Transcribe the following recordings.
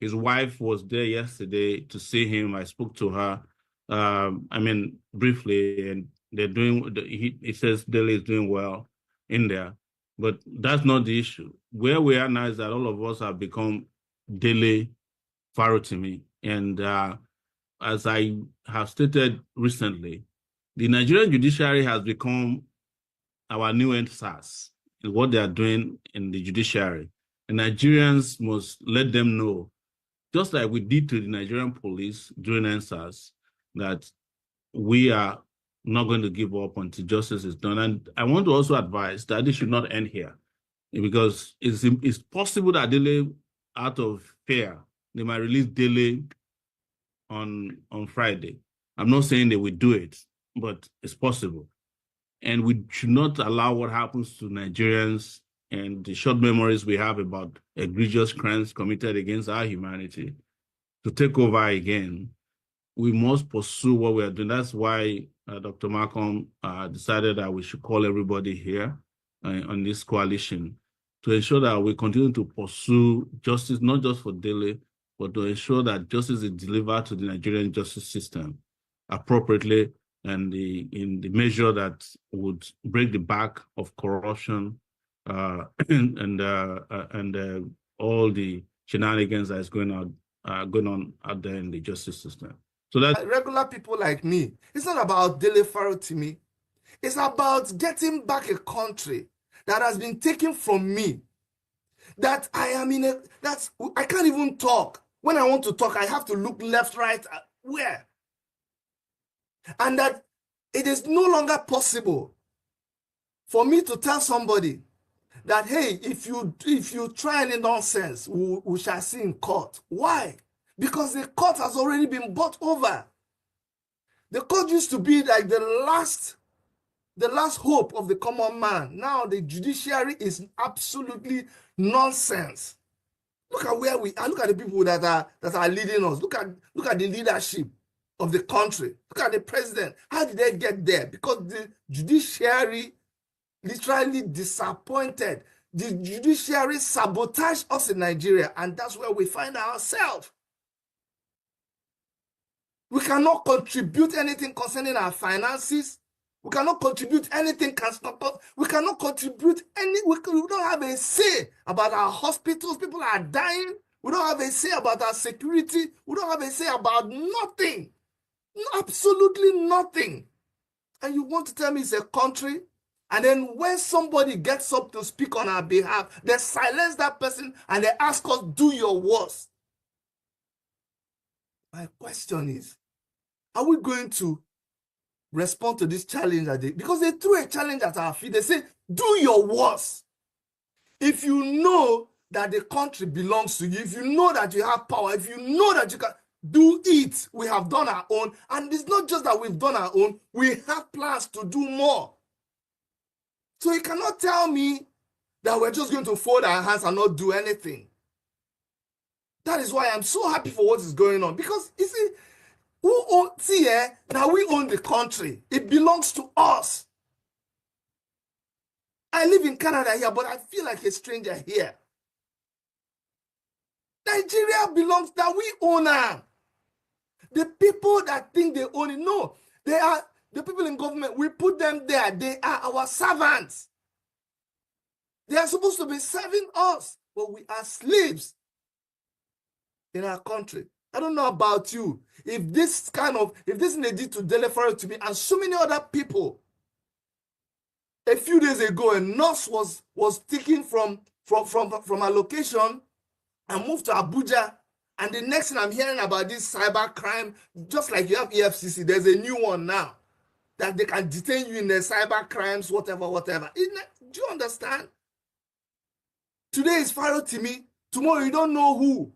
His wife was there yesterday to see him. I spoke to her, briefly, and they're doing, he says Dele is doing well in there. But that's not the issue. Where we are now is that all of us have become Dele Farotimi. And as I have stated recently, the Nigerian judiciary has become our new NSAS in what they are doing in the judiciary. And Nigerians must let them know, just like we did to the Nigerian police during NSAS, that we are not going to give up until justice is done. And I want to also advise that this should not end here, because it's possible that Dele, out of fear, they might release Dele on Friday. I'm not saying they will do it, but it's possible. And we should not allow what happens to Nigerians and the short memories we have about egregious crimes committed against our humanity to take over again. We must pursue what we are doing. That's why Dr. Malcolm decided that we should call everybody here on this coalition to ensure that we continue to pursue justice, not just for Dele, but to ensure that justice is delivered to the Nigerian justice system appropriately and in the measure that would break the back of corruption and all the shenanigans that is going on out there in the justice system. So that regular people like me, it's not about Dele Farotimi. It's about getting back a country that has been taken from me. That I am in a, that's, I can't even talk. When I want to talk, I have to look left, right, where? And that it is no longer possible for me to tell somebody that, hey, if you try any nonsense, we shall see in court. Why? Because the court has already been bought over. The court used to be like the last hope of the common man. Now the judiciary is absolutely nonsense. Look at where we are. Look at the people that are leading us. Look at the leadership of the country. Look at the president. How did they get there? Because the judiciary literally disappointed. The judiciary sabotaged us in Nigeria, and that's where we find ourselves. We cannot contribute anything concerning our finances. We cannot contribute anything. We cannot contribute any. We don't have a say about our hospitals. People are dying. We don't have a say about our security. We don't have a say about nothing. Absolutely nothing. And you want to tell me it's a country? And then when somebody gets up to speak on our behalf, they silence that person and they ask us, do your worst. My question is, are we going to respond to this challenge? Because they threw a challenge at our feet. They say, do your worst. If you know that the country belongs to you, if you know that you have power, if you know that you can do it, we have done our own. And it's not just that we've done our own, we have plans to do more. So you cannot tell me that we're just going to fold our hands and not do anything. That is why I'm so happy for what is going on. Because, you see, now we own the country. It belongs to us. I live in Canada here, but I feel like a stranger here. Nigeria belongs, that we own her. The people that think they own it, no, they are the people in government. We put them there. They are our servants. They are supposed to be serving us, but we are slaves in our country. I don't know about you. If this did to Dele Farotimi and so many other people, a few days ago, a nurse was taken from a location and moved to Abuja, and the next thing I'm hearing about this cyber crime, just like you have EFCC, there's a new one now that they can detain you in the cyber crimes, whatever. Do you understand? Today is Farotimi, tomorrow you don't know who.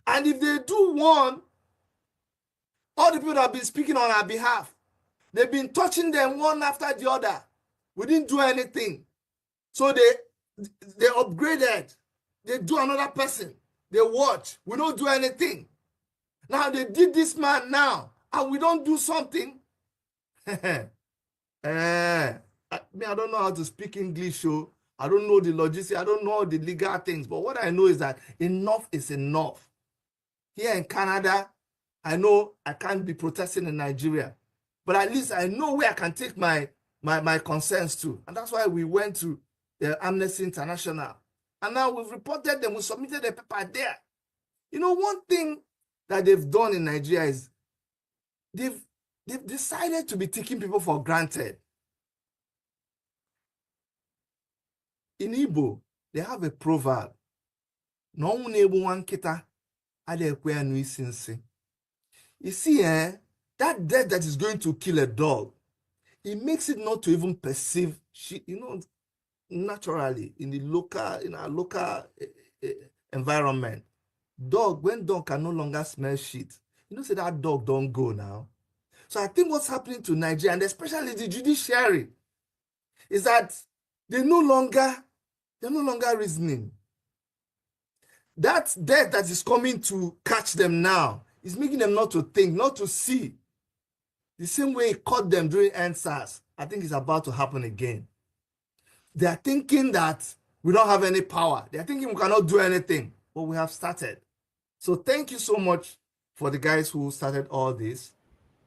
And if they do one, all the people that have been speaking on our behalf, they've been touching them one after the other. We didn't do anything. So they upgraded. They do another person. They watch. We don't do anything. Now they did this man now, and we don't do something. I don't know how to speak English, so I don't know the logistics. I don't know the legal things. But what I know is that enough is enough. Here in Canada, I know I can't be protesting in Nigeria. But at least I know where I can take my concerns to. And that's why we went to Amnesty International. And now we've reported them. We submitted a paper there. You know, one thing that they've done in Nigeria is they've decided to be taking people for granted. In Igbo, they have a proverb. No one able one kita adekwe anu isinsi. You see, that death that is going to kill a dog, it makes it not to even perceive, naturally in our local environment. When dog can no longer smell shit, say that dog don't go now. So I think what's happening to Nigeria, and especially the judiciary, is that they're no longer reasoning. That death that is coming to catch them now is making them not to think, not to see. The same way it caught them during NSAS, I think it's about to happen again. They are thinking that we don't have any power. They are thinking we cannot do anything, but we have started. So thank you so much for the guys who started all this.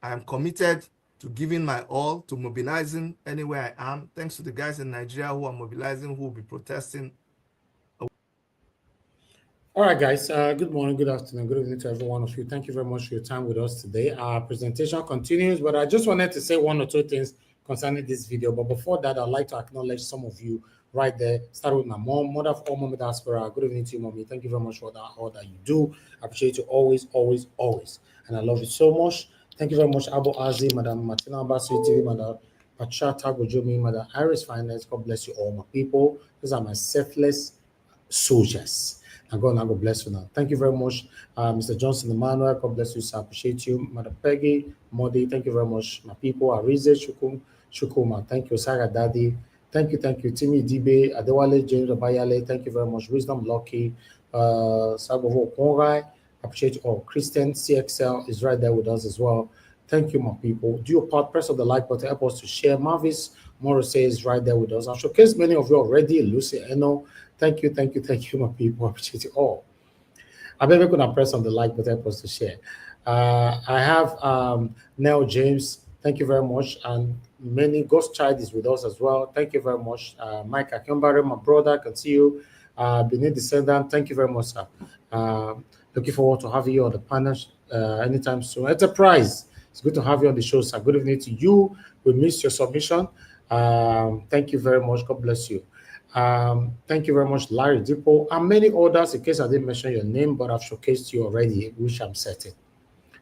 I am committed to giving my all, to mobilizing anywhere I am. Thanks to the guys in Nigeria who are mobilizing, who will be protesting. All right, guys. Good morning, good afternoon, good evening to every one of you. Thank you very much for your time with us today. Our presentation continues, but I just wanted to say one or two things concerning this video. But before that, I'd like to acknowledge some of you right there. Start with my mom, mother of all Mommy Diaspora. Good evening to you, Mommy. Thank you very much for all that you do. I appreciate you always, always, always. And I love you so much. Thank you very much, Abu Azi, Madam Martina Abbasui TV, Madam Pachata Gojomi, Madam Iris Finance. God bless you all, my people. These are my selfless soldiers. And God bless you now. Thank you very much, Mr. Johnson Emmanuel. God bless you, sir. Appreciate you. Madam Peggy, Modi, thank you very much, my people. Arize, Shukuma, thank you. Sarah Daddy, thank you. Timmy Dibe, Adewale, James Abayale, thank you very much. Wisdom Lucky, Sagovo Konrai, appreciate you all. Christian CXL is right there with us as well. Thank you, my people. Do your part, press of the like button, help us to share. Marvis Morrissey is right there with us. I've showcased many of you already. Lucy Eno, thank you, my people. I appreciate you all. I bet we're going to press on the like button, help us to share. I have Nell James, thank you very much. And many Ghost Child is with us as well. Thank you very much. Mike Akimbare, my brother, I can see you. Benin Descendant, thank you very much, sir. Looking forward to having you on the panel anytime soon. Enterprise, it's good to have you on the show, sir. Good evening to you. We missed your submission. Thank you very much. God bless you. Thank you very much, Larry Dippo, and many others. In case I didn't mention your name, but I've showcased you already, which I'm certain.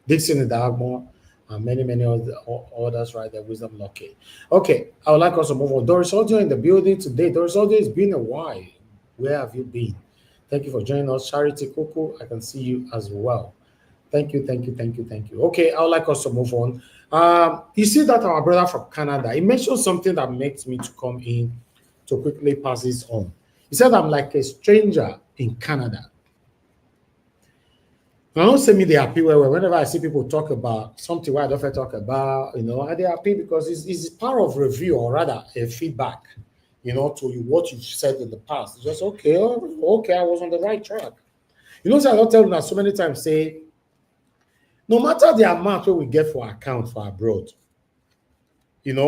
Dixon Idagmo, and many others right there. Wisdom Lucky. Okay, I would like us to move on. Doris Audio in the building today. Doris Audio, it's been a while. Where have you been? Thank you for joining us. Charity Kuku, I can see you as well. Thank you. Okay, I would like us to move on. You see that our brother from Canada, he mentioned something that makes me to come in to quickly pass this on. He said, I'm like a stranger in Canada. I don't say me they happy whenever I see people talk about something where I don't talk about, are they happy because it's part of review, or rather a feedback, to what you've said in the past. It's just okay, I was on the right track. So I don't tell them that so many times, say, no matter the amount we get for account for abroad, you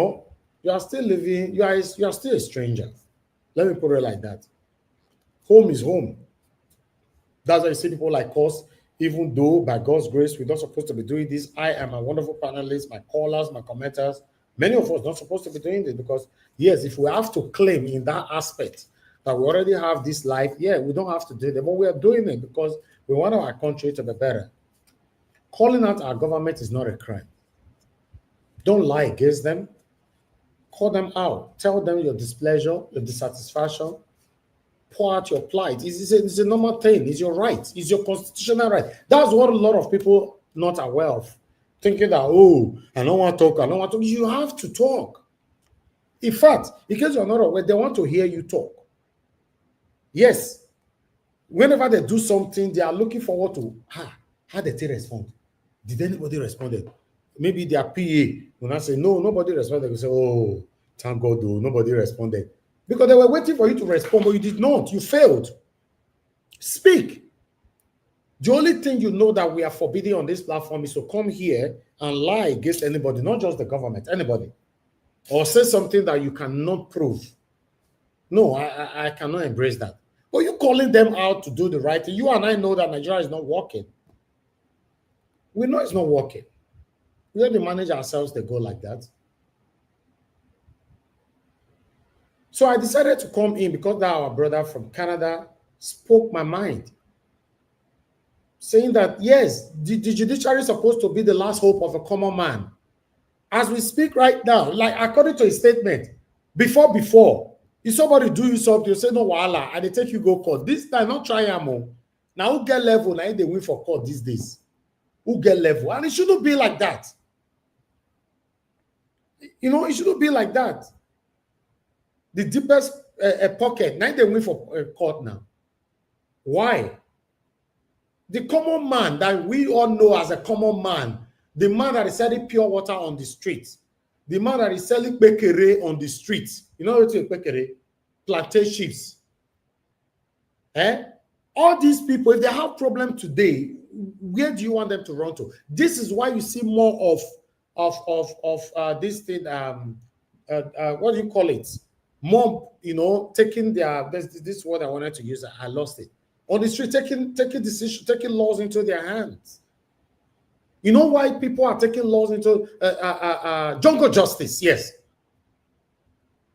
are still living, you are still a stranger. Let me put it like that. Home is home. That's why you see people like us, even though by God's grace, we're not supposed to be doing this. I am a wonderful panelist, my callers, my commenters. Many of us not supposed to be doing this because, yes, if we have to claim in that aspect that we already have this life, we don't have to do it, but we are doing it because we want our country to be better. Calling out our government is not a crime. Don't lie against them. Call them out. Tell them your displeasure, your dissatisfaction. Pour out your plight. It's a normal thing. It's your right. It's your constitutional right. That's what a lot of people not aware of. Thinking that, I don't want to talk. You have to talk. In fact, because you're not aware, they want to hear you talk. Yes. Whenever they do something, they are looking forward to, how did they respond? Did anybody respond? Maybe their PA, when I say, no, nobody responded, they say, thank God, though, nobody responded. Because they were waiting for you to respond, but you did not. You failed. Speak. The only thing you know that we are forbidding on this platform is to come here and lie against anybody, not just the government, anybody, or say something that you cannot prove. No, I cannot embrace that. But you calling them out to do the right thing. You and I know that Nigeria is not working. We know it's not working. We have to manage ourselves to go like that. So I decided to come in because that our brother from Canada spoke my mind, saying that, yes, the judiciary is supposed to be the last hope of a common man. As we speak right now, like according to his statement, before, if somebody do you something, you say, no, wahala, and they take you go court. This time, not try ammo. Now, who get level, now they win for court these days. Who get level? And it shouldn't be like that. You know, it shouldn't be like that. The deepest pocket, now they win for court now. Why? The common man that we all know as a common man, the man that is selling pure water on the streets, the man that is selling bekere on the streets. You know what it's bekere? Plantain chips. All these people, if they have problem today, where do you want them to run to? This is why you see more of this thing. What do you call it? More, you know, taking their this word I wanted to use. I lost it. On the street, taking decisions, taking laws into their hands. You know why people are taking laws into jungle justice? Yes.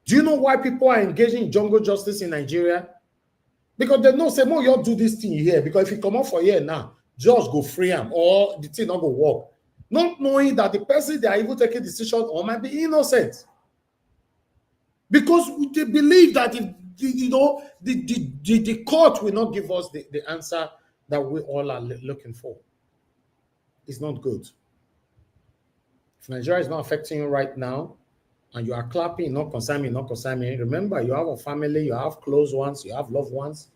Do you know why people are engaging in jungle justice in Nigeria? Because they know, say, more you all do this thing here. Because if you come out for here now, just go free him or the thing not go work. Not knowing that the person they are even taking decision on might be innocent. Because they believe that if the court will not give us the answer that we all are looking for. It's not good. If Nigeria is not affecting you right now, and you are clapping, not concern me, remember, you have a family, you have close ones, you have loved ones.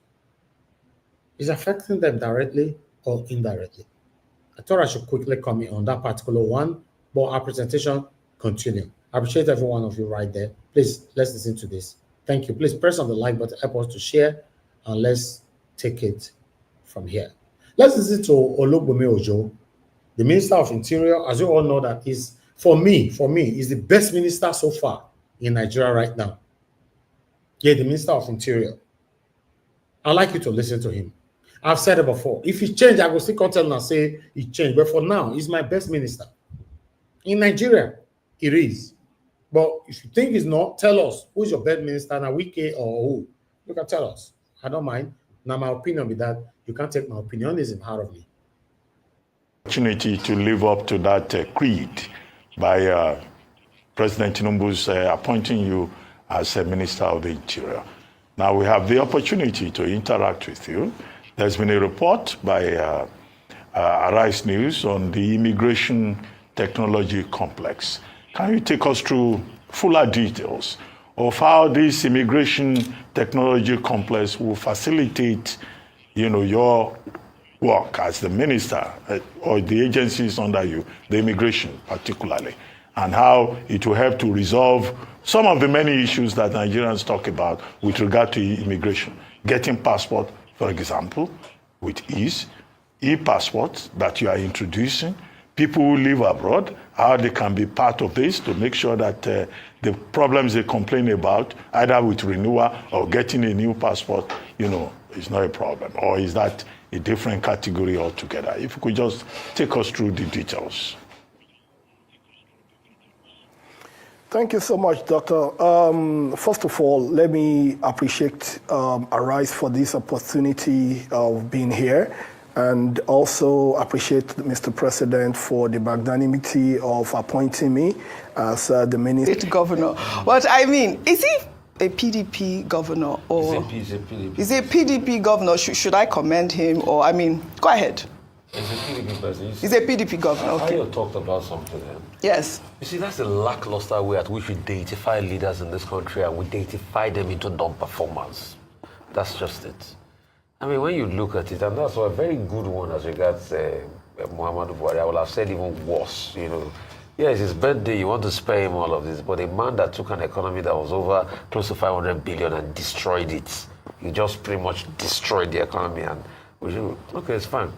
It's affecting them directly or indirectly. I thought I should quickly comment on that particular one, but our presentation continue. I appreciate every one of you right there. Please, let's listen to this. Thank you. Please press on the like button, help us to share, and let's take it from here. Let's listen to Ologbemi Ojo, the Minister of Interior. As you all know, that is, for me, is the best minister so far in Nigeria right now. Yeah, the Minister of Interior. I'd like you to listen to him. I've said it before. If he changed, I will still come tell him and say he changed. But for now, he's my best minister. In Nigeria, it is. But if you think he's not, tell us. Who's your best minister? Now, Wike or who? You can tell us. I don't mind. Now, my opinion with that, you can't take my opinionism out of me. Opportunity to live up to that creed by President Tinubu's appointing you as a Minister of the Interior. Now we have the opportunity to interact with you. There's been a report by Arise News on the immigration technology complex. Can you take us through fuller details of how this immigration technology complex will facilitate, your work as the minister or the agencies under you, the immigration particularly, and how it will help to resolve some of the many issues that Nigerians talk about with regard to immigration. Getting passport, for example, with ease, e-passports that you are introducing, people who live abroad, how they can be part of this to make sure that the problems they complain about, either with renewal or getting a new passport, is not a problem. Or is that a different category altogether? If you could just take us through the details. Thank you so much, Doctor. First of all, let me appreciate Arise for this opportunity of being here, and also appreciate Mr. President for the magnanimity of appointing me as the Minister. Governor. But I mean, is he a PDP governor or He's a PDP. is he a PDP governor? Should I commend him, or I mean, go ahead. He's a PDP president. He's a PDP governor. Okay. You talked about something. Yes. You see, that's the lackluster way at which we deify leaders in this country, and we deify them into non-performance. That's just it. I mean, when you look at it, and that's a very good one as regards Muhammadu Buhari, I would have said even worse, Yeah, it's his birthday. You want to spare him all of this, but a man that took an economy that was over close to 500 billion and destroyed it. He just pretty much destroyed the economy, and we should, okay, it's fine.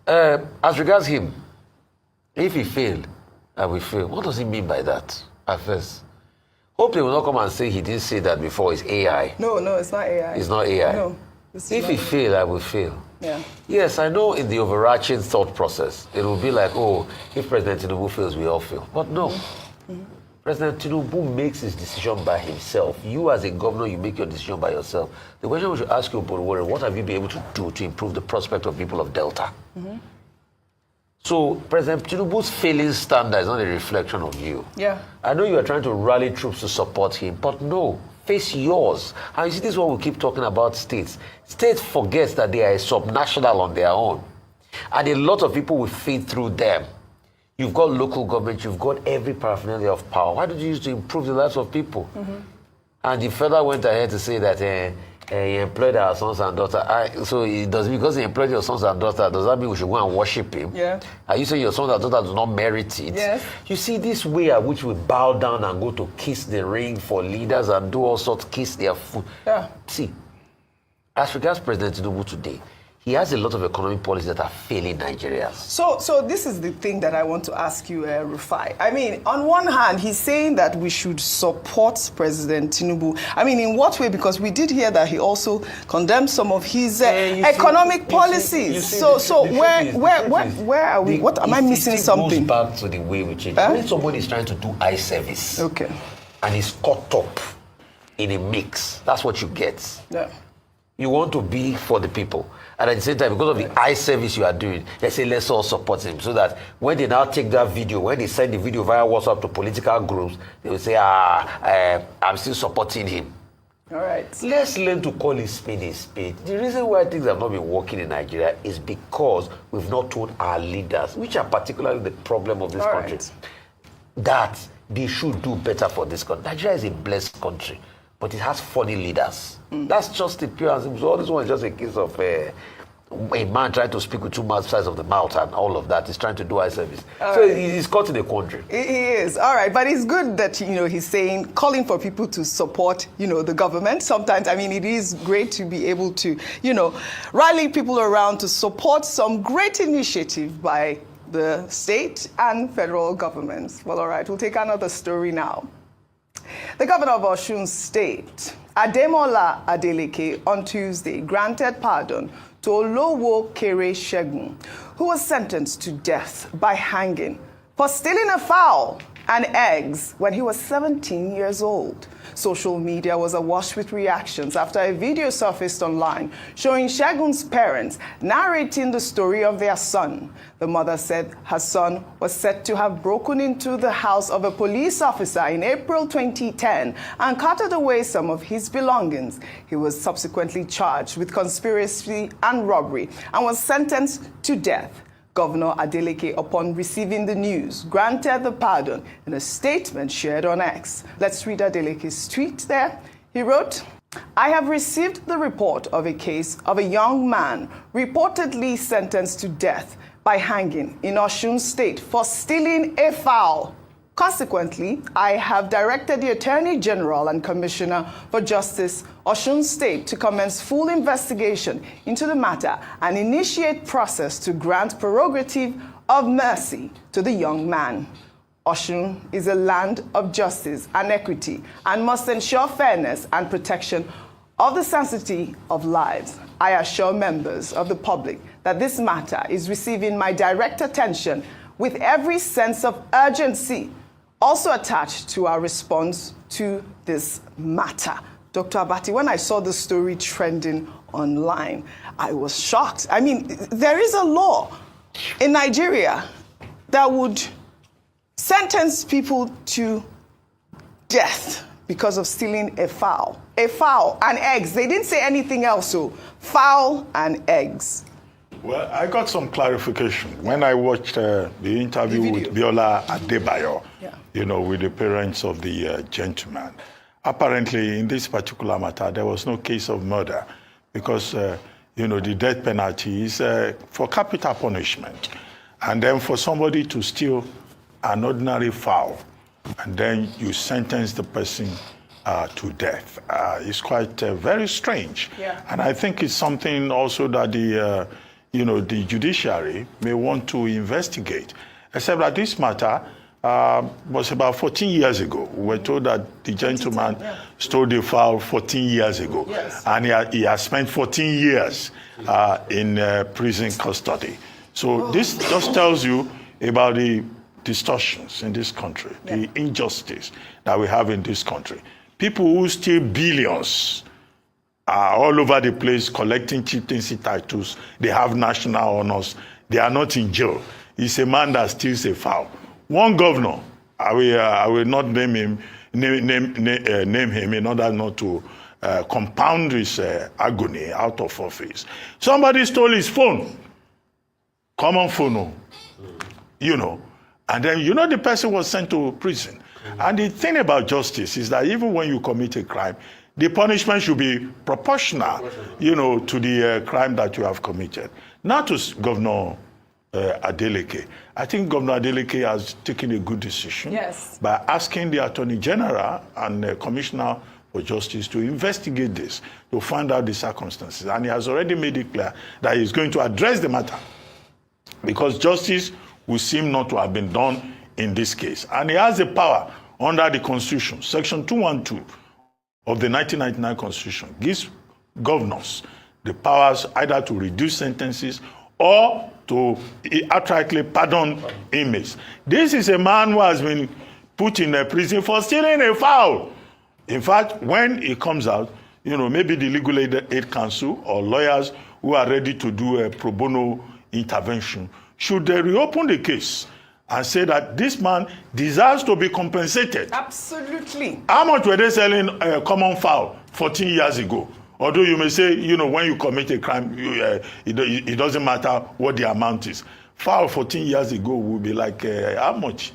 As regards him, if he failed, I will fail. What does he mean by that? At first, hope they will not come and say he didn't say that before. It's AI. No, it's not AI. It's not AI. No. If he fail, I will fail. Yeah. Yes, I know in the overarching thought process, it will be like, oh, if President Tinubu fails, we all fail. But no. Mm-hmm. President Tinubu makes his decision by himself. You as a governor, you make your decision by yourself. The question we should ask you, Warren, what have you been able to do to improve the prospect of people of Delta? Mm-hmm. So President Tinubu's failing standard is not a reflection of you. Yeah. I know you are trying to rally troops to support him, but no. Face yours. And you see, this is what we keep talking about states. States forget that they are a subnational on their own. And a lot of people will feed through them. You've got local government, you've got every paraphernalia of power. Why don't you use to improve the lives of people? Mm-hmm. And the federal went ahead to say that he employed our sons and daughters. So it does, because he employed your sons and daughters, does that mean we should go and worship him? Yeah. Are you saying your sons and daughters do not merit it? Yes. You see, this way at which we bow down and go to kiss the ring for leaders and do all sorts, kiss their foot. Yeah. See, as regards President Tinubu today, he has a lot of economic policies that are failing Nigerians. So this is the thing that I want to ask you, Rufai. I mean, on one hand, he's saying that we should support President Tinubu. I mean, in what way? Because we did hear that he also condemned some of his economic policies. Where are we? What am I missing? Something goes back to the way we change. When somebody is trying to do eye service, okay, and is caught up in a mix, that's what you get. Yeah. You want to be for the people. And at the same time, because of the eye service you are doing, they say let's all support him. So that when they now take that video, when they send the video via WhatsApp to political groups, they will say, I'm still supporting him. All right. Let's learn to call a spade a spade. The reason why things have not been working in Nigeria is because we've not told our leaders, which are particularly the problem of this country, that they should do better for this country. Nigeria is a blessed country, but it has funny leaders. That's just the pure and simple. So all this one is just a case of a man trying to speak with two mouths size of the mouth, and all of that. He's trying to do eye service. He's caught in a quandary. He is. All right. But it's good that, he's saying, calling for people to support, the government. Sometimes, I mean, it is great to be able to, rally people around to support some great initiative by the state and federal governments. Well, all right. We'll take another story now. The governor of Osun State, Ademola Adeleke, on Tuesday granted pardon to Olowo Kere Segun, who was sentenced to death by hanging for stealing a fowl and eggs when he was 17 years old. Social media was awash with reactions after a video surfaced online showing Segun's parents narrating the story of their son. The mother said her son was said to have broken into the house of a police officer in April 2010 and carted away some of his belongings. He was subsequently charged with conspiracy and robbery and was sentenced to death. Governor Adeleke, upon receiving the news, granted the pardon in a statement shared on X. Let's read Adeleke's tweet there. He wrote, "I have received the report of a case of a young man reportedly sentenced to death by hanging in Osun State for stealing a fowl. Consequently, I have directed the Attorney General and Commissioner for Justice, Osun State, to commence full investigation into the matter and initiate process to grant prerogative of mercy to the young man. Osun is a land of justice and equity and must ensure fairness and protection of the sanctity of lives. I assure members of the public that this matter is receiving my direct attention with every sense of urgency also attached to our response to this matter." Dr. Abati, when I saw the story trending online, I was shocked. I mean, there is a law in Nigeria that would sentence people to death because of stealing a fowl. A fowl and eggs. They didn't say anything else, so fowl and eggs. Well, I got some clarification. When I watched the interview with Biola Adebayo, with the parents of the gentleman, apparently in this particular matter, there was no case of murder because, the death penalty is for capital punishment. And then for somebody to steal an ordinary foul, and then you sentence the person to death. It's quite very strange. Yeah. And I think it's something also that the judiciary may want to investigate. Except that this matter was about 14 years ago. We were told that the gentleman stole the fowl 14 years ago. Yes. And he has spent 14 years in prison custody. So this just tells you about the distortions in this country, the injustice that we have in this country. People who steal billions are all over the place collecting chieftaincy titles. They have national honors. They are not in jail. It's a man that steals a fowl. One governor, I will not name him in order not to compound his agony out of office. Somebody stole his phone, common phone, and then the person was sent to prison. And the thing about justice is that even when you commit a crime, the punishment should be proportional, to the crime that you have committed. Not to Governor Adeleke. I think Governor Adeleke has taken a good decision by asking the Attorney General and the Commissioner for Justice to investigate this, to find out the circumstances. And he has already made it clear that he's going to address the matter, because justice will seem not to have been done in this case. And he has the power under the Constitution. Section 212 of the 1999 Constitution gives governors the powers either to reduce sentences or to outrightly pardon inmates. This is a man who has been put in a prison for stealing a fowl. In fact, when he comes out, maybe the Legal Aid Council or lawyers who are ready to do a pro bono intervention should reopen the case and say that this man deserves to be compensated. Absolutely. How much were they selling a common fowl 14 years ago? Although you may say, when you commit a crime, it doesn't matter what the amount is. Fowl 14 years ago would be like, how much?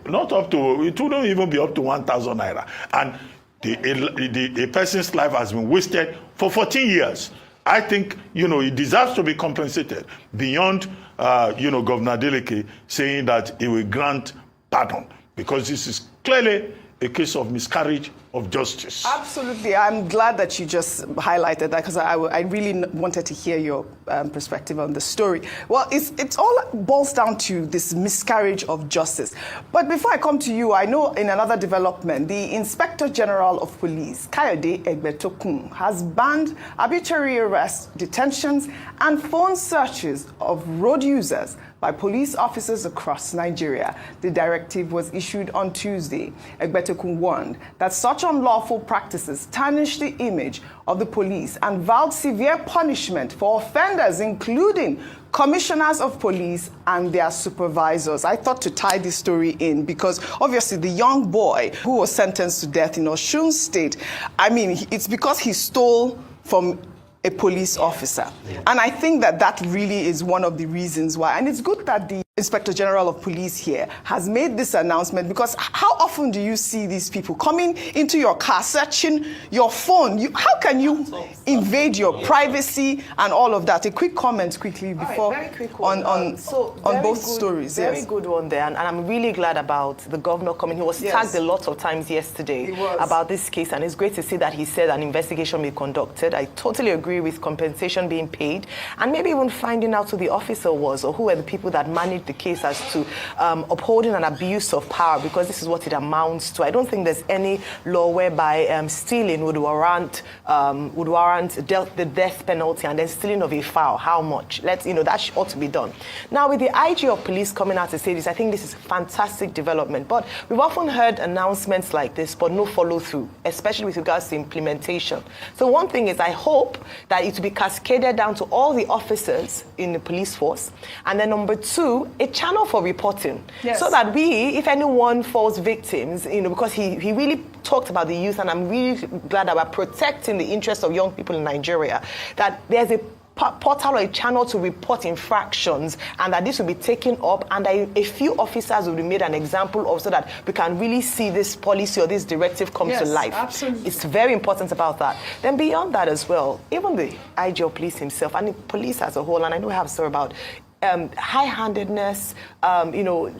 Not up to, it wouldn't even be up to 1,000 naira. And a person's life has been wasted for 14 years. I think, he deserves to be compensated beyond, Governor Dele saying that he will grant pardon, because this is clearly a case of miscarriage of justice. Absolutely. I'm glad that you just highlighted that, because I really wanted to hear your perspective on the story. Well, it's all boils down to this miscarriage of justice. But before I come to you, I know in another development, the Inspector General of Police, Kayode Egbetokun, has banned arbitrary arrests, detentions, and phone searches of road users by police officers across Nigeria. The directive was issued on Tuesday. Egbetokun warned that such unlawful practices tarnish the image of the police and vowed severe punishment for offenders, including commissioners of police and their supervisors. I thought to tie this story in because obviously the young boy who was sentenced to death in Osun State, it's because he stole from a police officer. And I think that really is one of the reasons why. And it's good that the Inspector General of Police here has made this announcement, because how often do you see these people coming into your car, searching your phone? How can you invade your privacy and all of that? A quick comment quickly before very quick one. on both stories. Very good one there, and I'm really glad about the governor coming. He was tagged a lot of times yesterday about this case, and it's great to see that he said an investigation be conducted. I totally agree with compensation being paid, and maybe even finding out who the officer was or who were the people that managed the case as to upholding an abuse of power, because this is what it amounts to. I don't think there's any law whereby stealing would warrant the death penalty, and then stealing of a fowl, how much? That ought to be done. Now, with the IG of police coming out to say this, I think this is fantastic development. But we've often heard announcements like this, but no follow through, especially with regards to implementation. So one thing is, I hope that it will be cascaded down to all the officers in the police force, and then number two, a channel for reporting, so that if anyone falls victims, because he really talked about the youth, and I'm really glad that we're protecting the interests of young people in Nigeria, that there's a portal or a channel to report infractions, and that this will be taken up, and a few officers will be made an example of, so that we can really see this policy or this directive come to life. Absolutely. It's very important about that. Then beyond that as well, even the IG of police himself and the police as a whole, and I know I have a story about high-handedness,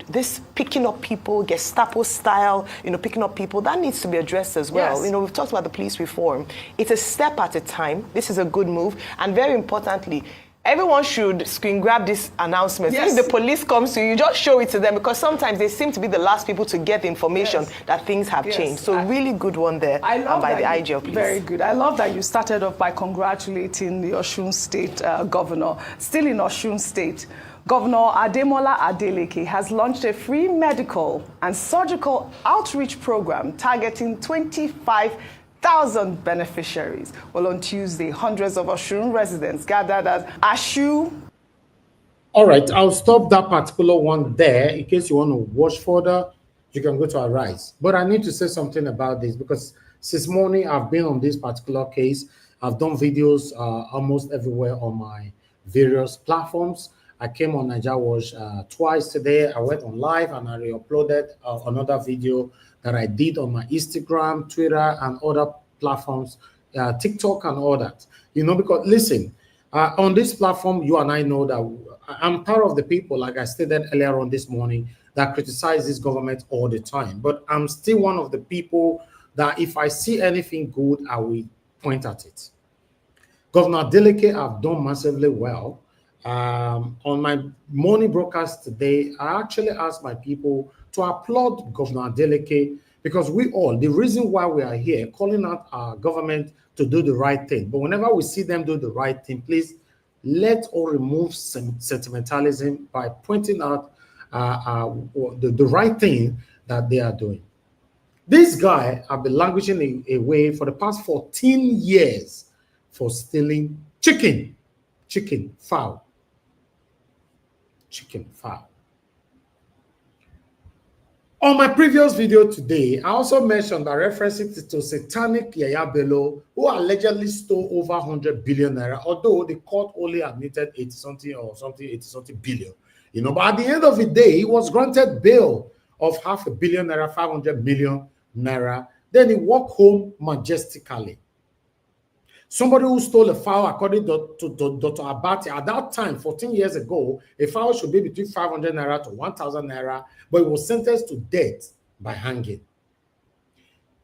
this picking up people, Gestapo style, picking up people, that needs to be addressed as well. Yes. We've talked about the police reform. It's a step at a time. This is a good move. And very importantly, everyone should screen grab this announcement. Yes. If the police comes to you, just show it to them, because sometimes they seem to be the last people to get the information that things have changed. So really good one there by the IG of Police. Very good. I love that you started off by congratulating the Osun State governor. Still in Osun State, Governor Ademola Adeleke has launched a free medical and surgical outreach program targeting 25,000 beneficiaries. Well, on Tuesday, hundreds of Osun residents gathered at Ashu. All right, I'll stop that particular one there. In case you want to watch further, you can go to Arise. But I need to say something about this, because since morning I've been on this particular case. I've done videos almost everywhere on my various platforms. I came on Naija Watch twice today. I went on live and I re-uploaded another video that I did on my Instagram, Twitter, and other platforms, TikTok and all that. Because listen, on this platform, you and I know that I'm part of the people, like I stated earlier on this morning, that criticize this government all the time. But I'm still one of the people that if I see anything good, I will point at it. Governor Adeleke have done massively well. On my morning broadcast today, I actually asked my people to applaud Governor Dele, because the reason why we are here calling out our government to do the right thing. But whenever we see them do the right thing, please let us remove sentimentalism by pointing out the right thing that they are doing. This guy have been languishing away for the past 14 years for stealing chicken fowl. On my previous video today, I also mentioned by referencing to satanic Yaya Bello, who allegedly stole over 100 billion naira, although the court only admitted 80-something billion. But at the end of the day, he was granted bail of $500 million naira, 500 million naira. Then he walked home majestically. Somebody who stole a fowl, according to Dr. Abati, at that time, 14 years ago, a fowl should be between 500 naira to 1,000 naira, but he was sentenced to death by hanging.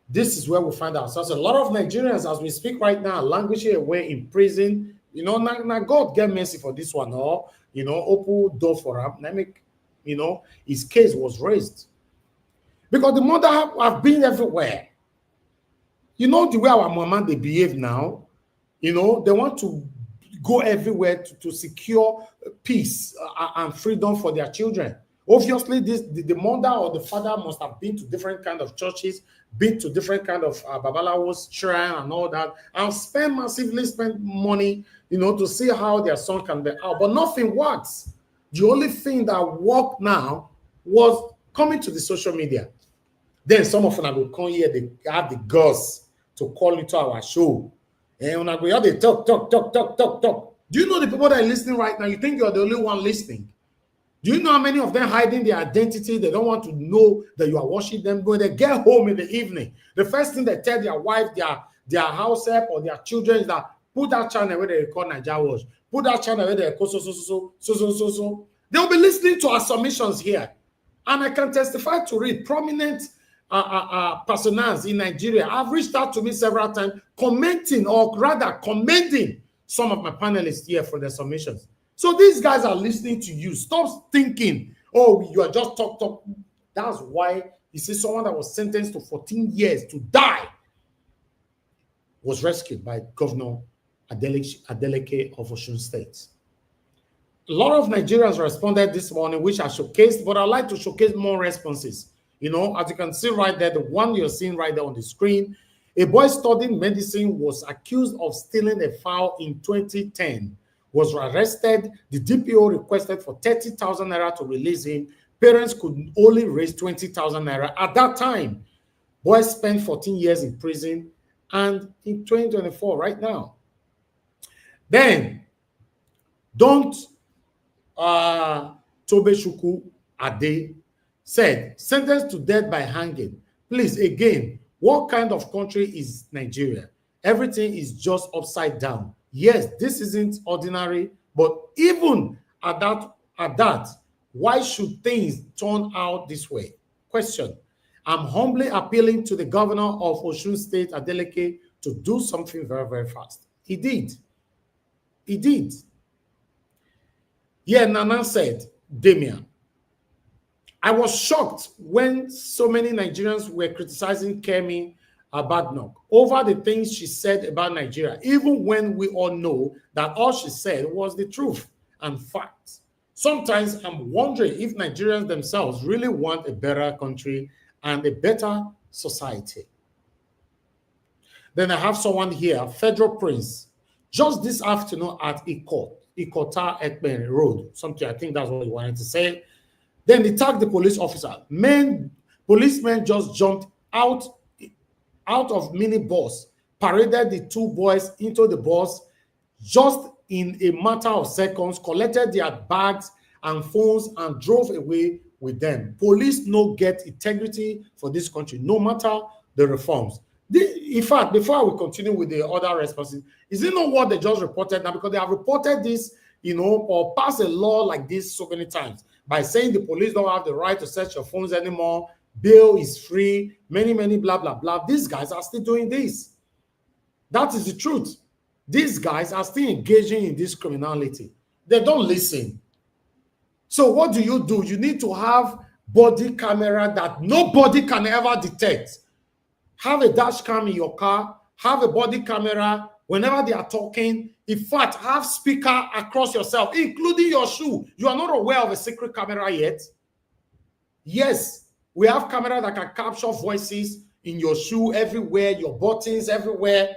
This is where we find ourselves. A lot of Nigerians, as we speak right now, languishing away in prison. Now God get mercy for this one, open door for him. His case was raised. Because the mother have been everywhere. The way our mama, they behave now. They want to go everywhere to secure peace and freedom for their children. Obviously, the mother or the father must have been to different kind of churches, been to different kind of babalawos, shrine and all that, and massively spend money, to see how their son can be out. But nothing works. The only thing that worked now was coming to the social media. Then some of them will come here, they have the guts to call into our show. And when I go, they talk. Do you know the people that are listening right now? You think you're the only one listening? Do you know how many of them hiding their identity? They don't want to know that you are watching them. When they get home in the evening, the first thing they tell their wife, their house help, or their children is that put that channel where they record Naija Watch. Put that channel where they record so. They'll be listening to our submissions here. And I can testify to it. Prominent personas in Nigeria have reached out to me several times, commenting or rather commending some of my panelists here for their submissions. So these guys are listening to you. Stop thinking, oh, you are just talk. That's why you see someone that was sentenced to 14 years to die was rescued by Governor Adeleke of Osun State. A lot of Nigerians responded this morning, which I showcased, but I'd like to showcase more responses. As you can see right there, the one you're seeing right there on the screen, a boy studying medicine was accused of stealing a fowl in 2010, was arrested. The DPO requested for 30,000 naira to release him. Parents could only raise 20,000 naira. At that time, boy spent 14 years in prison, and in 2024, right now. Then, don't Tobeshuku Ade said, sentenced to death by hanging. Please, again, what kind of country is Nigeria? Everything is just upside down. Yes, this isn't ordinary, but even at that At that, why should things turn out this way? Question. I'm humbly appealing to the governor of Osun State, Adeleke, to do something very, very fast. He did. He did. Yeah, Nana said, Damien, I was shocked when so many Nigerians were criticizing Kemi Abadnok over the things she said about Nigeria, even when we all know that all she said was the truth and facts. Sometimes I'm wondering if Nigerians themselves really want a better country and a better society. Then I have someone here, Federal Prince, just this afternoon at Ikota Ekpen Road, something I think that's what he wanted to say. Then they tagged the police officer. Policemen just jumped out of minibus, paraded the two boys into the bus just in a matter of seconds, collected their bags and phones and drove away with them. Police no get integrity for this country, no matter the reforms. In fact, before we continue with the other responses, is it not what they just reported now? Because they have reported this, or passed a law like this so many times by saying the police don't have the right to search your phones anymore, bail is free, many, blah, blah, blah. These guys are still doing this. That is the truth. These guys are still engaging in this criminality. They don't listen. So what do? You need to have body camera that nobody can ever detect. Have a dash cam in your car, have a body camera whenever they are talking. In fact, have speaker across yourself, including your shoe. You are not aware of a secret camera yet? Yes, we have camera that can capture voices in your shoe everywhere, your buttons everywhere.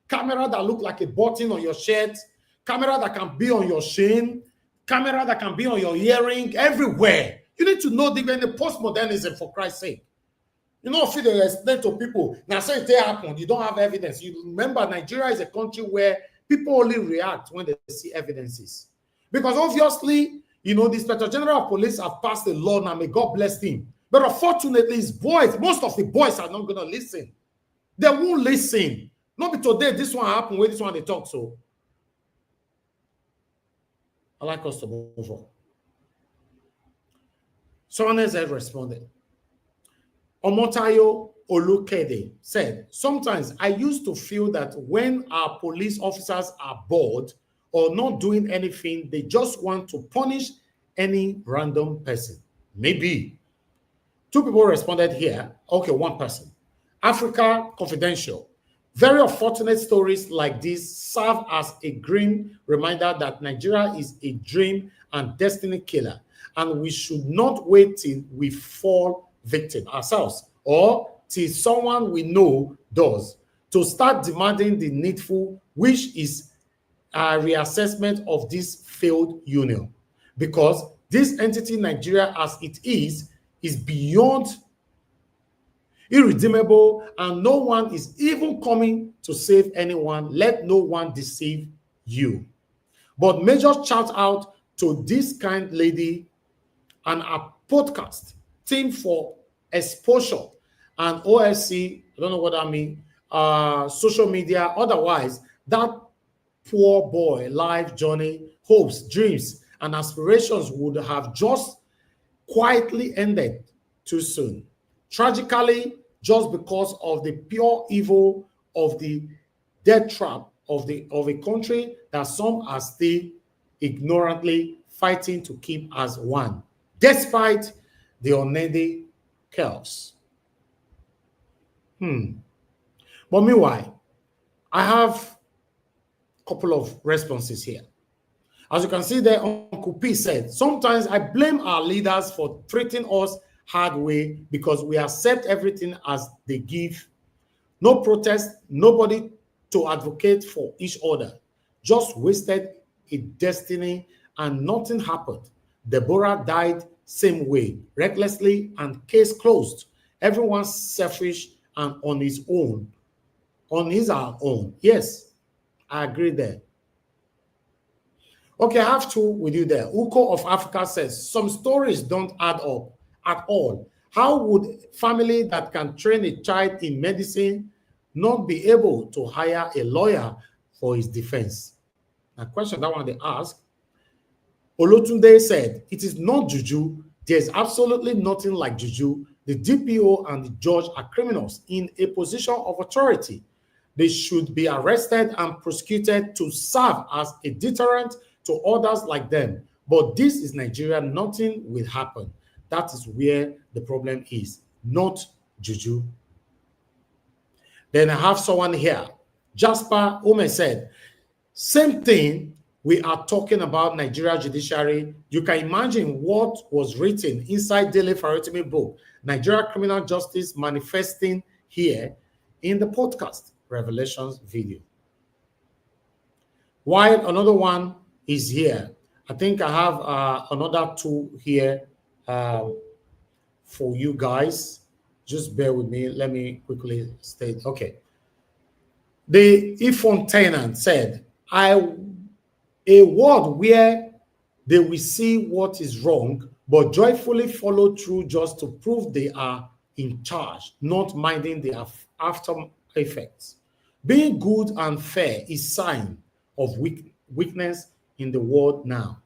Camera that look like a button on your shirt. Camera that can be on your chain. Camera that can be on your earring, everywhere. You need to know the postmodernism, for Christ's sake. You know, if you explain to people, now say it happened, you don't have evidence. You remember, Nigeria is a country where people only react when they see evidences. Because obviously, the Inspector General of Police have passed a law now, may God bless him. But unfortunately, his boys, most of the boys are not going to listen. They won't listen. Not be today, this one happened, where this one they talk so. I like us to move on. Someone else had responded. Omotayo Olukede said, sometimes I used to feel that when our police officers are bored or not doing anything, they just want to punish any random person. Maybe. Two people responded here. Okay, one person. Africa Confidential. Very unfortunate stories like this serve as a grim reminder that Nigeria is a dream and destiny killer, and we should not wait till we fall victim ourselves or till someone we know does to start demanding the needful, which is a reassessment of this failed union. Because this entity, Nigeria as it is beyond irredeemable, and no one is even coming to save anyone. Let no one deceive you. But major shout out to this kind lady and our podcast team for exposure and OSC, I don't know what that means, social media, otherwise, that poor boy life journey, hopes, dreams, and aspirations would have just quietly ended too soon. Tragically, just because of the pure evil of the death trap of a country that some are still ignorantly fighting to keep as one, despite the unending chaos. But meanwhile, I have a couple of responses here. As you can see there, Uncle P said, sometimes I blame our leaders for treating us hard way because we accept everything as they give. No protest, nobody to advocate for each other. Just wasted a destiny and nothing happened. Deborah died same way, recklessly, and case closed. Everyone's selfish and on his own. On his own. Yes, I agree there. Okay, I have two with you there. Uko of Africa says, some stories don't add up at all. How would family that can train a child in medicine not be able to hire a lawyer for his defense? A question that one they ask. Olotunde said, it is not juju. There's absolutely nothing like juju. The DPO and the judge are criminals in a position of authority. They should be arrested and prosecuted to serve as a deterrent to others like them. But this is Nigeria. Nothing will happen. That is where the problem is, not juju. Then I have someone here. Jasper Ome said, same thing. We are talking about Nigeria judiciary. You can imagine what was written inside Dele Farotimi book, Nigeria Criminal Justice Manifesting, here in the podcast Revelations video. While another one is here, I think I have another two here for you guys. Just bear with me. Let me quickly state. Okay. The Ifon tenant said, a world where they will see what is wrong, but joyfully follow through just to prove they are in charge, not minding the after effects. Being good and fair is sign of weakness in the world now.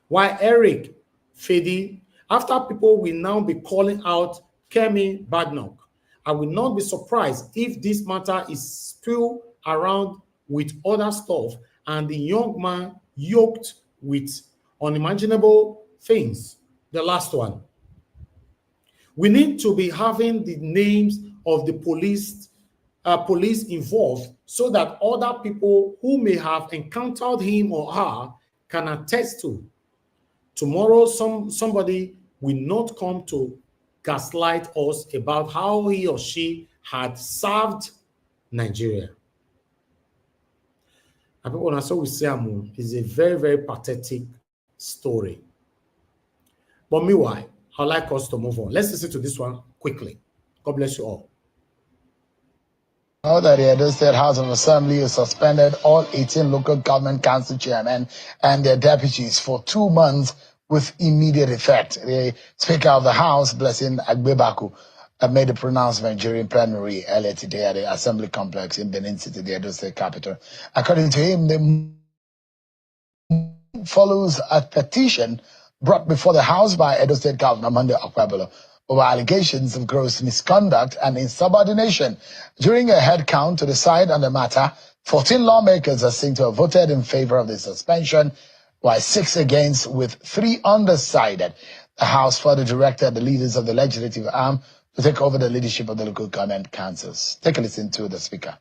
While Eric Fedi, after people will now be calling out Kemi Badnock, I will not be surprised if this matter is spilled around with other stuff and the young man yoked with unimaginable things. The last one. We need to be having the names of the police involved so that other people who may have encountered him or her can attest to. Tomorrow, somebody will not come to gaslight us about how he or she had served Nigeria. And people when I saw with Siamu is a very, very pathetic story. But meanwhile, I'd like us to move on. Let's listen to this one quickly. God bless you all. Now that the Edo State House of Assembly has suspended all 18 local government council chairmen and their deputies for 2 months with immediate effect. The Speaker of the House, Blessing Agbebaku, made a pronouncement during plenary earlier today at the Assembly Complex in Benin City, the Edo State capital. According to him, the follows a petition brought before the House by Edo State Governor Monday Okwebolo over allegations of gross misconduct and insubordination. During a head count to decide on the matter, 14 lawmakers are seen to have voted in favor of the suspension, while 6 against, with 3 undecided. The House further directed the leaders of the legislative arm to take over the leadership of the local government councils. Take a listen to the Speaker.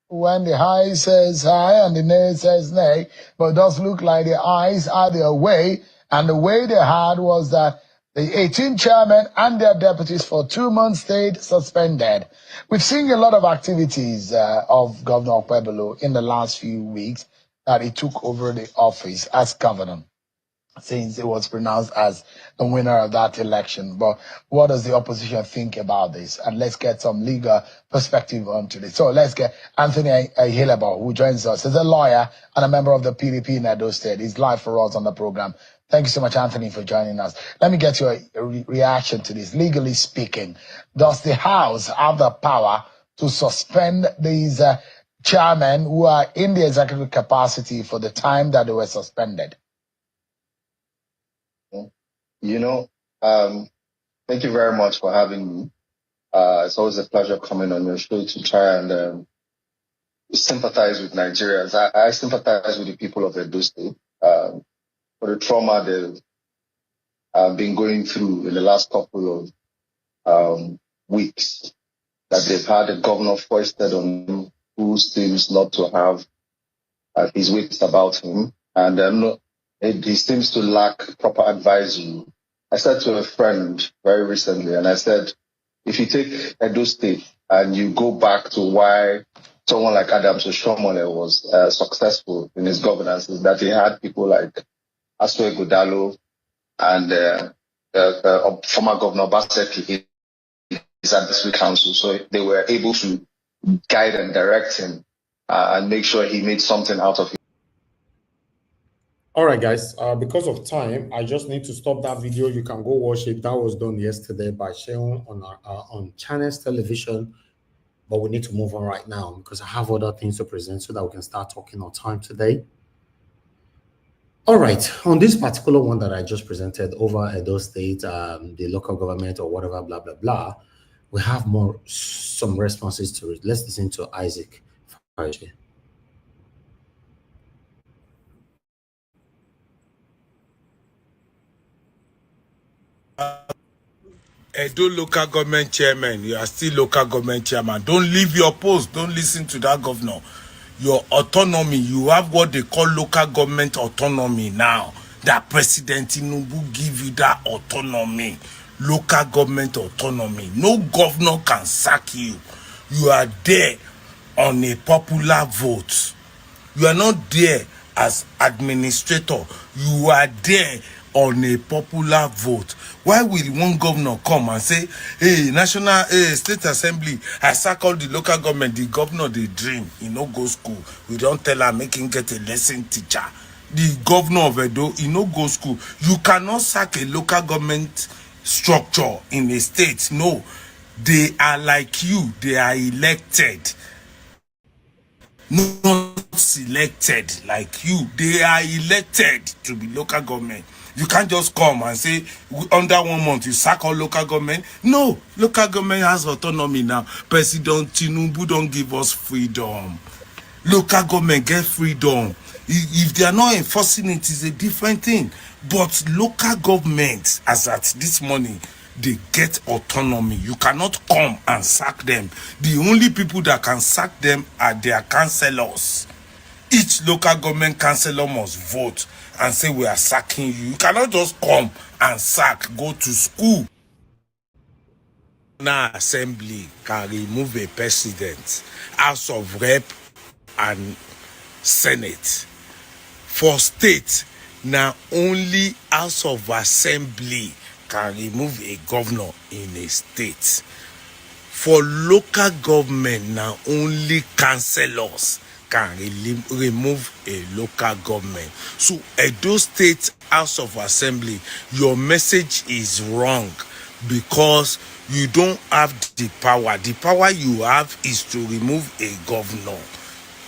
When the high says high and the nay says nay, but it does look like the eyes are their way, and the way they had was that the 18 chairmen and their deputies for 2 months stayed suspended. We've seen a lot of activities of Governor Okwebolo in the last few weeks that he took over the office as governor, since it was pronounced as the winner of that election. But what does the opposition think about this? And let's get some legal perspective onto this. So let's get Anthony Hileba, who joins us. He's a lawyer and a member of the PDP in Edo State. He's live for us on the program. Thank you so much, Anthony, for joining us. Let me get your reaction to this. Legally speaking, does the House have the power to suspend these chairmen who are in the executive capacity for the time that they were suspended? Thank you very much for having me. It's always a pleasure coming on your show to try and sympathize with Nigerians. I sympathize with the people of Edo State for the trauma they've been going through in the last couple of weeks, that they've had a governor foisted on them who seems not to have his wits about him, and he seems to lack proper advisory. I said to a friend very recently, and I said, if you take Edo State and you go back to why someone like Adams Oshomole was successful in his governance, is that he had people like Asue Godalo, and former Governor Baseki is at this council. So they were able to guide and direct him and make sure he made something out of it. All right, guys, because of time, I just need to stop that video. You can go watch it. That was done yesterday by Sheon on Channels Television, but we need to move on right now because I have other things to present so that we can start talking on time today. All right, on this particular one that I just presented over Edo State, the local government or whatever, blah, blah, blah, we have some responses to it. Let's listen to Isaac. Edo local government chairman, you are still local government chairman. Don't leave your post. Don't listen to that governor. Your autonomy, you have what they call local government autonomy now. That President Tinubu give you that autonomy. Local government autonomy. No governor can sack you. You are there on a popular vote. You are not there as administrator. You are there on a popular vote. Why will one governor come and say, hey, state assembly, I sack all the local government, the governor they dream, he no go school. We don't tell him make him get a lesson teacher. The governor of Edo, he no go school. You cannot sack a local government structure in a state. No, they are like you, they are elected. Not selected like you. They are elected to be local government. You can't just come and say under 1 month you sack all local government. No, local government has autonomy now. President Tinubu don't give us freedom. Local government get freedom. If they are not enforcing it, it's a different thing. But local government, as at this morning, they get autonomy. You cannot come and sack them. The only people that can sack them are their councillors. Each local government councillor must vote and say we are sacking you. You cannot just come and sack, go to school. Now assembly can remove a president, House of Rep and Senate. For state, now only House of Assembly can remove a governor in a state. For local government, now only councillors can remove a local government. So Edo State House of Assembly, your message is wrong because you don't have the power. The power you have is to remove a governor.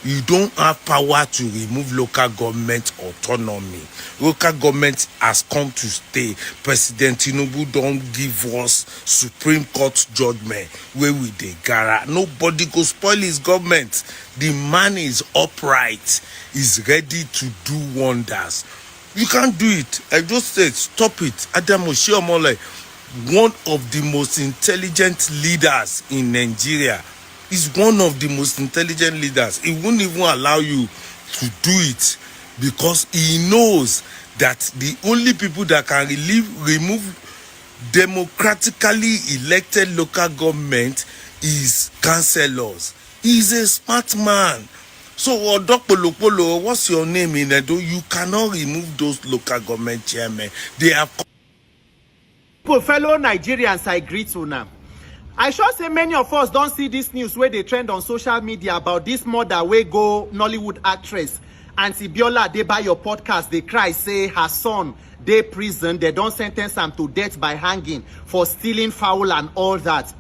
You don't have power to remove local government autonomy. Local government has come to stay. President Tinubu don't give us Supreme Court judgment where we dey gara. Nobody go spoil his government. The man is upright. He's ready to do wonders. You can't do it. I just said, stop it. Adam Oshiomhole, one of the most intelligent leaders in Nigeria, is one of the most intelligent leaders. He won't even allow you to do it because he knows that the only people that can remove democratically elected local government is councillors. He's a smart man. So, Odokpolopolo, what's your name in Edo? You cannot remove those local government chairmen. They have... Fellow Nigerians, I greet you now. I sure say many of us don't see this news where they trend on social media about this mother wey go Nollywood actress Auntie Biola. They buy your podcast, they cry, say her son dey prison, they don't sentence him to death by hanging for stealing fowl and all that.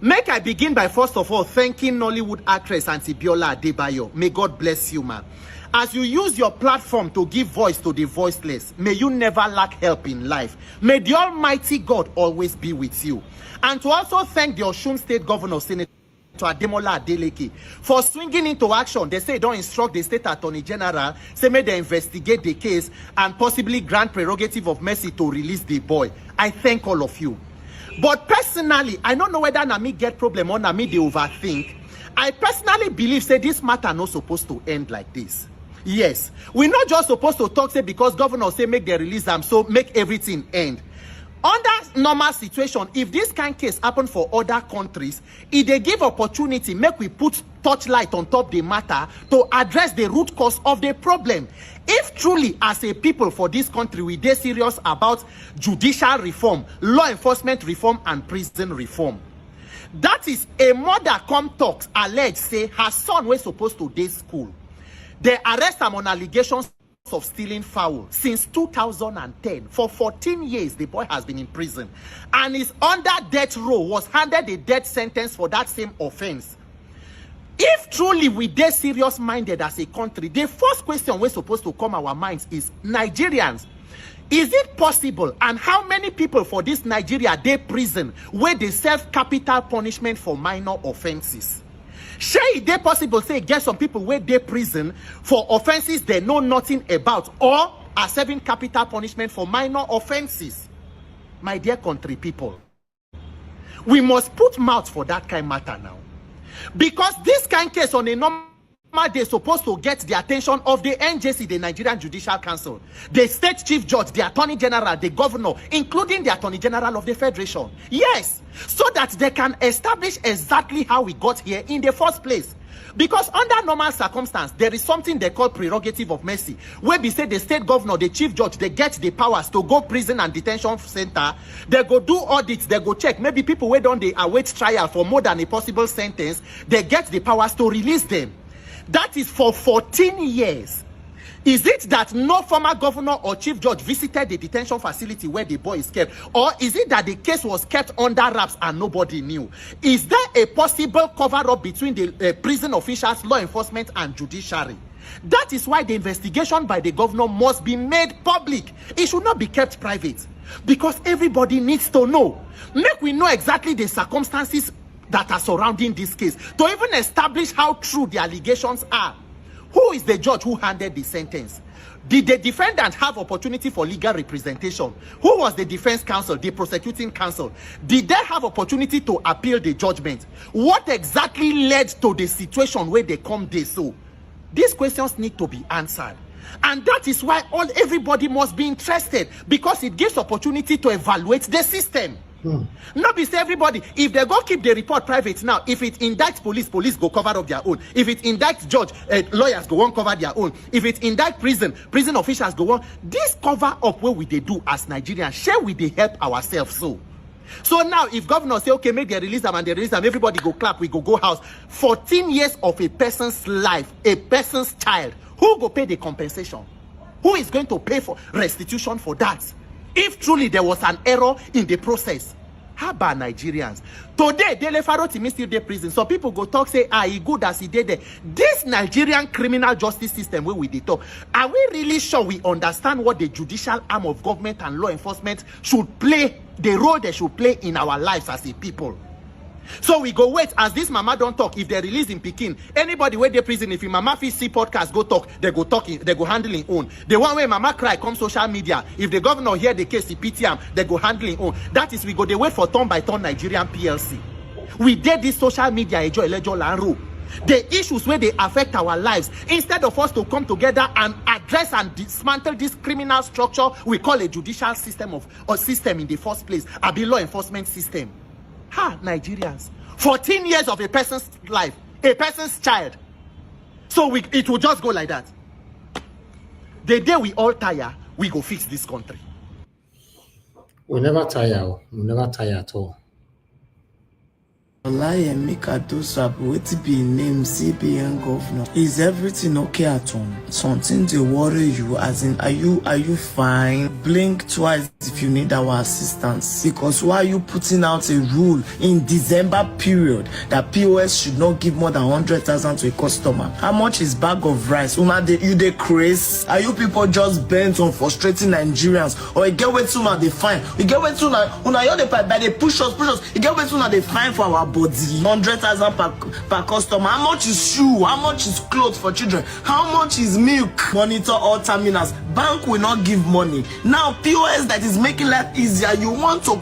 Make I begin by first of all thanking Nollywood actress Auntie Biola Adebayo. May God bless you, man. As you use your platform to give voice to the voiceless, may you never lack help in life. May the Almighty God always be with you. And to also thank the Osun State Governor, Senator Ademola Dele, for swinging into action. They say don't instruct the State Attorney General, say may they investigate the case and possibly grant prerogative of mercy to release the boy. I thank all of you. But personally, I don't know whether Nami get problem or Nami they overthink. I personally believe, say, this matter not supposed to end like this. Yes, we're not just supposed to talk, say, because governor say make the release them, so make everything end. Under normal situation, if this kind of case happen for other countries, if they give opportunity, make we put torchlight on top the matter to address the root cause of the problem. If truly, as a people for this country, we dey serious about judicial reform, law enforcement reform, and prison reform, that is a mother come talks, allege say her son was supposed to day school. They arrest him on allegations of stealing fowl since 2010. For 14 years, the boy has been in prison and is under death row, was handed a death sentence for that same offense. If truly we dey serious minded as a country, the first question we're supposed to come our minds is Nigerians. Is it possible, and how many people for this Nigeria dey prison where they serve capital punishment for minor offenses? Shey it dey possible say get some people where they prison for offenses they know nothing about or are serving capital punishment for minor offenses? My dear country people, we must put mouth for that kind of matter now. Because this kind of case on a normal day supposed to get the attention of the NJC, the Nigerian Judicial Council, the State Chief Judge, the Attorney General, the Governor, including the Attorney General of the Federation. Yes, so that they can establish exactly how we got here in the first place. Because under normal circumstances, there is something they call prerogative of mercy, where we say the state governor, the chief judge, they get the powers to go prison and detention center, they go do audits, they go check, maybe people wait on they await trial for more than a possible sentence, they get the powers to release them. That is for 14 years. Is it that no former governor or chief judge visited the detention facility where the boy is kept? Or is it that the case was kept under wraps and nobody knew? Is there a possible cover-up between the prison officials, law enforcement, and judiciary? That is why the investigation by the governor must be made public. It should not be kept private. Because everybody needs to know. Make we know exactly the circumstances that are surrounding this case, to even establish how true the allegations are. Who is the judge who handed the sentence? Did the defendant have opportunity for legal representation? Who was the defense counsel, the prosecuting counsel? Did they have opportunity to appeal the judgment? What exactly led to the situation where they come there? So these questions need to be answered. And that is why everybody must be interested, because it gives opportunity to evaluate the system. Not be say everybody, if they go keep the report private now, if it indicts police go cover up their own. If it indicts judge, lawyers go on cover their own. If it indicts prison officials go on. This cover up what we they do as Nigerians, share we they help ourselves. So now if governors say, okay, make they release them and they release them, everybody go clap, we go house. 14 years of a person's life, a person's child, who go pay the compensation? Who is going to pay for restitution for that? If truly there was an error in the process. How about Nigerians? Today, Dele Farotimi still in prison. So people go talk, say, he good as he did there. This Nigerian criminal justice system where we dey talk, are we really sure we understand what the judicial arm of government and law enforcement should play, the role they should play in our lives as a people? So we go wait as this mama don't talk. If they release in Pekin, anybody where they prison, if your mama fit see podcast go talk, they go handle in own. The one where mama cry come social media. If the governor hear the case, he PTM, they go handle in own. That is we go they wait for turn by turn Nigerian PLC. We did this social media enjoy and rule. The issues where they affect our lives, instead of us to come together and address and dismantle this criminal structure we call a judicial system or system in the first place, a law enforcement system. Nigerians, 14 years of a person's life, a person's child. So it will just go like that. The day we all tire, we go fix this country. We never tire. We never tire at all. Olayemi what be name CBN governor? Is everything okay at home? Something to worry you, as in are you fine? Blink twice if you need our assistance. Because why are you putting out a rule in December period that POS should not give more than 100,000 to a customer? How much is bag of rice? You dey craze? Are you people just bent on frustrating Nigerians? Or you get way too now they fine? You get way too now? Una you dey push us? You get way too now they fine for our everybody. 100,000 per customer. How much is shoe? How much is clothes for children? How much is milk? Monitor all terminals. Bank will not give money. Now POS that is making life easier, you want to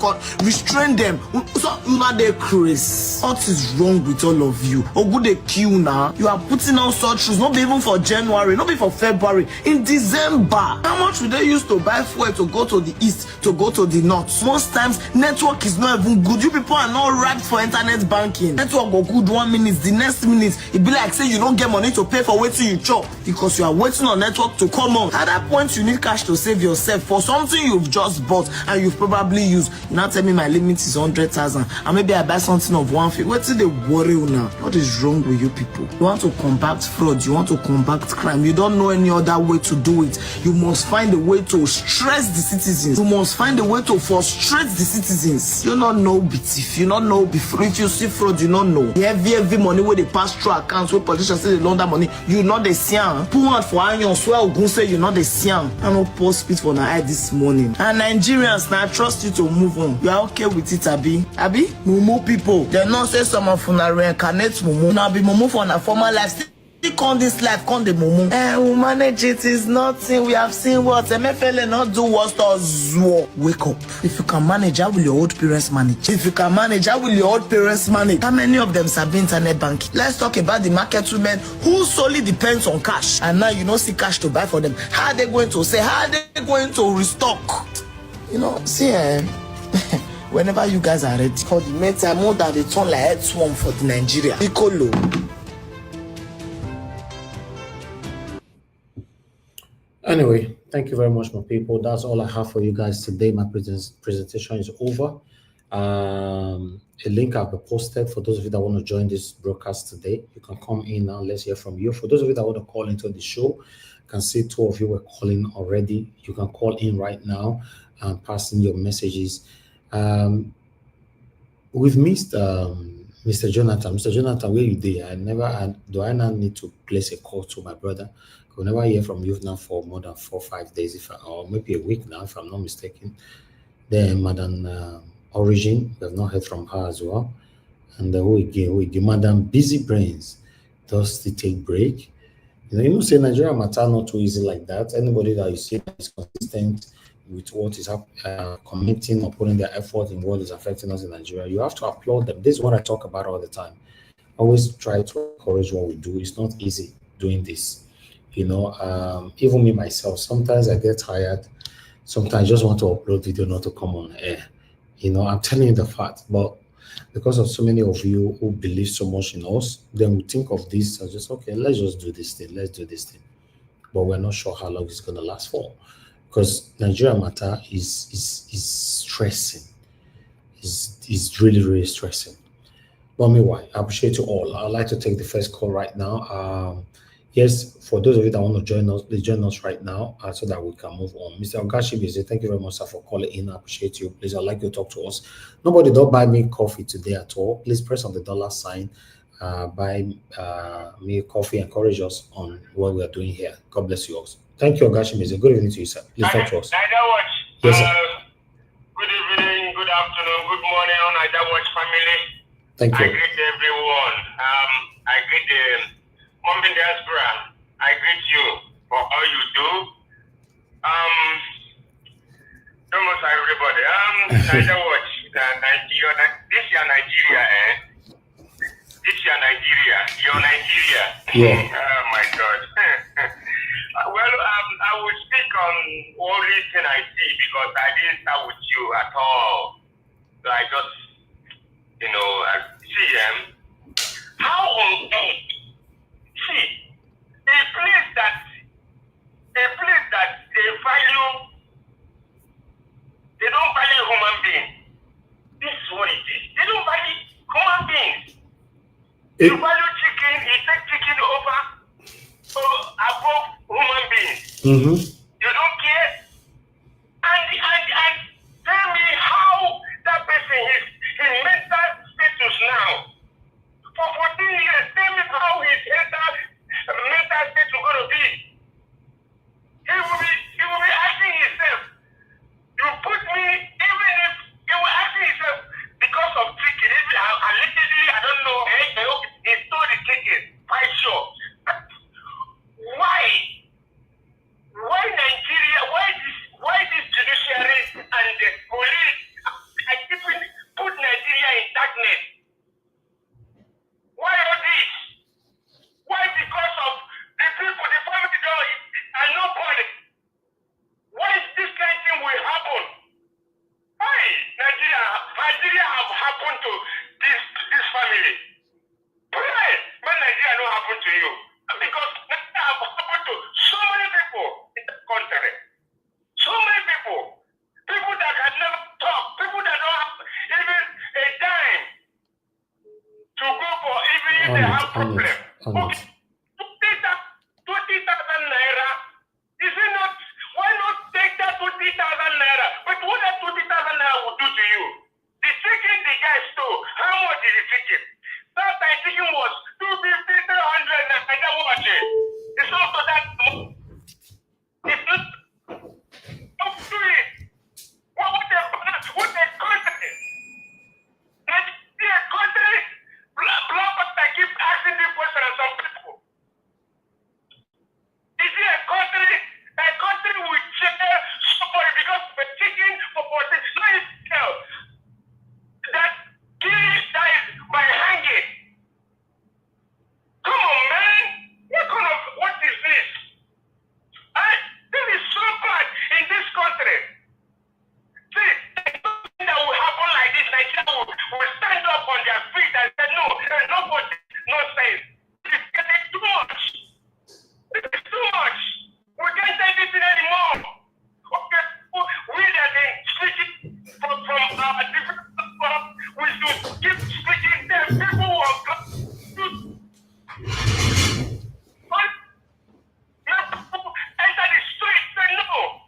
restrain them. So you know they crazy. What is wrong with all of you? Oh, good they queue now. You are putting on such shoes, not even for January, not even for February, in December. How much will they use to buy fuel to go to the east, to go to the north? Most times network is not even good. You people are not ripe for internet banking. Network go good 1 minute, the next minute it be like say you don't get money to pay for waiting you chop because you are waiting on network to come on. At that point you need cash to save yourself for something you've just bought and you've probably used. You now tell me my limit is 100,000 and maybe I buy something of 150. What did they worry now? What is wrong with you people? You want to combat fraud, you want to combat crime, you don't know any other way to do it. You must find a way to stress the citizens. You must find a way to frustrate the citizens. You not know if you not know before. If you see fraud, you not know. Every money where they pass through accounts where politicians say they loan that money, you not the sian. Pull out for iron, swear Ogun say you not the sian. I no post spit for my eye this morning. And Nigerians now trust you to move on. You are okay with it, Abi? Abi? Mumu people. They not say some of una reincarnate Mumu. Now be Mumu for a former life. Con this life, con the mumu. We manage it, is nothing. We have seen what MFL not do what or wake up. If you can manage, how will your old parents manage? If you can manage, how will your old parents manage? How many of them have internet banking? Let's talk about the market women who solely depends on cash. And now you don't see cash to buy for them. How are they going to say? How are they going to restock? You know, see, whenever you guys are ready, call the meta more than the turn like head swarm for the Nigeria. Piccolo. Anyway, thank you very much, my people. That's all I have for you guys today. My presentation is over. A link I've posted for those of you that want to join this broadcast today. You can come in now. Let's hear from you. For those of you that want to call into the show, you can see 2 of you were calling already. You can call in right now and pass in your messages. We've missed Mr. Jonathan. Mr. Jonathan, where you there? Do I now need to place a call to my brother? We'll never hear from you now for more than 4 or 5 days, or maybe a week now, if I'm not mistaken. Then Madam Origin, we have not heard from her as well. And we Madam Busy Brains, does the take break? You know, say Nigeria matter not too easy like that. Anybody that you see that is consistent with what is committing or putting their effort in what is affecting us in Nigeria, you have to applaud them. This is what I talk about all the time. Always try to encourage what we do. It's not easy doing this. You know, even me myself, sometimes I get tired. Sometimes I just want to upload video, not to come on air. You know, I'm telling you the fact. But because of so many of you who believe so much in us, then we think of this as just, okay, let's just do this thing. Let's do this thing. But we're not sure how long it's going to last for. Because Nigeria matter is stressing. Is really, really stressing. But meanwhile, I appreciate you all. I'd like to take the first call right now. Yes, for those of you that want to join us, please join us right now so that we can move on. Mr. Ogashibize, thank you very much, sir, for calling in. I appreciate you. Please, I'd like you to talk to us. Nobody don't buy me coffee today at all. Please press on the $sign. Buy me coffee. Encourage us on what we are doing here. God bless you all. Thank you, Ogashibize. Good evening to you, sir. Please talk to us. Yes, sir. Good evening, good afternoon, good morning on Ida Watch family. Thank you. I greet everyone. I greet the Mom in diaspora. I greet you for all you do. Almost everybody. Ida Watch. This year Nigeria, This year Nigeria. You're Nigeria. Yeah. Oh my God. Well, I will speak on only thing I see because I didn't start with you at all. So I just, see how on earth, see, a place that they value, they don't value human beings. This is what it is. They don't value human beings. You value chicken, you take chicken above human beings. Mm-hmm. You don't care. And tell me how that person is his mental status now. For 14 years, tell me how his mental status is going to be. He will be asking himself, you put me, even if he will ask himself because of chicken, allegedly I family. Pray when Nigeria don't happen to you. Because Nigeria have happened to so many people in the country. So many people. People that can never talk. People that don't have even a dime to go for even if they have problem. Okay. 20,000 naira. Is it not? Why not take that 20,000 naira? But what that 20,000 naira will do to you? The chicken the guy stole, how much is the chicken? That time chicken was 250, 300, and I don't watch it. It's also that. It's not. Don't do it. What the country? Let's see a country. Bloggers that keep asking this question and some people. Is it a country? A country will share somebody because of a chicken for 40. Let me tell that killing dies by hanging. Come on, man. What is this? This is so bad in this country. See, nothing that will happen like this, Nigeria will stand up on their feet and say, no, there's no for this nonsense. It's getting too much. It's too much. We can't take this anymore. Okay, we have been speaking from different platforms. We should keep speaking them. People will enter the street. Say no.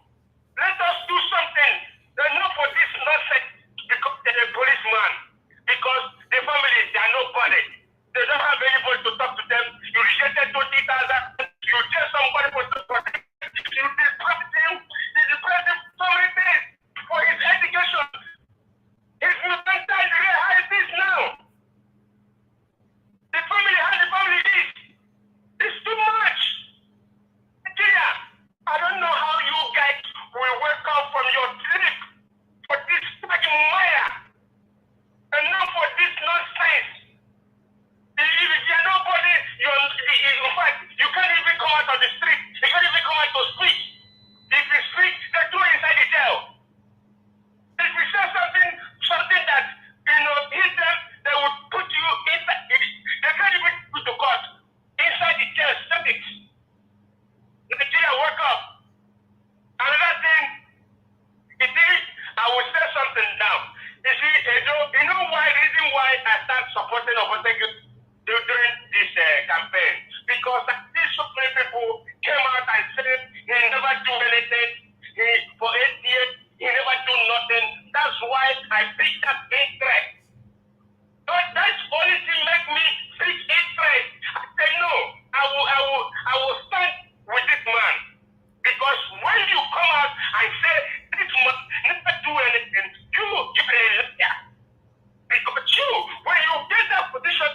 Let us do something. They're not for this nonsense because they're a policeman. Because the families, they are nobody. They don't have anybody to talk to them. You rejected 20,000. You tell somebody for to protect. You depressed him. You depressed him so many things for his education. His mental is how it is now. The family, how the family is. It's too much. Nigeria, I don't know how you guys will wake up from your sleep for this fucking wire and not for this nonsense. If you're nobody, in fact, you can't even come out on the street. You can't even come out to speak. If you speak, they throw you inside the jail. If you say something that, hit them, they will put you inside. They can't even put to court. Inside the jail, stop it. Nigeria, wake up. Another thing, it is, I will say something now. You see, you know why, reason why I start supporting Obasanjo during this campaign? Because I see so many people came out and said he never do anything. For 8 years, he never do nothing. That's why I picked that interest. But that's only thing make me pick interest. I say no, I will stand with this man. Because when you come out and say this man never do anything, you give a liar. Because when you get that position,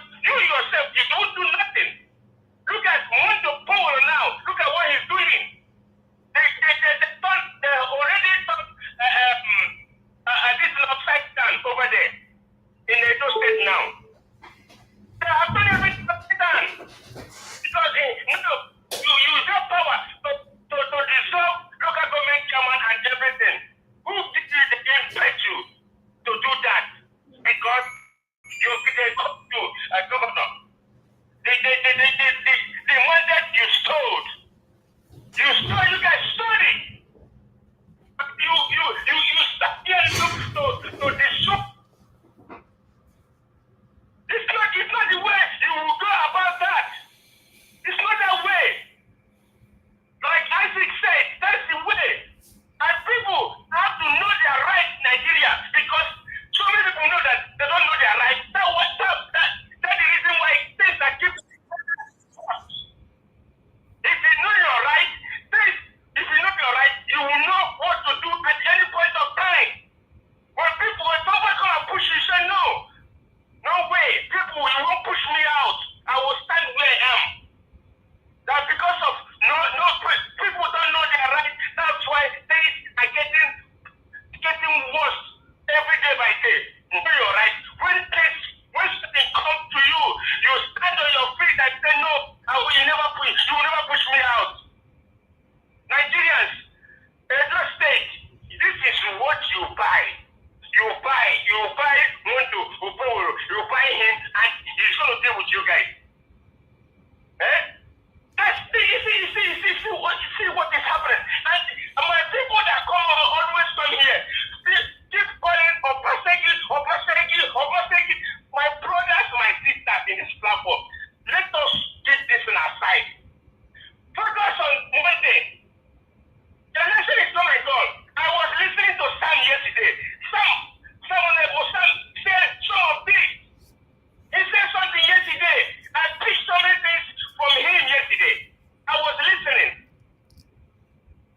with you guys. See what is happening. And my people that always come here, keep calling or persecute. My brothers, my sisters in this platform, let us keep this in our side. Focus on Monday. The election is not my God. I was listening to Sam yesterday. Sam said some of this. He said something yesterday. I picked so many things from him yesterday. I was listening.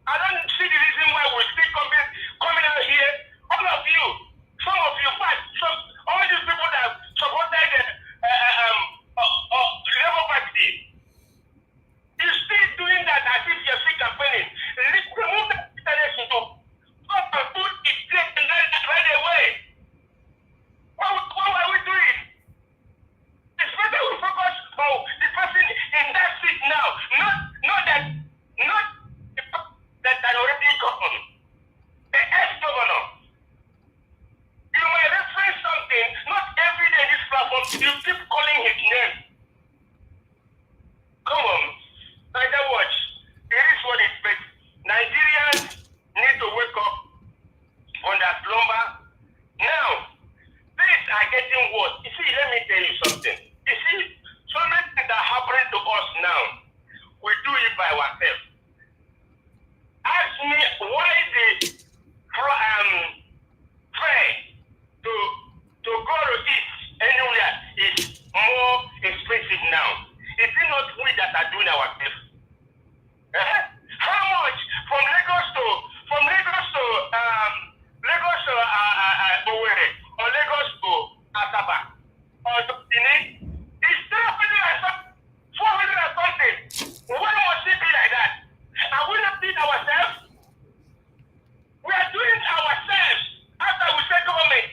I don't see the reason why we still coming out here. All of you, some of you, all these people that supported the Labour Party, you still doing that as if you're still campaigning. Remove that internet to put it right away. What are we doing? It's better we focus on the person in that seat now, not that already governor, the ex-governor. You might reference something, not every day in this platform, you keep calling his name. Come on, Niger Watch, it is what it's been. Nigerians need to wake up on that slumber. Now, things are getting worse. You see, let me tell you something. You see, so many things are happening to us now. We do it by ourselves. Ask me why the fare to go to eat anywhere is more expensive now. Is it not we that are doing ourselves? How much from Lagos to Owerri or Lagos to Asaba or Benin? It's 400 and something. Why must it be like that? Are we not doing ourselves? We are doing ourselves after we say government.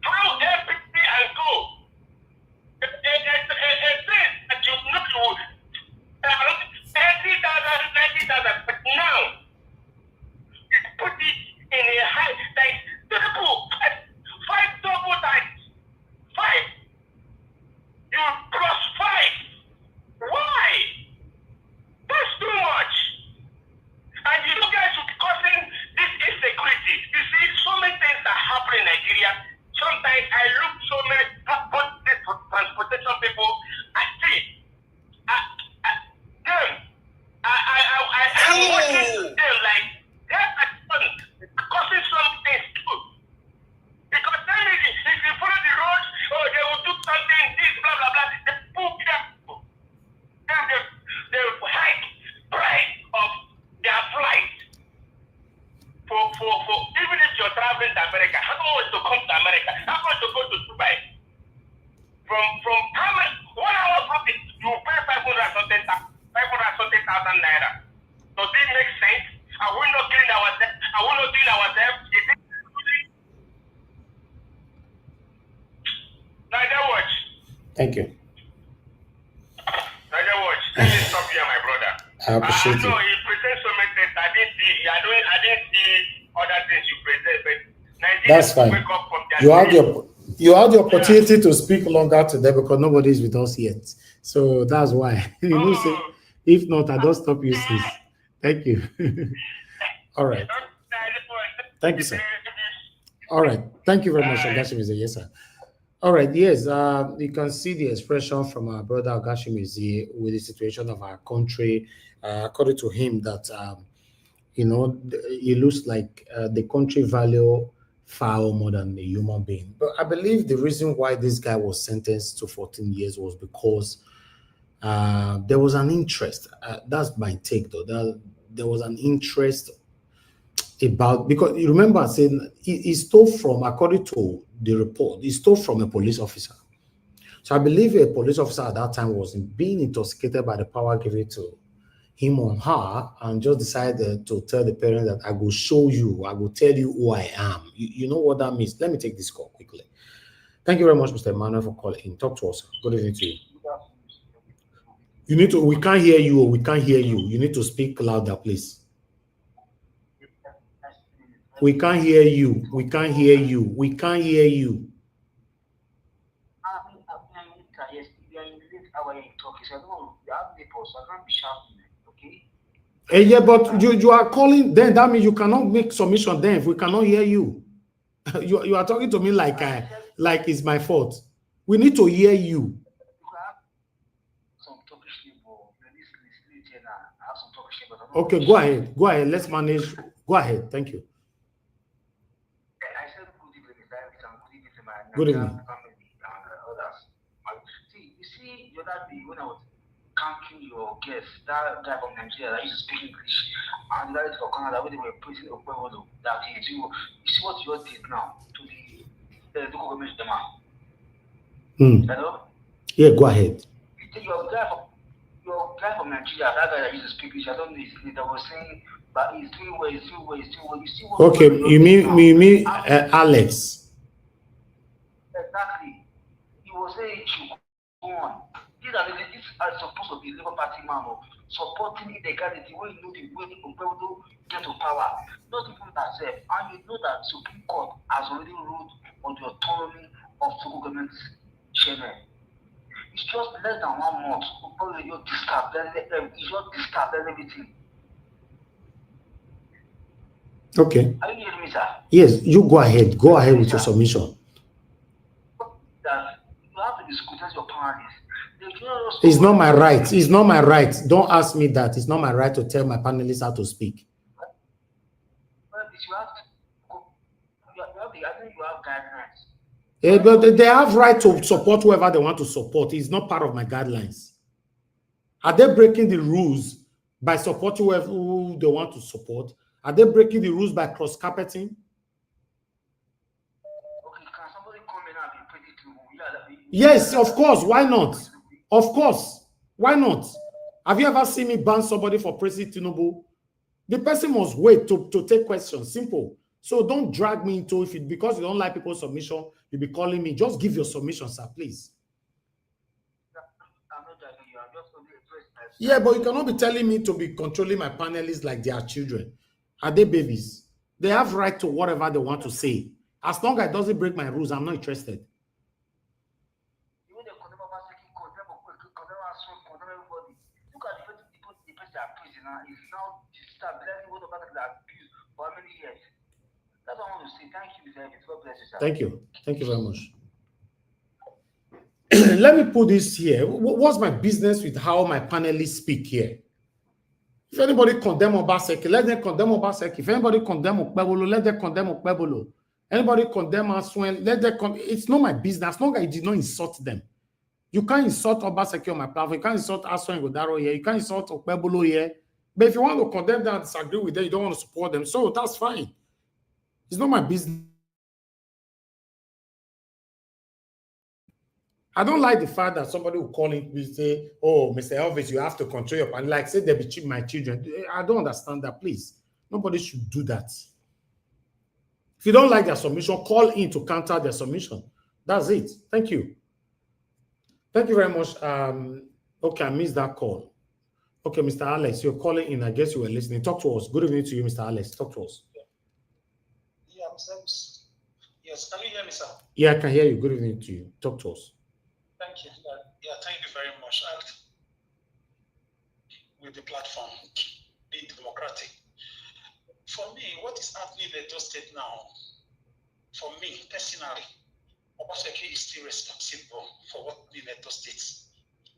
How everything and go? A thing that you know 80,000, 90,000, but now you put it in a high like five double times. 5. You plus 5. Why? That's too much. And you guys will be causing this insecurity. You see, so many things are happening in Nigeria. Sometimes I look so many transportation people. I see them. I'm watching them like they're causing some things too. Because then if you follow the roads, they will do something, this, blah, blah, blah. They pull people. Then they hike price of their flight. For even if you're traveling to America, how much to come to America? How much to go to Dubai? From how much? 1 hour flight, you pay 500,000 naira. Does this make sense? Are we not killing ourselves? Are we not doing ourselves? Niger Watch. Thank you. Niger Watch. Let me stop here, my brother. I appreciate it. I know you present so many things. I didn't see other things you present, but Nigeria. That's fine. Wake up from their You had the opportunity to speak longer today because nobody is with us yet. So that's why. If not, I don't stop you, sis. Thank you. All right. Thank you, sir. All right. Thank you very much, Ogashimize. Yes, sir. All right. Yes, you can see the expression from our brother Ogashimize with the situation of our country. According to him, that it looks like the country value far more than a human being. But I believe the reason why this guy was sentenced to 14 years was because there was an interest. That's my take, though. There was an interest about, because you remember saying he stole from, according to the report, he stole from a police officer. So I believe a police officer at that time was being intoxicated by the power given to him or her, and just decided to tell the parents that I will show you, I will tell you who I am. You know what that means. Let me take this call quickly. Thank you very much, Mr. Emmanuel, for calling. Talk to us. Good evening to you. You need to, we can't hear you, we can't hear you. You need to speak louder, please. We can't hear you. We can't hear you. We can't hear you. Yeah, but you are calling, then that means you cannot make submission then if we cannot hear you. you are talking to me like it's my fault. We need to hear you. Okay, go ahead. Go ahead. Let's manage. Go ahead. Thank you. Good evening. See, you see, the other day when I was counting your guests, that guy from Nigeria that used to speak English, and that is for Canada, when they were praising Okwewolo, that he do. You see what you did now to the local government demand. Hello? Yeah, go ahead. Your guy from Nigeria, that guy that used to speak English, I don't know his name, that was saying, but he's doing well, he's doing well, he's doing well. You see what Okay, you mean Alex? Exactly. He was saying, go on. These are supposed to be Labour Party man supporting illegality when you know the way people get to power. Not even that self. And you know that Supreme Court has already ruled on the autonomy of local government chairman. It's just less than 1 month. You just discard everything. Okay. Are you hearing me, sir? Yes, you go ahead. Go ahead with your submission. That you have to scrutinize your panelists. It's not my right. It's not my right. Don't ask me that. It's not my right to tell my panelists how to speak. Yeah, but they have right to support whoever they want to support. It's not part of my guidelines. Are they breaking the rules by supporting who they want to support? Are they breaking the rules by cross-carpeting? Okay, can somebody come in and be pretty too? Yes, of course. Why not? Of course. Why not? Have you ever seen me ban somebody for praising Tinubu? The person must wait to take questions. Simple. So don't drag me into it because you don't like people's submission. You'll be calling me. Just give your submission, sir, please. Yeah, but you cannot be telling me to be controlling my panelists like they are children. Are they babies? They have right to whatever they want to say. As long as it doesn't break my rules, I'm not interested. Thank you. Thank you very much. Let me put this here. What's my business with how my panelists speak here? If anybody condemn Obaseki, let them condemn Obaseki. If anybody condemn Okpebolo, let them condemn Okpebolo. Anybody condemn Aswen, let them condemn. It's not my business. As long as I did not insult them. You can't insult Obaseki on my platform. You can't insult Aswen Godaro here. You can't insult Okpebolo here. But if you want to condemn them and disagree with them, you don't want to support them. So that's fine. It's not my business. I don't like the fact that somebody will call in and say, oh, Mr. Elvis, you have to control your panel. Like, say they be my children. I don't understand that, please. Nobody should do that. If you don't like their submission, call in to counter their submission. That's it. Thank you. Thank you very much. Okay, I missed that call. Okay, Mr. Alex, you're calling in. I guess you were listening. Talk to us. Good evening to you, Mr. Alex. Talk to us. Yeah, yes, can you hear me, sir? Yeah, I can hear you. Good evening to you. Talk to us. Thank you. Yeah, thank you very much. And with the platform, be democratic. For me, what is happening in Edo State now, for me personally, Obaseki is still responsible for what in Edo State.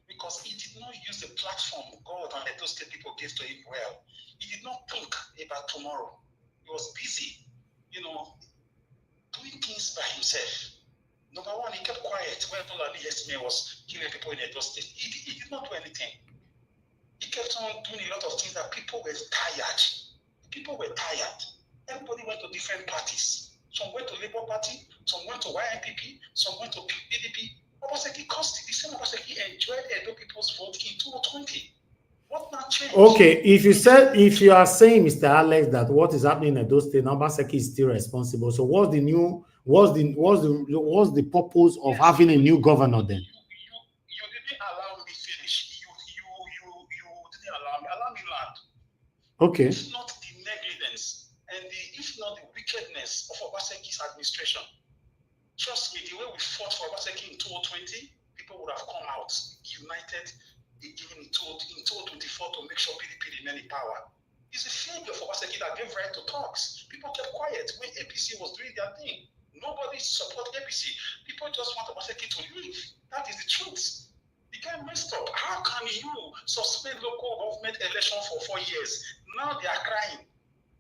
Because he did not use the platform God and Edo State people gave to him well. He did not think about tomorrow. He was busy, doing things by himself. Number one, he kept quiet when Dolali Esme was killing people in Edo State. He did not do anything. He kept on doing a lot of things that people were tired. People were tired. Everybody went to different parties. Some went to Labour Party, some went to YNPP, some went to PDP. Obaseki cost the same Obaseki enjoyed Edo people's vote in 2020. What not changed? Okay, if you are saying, Mr. Alex, that what is happening in Edo State, Obaseki is still responsible. So what's the purpose of having a new governor then? You didn't allow me finish. You didn't allow me. Allow me land. Okay. It's not the negligence and if not the wickedness of Obaseki's administration. Trust me, the way we fought for Obaseki in 2020, people would have come out united again in 2024 to make sure PDP remain in power. It's a failure for Obaseki that gave right to talks. People kept quiet when APC was doing their thing. Nobody supported APC. People just want Obaseki to leave. That is the truth. The guy messed up. How can you suspend local government election for 4 years? Now they are crying.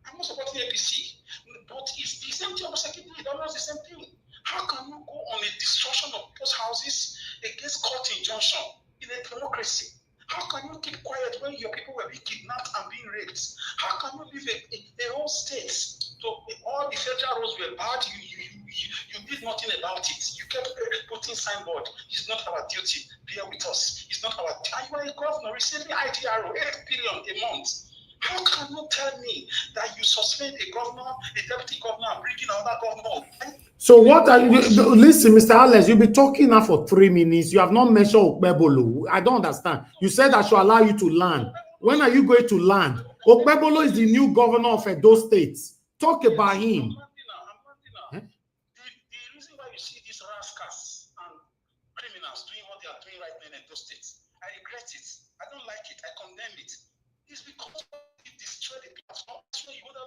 I'm not supporting APC. But it's the same thing Obaseki did, almost the same thing. How can you go on a destruction of post houses against court injunction in a democracy? How can you keep quiet when your people were being kidnapped and being raped? How can you leave a whole state to all the federal roads were bad? You did nothing about it. You kept putting signboard. It's not our duty. Bear with us. It's not our. You are a governor receiving ITRO 8 billion a month. How can you tell me that you suspend a governor, a deputy governor, and bring in another governor? So what are you, listen, Mr. Alex, you'll be talking now for 3 minutes. You have not mentioned Okpebolo. I don't understand. You said I should allow you to land. When are you going to land? Okpebolo is the new governor of Edo State. Talk about him. The reason why you see these rascals and criminals doing what they are doing right now in Edo State, I regret it. I don't like it. I condemn it. It's because it destroyed the people. That's why you would have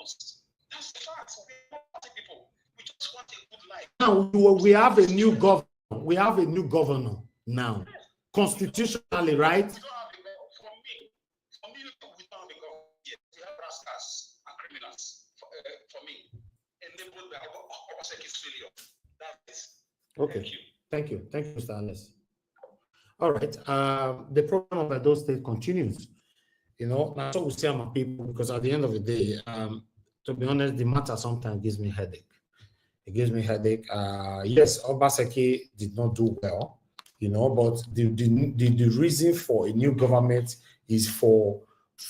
used. That's the fact. We don't want people. We just want a good life. Now we have a new governor. We have a new governor now, constitutionally, right? We don't have a governor. For me, we don't have a governor yet. We have rascals and criminals. For me, enabled by Obaseki's failure. That is. Okay. Thank you, Mr. Alex. All right. The problem of Edo State continues. You know, that's what we say my people, because at the end of the day, to be honest, the matter sometimes gives me headache. It gives me headache. Yes, Obaseki did not do well, you know, but the reason for a new government is for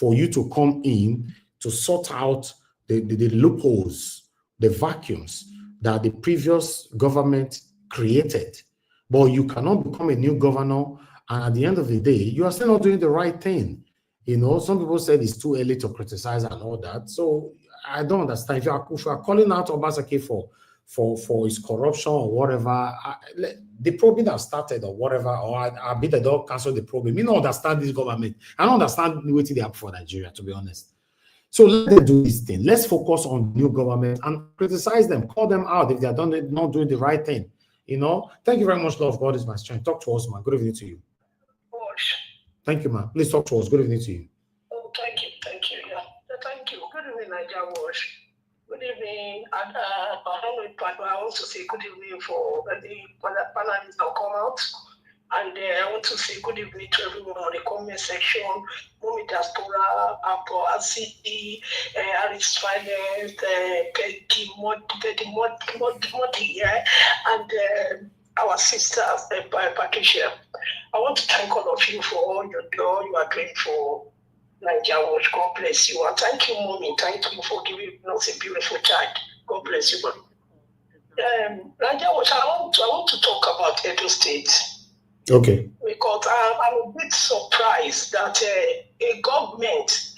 you to come in to sort out the loopholes, the vacuums that the previous government created. But you cannot become a new governor, and at the end of the day, you are still not doing the right thing. You know, some people said it's too early to criticize and all that. So I don't understand. If you are calling out Obaseki for his corruption or whatever, the problem that started or whatever, or I be the dog cancel the problem. You don't understand this government. I don't understand what they have for Nigeria, to be honest. So let them do this thing. Let's focus on new government and criticize them, call them out if they are not doing the right thing. You know, thank you very much, Lord of God is my strength. Talk to us, man. Good evening to you. Thank you, man. Please talk to us. Good evening to you. Oh, thank you. Yeah, thank you. Good evening, Nigeria Wash. Good evening. I don't know if I want to say good evening for the panelists that come out. And I want to say good evening to everyone on the comment section. Mumi Diaspora, Apple, RCE, Aris Finance, Peggy Modi, and our sister, Patricia. I want to thank all of you for all you are doing for Nigeria Watch. God bless you. And thank you, Mommy. Thank you for giving us a beautiful child. God bless you, Mommy. Nigeria Watch, I want to talk about Edo State. Okay. Because I'm a bit surprised that a government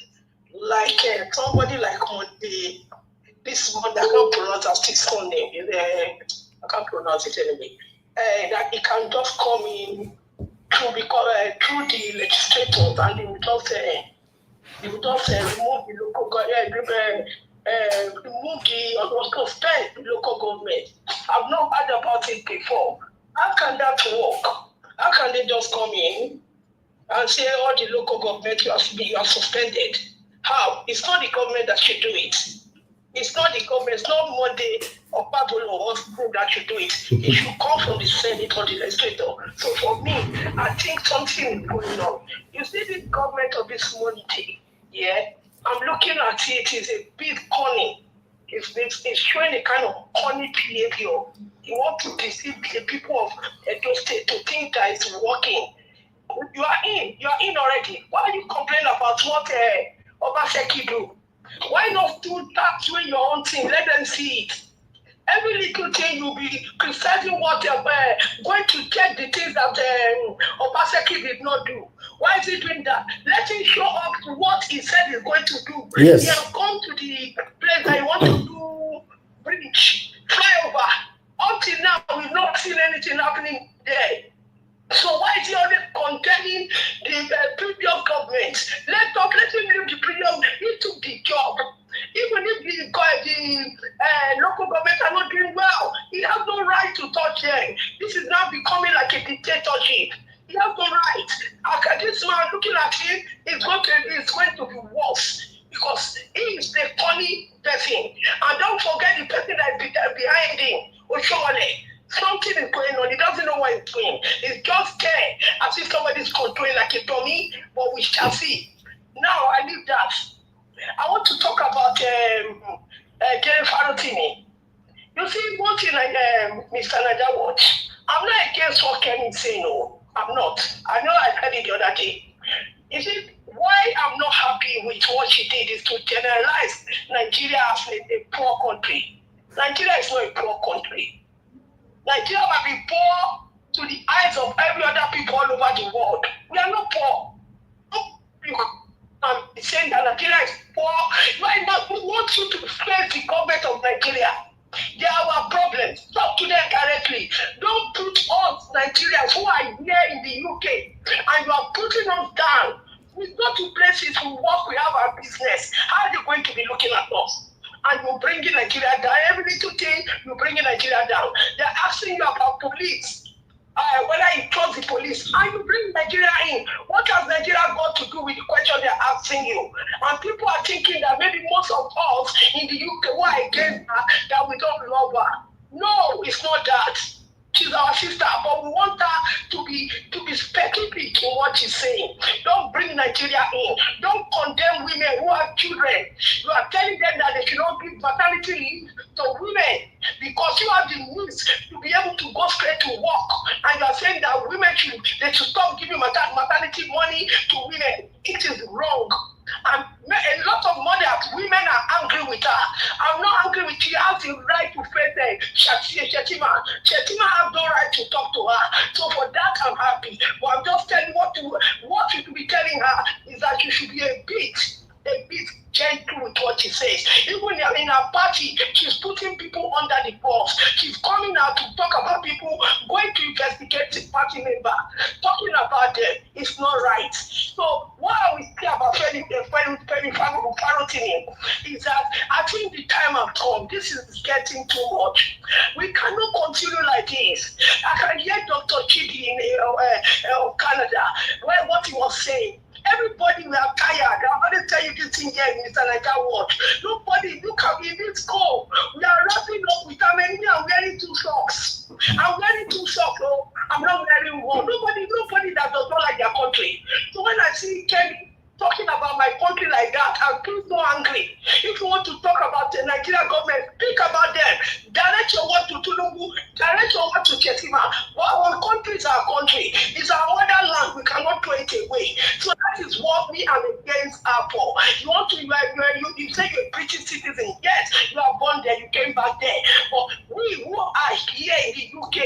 like somebody like this one, I can't pronounce his full name. I can't pronounce it anyway. That it can just come in through the legislators, and they will just remove the local government, suspend the local government. I've not heard about it before. How can that work? How can they just come in and say all the local government you are suspended? How? It's not the government that should do it. It's not the government. It's not Monday or Babylon or group that should do it. It should come from the Senate or the legislator. So for me, I think something is going on. You see this government of this money, yeah? I'm looking at it. It's a bit funny. It's showing a kind of funny behavior. You want to deceive the people of Edo State to think that it's working. You are in already. Why are you complaining about what Obaseki do? Why not do that doing your own thing? Let them see it. Every little thing you'll be criticizing what they're going to check the things that Obaseki did not do. Why is he doing that? Let him show up to what he said he's going to do. Yes. He has come to the place that he wants to do bridge, flyover. Until now, we've not seen anything happening there. blaming the previous government. Let him leave the previous. He took the job. Even if the local government are not doing well, he has no right to touch them. This is now becoming like a dictatorship. He has no right. This man, looking at him, is going to be worse because he is the funny person. And don't forget the person that is behind him, Oshomole. Something is going on. He doesn't know what he's doing. He's just there as if somebody is controlling like a dummy, but we shall see. Now, I leave that. I want to talk about Dele Farotimi. You see, one thing like Mr. Naja Watch, I'm not against what Kenny is saying, no. I'm not. I know I said it the other day. You see, why I'm not happy with what she did is to generalize Nigeria as a poor country. Nigeria is not a poor country. Nigeria might be poor to the eyes of every other people all over the world. We are not poor. I'm saying that Nigeria is poor. Why not? We want you to face the government of Nigeria. They are our problems. Talk to them directly. Don't put us Nigerians who are here in the UK and you are putting us down. We go to places, we work, we have our business. How are they going to be looking at us? And you're bringing Nigeria down. Every little thing, you're bringing Nigeria down. They're asking you about police. Whether you trust the police, and you bring Nigeria in. What has Nigeria got to do with the question they're asking you? And people are thinking that maybe most of us in the UK who are against her, that we don't love her. No, it's not that. She's our sister, but we want her to be specific in what she's saying. Don't bring Nigeria in. Don't condemn women who have children. You are telling them that they should not give maternity leave to women because you have the means to be able to go straight to work. And you are saying that women should stop giving maternity money to women. It is wrong. And a lot of mothers, women are angry with her. I'm not angry with you. I have the right to face Shetima. Shetima has no right to talk to her. So for that, I'm happy. But I'm just telling what you should be telling her is that you should be a bit gentle with what she says. Even in her party, she's putting people under the bus. She's coming out to talk about people going to investigate the party member, talking about them. It's not right. So what I will say about Farotimi is that I think the time has come. This is getting too much. We cannot continue like this. I can hear Dr. Chidi in Canada, where what he was saying. Everybody, we are tired. I'm going to tell you this thing here, Mr. Naija Watch. Nobody, look at me, let's go. We are wrapping up with how many? I'm wearing 2 socks. I'm wearing 2 socks, oh. I'm not wearing one. Nobody that does not like their country. So when I see Kenny talking about my country like that, I'm too so angry. If you want to talk about the Nigerian government, speak about them. Direct your word to Tinubu, direct your word to Chetima. But our country is our country. It's our motherland. We cannot throw it away. So that is what we are against her for. You want to, you say you're a British citizen. Yes, you are born there, you came back there. But we who are here in the UK,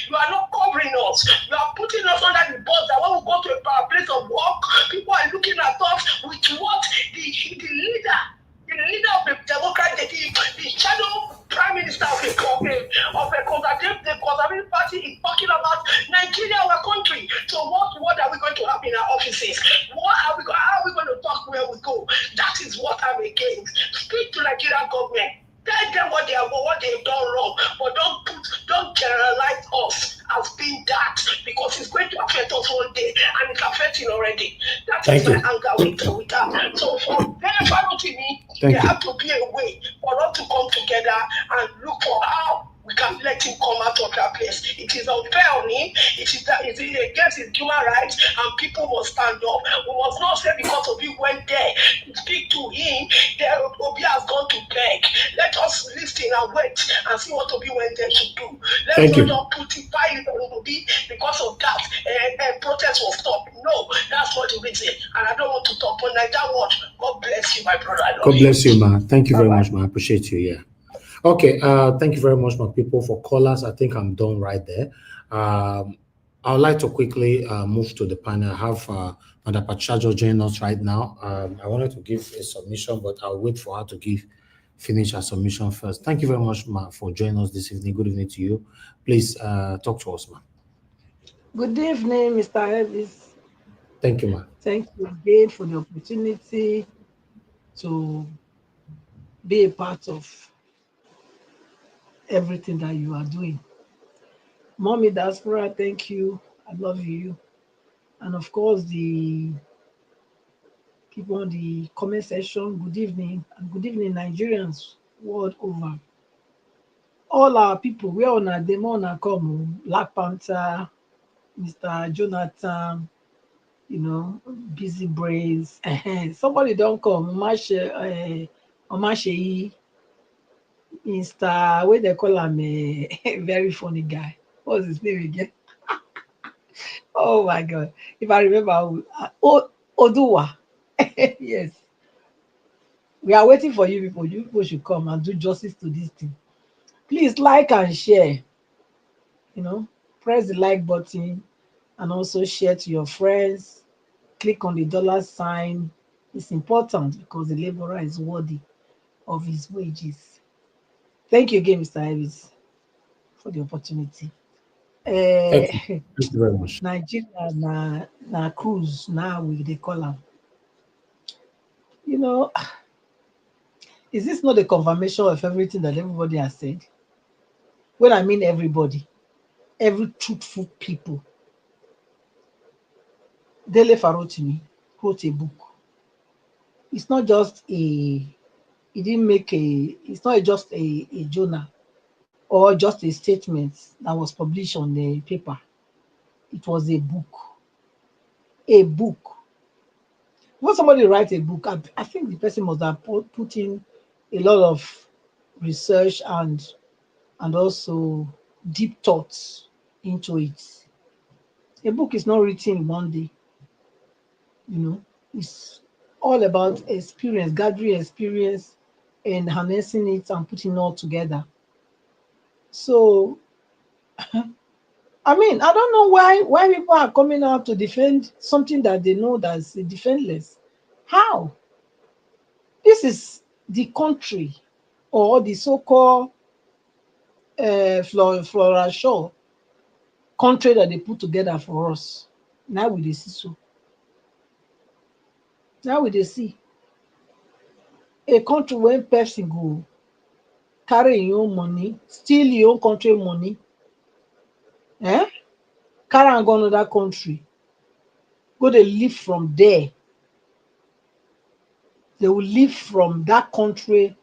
you are not covering us. You are putting us under the bus that when we go to a place of work, people are looking at us with what the leader of the Democrat, the shadow prime minister of the conservative party is talking about Nigeria, our country. So what are we going to have in our offices? How are we going to talk where we go? That is what I'm against. Speak to Nigerian government. Tell them what they've done wrong, but don't generalize us as being that, because it's going to affect us one day, and it's affecting already. That is my anger with that. So for Dele Farotimi, there have to be a way for us to come together and look for how we can let him come out of that place. It is unfair on him. It is against his human rights, and people must stand up. We must not say because Obi went there to speak to him, Obi has gone to beg. Let us listen and wait and see what Obi went there to do. Let's not put it by on Obi because of that. Protest will stop. No, that's not the reason. And I don't want to talk on like that word. God bless you, my brother. God bless you, ma. Thank you very much, ma. I appreciate you. Yeah. Okay, thank you very much, my people, for callers. I think I'm done right there. I would like to quickly move to the panel. I have Madam Pachajo joining us right now. I wanted to give a submission, but I'll wait for her to finish her submission first. Thank you very much, ma, for joining us this evening. Good evening to you. Please talk to us, ma. Good evening, Mr. Elvis. Thank you, ma'am. Thank you again for the opportunity to be a part of everything that you are doing. Mommy Diaspora, thank you. I love you. And of course, the people on the comment section, good evening. And good evening, Nigerians world over. All our people, we are on a demo on a come. Black Panther, Mr. Jonathan, you know, busy brains. Somebody don't come. Omasheyi, Mr. Where they call him a very funny guy. What's his name again? Oh my God. If I remember, Oduwa. Yes. We are waiting for you people. You people should come and do justice to this thing. Please like and share. You know, press the like button and also share to your friends. Click on the $sign. It's important because the laborer is worthy of his wages. Thank you again, Mr. Ivis, for the opportunity. Thank you very much. Nigeria na cruise now they call am. You know, is this not a confirmation of everything that everybody has said? When I mean everybody, every truthful people. Dele Farotimi wrote a book. It's not just it's not just a journal or just a statement that was published on the paper. It was a book. A book. When somebody writes a book, I think the person must have put in a lot of research and also deep thoughts into it. A book is not written in one day. You know, it's all about experience, gathering experience and harnessing it and putting it all together. So I mean, I don't know why people are coming out to defend something that they know that's defenseless. How? This is the country or the so-called Flora Shaw country that they put together for us. Now we dey see so. Now we dey see a country where person go carry your own money, steal your own country money, carry and go another country, go dey live from there. They will live from that country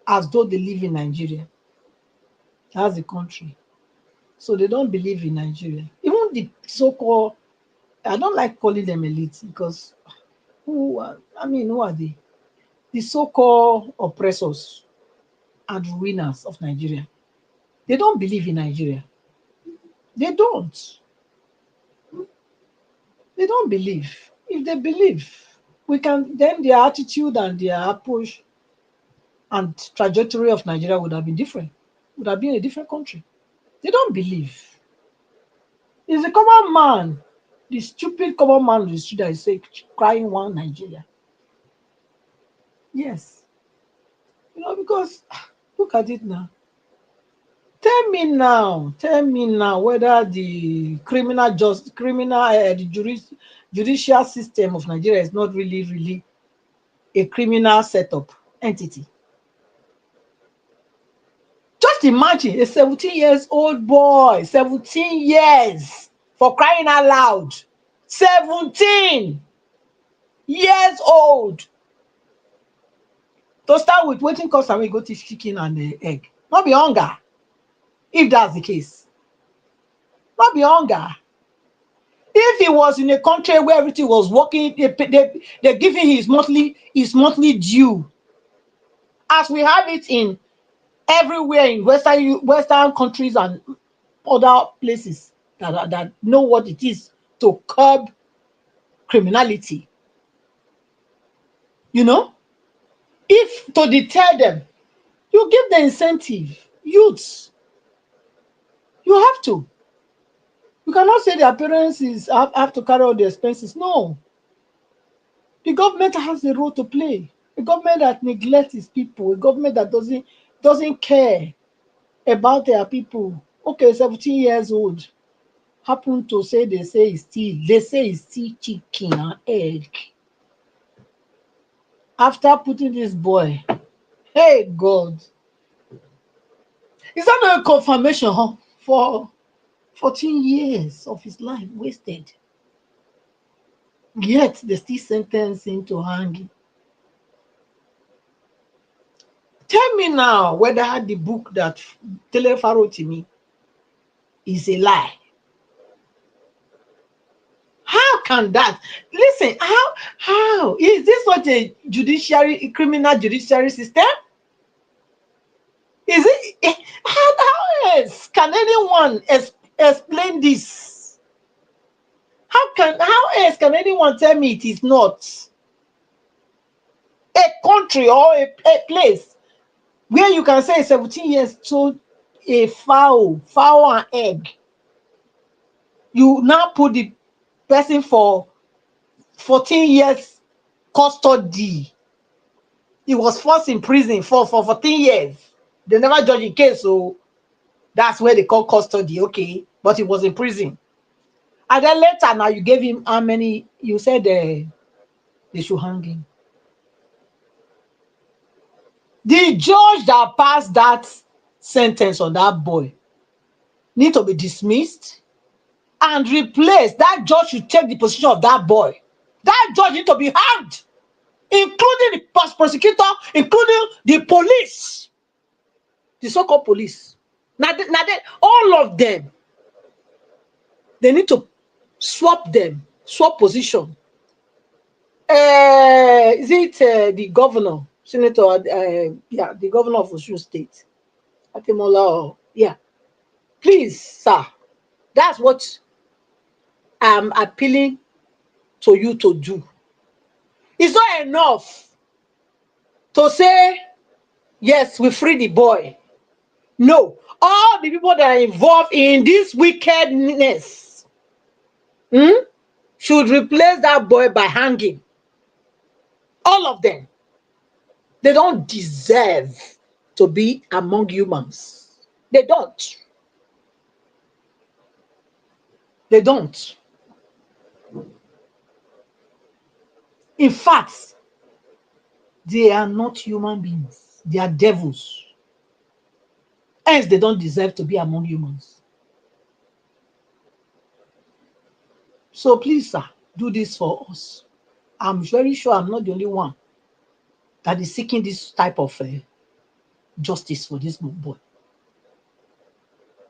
as though they live in Nigeria. That's the country. So they don't believe in Nigeria. Even the so-called, I don't like calling them elite because who are they? The so-called oppressors and ruiners of Nigeria. They don't believe in Nigeria. They don't. They don't believe. If they believe, then their attitude and their approach and trajectory of Nigeria would have been different. Would have been a different country. They don't believe. It's the common man, the stupid common man on the street that is crying one Nigeria. Yes. You know, because look at it now. Tell me now whether the judicial system of Nigeria is not really a criminal setup entity. Just imagine a 17 years old boy, 17 years, for crying out loud. 17 years old. To start with, waiting cost away go teach chicken and egg. Not be hunger, if that's the case. Not be hunger. If he was in a country where everything was working, they're giving his monthly due, as we have it in everywhere in Western countries and other places that know what it is to curb criminality. You know, if to deter them, you give the incentive. Youths, you have to. You cannot say their parents have to carry all the expenses. No. The government has a role to play. A government that neglects its people, a government that doesn't care about their people. Okay, 17 years old. happen to say they say it's still chicken and egg. After putting this boy, hey God, is that not a confirmation for 14 years of his life wasted? Yet they still sentence him to hanging. Tell me now whether the book that Dele Farotimi is a lie. How can that? Listen, how is this not a criminal judiciary system? Is it? How else can anyone explain this? How else can anyone tell me it is not a country or a place where you can say 17 years sold a fowl and egg? You now put the person for 14 years custody. He was forced in prison for 14 years. They never judge the case, so that's where they call custody, okay? But he was in prison. And then later, now you gave him how many? You said they should hang him. The judge that passed that sentence on that boy need to be dismissed and replaced. That judge should take the position of that boy. That judge need to be hanged, including the prosecutor, including the police, the so-called police. Now, all of them, they need to swap position. Is it the governor, senator? Yeah, the governor of Osun State, Atemola. Yeah, please, sir. That's what I'm appealing to you to do. It's not enough to say yes, we free the boy. No, all the people that are involved in this wickedness should replace that boy by hanging. All of them. They don't deserve to be among humans. They don't. They don't. In fact, they are not human beings. They are devils. Hence, they don't deserve to be among humans. So please, sir, do this for us. I'm very sure I'm not the only one that is seeking this type of justice for this boy.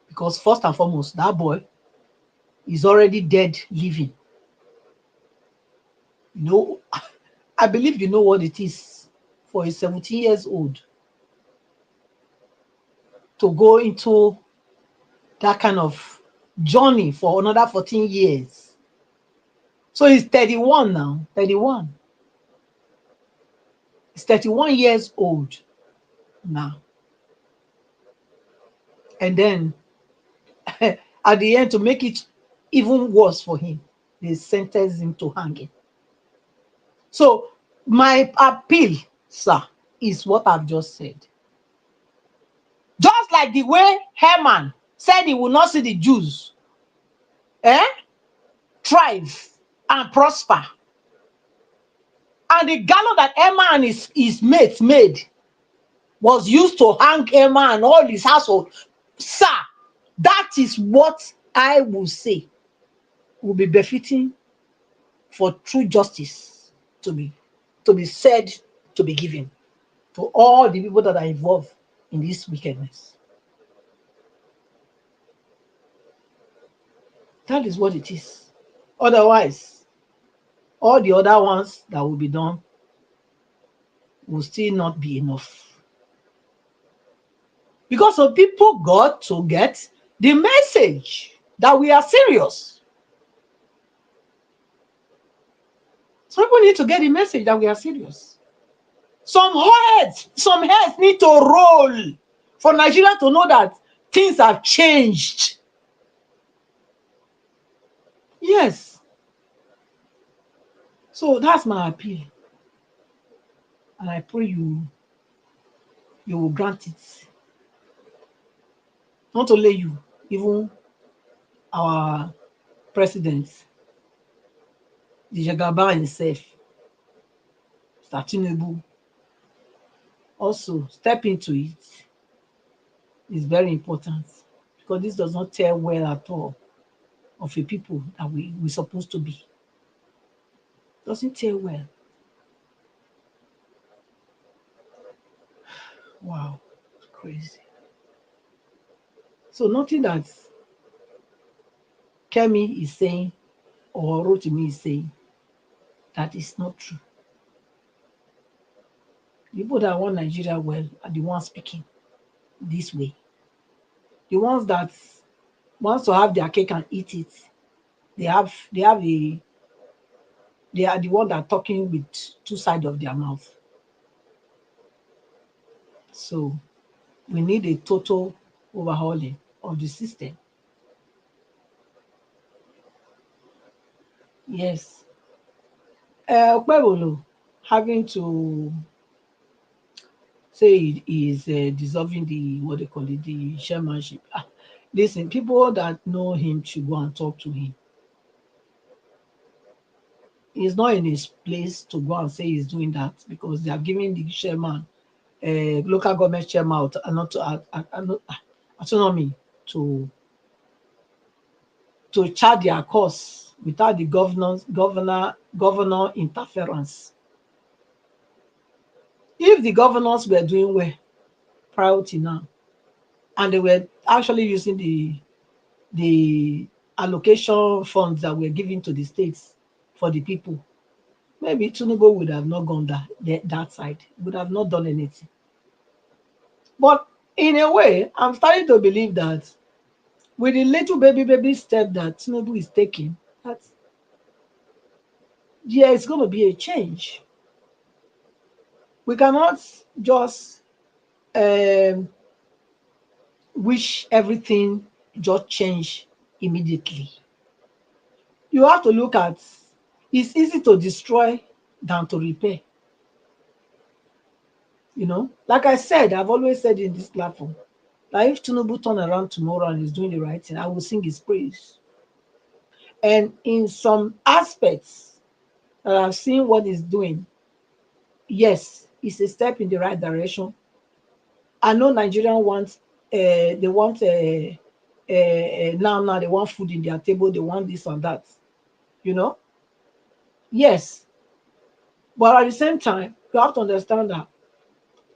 Because first and foremost, that boy is already dead living. You know, I believe you know what it is for a 17 years old to go into that kind of journey for another 14 years. So he's 31 now, 31. He's 31 years old now. And then at the end, to make it even worse for him, they sentenced him to hanging. So my appeal, sir, is what I've just said. Just like the way Haman said he will not see the Jews thrive and prosper. And the gallows that Haman and his mates made was used to hang Haman and all his household. Sir, that is what I will say will be befitting for true justice to be said, to be given to all the people that are involved in this wickedness. That is what it is. Otherwise, all the other ones that will be done will still not be enough. Because some people got to get the message that we are serious. Some people need to get the message that we are serious. Some heads need to roll for Nigeria to know that things have changed. Yes. So that's my appeal. And I pray you will grant it. Not only you, even our president, the Jagaba himself, Mr. Tinubu, also step into it is very important, because this does not tell well at all of a people that we're supposed to be. Doesn't tell well. Wow, crazy. So nothing that Kemi is saying or Rotimi is saying that is not true. The people that want Nigeria well are the ones speaking this way. The ones that wants to have their cake and eat it, they are the one that are talking with two sides of their mouth. So we need a total overhauling of the system. Yes. Okpebholo having to say he is dissolving the, what they call it, the chairmanship. Listen, people that know him should go and talk to him. He's not in his place to go and say he's doing that, because they are giving the chairman, local government chairman, autonomy to chart their course without the governor interference. If the governors were doing well prior to now, and they were actually using the allocation funds that were given to the states for the people, maybe Tinubu would have not gone that side, would have not done anything. But in a way, I'm starting to believe that with the little baby step that Tinubu is taking, that yeah, it's going to be a change. We cannot just wish everything just change immediately. You have to look at, it's easy to destroy than to repair. You know, like I said, I've always said in this platform, that if Tinubu turn around tomorrow and is doing the right thing, I will sing his praise. And in some aspects that I've seen what he's doing, yes, it's a step in the right direction. I know Nigerians want, they want now they want food in their table, they want this and that, you know. Yes, but at the same time, you have to understand that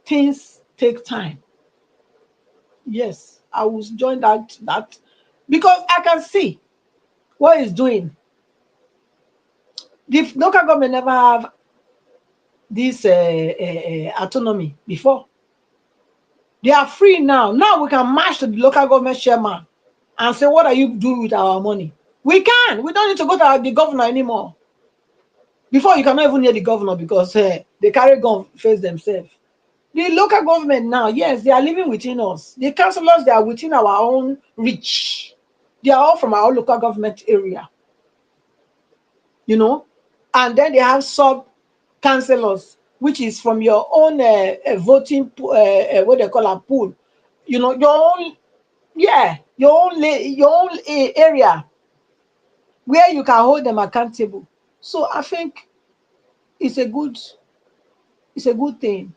things take time. Yes, I will join that because I can see what he's doing. The local government never have this autonomy before. They are free now. Now we can march to the local government chairman and say, what are you doing with our money? We can. We don't need to go to the governor anymore. Before, you cannot even hear the governor because they carry gun face themselves. The local government now, yes, they are living within us. The councillors, they are within our own reach. They are all from our local government area. You know? And then they have sub-councillors, which is from your own voting, what they call a pool. You know, your own, yeah, your own area where you can hold them accountable. So I think it's a good thing.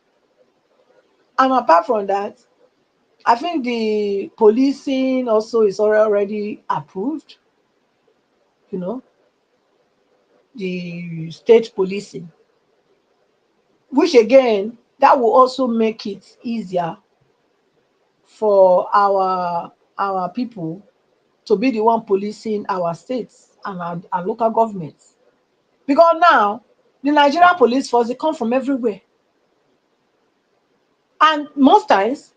And apart from that, I think the policing also is already approved, you know, the state policing, which again, that will also make it easier for our people to be the one policing our states and our local governments. Because now, the Nigerian police force, they come from everywhere. And most times,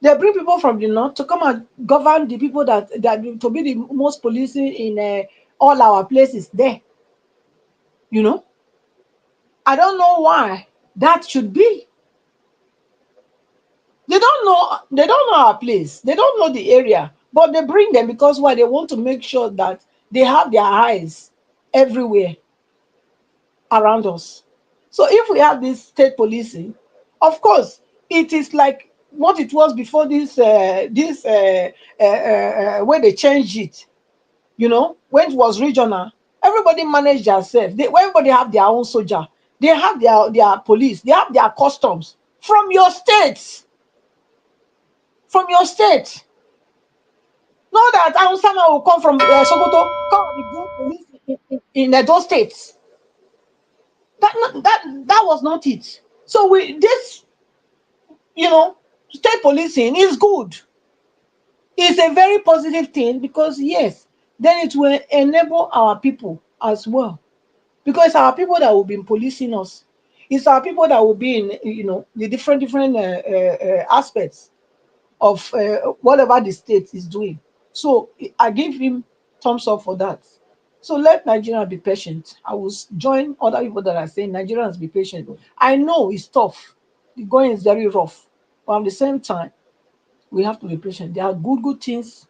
they bring people from the north to come and govern the people that to be the most policing in all our places there. You know, I don't know why that should be. They don't know our place. They don't know the area, but they bring them because why? They want to make sure that they have their eyes everywhere around us. So if we have this state policing, of course, it is like what it was before this when they changed it. You know, when it was regional, everybody managed themselves. Everybody have their own soldier. They have their police. They have their customs from your states. From your state. Not that someone will come from Sokoto, come and be doing police in those states. That was not it. So this, you know, state policing is good. It's a very positive thing because yes, then it will enable our people as well. Because it's our people that will be policing us. It's our people that will be in, you know, the different aspects of whatever the state is doing. So I give him thumbs up for that. So let Nigerians be patient. I will join other people that are saying Nigerians be patient. I know it's tough. The going is very rough. But at the same time, we have to be patient. There are good things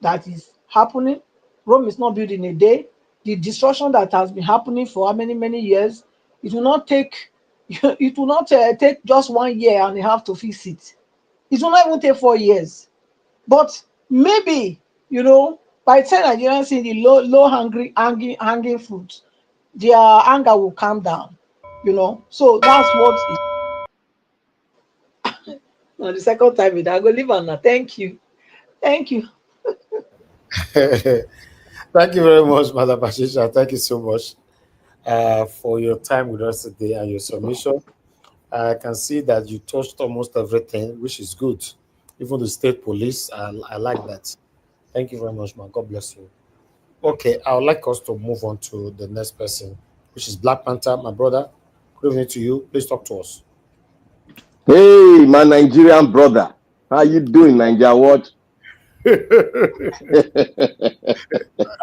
that is happening. Rome is not built in a day. The destruction that has been happening for how many years, it will not take it will not take just 1 year and a half to fix it. It will not even take 4 years. But maybe, you know, by the time Nigerians see the low hanging fruit, their anger will calm down. You know, so that's what it. Now the second time I go leave Anna. Thank you. Thank you. Thank you very much, Madam Patricia. Thank you so much for your time with us today and your submission. I can see that you touched almost everything, which is good. Even the state police, I like that. Thank you very much, man. God bless you. Okay, I would like us to move on to the next person, which is Black Panther, my brother. Good evening to you. Please talk to us. Hey, my Nigerian brother. How you doing, Nigeria Watch?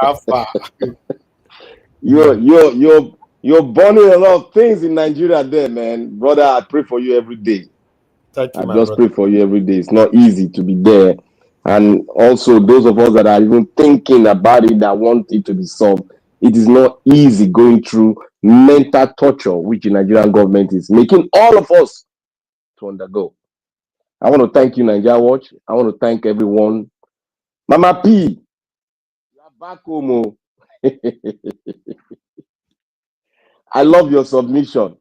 How far? You're burning a lot of things in Nigeria there, man. Brother, I pray for you every day. Thank you, I my just brother. pray for you every day. It's not easy to be there. And also those of us that are even thinking about it, that want it to be solved, it is not easy going through mental torture, which the Nigerian government is making all of us to undergo. I want to thank you, Nigeria Watch. I want to thank everyone. Mama P, you are back home. Oh. I love your submission.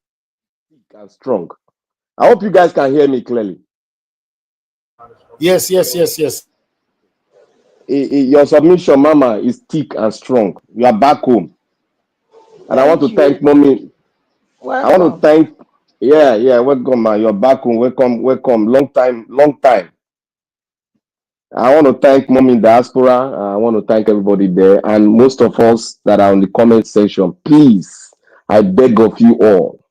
Thick and strong. I hope you guys can hear me clearly. Yes. Your submission, Mama, is thick and strong. You are back home. And I want to thank Mommy. Welcome. I want to thank, welcome, man. You're back home. Welcome. Long time. I want to thank Mommy in Diaspora. I want to thank everybody there. And most of us that are on the comment section, please, I beg of you all,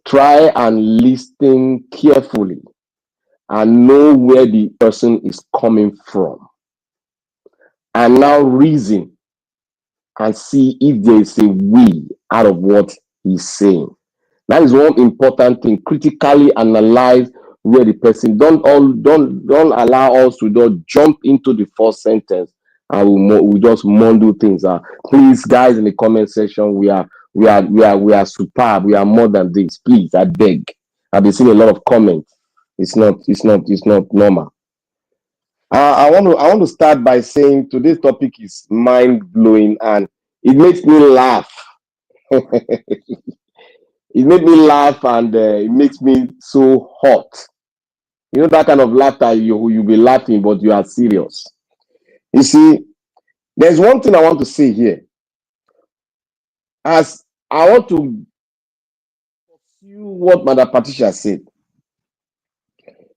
try and listen carefully and know where the person is coming from. And now reason and see if there is a way out of what he's saying. That is one important thing. Critically analyze where the person. Don't allow us to just jump into the first sentence and we just muddle things. Please, guys, in the comment section, we are superb. We are more than this. Please, I beg. I've been seeing a lot of comments. It's not normal. I want to start by saying today's topic is mind blowing and it makes me laugh. It made me laugh and it makes me so hot. You know that kind of laughter you'll be laughing, but you are serious. You see, there's one thing I want to say here. As I want to pursue what Madam Patricia said.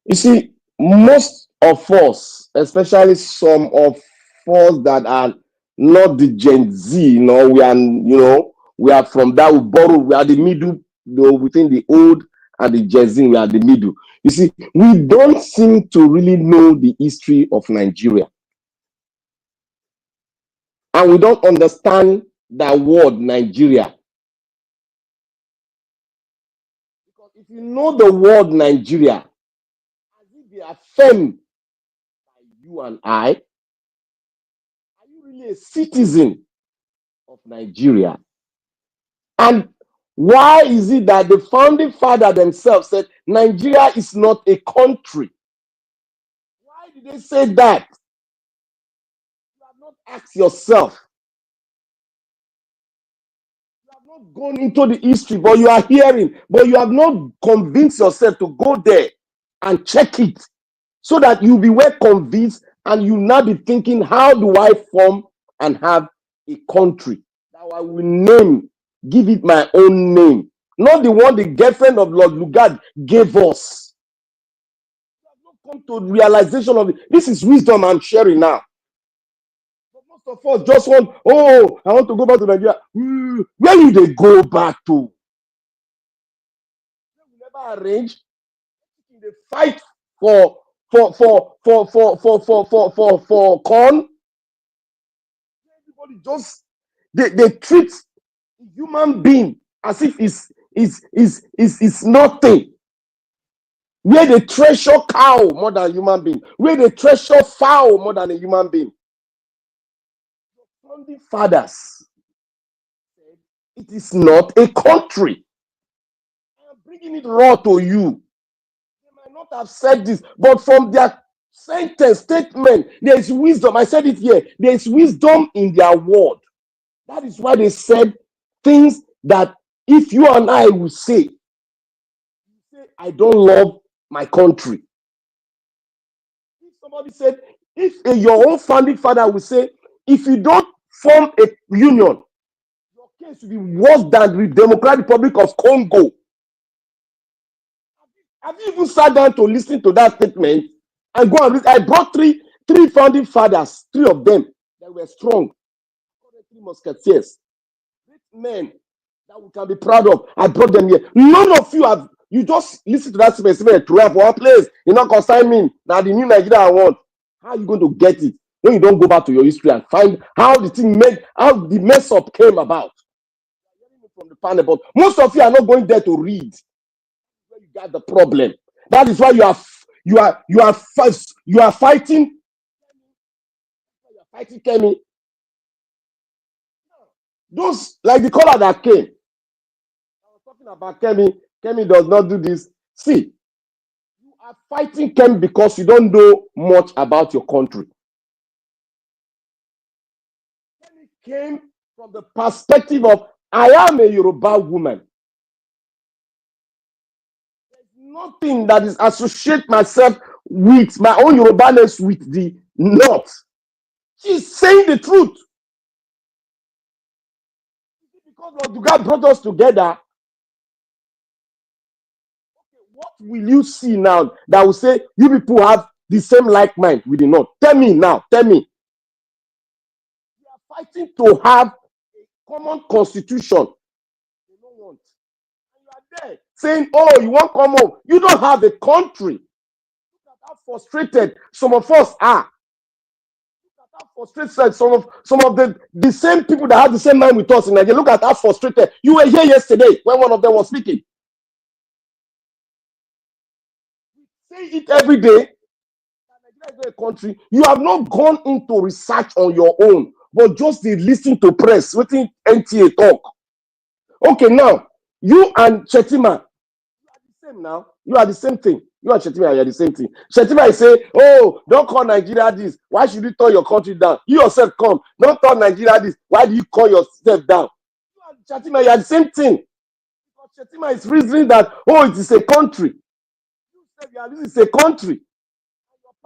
You see, most of us, especially some of us that are not the Gen Z, we are from that, we are the middle, within the old and the Gen Z, we are the middle. You see, we don't seem to really know the history of Nigeria. And we don't understand that word Nigeria. Because if you know the word Nigeria, as if they affirm by you and I, are you really a citizen of Nigeria? And why is it that the founding father themselves said Nigeria is not a country? Why did they say that? You have not Ask yourself. You have not gone into the history, but you are hearing, but you have not convinced yourself to go there and check it so that you'll be well convinced and you now be thinking, how do I form and have a country that I will name, give it my own name, not the one the girlfriend of Lord Lugard gave us. You have not come to realization of it. This is wisdom I'm sharing now. But most of us just want, oh, I want to go back to Nigeria. Where will they go back to? They will never arrange. They fight for corn. Everybody just they treat human being as if it's nothing. Where they treasure cow more than human being, where they treasure fowl more than a human being. Your founding fathers said it is not a country. I'm bringing it raw to you. They might not have said this, but from their sentence, statement, there is wisdom. I said it here. There is wisdom in their word. That is why they said things that if you and I will say, I don't love my country. If somebody said, if your own founding father will say, if you don't form a union, your case will be worse than the Democratic Republic of Congo. Have you even sat down to listen to that statement and go and read? I brought three founding fathers, three of them that were strong, three musketeers, great men that we can be proud of. I brought them here. None of you have. You just listen to that specific to have one place. You not consign me. Now the new Nigeria I want. How are you going to get it when you don't go back to your history and find how the thing made, how the mess up came about? From the panel, but most of you are not going there to read. Where you got the problem. That is why you are fighting. You are fighting Kemi. Those like the caller that came. I was talking about Kemi. Kemi does not do this. See, you are fighting Kemi because you don't know much about your country. Kemi came from the perspective of I am a Yoruba woman. There's nothing that is associate myself with my own Yorubaness with the North. She's saying the truth. Because Lord God brought us together. What will you see now that will say you people have the same like mind with the North? Tell me now. Tell me. We are fighting to have a common constitution. They don't want. And you are there saying, oh, you want come home. You don't have a country. Look at how frustrated some of us are. Look at how frustrated some of the same people that have the same mind with us in Nigeria. Look at how frustrated. You were here yesterday when one of them was speaking. Say it every day. Nigeria is a country. You have not gone into research on your own, but just listen to press. Waiting NTA talk. Okay, now you and Shetima, you are the same now. You are the same thing. You and Shetima are the same thing. Shetima is saying, "Oh, don't call Nigeria this. Why should you turn your country down? You yourself come. Don't call Nigeria this. Why do you call yourself down?" You and Shetima, you are the same thing. Because Shetima is reasoning that it is a country. This is a country.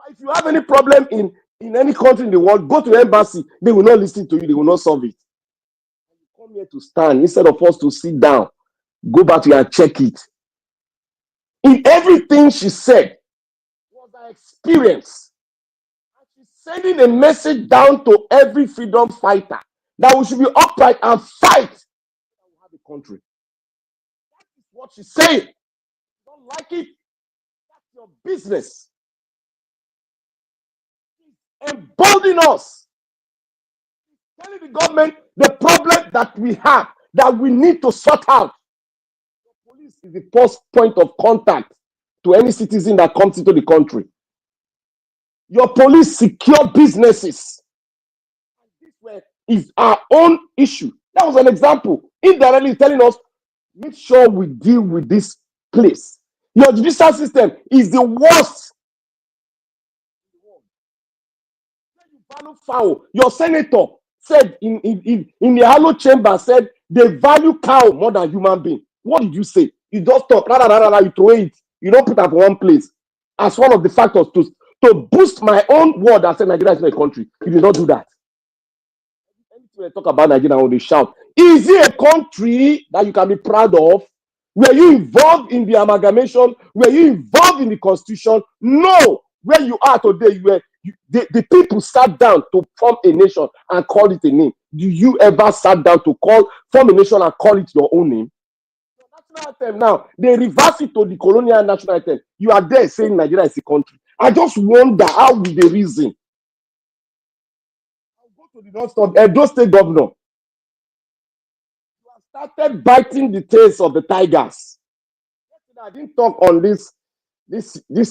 If you have any problem in any country in the world, go to the embassy. They will not listen to you. They will not solve it. You come here to stand instead of us to sit down. Go back to and check it. In everything she said was her experience. And she's sending a message down to every freedom fighter that we should be upright and fight. We have a country. That is what she's saying. You don't like it? That's your business. Embolden us. Telling the government the problem that we have, that we need to sort out. The police is the first point of contact to any citizen that comes into the country. Your police secure businesses. This is our own issue. That was an example. Indirectly telling us, make sure we deal with this place. Your judicial system is the worst. value fowl. Your senator said in the hollow chamber said they value cow more than human being. What did you say? You just talk, you throw it. You don't put it at one place as one of the factors to boost my own word and say Nigeria is not a country. You did not do that. Anything we talk about Nigeria, when they shout, is it a country that you can be proud of? Were you involved in the amalgamation? Were you involved in the constitution? No. Where you are today, the people sat down to form a nation and call it a name. Do you ever sat down to form a nation and call it your own name? National anthem now, they reverse it to the colonial national anthem. You are there saying Nigeria is a country. I just wonder how will they reason. I'll go to the north of Edo State governor. You have started biting the tails of the tigers. I didn't talk on this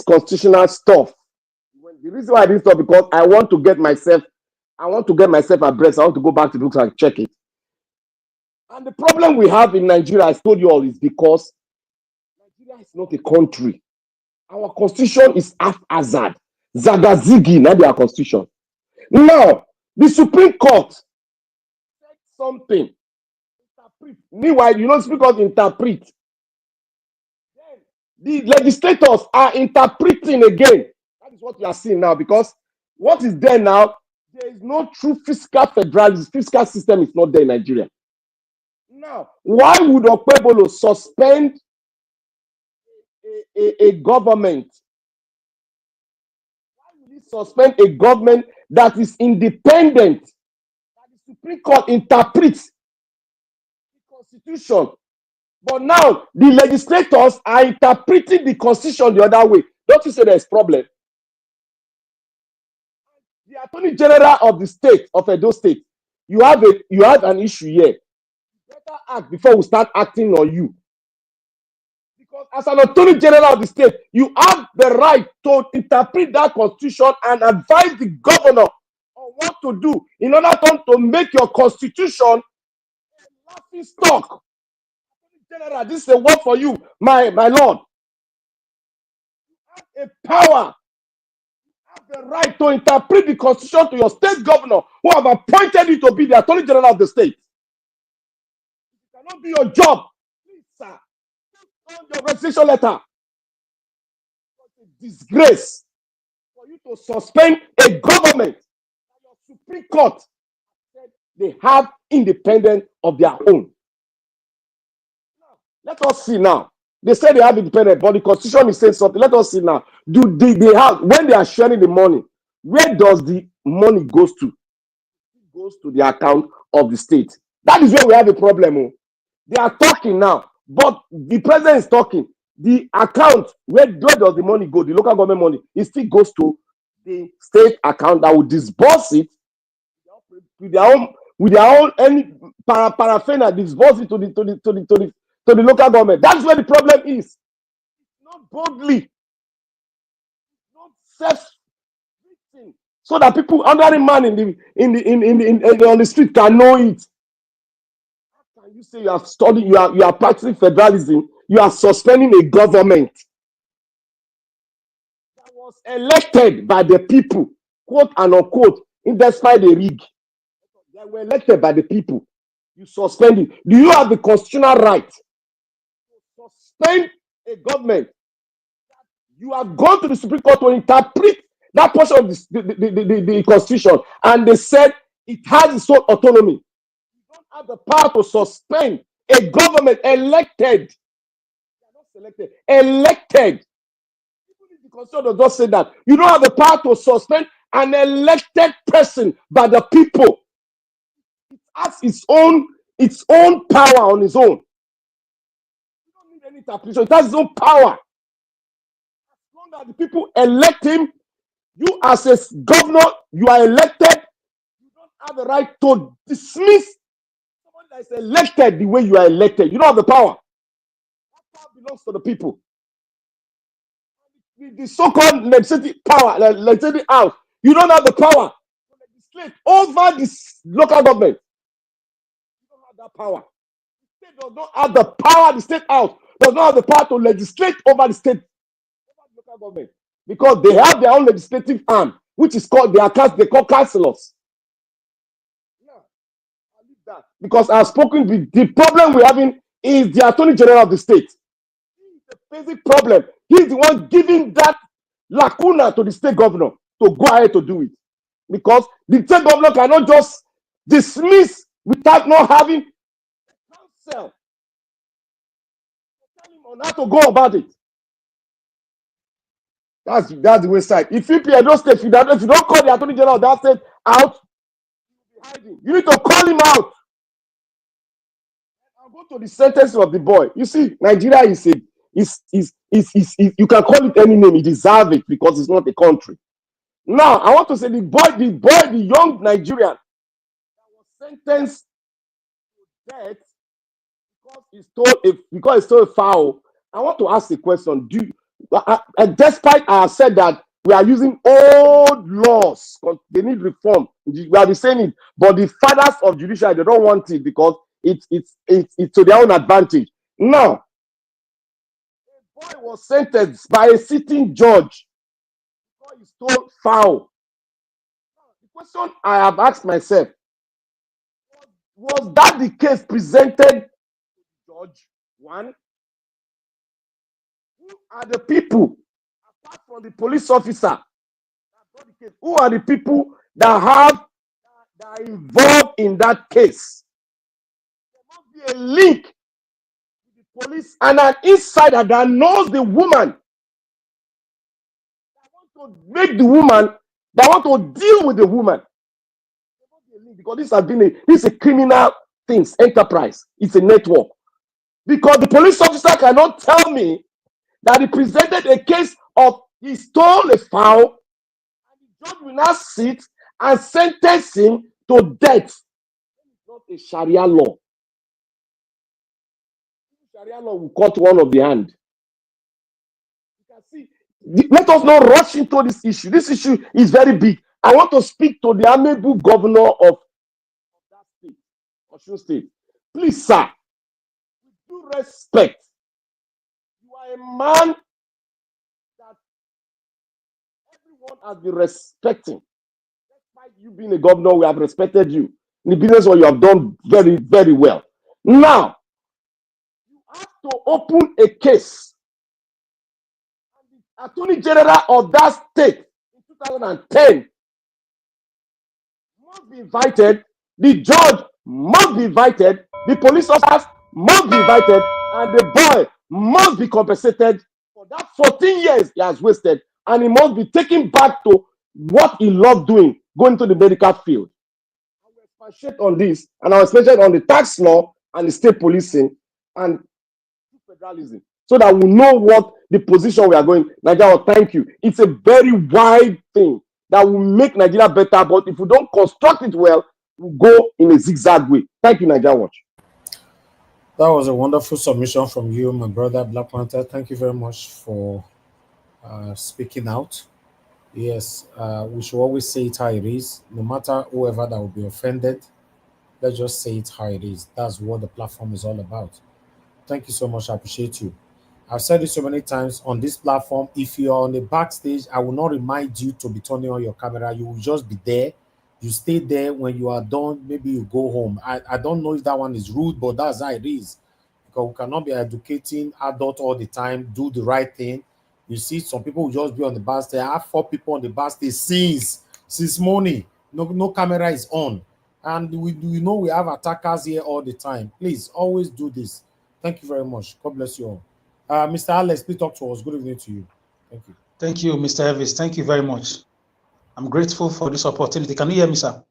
constitutional stuff. The reason why I didn't talk because I want to get myself abreast. I want to go back to the books and check it. And the problem we have in Nigeria, I told you all, is because Nigeria is not a country. Our constitution is haphazard. Zagazigi, not their constitution. Now, the Supreme Court said something. Interpret. Meanwhile, you know, Supreme Court interpret. Then the legislators are interpreting again. That is what we are seeing now, because what is there now, there is no true fiscal federalism. Fiscal system is not there in Nigeria. Now, why would Okpebolo suspend a government? Why would he suspend a government that is independent? That the Supreme Court interprets the Constitution. But now, the legislators are interpreting the Constitution the other way. Don't you say there's a problem? The Attorney General of the state, of Edo State, you have an issue here. Better act before we start acting on you. Because as an Attorney General of the state, you have the right to interpret that constitution and advise the governor on what to do in order to make your constitution a laughing stock. Attorney General, this is a word for you, my lord. You have a power. You have the right to interpret the constitution to your state governor who have appointed you to be the Attorney General of the state. Cannot be your job. Please, sir, put on your resignation letter. It's a disgrace for you to suspend a government. Your Supreme Court said they have independence of their own. Now, let us see now. They say they have independence, but the Constitution is saying something. Let us see now. Do they have, when they are sharing the money, where does the money goes to? It goes to the account of the state. That is where we have a problem. Oh. They are talking now, but the president is talking. The account, where does the money go? The local government money, it still goes to the state account that will disburse it with their own any paraphernalia, disburse it to the local government. That's where the problem is. Not boldly, not self-written, so that people, ordinary man on the street can know it. You say you have studied, you are practicing federalism, you are suspending a government that was elected by the people, quote and unquote, despite the rig. They were elected by the people. You suspend it. Do you have the constitutional right to suspend a government? You have gone to the Supreme Court to interpret that portion of the Constitution, and they said it has its own autonomy. Have the power to suspend a government elected. They are not selected, elected. Even if the Constitution does not say that, you don't have the power to suspend an elected person by the people. It has its own power on its own. You don't need any interpretation. It has its own power. As long as the people elect him, you as a governor, you are elected. You don't have the right to dismiss that is elected the way you are elected. You don't have the power. That power belongs to the people. The so-called legislative power, legislative house, you don't have the power to legislate over this local government. You don't have that power. The state does not have the power, the state house does not have the power to legislate over the state, over the local government, because they have their own legislative arm, which is called they call councillors. I'll leave that because I've spoken. The problem we're having is the Attorney General of the state. He's the basic problem. He's the one giving that lacuna to the state governor to go ahead to do it, because the state governor cannot just dismiss without not having counsel to tell him on how to go about it. That's the way side. If you don't state, if you don't call the Attorney General of that state out, you need to call him out. I'll go to the sentence of the boy. You see, Nigeria is you can call it any name, he deserves it because it's not a country. Now, I want to say the young Nigerian that was sentenced to death because he stole a fowl. I want to ask the question: despite I have said that we are using old laws, they need reform. We have been saying it, but the fathers of judiciary, they don't want it because it's to their own advantage. Now, a boy was sentenced by a sitting judge because he stole fowl. The question I have asked myself: was that the case presented to the judge? One, who are the people, apart from the police officer, who are the people that are involved in that case? There must be a link to the police and an insider that knows the woman, that want to make the woman, that want to deal with the woman. There must be a link, because this is a criminal things, enterprise. It's a network. Because the police officer cannot tell me that he presented a case of he stole a fowl, and the judge will now sit and sentence him to death. It's not a Sharia law. Sharia law will cut one of the hand. You can see. Let us not rush into this issue. This issue is very big. I want to speak to the amiable governor of that state, Osun State. Please, sir, with due respect, you are a man that everyone has been respecting. Despite you being a governor, we have respected you. In the business where you have done very, very well. Now, you have to open a case. And the Attorney General of that state in 2010 must be invited, the judge must be invited, the police officers must be invited, and the boy must be compensated for that 14 years he has wasted, and he must be taken back to what he loved doing, going to the medical field. I will expatiate on this, and I will expatiate on the tax law and the state policing and federalism, so that we know what the position we are going. Nigeria, thank you. It's a very wide thing that will make Nigeria better, but if we don't construct it well, we'll go in a zigzag way. Thank you, Nigeria Watch. That was a wonderful submission from you, my brother Black Panther. Thank you very much for speaking out. Yes, we should always say it how it is, no matter whoever that will be offended. Let's just say it how it is. That's what the platform is all about. Thank you so much. I appreciate you. I've said it so many times on this platform. If you're on the backstage, I will not remind you to be turning on your camera. You will just be there. You stay there. When you are done, maybe you go home. I don't know if that one is rude, but that's how it is. Because we cannot be educating adults all the time. Do the right thing. You see, some people will just be on the backstage. I have 4 people on the backstage since morning. No camera is on. And we know we have attackers here all the time. Please, always do this. Thank you very much. God bless you all. Mr. Alex, please talk to us. Good evening to you. Thank you. Thank you, Mr. Elvis. Thank you very much. I'm grateful for this opportunity. Can you hear me, sir?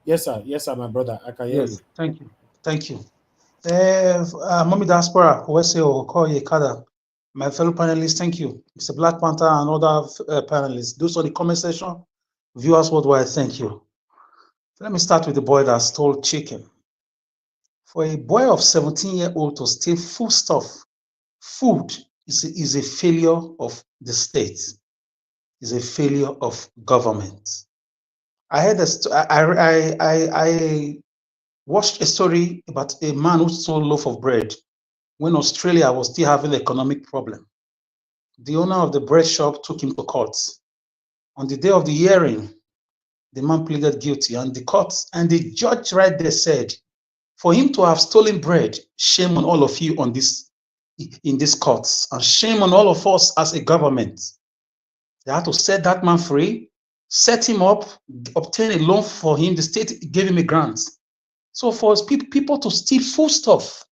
Yes, sir. Yes, sir, my brother. I can hear you. Thank you. Thank you. Mommy Diaspora, Owese Okoye Kada, my fellow panelists, thank you. Mr. Black Panther and other panelists. Those are the comment section. Viewers worldwide, thank you. Let me start with the boy that stole chicken. For a boy of 17-year-old to steal food is a failure of the state, is a failure of government. I heard I watched a story about a man who stole a loaf of bread when Australia was still having an economic problem. The owner of the bread shop took him to court. On the day of the hearing, the man pleaded guilty, and the court and the judge right there said, for him to have stolen bread, shame on all of you on this in these courts, and shame on all of us as a government. They had to set that man free, set him up, obtain a loan for him. The state gave him a grant. So for people to steal foodstuff,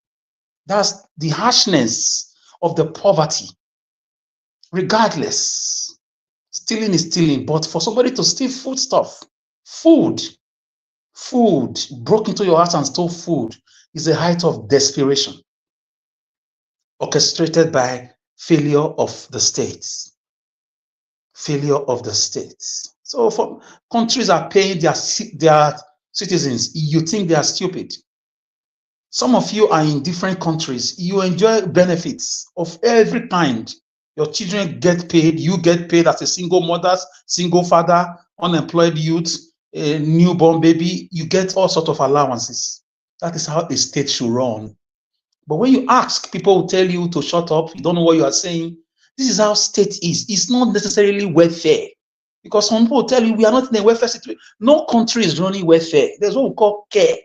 that's the harshness of the poverty. Regardless, stealing is stealing, but for somebody to steal foodstuff, food, broke into your house and stole food is a height of desperation, orchestrated by failure of the states. Failure of the states. So for countries are paying their citizens, you think they are stupid. Some of you are in different countries. You enjoy benefits of every kind. Your children get paid. You get paid as a single mother, single father, unemployed youth, a newborn baby. You get all sorts of allowances. That is how a state should run. But when you ask, people will tell you to shut up. You don't know what you are saying. This is how state is. It's not necessarily welfare. Because some people tell you we are not in a welfare situation. No country is running welfare. There's what we call care.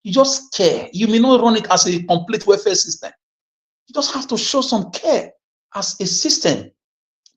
You just care. You may not run it as a complete welfare system. You just have to show some care as a system.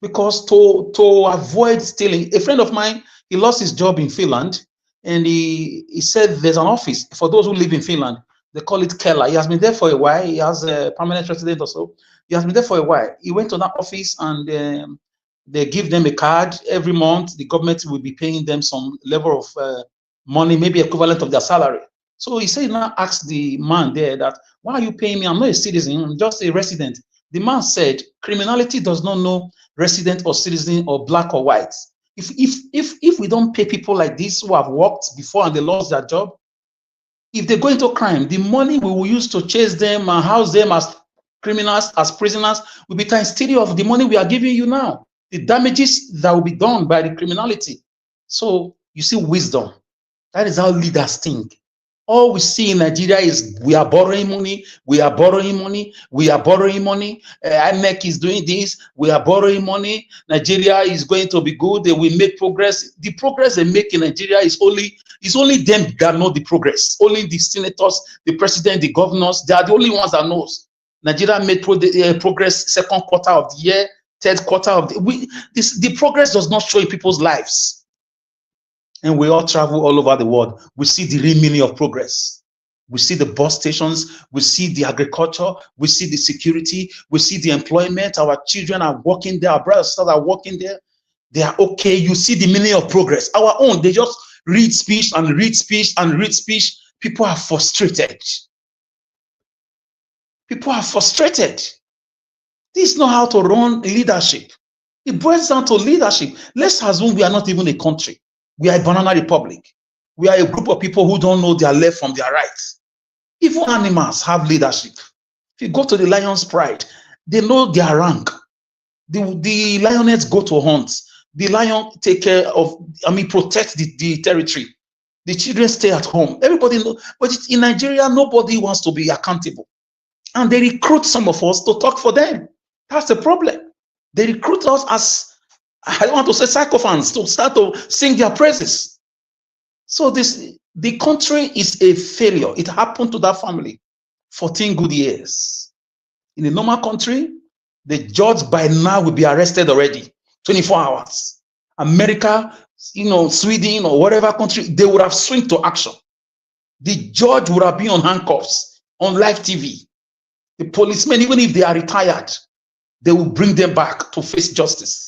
Because to avoid stealing, a friend of mine, he lost his job in Finland, and he said there's an office for those who live in Finland. They call it Keller. He has been there for a while. He has a permanent resident or so. He has been there for a while. He went to that office and they give them a card every month. The government will be paying them some level of money, maybe equivalent of their salary. So he said, now ask the man there that, why are you paying me? I'm not a citizen, I'm just a resident. The man said, criminality does not know resident or citizen or black or white. If we don't pay people like this who have worked before and they lost their job, if they go into crime, the money we will use to chase them and house them as criminals, as prisoners, will be times 3 of the money we are giving you now. The damages that will be done by the criminality. So you see wisdom. That is how leaders think. All we see in Nigeria is we are borrowing money, we are borrowing money, we are borrowing money. IMEC is doing this, we are borrowing money. Nigeria is going to be good, they will make progress. The progress they make in Nigeria is only them that know the progress. Only the senators, the president, the governors, they are the only ones that knows. Nigeria made progress second quarter of the year, third quarter of the progress does not show in people's lives. And we all travel all over the world. We see the real meaning of progress. We see the bus stations, we see the agriculture, we see the security, we see the employment. Our children are working there, our brothers are working there. They are okay. You see the meaning of progress. Our own, they just read speech and read speech and read speech. People are frustrated. People are frustrated. This is not how to run leadership. It boils down to leadership. Let's assume we are not even a country. We are a banana republic. We are a group of people who don't know their left from their right. Even animals have leadership. If you go to the lion's pride, they know their rank. The lioness go to hunt. The lion take care of, protect the territory. The children stay at home. Everybody knows. But in Nigeria, nobody wants to be accountable. And they recruit some of us to talk for them. That's the problem. They recruit us as, I don't want to say sycophants, to start to sing their praises. So the country is a failure. It happened to that family 14 good years. In a normal country, the judge by now will be arrested already, 24 hours. America, Sweden or whatever country, they would have swung to action. The judge would have been on handcuffs, on live TV. The policemen, even if they are retired, they will bring them back to face justice.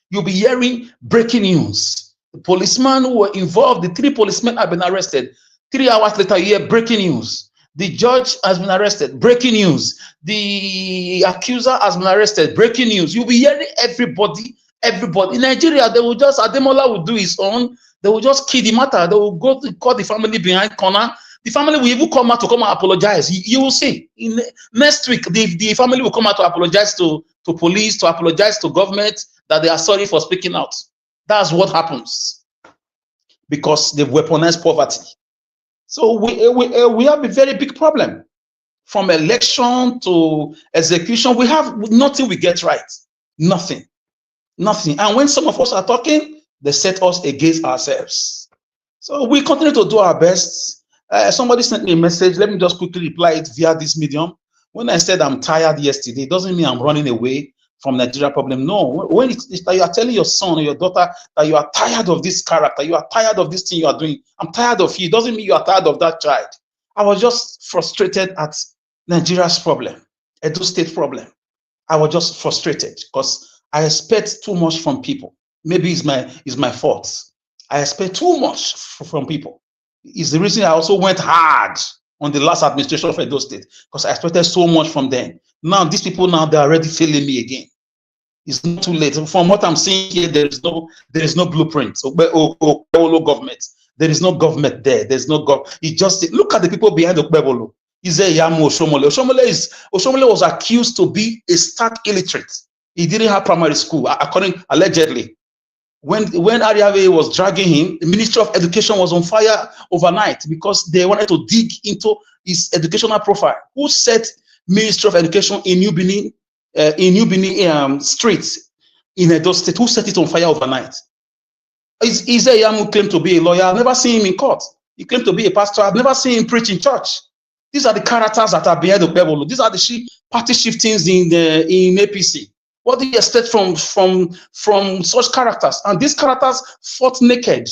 You'll be hearing breaking news. The policemen who were involved, the 3 policemen have been arrested. 3 hours later, you hear breaking news. The judge has been arrested. Breaking news. The accuser has been arrested. Breaking news. You'll be hearing everybody. In Nigeria, they will just, Ademola will do his own. They will just kill the matter. They will go to call the family behind corner. The family will even come out to come and apologize. You will see. Next week, the family will come out to apologize to police, to apologize to government, that they are sorry for speaking out. That's what happens. Because they've weaponized poverty. So we have a very big problem. From election to execution, we have nothing we get right. Nothing. And when some of us are talking, They set us against ourselves. So we continue to do our best. Somebody sent me a message. Let me just quickly reply it via this medium. When I said I'm tired yesterday, it doesn't mean I'm running away from Nigeria problem. No, when it's that you are telling your son or your daughter that you are tired of this character, you are tired of this thing you are doing, I'm tired of you, it doesn't mean you are tired of that child. I was just frustrated at Nigeria's problem, Edo State problem. I was just frustrated because I expect too much from people. Maybe it's my fault. I expect too much from people. It's the reason I also went hard on the last administration of Edo State, because I expected so much from them. Now these people they're already failing me again. It's not too late. From what I'm seeing here, there is no blueprint. Government. There is no government there. There's no government. It just look at the people behind Okpebolo. Oshomole was accused to be a stark illiterate. He didn't have primary school, allegedly. When Ariave was dragging him, the Ministry of Education was on fire overnight because they wanted to dig into his educational profile. Who set Ministry of Education in New Benin streets in Edo State? Who set it on fire overnight? Ize who claimed to be a lawyer. I've never seen him in court. He claimed to be a pastor. I've never seen him preach in church. These are the characters that are behind the Okpebolo. These are the party shiftings in APC. What do you expect from such characters? And these characters fought naked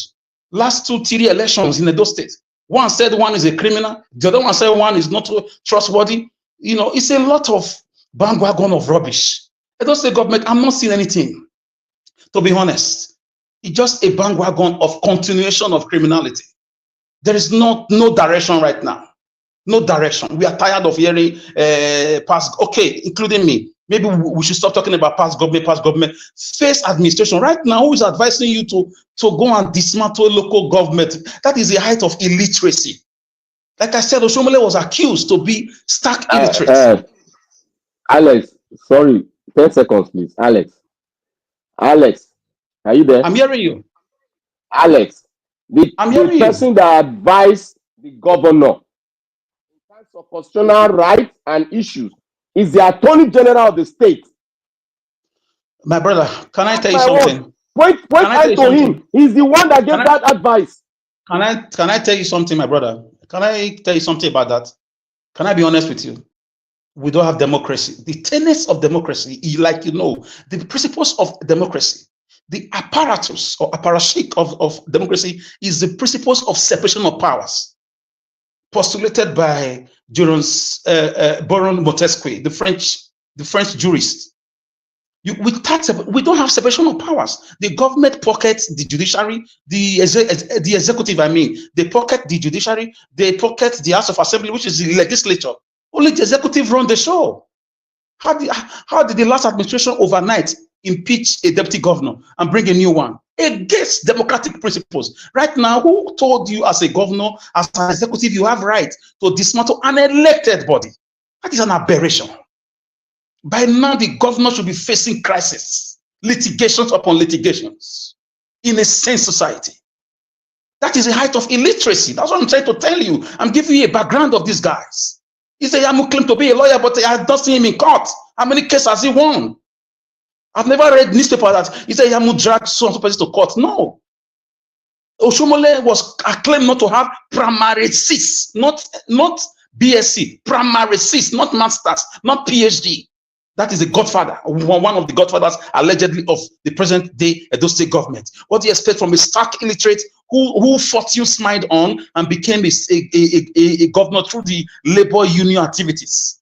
last 2-3 elections in Edo State. One said one is a criminal. The other one said one is not trustworthy. It's a lot of bandwagon of rubbish. Edo State government, I'm not seeing anything, to be honest. It's just a bandwagon of continuation of criminality. There is no direction right now. No direction. We are tired of hearing including me. Maybe we should stop talking about past government. Face administration. Right now, who is advising you to go and dismantle local government? That is the height of illiteracy. Like I said, Oshomole was accused to be stark illiterate. Alex, sorry, 10 seconds, please. Alex, are you there? I'm hearing you. Alex, the person that advised the governor in terms of constitutional rights and issues is the Attorney General of the state. My brother, can I tell you something? Point to him. He's the one that gave that advice. Can I tell you something, my brother? Can I tell you something about that? Can I be honest with you? We don't have democracy. The tenets of democracy, the principles of democracy, the apparatus or apparatchik of democracy is the principles of separation of powers, postulated by Baron Montesquieu, the French jurist. We don't have separation of powers. The government pockets the judiciary, the executive. They pocket the judiciary. They pocket the House of Assembly, which is the legislature. Only the executive run the show. How did the last administration overnight impeach a deputy governor and bring a new one against democratic principles? Right now, who told you as a governor, as an executive, you have right to dismantle an elected body? That is an aberration. By now, the governor should be facing crisis, litigations upon litigations in a sane society. That is the height of illiteracy. That's what I'm trying to tell you. I'm giving you a background of these guys. He said, Yamu claimed to be a lawyer, but I don't see him in court. How many cases has he won? I've never read newspaper that he said Yamu dragged so and so person to court. No. Oshomole was claimed not to have primary seats, not BSc, primary seats, not masters, not PhD. That is the godfather, one of the godfathers allegedly of the present day Edo State government. What do you expect from a stark illiterate who fortune smiled on and became a governor through the labor union activities?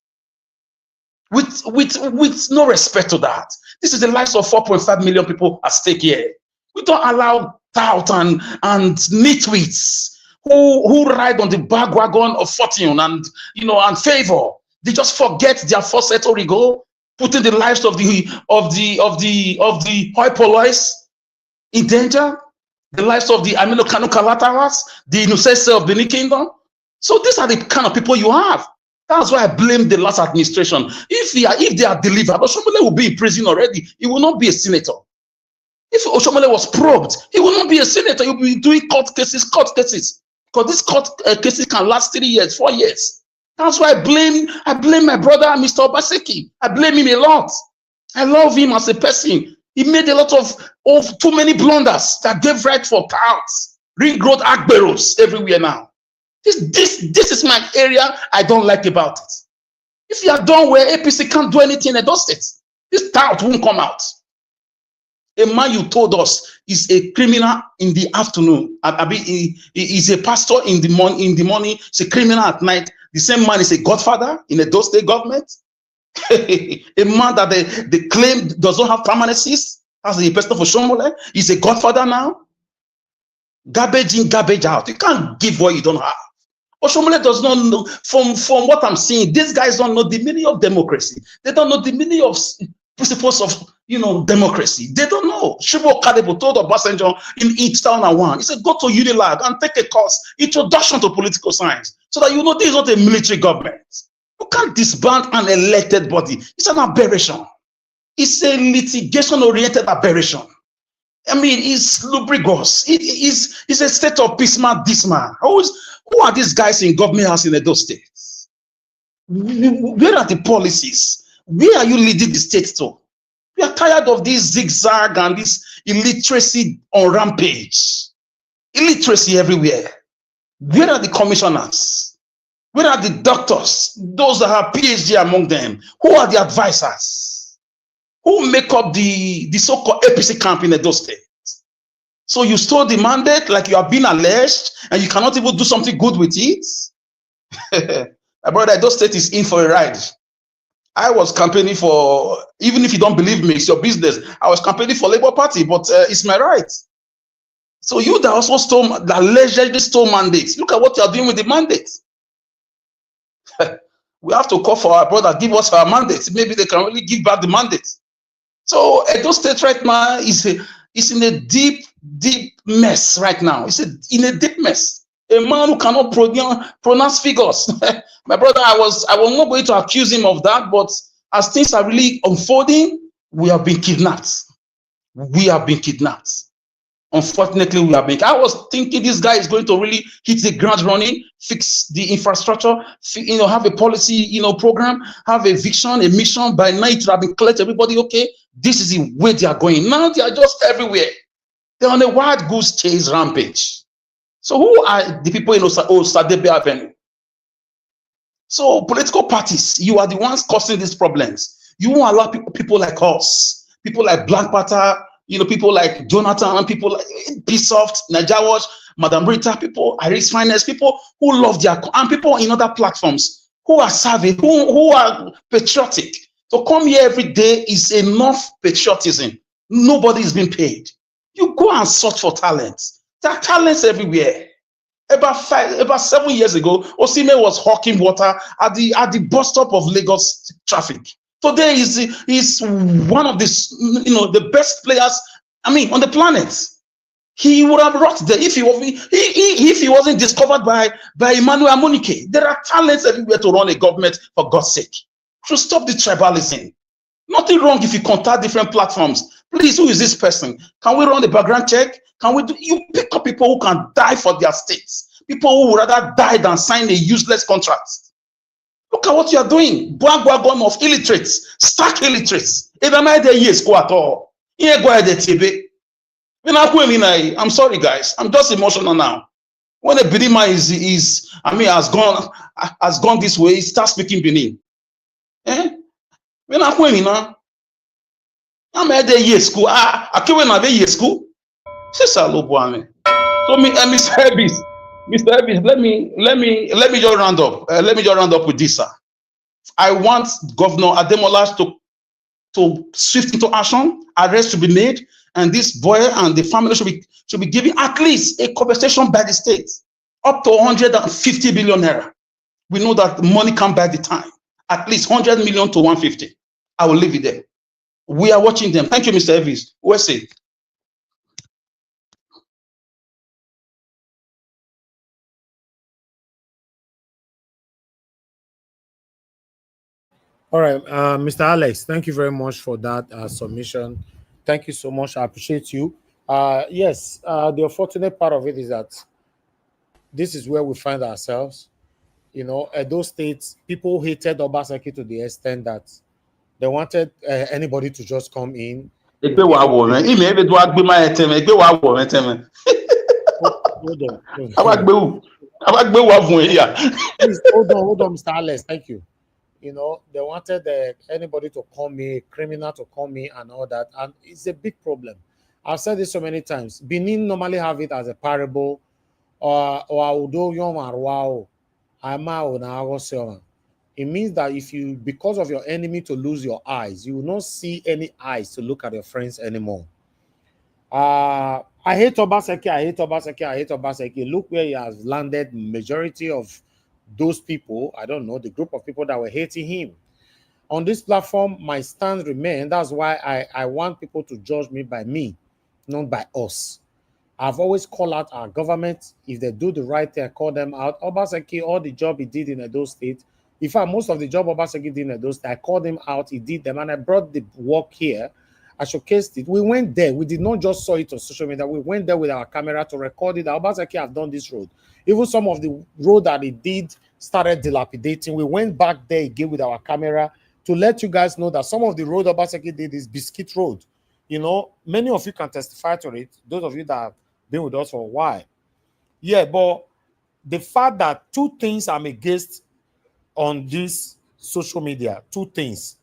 With no respect to that. This is the lives of 4.5 million people at stake here. We don't allow tout and nitwits who ride on the bandwagon of fortune and favor. They just forget their first origo, putting the lives of the hoi polloi in danger, the lives of the Amino Kano Kalataras, the Nusese of Benin Kingdom. So these are the kind of people you have. That's why I blame the last administration. If they are delivered, Oshomole will be in prison already. He will not be a senator. If Oshomole was probed, he will not be a senator. He will be doing court cases. Because these court cases can last 3 years, 4 years. That's why I blame my brother, Mr. Obaseki. I blame him a lot. I love him as a person. He made a lot of too many blunders that gave right for touts, ring road agberos everywhere now. This is my area I don't like about it. If you are done where APC can't do anything in those states, this tout won't come out. A man you told us is a criminal in the afternoon. He is a pastor in the morning. He's a criminal at night. The same man is a godfather in a those state government. A man that they claim does not have permanencies as a person for Shomole. He's a godfather now. Garbage in, garbage out. You can't give what you don't have. Oshomole does not know, from what I'm seeing, these guys don't know the meaning of democracy. They don't know the meaning of principles of democracy. They don't know. Shibo Kadebo told Obasanjo in 2001, he said, go to Unilag and take a course, introduction to political science, so that you know this is not a military government. You can't disband an elected body. It's an aberration. It's a litigation-oriented aberration. I mean, it's lubricous. It's a state of pisma. Who are these guys in government house in those states? Where are the policies? Where are you leading the state to? We are tired of this zigzag and this illiteracy on rampage. Illiteracy everywhere. Where are the commissioners? Where are the doctors? Those that have PhD among them. Who are the advisors? Who make up the so-called APC camp in those states? So you stole the mandate like you have been alleged, and you cannot even do something good with it? My brother, those state is in for a ride. I was campaigning for, even if you don't believe me, it's your business. I was campaigning for Labour Party, but it's my right. So you that also stole, that allegedly stole mandates, look at what you are doing with the mandate. We have to call for our brother, give us our mandates. Maybe they can really give back the mandate. So Edo State right now is in a deep mess right now. It's in a deep mess. A man who cannot pronounce figures. My brother, I was not going to accuse him of that, but as things are really unfolding, we have been kidnapped. We have been kidnapped. Unfortunately, we have been. I was thinking this guy is going to really hit the ground running, fix the infrastructure, have a policy, program, have a vision, a mission. By night, to have been clear to everybody, okay, this is the way they are going. Now they are just everywhere. They're on a wild goose chase rampage. So who are the people in Osadebe Avenue? So political parties, you are the ones causing these problems. You won't allow people like us, people like Black Panther, people like Jonathan, people like Bsoft, Najawash, Madam Rita, people, Iris Finance, people who love and people in other platforms who are savvy, who are patriotic. To come here every day is enough patriotism. Nobody is being paid. You go and search for talents. There are talents everywhere. About 7 years ago, Osime was hawking water at the bus stop of Lagos traffic. Today is one of the best players, on the planet. He would have rocked there if he wasn't discovered by Emmanuel Amunike. There are talents everywhere to run a government, for God's sake. To stop the tribalism. Nothing wrong if you contact different platforms. Please, who is this person? Can we run the background check? You pick up people who can die for their states. People who would rather die than sign a useless contract. Look at what you are doing. Bagwagon of illiterates, stark illiterates. I'm sorry, guys. I'm just emotional now. When a Bidima has gone this way, he starts speaking Benin. I'm at the year school. I can't have a year school. So Mr. Ebis, let me just round up. Let me just round up with this, sir. I want Governor Ademola to swift into action. Arrest to be made, and this boy and the family should be given at least a compensation by the state, up to 150 billion naira. We know that money can't buy the time. At least 100 million to 150. I will leave it there. We are watching them. Thank you, Mr. Evis. USA. All right, Mr. Alex, thank you very much for that submission. Thank you so much. I appreciate you. Yes, the unfortunate part of it is that this is where we find ourselves. At those states, people hated Obaseki to the extent that they wanted anybody to just come in Egbe wa wo me. Ime ebe do agbe ma eteme. Egbe wa wo me teme. Hold on. Abagbe wa fun ya. Please hold on, Mr. Alex. Thank you. You know, they wanted anybody to call me, a criminal to call me and all that. And it's a big problem. I've said this so many times. Benin normally have it as a parable or it means that if you, because of your enemy to lose your eyes, you will not see any eyes to look at your friends anymore. I hate Obaseki, I hate Obaseki, I hate Obaseki. Look where he has landed. Majority of those people, I don't know, the group of people that were hating him. On this platform, my stance remains. That's why I want people to judge me by me, not by us. I've always called out our government. If they do the right thing, I call them out. Obaseki, all the job he did in Edo State, in fact, most of the job Obaseki did in Edo State, I called him out, he did them, and I brought the work here. I showcased it. We went there. We did not just saw it on social media. We went there with our camera to record it. Obaseki have done this road. Even some of the road that he did started dilapidating. We went back there again with our camera to let you guys know that some of the road Obaseki did is Biscuit Road. You know, many of you can testify to it. Those of you that have been with us for a while. Yeah, but the fact that two things I'm against on this social media, two things.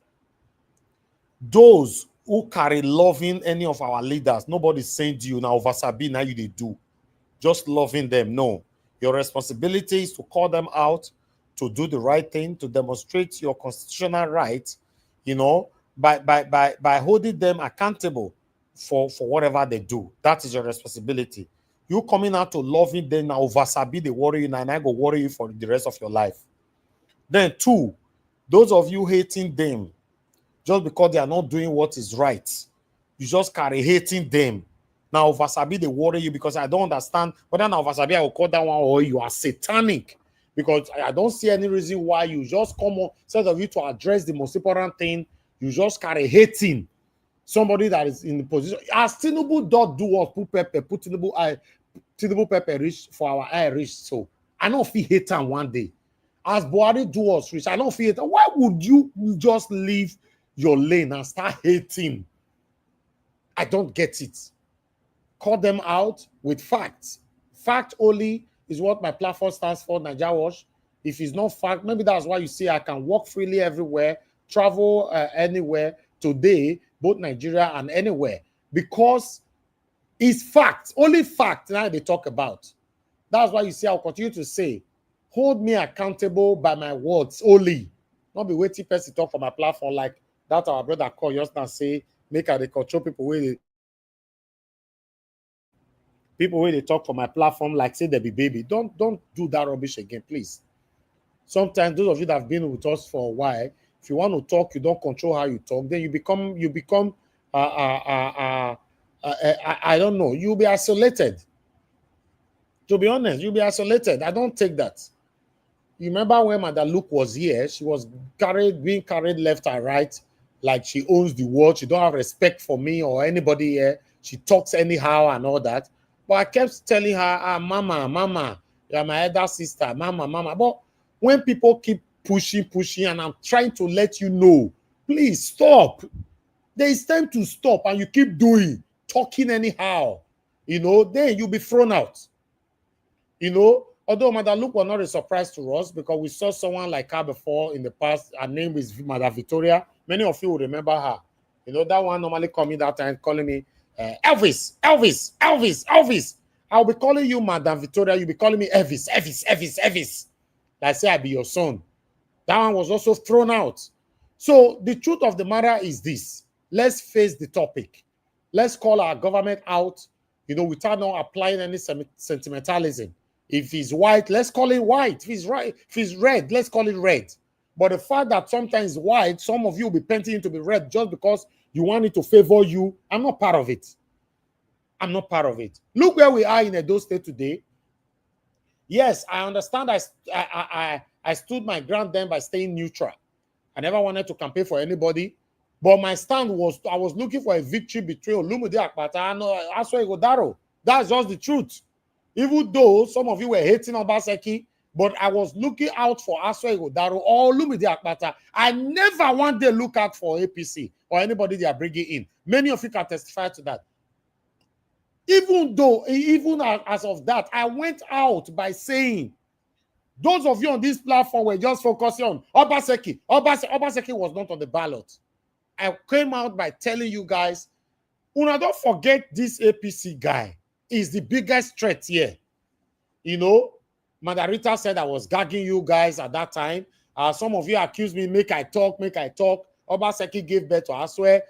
Those who carry loving any of our leaders, nobody's saying to you now, Vasabi, now you do. Just loving them. No. Your responsibility is to call them out, to do the right thing, to demonstrate your constitutional right, you know, by holding them accountable for whatever they do. That is your responsibility. You coming out to loving them now, Vasabi, they worry you now, and I go worry you for the rest of your life. Then two, those of you hating them, just because they are not doing what is right, you just carry hating them. Now, Vasabi, they worry you because I don't understand whether now Vasabi, I will call that one or you are satanic. Because I don't see any reason why you just come on, instead of you to address the most important thing, you just carry hating somebody that is in the position. As Tinubu don't do what put Tinubu Pepe reach for our eye reach. So I don't feel hate him one day. As Buhari do us rich, I don't feel it. Why would you just leave your lane and start hating? I don't get it. Call them out with facts. Fact only is what my platform stands for, Naija Watch. If it's not fact, maybe that's why you see I can walk freely everywhere, travel anywhere today, both Nigeria and anywhere, because it's fact. Only fact now they talk about. That's why you see I'll continue to say, hold me accountable by my words only. Not be waiting person talk for my platform like that our brother call just now say, make I control people where they talk for my platform like say they be baby. Don't do that rubbish again, please. Sometimes those of you that have been with us for a while, if you want to talk, you don't control how you talk, then you become I don't know, you'll be isolated. To be honest, you'll be isolated. I don't take that. You remember when Madam Luke was here, she was being carried left and right, like she owns the world. She don't have respect for me or anybody here. She talks anyhow and all that. But I kept telling her, mama, you're my elder sister, mama. But when people keep pushing, and I'm trying to let you know, please stop. There is time to stop, and you keep talking anyhow, then you'll be thrown out. Although Madam Luke was not a surprise to us because we saw someone like her before in the past. Her name is Madam Victoria. Many of you will remember her. That one normally coming that time calling me Elvis. I'll be calling you Madam Victoria. You'll be calling me Elvis. Like say I be your son. That one was also thrown out. So the truth of the matter is this. Let's face the topic. Let's call our government out, without not applying any sentimentalism. If he's white, let's call it white. If he's red, let's call it red. But the fact that sometimes white, some of you will be painting it to be red just because you want it to favor you, I'm not part of it. Look where we are in Edo State today. Yes, I understand I stood my ground then by staying neutral. I never wanted to campaign for anybody. But my stand was, I was looking for a victory between Olumude Akpata and Aswa Igodaro. That's just the truth. Even though some of you were hating on Obaseki, But I was looking out for Aswa Igodaro or Lumide Akpata. I never one day look out for APC or anybody they are bringing in. Many of you can testify to that. Even as of that, I went out by saying, those of you on this platform were just focusing on Obaseki. Obaseki was not on the ballot. I came out by telling you guys, Una, don't forget this APC guy is the biggest threat here. You know, Mandarita said I was gagging you guys at that time. Some of you accused me, make I talk. Obaseki gave birth to Aswe.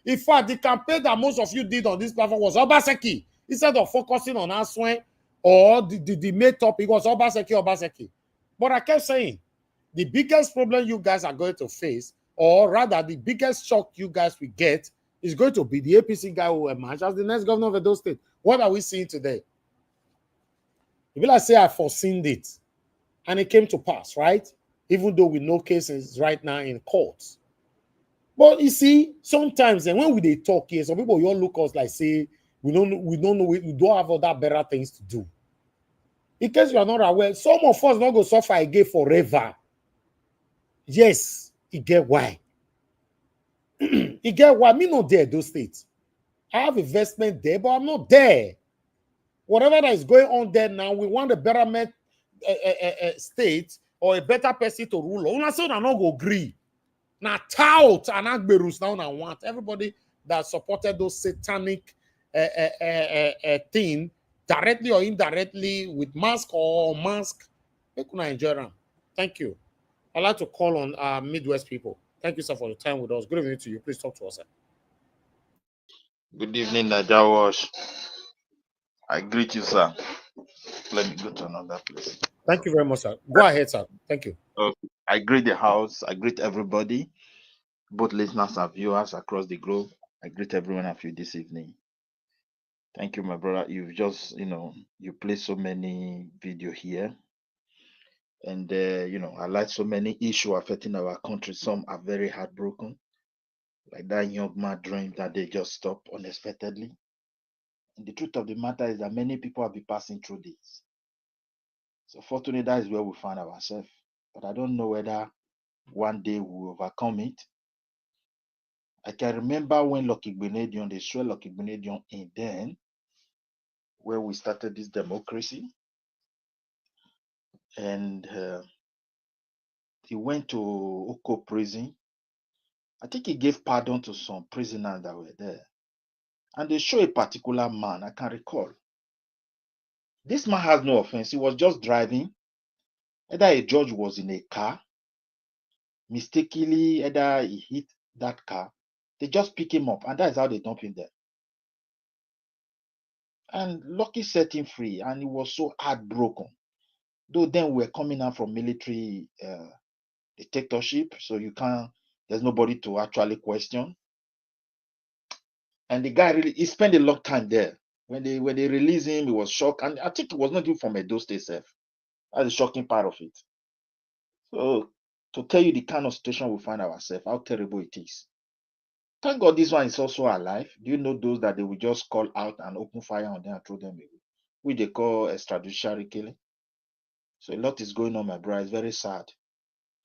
In fact, the campaign that most of you did on this platform was Obaseki. Instead of focusing on Aswe or the main topic was Obaseki. But I kept saying, the biggest problem you guys are going to face, or rather the biggest shock you guys will get, is going to be the APC guy who will emerge as the next governor of Edo State. What are we seeing today? If I say I foreseen it, and it came to pass, right? Even though we know cases right now in courts. But you see, sometimes and when they talk here, some people don't look us like say we don't know, we don't have other better things to do. In case you are not aware, some of us not go suffer again forever. Yes, you get why. You get why? Me not there, those states. I have investment there, but I'm not there. Whatever that is going on there now, we want a betterment state or a better person to rule. Una say una not go agree. Now tout and agberus now I want everybody that supported those satanic thing directly or indirectly with mask or mask. Make una enjoy them. Thank you. I'd like to call on Midwest people. Thank you, sir, for the time with us. Good evening to you. Please talk to us, sir. Good evening, Najawash. I greet you, sir. Let me go to another place. Thank you very much, sir. Go ahead, sir. Thank you. I greet the house. I greet everybody, both listeners and viewers across the globe. I greet everyone of you this evening. Thank you, my brother. You've just, you play so many video here. And, I like so many issues affecting our country. Some are very heartbroken. Like that young man dream that they just stopped unexpectedly. And the truth of the matter is that many people have been passing through this. So fortunately, that is where we find ourselves. But I don't know whether one day we'll overcome it. I can remember when Lucky Benedion, they swear Lucky Benedion in then, where we started this democracy. And he went to Oko prison. I think he gave pardon to some prisoners that were there. And they show a particular man, I can recall. This man has no offense. He was just driving. Either a judge was in a car, mistakenly, either he hit that car. They just pick him up, and that's how they dump him there. And Lucky set him free, and he was so heartbroken. Though then we were coming out from military dictatorship, so there's nobody to actually question. And the guy he spent a long time there. When they released him, he was shocked. And I think it was not even from Edo State itself. That's the shocking part of it. So to tell you the kind of situation we find ourselves, how terrible it is. Thank God this one is also alive. Do you know those that they will just call out and open fire on them and throw them away? Which they call extrajudiciary killing. So a lot is going on, my brother. It's very sad.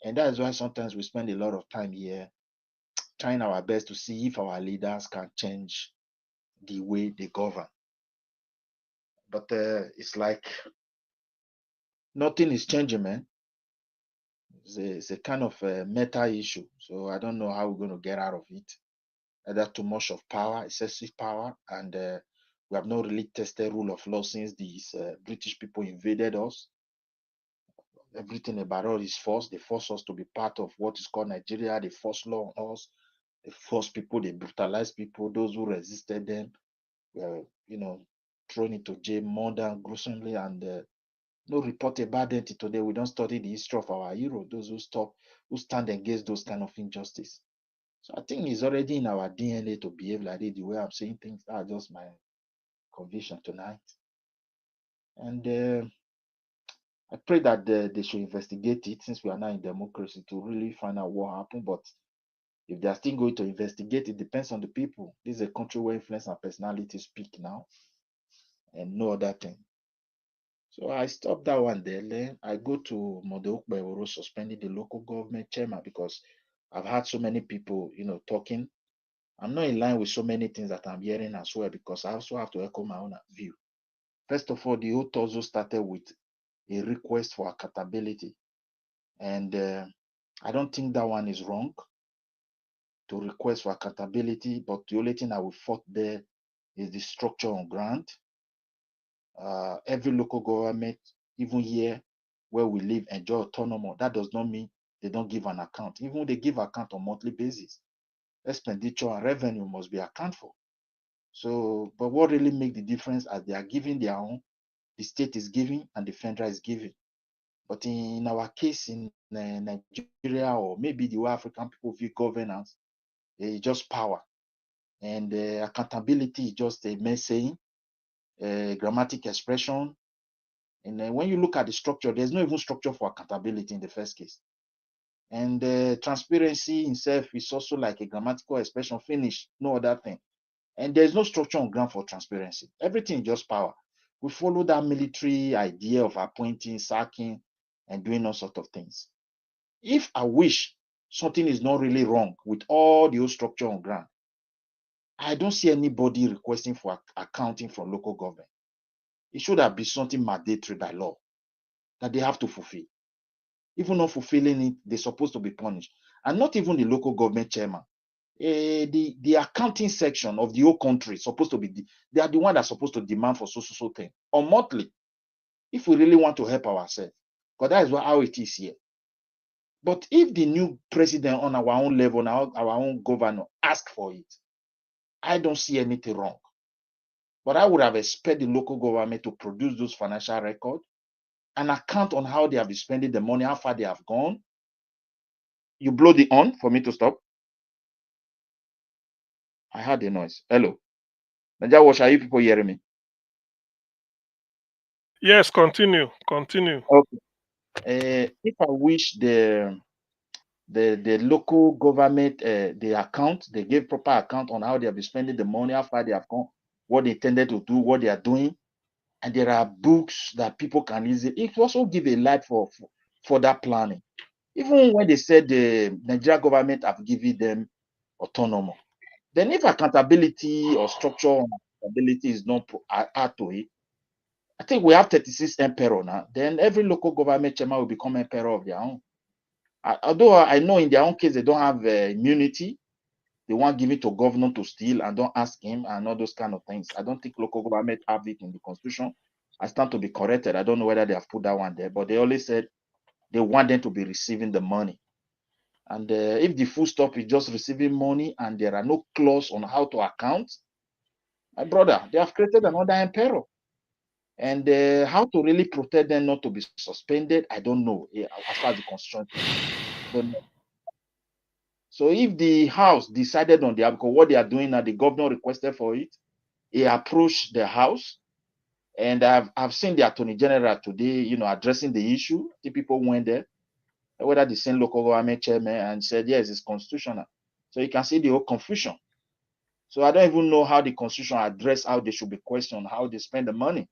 And that is why sometimes we spend a lot of time here trying our best to see if our leaders can change the way they govern. But it's like nothing is changing, man. It's a kind of a meta issue. So I don't know how we're going to get out of it. Either too much of power, excessive power, and we have not really tested rule of law since these British people invaded us. Everything about us is forced. They force us to be part of what is called Nigeria. They force law on us. They force people. They brutalize people. Those who resisted them were, thrown into jail more than gruesomely. And no report about them till today. We don't study the history of our heroes. Those who stand against those kind of injustice. So I think it's already in our DNA to behave like this. The way I'm saying things, that's just my conviction tonight. And I pray that they should investigate it, since we are now in democracy, to really find out what happened. But if they are still going to investigate, it depends on the people. This is a country where influence and personality speak now, and no other thing. So I stopped that one there. Then I go to Modeukbeworo suspending the local government chairman because I've had so many people, talking. I'm not in line with so many things that I'm hearing as well because I also have to echo my own view. First of all, the whole Tozo started with a request for accountability. And I don't think that one is wrong to request for accountability, but the only thing I will fought there is the structure on ground. Every local government, even here where we live, enjoy autonomy. That does not mean they don't give an account. Even they give account on monthly basis, expenditure and revenue must be accounted for. So, but what really make the difference as they are giving their own, the state is giving and the federal is giving. But in our case in Nigeria, or maybe the way African people view governance, it's just power. And accountability is just a messaging, grammatic expression. And when you look at the structure, there's no even structure for accountability in the first case. And transparency itself is also like a grammatical expression, finish, no other thing. And there's no structure on ground for transparency. Everything is just power. We follow that military idea of appointing, sacking, and doing all sorts of things. If I wish something is not really wrong with all the old structure on ground, I don't see anybody requesting for accounting from local government. It should have been something mandatory by law that they have to fulfill. Even not fulfilling it, they're supposed to be punished. And not even the local government chairman. The accounting section of the whole country is supposed to be, they are the one that's supposed to demand for so thing or monthly, if we really want to help ourselves. Because that is how it is here. But if the new president on our own level, our own governor, ask for it, I don't see anything wrong. But I would have expected the local government to produce those financial records, an account on how they have been spending the money, how far they have gone. You blow the on for me to stop. I heard the noise. Hello. Naja Wash, are you people hearing me? Yes, continue. Continue. Okay. If I wish the local government, the account, they give proper account on how they have been spending the money, how far they have gone, what they intended to do, what they are doing. And there are books that people can easily, it also give a light for that planning. Even when they said the Nigeria government have given them autonomy, then if accountability or structure on accountability is not add to it, I think we have 36 emperor now. Then every local government chairman will become emperor of their own. Although I know in their own case they don't have immunity, they want to give it to governor to steal and don't ask him and all those kind of things. I don't think local government have it in the constitution. I stand to be corrected. I don't know whether they have put that one there, but they always said they want them to be receiving the money. And if the full stop is just receiving money and there are no clause on how to account, my brother, they have created another emperor. And how to really protect them not to be suspended, I don't know. As far as the constitution, I don't know. So if the House decided on because what they are doing now, the governor requested for it, he approached the House, and I've seen the Attorney General today, addressing the issue. The people went there, whether the same local government chairman, and said yes, it's constitutional. So you can see the whole confusion. So I don't even know how the constitution address how they should be questioned, how they spend the money.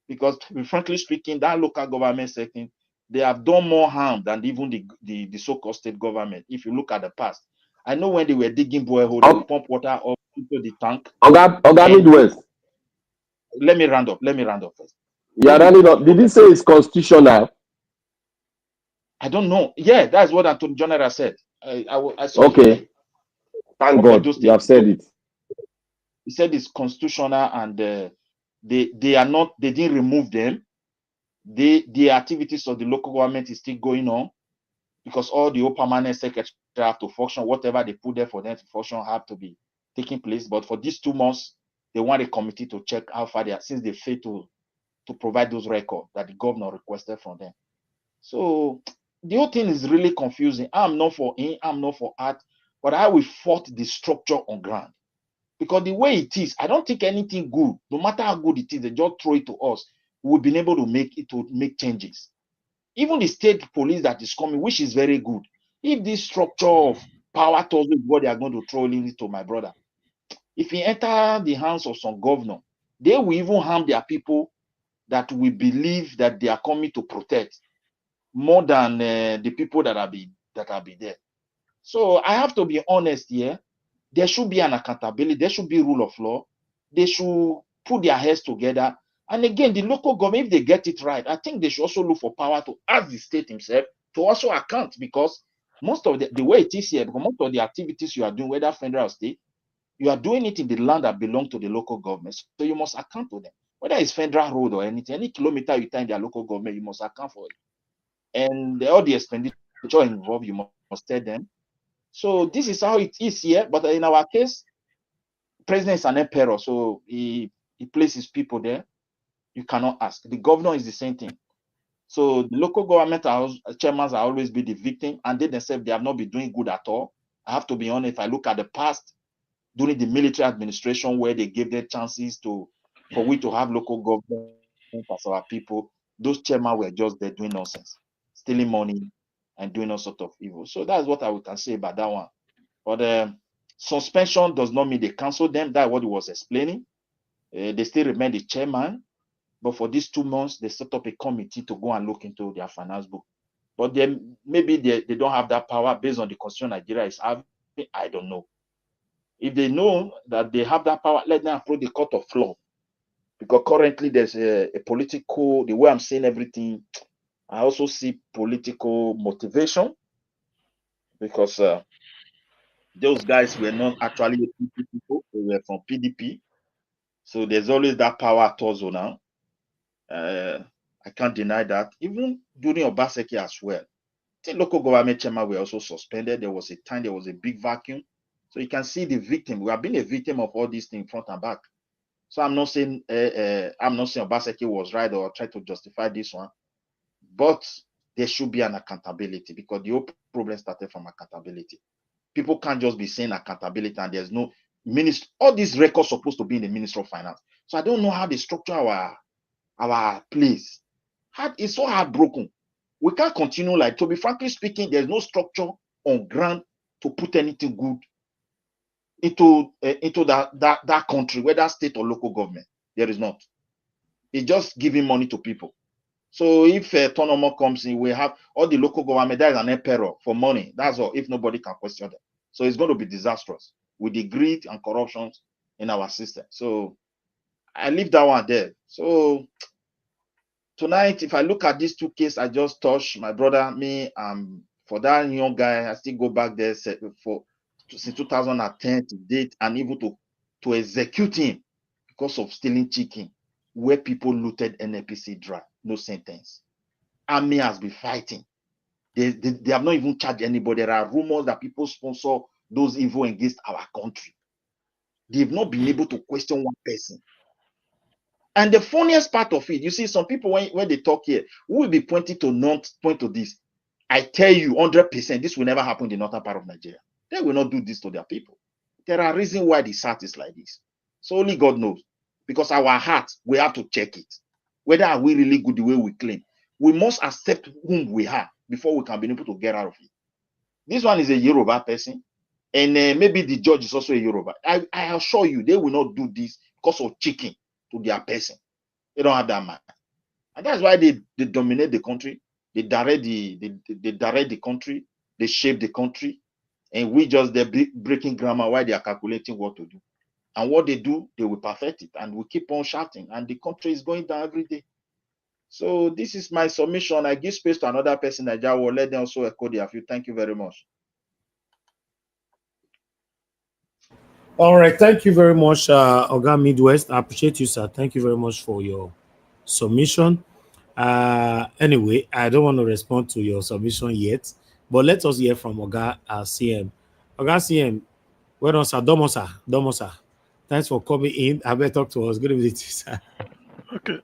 Because frankly speaking, that local government setting, they have done more harm than even the so-called state government. If you look at the past, I know when they were digging borehole, they would pump water up into the tank. Oga Midwest. Let me round up first. Yeah, rounding up. Did he say it's constitutional? I don't know. Yeah, that's what Attorney General said. I saw okay. Thank God you have said it. He said it's constitutional, and they are not. They didn't remove them. The activities of the local government is still going on, because all the permanent secretary have to function. Whatever they put there for them to function have to be taking place. But for these 2 months, they want a committee to check how far they are, since they failed to provide those records that the governor requested from them. So the whole thing is really confusing. I'm not for in, I'm not for art, but I will fought the structure on ground. Because the way it is, I don't think anything good, no matter how good it is, they just throw it to us. We've been able to make changes. Even the state police that is coming, which is very good. If this structure of power tells you what they are going to throw into, my brother, if he enter the hands of some governor, they will even harm their people that we believe that they are coming to protect more than the people that are be there. So I have to be honest here. There should be an accountability. There should be rule of law. They should put their heads together. And again, the local government, if they get it right, I think they should also look for power to ask the state himself to also account, because most of the way it is here, because most of the activities you are doing, whether federal or state, you are doing it in the land that belongs to the local government. So you must account to them. Whether it's federal road or anything, any kilometer you tie in their local government, you must account for it. And all the expenditure involved, you must tell them. So this is how it is here. But in our case, president is an emperor, so he places people there. You cannot ask. The governor is the same thing. So the local government chairmen are always be the victim, and they themselves, they have not been doing good at all. I have to be honest. If I look at the past, during the military administration, where they gave their chances for we to have local government as our people, those chairmen were just there doing nonsense, stealing money and doing all sort of evil. So that's what I can say about that one. But suspension does not mean they cancel them. That's what he was explaining. They still remain the chairman, but for these 2 months, they set up a committee to go and look into their finance book. But then maybe they don't have that power based on the constitution Nigeria is having. I don't know. If they know that they have that power, let them approach the court of law. Because currently there's a political, the way I'm saying everything, I also see political motivation, because those guys were not actually people, they were from PDP. So there's always that power at Tozo now. I can't deny that. Even during Obaseki as well, I think local government chairman were also suspended. There was a time there was a big vacuum. So you can see the victim. We have been a victim of all these things front and back. So I'm not saying Obaseki was right or try to justify this one, but there should be an accountability, because the whole problem started from accountability. People can't just be saying accountability and there's no minister. All these records supposed to be in the Ministry of Finance. So I don't know how they structure our place. It's so heartbroken. We can't continue like, to be frankly speaking, there's no structure on ground to put anything good into that country, whether state or local government. There is not. It's just giving money to people. So if Tonomo comes in, we have all the local government, that is an emperor for money. That's all, if nobody can question them. So it's going to be disastrous with the greed and corruption in our system. So I leave that one there. So tonight, if I look at these 2 cases I just touched, my brother, me, for that young guy, I still go back there since 2010 to date, and even to execute him because of stealing chicken, where people looted NNPC dry, no sentence. Army has been fighting. They have not even charged anybody. There are rumors that people sponsor those evil against our country. They've not been able to question one person. And the funniest part of it, you see, some people, when they talk here, we will be pointing to not point to this. I tell you 100%, this will never happen in the northern part of Nigeria. They will not do this to their people. There are reasons why the South is like this. So only God knows. Because our heart, we have to check it. Whether are we really good the way we claim. We must accept whom we are before we can be able to get out of it. This one is a Yoruba person. And maybe the judge is also a Yoruba. I assure you, they will not do this because of chicken to their person. They don't have that mind. And that's why they dominate the country. They direct the country. They shape the country. And we just, they're breaking grammar while they are calculating what to do. And what they do, they will perfect it. And we keep on shouting. And the country is going down every day. So this is my submission. I give space to another person. I will let them also echo their view. Thank you very much. All right. Thank you very much, Oga Midwest. I appreciate you, sir. Thank you very much for your submission. Anyway, I don't want to respond to your submission yet, but let us hear from Oga CM. Oga CM, well done, sir. Domo, sir. Domo, sir. Thanks for coming in. I better talk to us. Good evening, sir. Okay.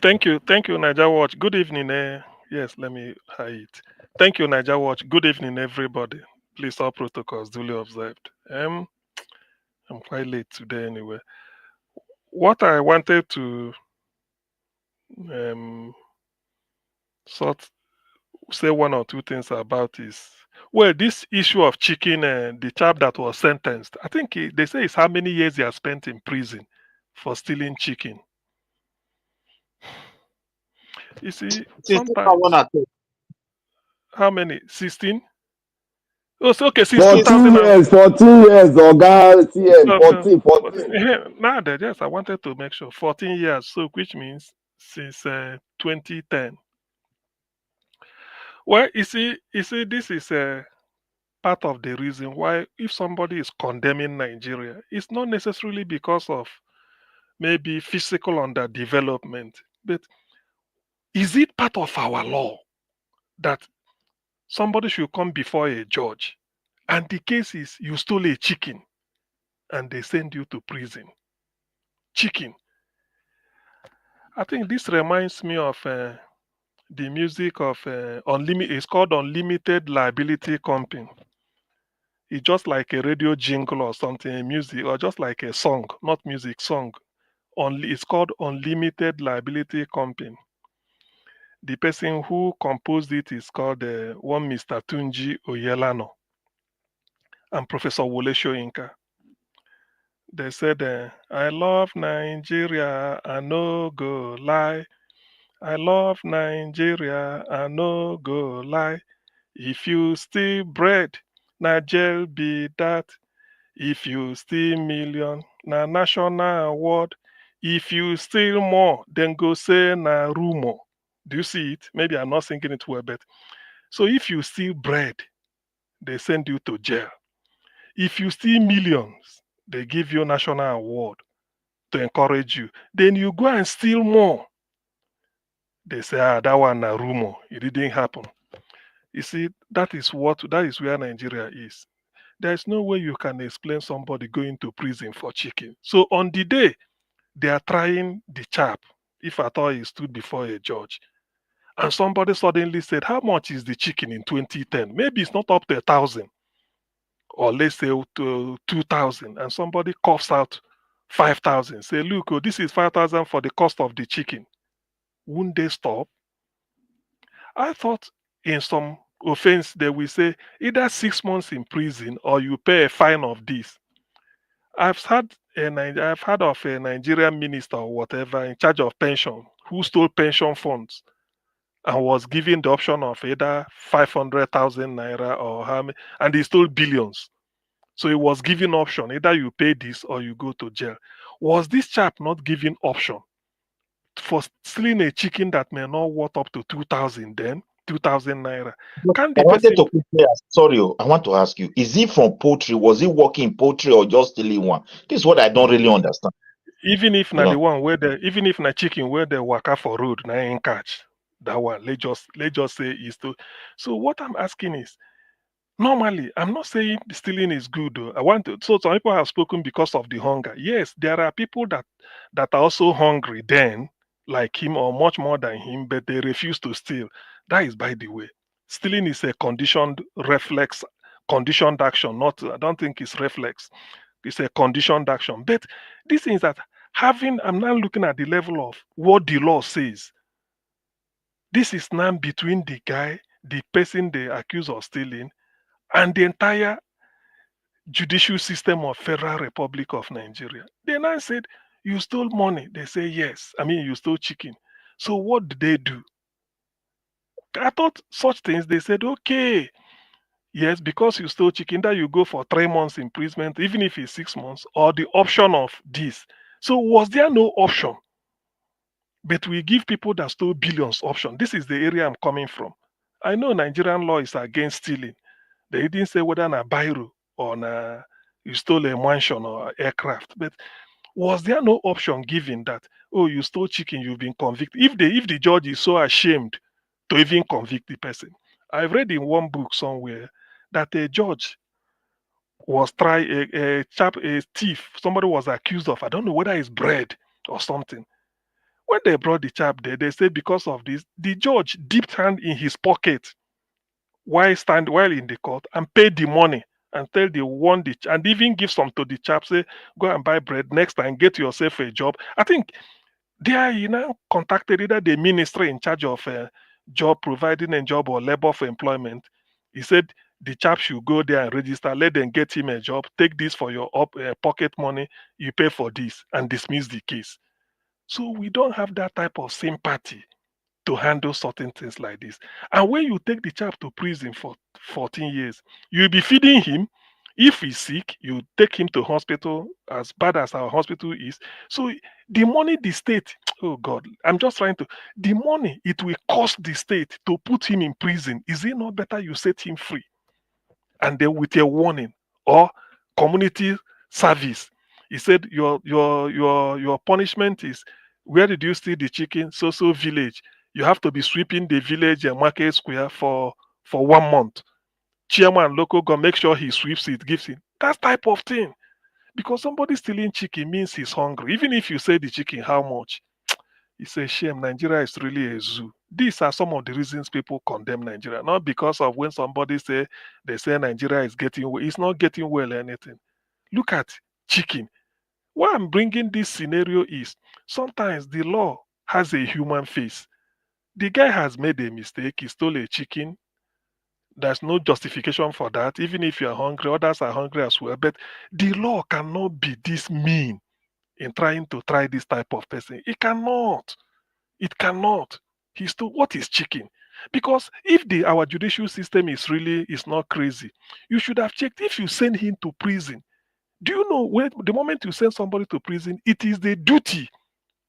Thank you, Niger Watch. Good evening. Yes, let me hide it. Thank you, Niger Watch. Good evening, everybody. Please, all protocols duly observed. I'm quite late today anyway. What I wanted to say 1 or 2 things about is, well, this issue of chicken, the chap that was sentenced, I think they say it's how many years he has spent in prison for stealing chicken. You see, Since sometimes 2002. how many? 16? Oh, so okay, since 14 2000 and years, 14 years, Oga CN, 14, 14, 14. Now, yes, I wanted to make sure 14 years. So, which means since 2010. Well, you see, this is part of the reason why if somebody is condemning Nigeria, it's not necessarily because of maybe physical underdevelopment, but is it part of our law that somebody should come before a judge and the case is you stole a chicken and they send you to prison? Chicken. I think this reminds me of the music of Unlimited. It's called Unlimited Liability Company. It's just like a radio jingle or something, a music, or just like a song, not music, song. Only it's called Unlimited Liability Company. The person who composed it is called one Mr. Tunji Oyelano and Professor Wole Soyinka. They said, I love Nigeria, I no go lie. I love Nigeria, I no go lie. If you steal bread, na jail be that. If you steal million, na national award. If you steal more, then go say na rumor. Do you see it? Maybe I'm not singing it well, but so if you steal bread, they send you to jail. If you steal millions, they give you national award to encourage you. Then you go and steal more. They say, that one na rumor. It didn't happen. You see, that is where Nigeria is. There's no way you can explain somebody going to prison for chicken. So on the day they are trying the chap, if at all he stood before a judge, and somebody suddenly said, how much is the chicken in 2010? Maybe it's not up to 1,000, or let's say to 2,000, and somebody coughs out 5,000. Say, look, oh, this is 5,000 for the cost of the chicken. Wouldn't they stop? I thought in some offense they will say either 6 months in prison or you pay a fine of this. I've heard of a Nigerian minister or whatever in charge of pension who stole pension funds and was given the option of either 500,000 naira or how many, and he stole billions. So he was given option either you pay this or you go to jail. Was this chap not given option for stealing a chicken that may not worth up to 2,000 then? 2,000 naira. Can I the wanted person to quickly ask, sorry, I want to ask you, is he from poultry? Was he working in poultry or just stealing one? This is what I don't really understand. even if You na know, the one where the even if na chicken where they waka for road na ain't catch that one, let's just say is to. So what I'm asking is, normally I'm not saying stealing is good though. I want to, so some people have spoken because of the hunger. Yes, there are people that are also hungry then, like him or much more than him, but they refuse to steal. That is, by the way, stealing is a conditioned action, not, I don't think it's reflex. It's a conditioned action. But this is that I'm now looking at the level of what the law says. This is now between the guy, the person they accuse of stealing, and the entire judicial system of Federal Republic of Nigeria. They now said, you stole money. They say, yes. I mean, you stole chicken. So what did they do? I thought such things, they said, okay, yes, because you stole chicken, that you go for 3 months imprisonment, even if it's 6 months, or the option of this. So was there no option? But we give people that stole billions option. This is the area I'm coming from. I know Nigerian law is against stealing. They didn't say whether na biro or na you stole a mansion or aircraft. But was there no option given that, oh, you stole chicken, you've been convicted? If the judge is so ashamed to even convict the person. I've read in one book somewhere that a judge was a thief, somebody was accused of, I don't know whether it's bread or something. When they brought the chap there, they said because of this, the judge dipped hand in his pocket while in the court and paid the money and tell the one and even give some to the chap, say, go and buy bread next time, get yourself a job. I think there he now contacted either the ministry in charge of job providing a job or labor for employment. He said the chap should go there and register, let them get him a job, take this for your pocket money, you pay for this, and dismiss the case. So we don't have that type of sympathy to handle certain things like this. And when you take the chap to prison for 14 years, you'll be feeding him. If he's sick, you take him to hospital, as bad as our hospital is. So the money the state, oh God, I'm just trying to, the money it will cost the state to put him in prison, is it not better you set him free? And then with a warning or community service. He said your punishment is, where did you steal the chicken? So village. You have to be sweeping the village and market square for 1 month. Chairman, local government, make sure he sweeps it, gives it. That type of thing. Because somebody stealing chicken means he's hungry. Even if you say the chicken, how much? It's a shame. Nigeria is really a zoo. These are some of the reasons people condemn Nigeria. Not because of when somebody say they say Nigeria is getting well. It's not getting well or anything. Look at chicken. Why I'm bringing this scenario is sometimes the law has a human face. The guy has made a mistake. He stole a chicken. There's no justification for that. Even if you're hungry, others are hungry as well. But the law cannot be this mean in trying to try this type of person. It cannot. It cannot. He's to what is chicken? Because if our judicial system is not crazy, you should have checked if you send him to prison. Do you know when the moment you send somebody to prison, it is the duty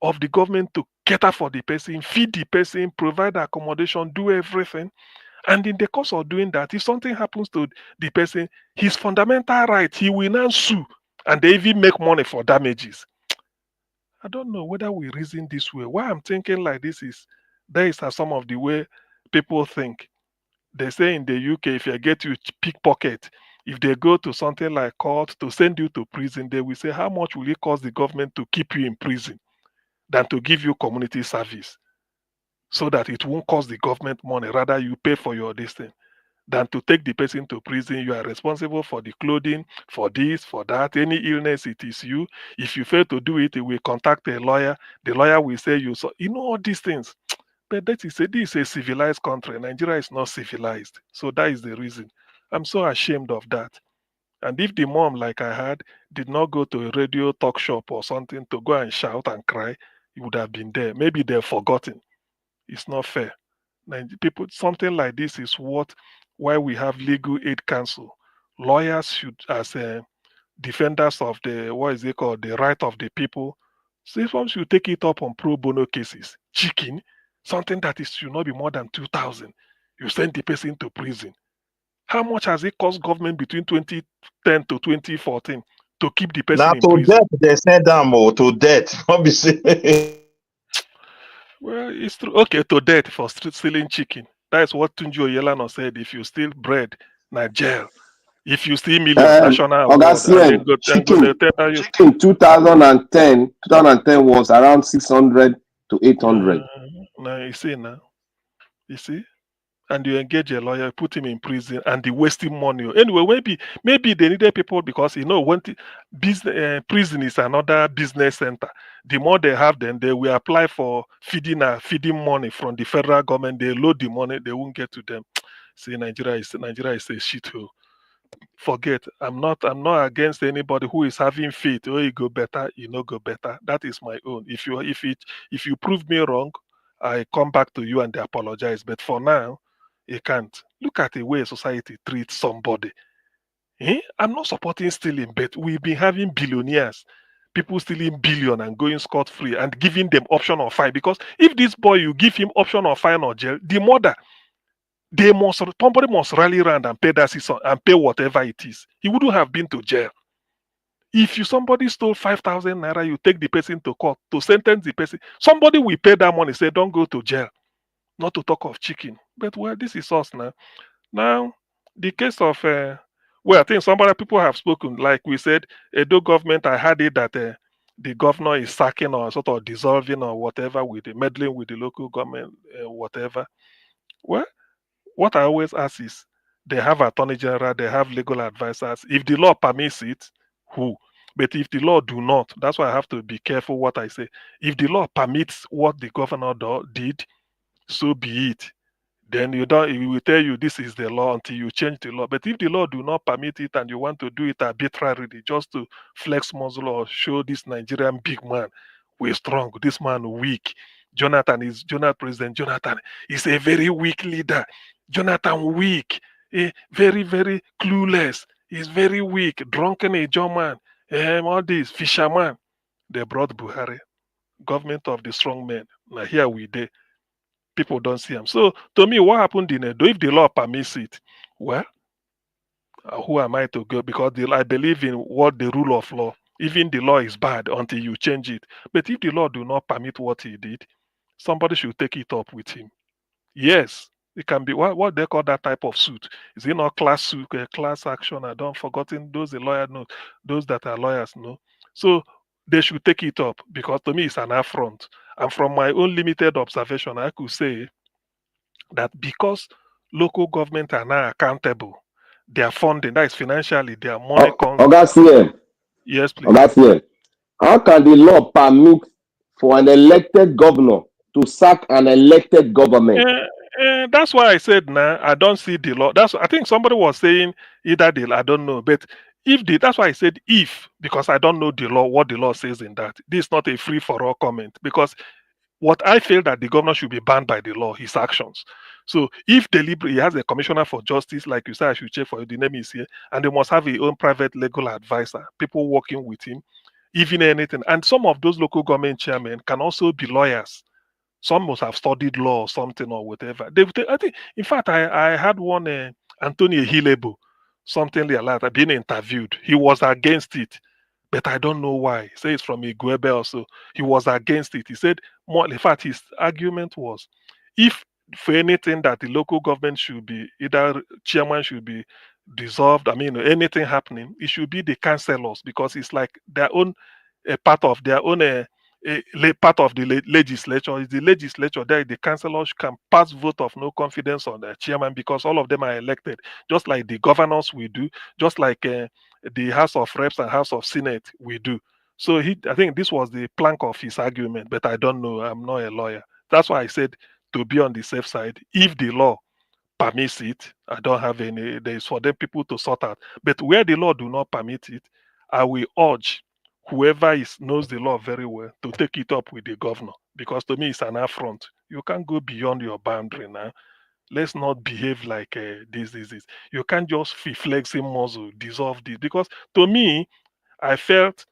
of the government to cater for the person, feed the person, provide accommodation, do everything. And in the course of doing that, if something happens to the person, his fundamental right, he will now sue and they even make money for damages. I don't know whether we reason this way. Why I'm thinking like this is there is some of the way people think. They say in the UK, if you get you pickpocket, if they go to something like court to send you to prison, they will say, how much will it cost the government to keep you in prison than to give you community service? So that it won't cost the government money. Rather, you pay for your distance than to take the person to prison. You are responsible for the clothing, for this, for that. Any illness, it is you. If you fail to do it, you will contact a lawyer. The lawyer will say you know all these things. But this is a civilized country. Nigeria is not civilized. So that is the reason. I'm so ashamed of that. And if the mom, like I had, did not go to a radio talk shop or something to go and shout and cry, he would have been there. Maybe they've forgotten. It's not fair. People, something like this is why we have legal aid council. Lawyers should, as defenders of the what is it called, the right of the people. So once you take it up on pro bono cases, chicken, something that should not be more than 2,000, you send the person to prison. How much has it cost government between 2010 to 2014 to keep the person Now in to prison? death, they send them to death. Not be say. Well, it's true. Okay, to death for stealing chicken. That's what Tunji Oyelano said. If you steal bread, na jail. If you steal million, national award, and then Augustine, they tell you. chicken 2010 was around 600 to 800. Now you see now, you see, and you engage a lawyer, put him in prison, and they wasting money. Anyway, maybe they needed people because when prison is another business center. The more they have, then they will apply for feeding money from the federal government. They load the money, they won't get to them. See, Nigeria is a shithole. Forget. I'm not against anybody who is having faith. Oh, you go better, you know go better. That is my own. If you prove me wrong, I come back to you and they apologize. But for now, you can't. Look at the way society treats somebody. I'm not supporting stealing, but we've been having billionaires, people stealing billion and going scot-free and giving them option of fine. Because if this boy you give him option of fine or jail, the mother, somebody must rally around and pay that season and pay whatever it is. He wouldn't have been to jail. If somebody stole 5,000 naira, you take the person to court to sentence the person. Somebody will pay that money, say don't go to jail. Not to talk of chicken. But well, this is us now. Now, the case of I think some other people have spoken. Like we said, Edo government, I had it that the governor is sacking or sort of dissolving or whatever with the meddling with the local government, whatever. Well, what I always ask is, they have attorney general, they have legal advisors. If the law permits it, who? But if the law do not, that's why I have to be careful what I say. If the law permits what the governor did, so be it. Then he will tell you this is the law until you change the law. But if the law do not permit it and you want to do it arbitrarily just to flex muscle or show this Nigerian big man, we're strong, this man weak, President Jonathan is a very weak leader. Jonathan weak, very, very clueless. He's very weak, drunken a German, all this fisherman. They brought Buhari, government of the strong men. Now here we did. People don't see him. So to me, what happened in Edo? If the law permits it, well, who am I to go? Because I believe in what the rule of law. Even the law is bad until you change it. But if the law do not permit what he did, somebody should take it up with him. Yes, it can be what they call that type of suit. Is it not class suit, class action? I don't forgotten those the lawyer know, those that are lawyers know. So they should take it up because to me it's an affront. And from my own limited observation, I could say that because local government are now accountable, their funding, that is financially, their money comes. Oga CM, Yes, please. Oga CM, how can the law permit for an elected governor to sack an elected government? That's why I said now I don't see the law. I think somebody was saying either I don't know, but that's why I said if, because I don't know the law, what the law says in that. This is not a free for all comment because what I feel that the governor should be banned by the law, his actions. So if deliberately he has a commissioner for justice, like you said, I should check for you, the name is here, and they must have a own private legal advisor, people working with him, even anything. And some of those local government chairmen can also be lawyers. Some must have studied law or something or whatever. I think, in fact, I had one Antonio Hilebo, something like that, being interviewed. He was against it, but I don't know why. He says from Iguebe also. He was against it. He said more. In fact, his argument was, if for anything that the local government should be either chairman should be dissolved. I mean, anything happening, it should be the councillors because it's like their own part of their own. Part of the legislature is the legislature there the councillors can pass vote of no confidence on the chairman because all of them are elected just like the governors we do, just like the House of Reps and House of Senate we do. So I think this was the plank of his argument, but I don't know, I'm not a lawyer. That's why I said to be on the safe side. If the law permits it, I don't have any, there is for them people to sort out, but where the law do not permit it, I will urge whoever knows the law very well to take it up with the governor because to me it's an affront. You can't go beyond your boundary now. Let's not behave like this. You can't just be flexing muscle, dissolve this because to me, I felt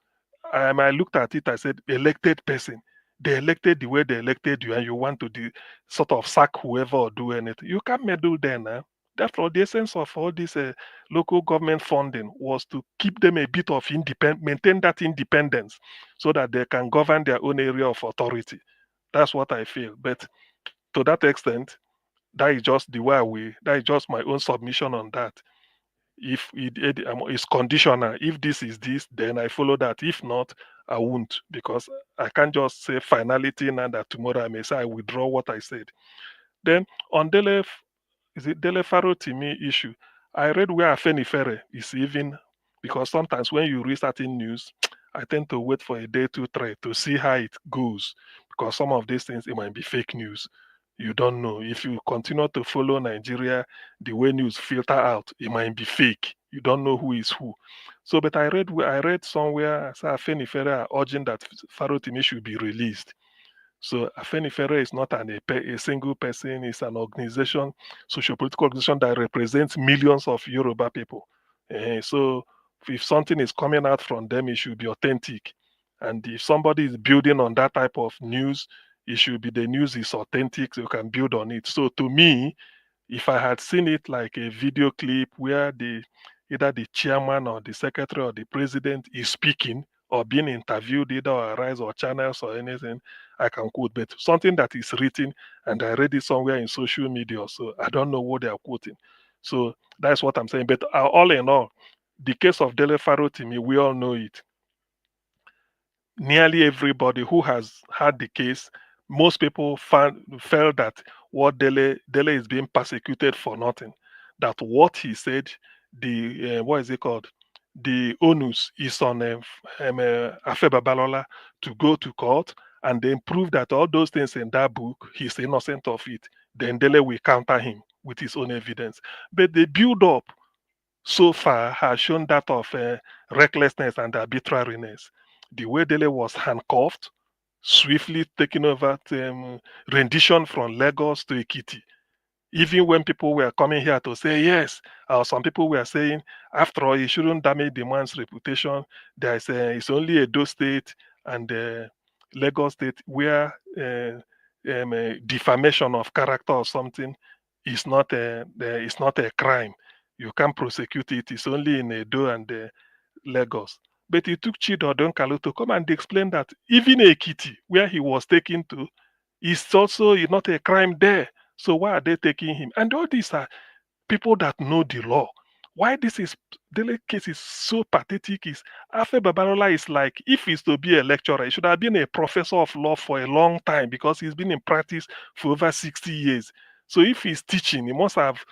I looked at it. I said, elected person. They elected the way they elected you, and you want to sort of sack whoever or do anything. You can't meddle there now. Therefore, the essence of all this local government funding was to keep them a bit of maintain that independence, so that they can govern their own area of authority. That's what I feel. But to that extent, that is just the way that is just my own submission on that. If it's conditional, if this is this, then I follow that. If not, I won't, because I can't just say finality now that tomorrow I may say I withdraw what I said. Then on Dele, is it Dele Farotimi issue? I read where Afenifere is even, because sometimes when you read certain news, I tend to wait for a day, 2, 3 to see how it goes, because some of these things it might be fake news. You don't know. If you continue to follow Nigeria, the way news filter out, it might be fake. You don't know who is who. So, but I read somewhere, Afenifere are urging that Farotimi should be released. So Afenifere is not a single person, it's an organization, socio-political organization that represents millions of Yoruba people. So if something is coming out from them, it should be authentic. And if somebody is building on that type of news, it should be the news is authentic, so you can build on it. So to me, if I had seen it like a video clip where either the chairman or the secretary or the president is speaking or being interviewed either on Rise or channels or anything, I can quote. But something that is written and I read it somewhere in social media, so I don't know what they are quoting. So that's what I'm saying. But all in all, the case of Dele Farotimi, we all know it. Nearly everybody who has had the case, most people felt that what Dele is being persecuted for nothing. That what he said, what is it called? The onus is on Afe Babalola to go to court and then prove that all those things in that book, he's innocent of it. Then Dele will counter him with his own evidence. But the build up so far has shown that of recklessness and arbitrariness. The way Dele was handcuffed, swiftly taking over rendition from Lagos to Ekiti. Even when people were coming here to say yes, some people were saying, after all, it shouldn't damage the man's reputation. It's only Edo State and Lagos State where defamation of character or something is not a crime. You can't prosecute it. It's only in Edo and Lagos. But it took Chidodon Kalu to come and explain that even Ekiti, where he was taken to, is also not a crime there. So why are they taking him? And all these are people that know the law. Why this is Dele case is so pathetic is Afe Babalola is like, if he's to be a lecturer, he should have been a professor of law for a long time because he's been in practice for over 60 years. So if he's teaching, he must have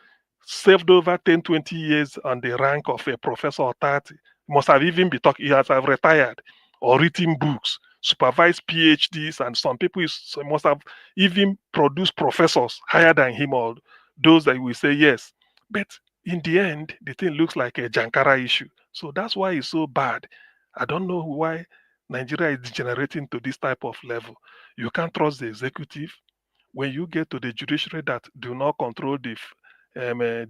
served over 10, 20 years on the rank of a professor or 30. He must have even been talking, he has have retired or written books, supervised PhDs, and some people must have even produced professors higher than him or those that will say yes. But in the end, the thing looks like a Jankara issue. So that's why it's so bad. I don't know why Nigeria is degenerating to this type of level. You can't trust the executive. When you get to the judiciary that do not control the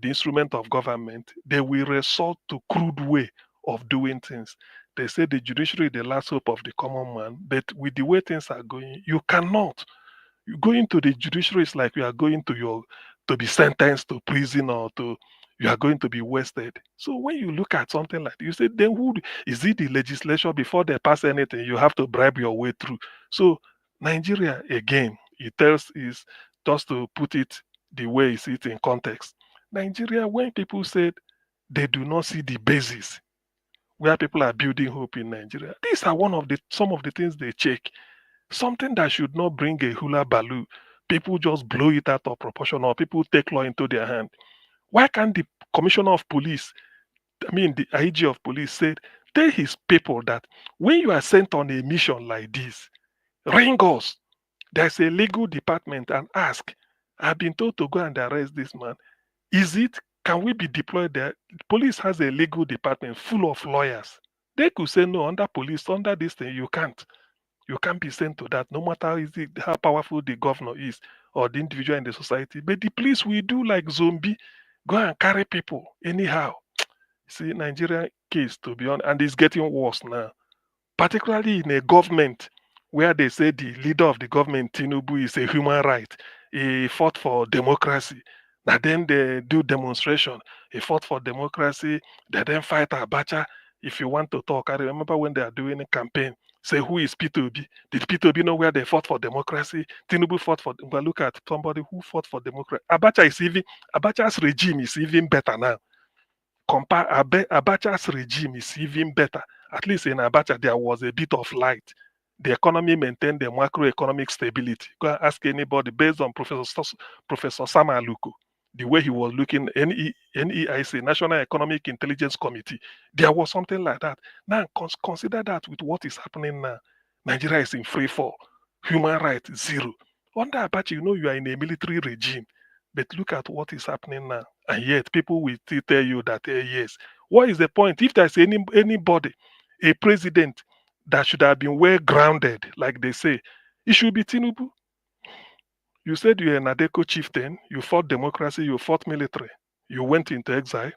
instrument of government, they will resort to crude way of doing things. They say the judiciary is the last hope of the common man, but with the way things are going, you cannot. Going to the judiciary is like you are going to be sentenced to prison or you are going to be wasted. So when you look at something like that, you say, then who is it? The legislature before they pass anything, you have to bribe your way through. So Nigeria again, it tells is just to put it the way it's it in context. Nigeria, when people said they do not see the basis where people are building hope in Nigeria, these are some of the things they check. Something that should not bring a hula baloo. People just blow it out of proportion or people take law into their hand. Why can't the commissioner of police, the IG of police said, tell his people that when you are sent on a mission like this, ring us. There's a legal department and ask, I've been told to go and arrest this man. Can we be deployed there? Police has a legal department full of lawyers. They could say, no, under police, under this thing, you can't. You can't be sent to that, no matter how powerful the governor is or the individual in the society. But the police will do like zombie, go and carry people anyhow. See, Nigerian case, to be honest, and it's getting worse now, particularly in a government where they say the leader of the government, Tinubu, is a human right. He fought for democracy. Now then they do demonstration. He fought for democracy. They then fight Abacha. If you want to talk, I remember when they are doing a campaign, say who is P2B? Did P2B know where they fought for democracy? Tinubu fought for. But look at somebody who fought for democracy. Abacha's regime is even better now. Abacha's regime is even better. At least in Abacha, there was a bit of light. The economy maintained the macroeconomic stability. Go and ask anybody based on Professor Sam Aluko, the way he was looking, NEIC, National Economic Intelligence Committee. There was something like that. Now, consider that with what is happening now. Nigeria is in free fall. Human rights, zero. Under Abacha, you are in a military regime. But look at what is happening now. And yet, people will still tell you that, yes. What is the point? If there's anybody, a president that should have been well grounded, like they say, it should be Tinubu. You said you're an Adeko chieftain, you fought democracy, you fought military, you went into exile,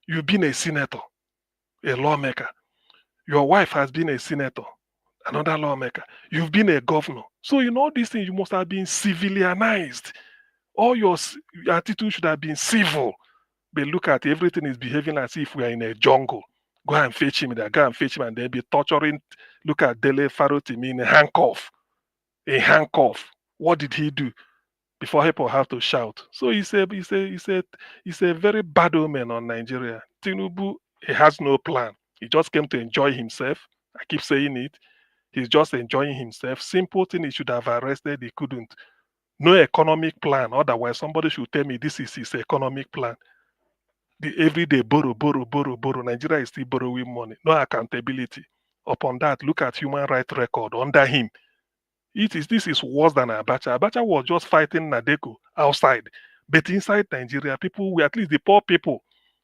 you've been a senator, a lawmaker. Your wife has been a senator, another lawmaker. You've been a governor. So in all these things, you must have been civilianized. All your attitude should have been civil. But look at everything is behaving as if we are in a jungle. Go and fetch him there, go and fetch him, and they'll be torturing. Look at Dele Farotimi in a handcuff. A handcuff. What did he do? Before people have to shout. So he's a very bad omen on Nigeria. Tinubu, he has no plan. He just came to enjoy himself. I keep saying it. He's just enjoying himself. Simple thing, he should have arrested, he couldn't. No economic plan. Otherwise, somebody should tell me this is his economic plan. The everyday borrow. Nigeria is still borrowing money. No accountability. Upon that, look at human rights record under him. This is worse than Abacha. Abacha was just fighting Nadeko outside. But inside Nigeria, at least the poor people,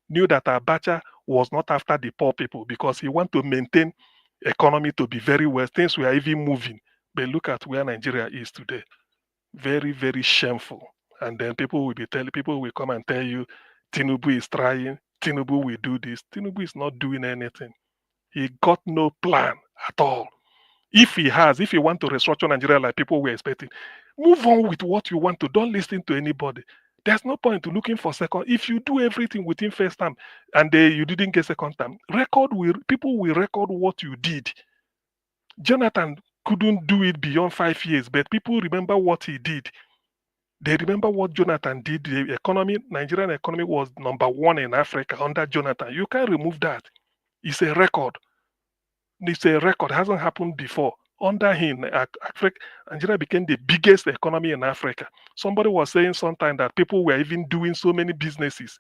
knew that Abacha was not after the poor people because he wanted to maintain economy to be very well. Things were even moving. But look at where Nigeria is today. Very, very shameful. And then people will come and tell you, Tinubu is trying, Tinubu will do this. Tinubu is not doing anything. He got no plan at all. If he want to restructure Nigeria like people were expecting, move on with what you want to. Don't listen to anybody. There's no point to looking for second. If you do everything within first time and you didn't get second time, people will record what you did. Jonathan couldn't do it beyond 5 years, but people remember what he did. They remember what Jonathan did. The Nigerian economy was #1 in Africa under Jonathan. You can't remove that. It's a record. It's a record. It hasn't happened before. Under him, Nigeria became the biggest economy in Africa. Somebody was saying sometime that people were even doing so many businesses,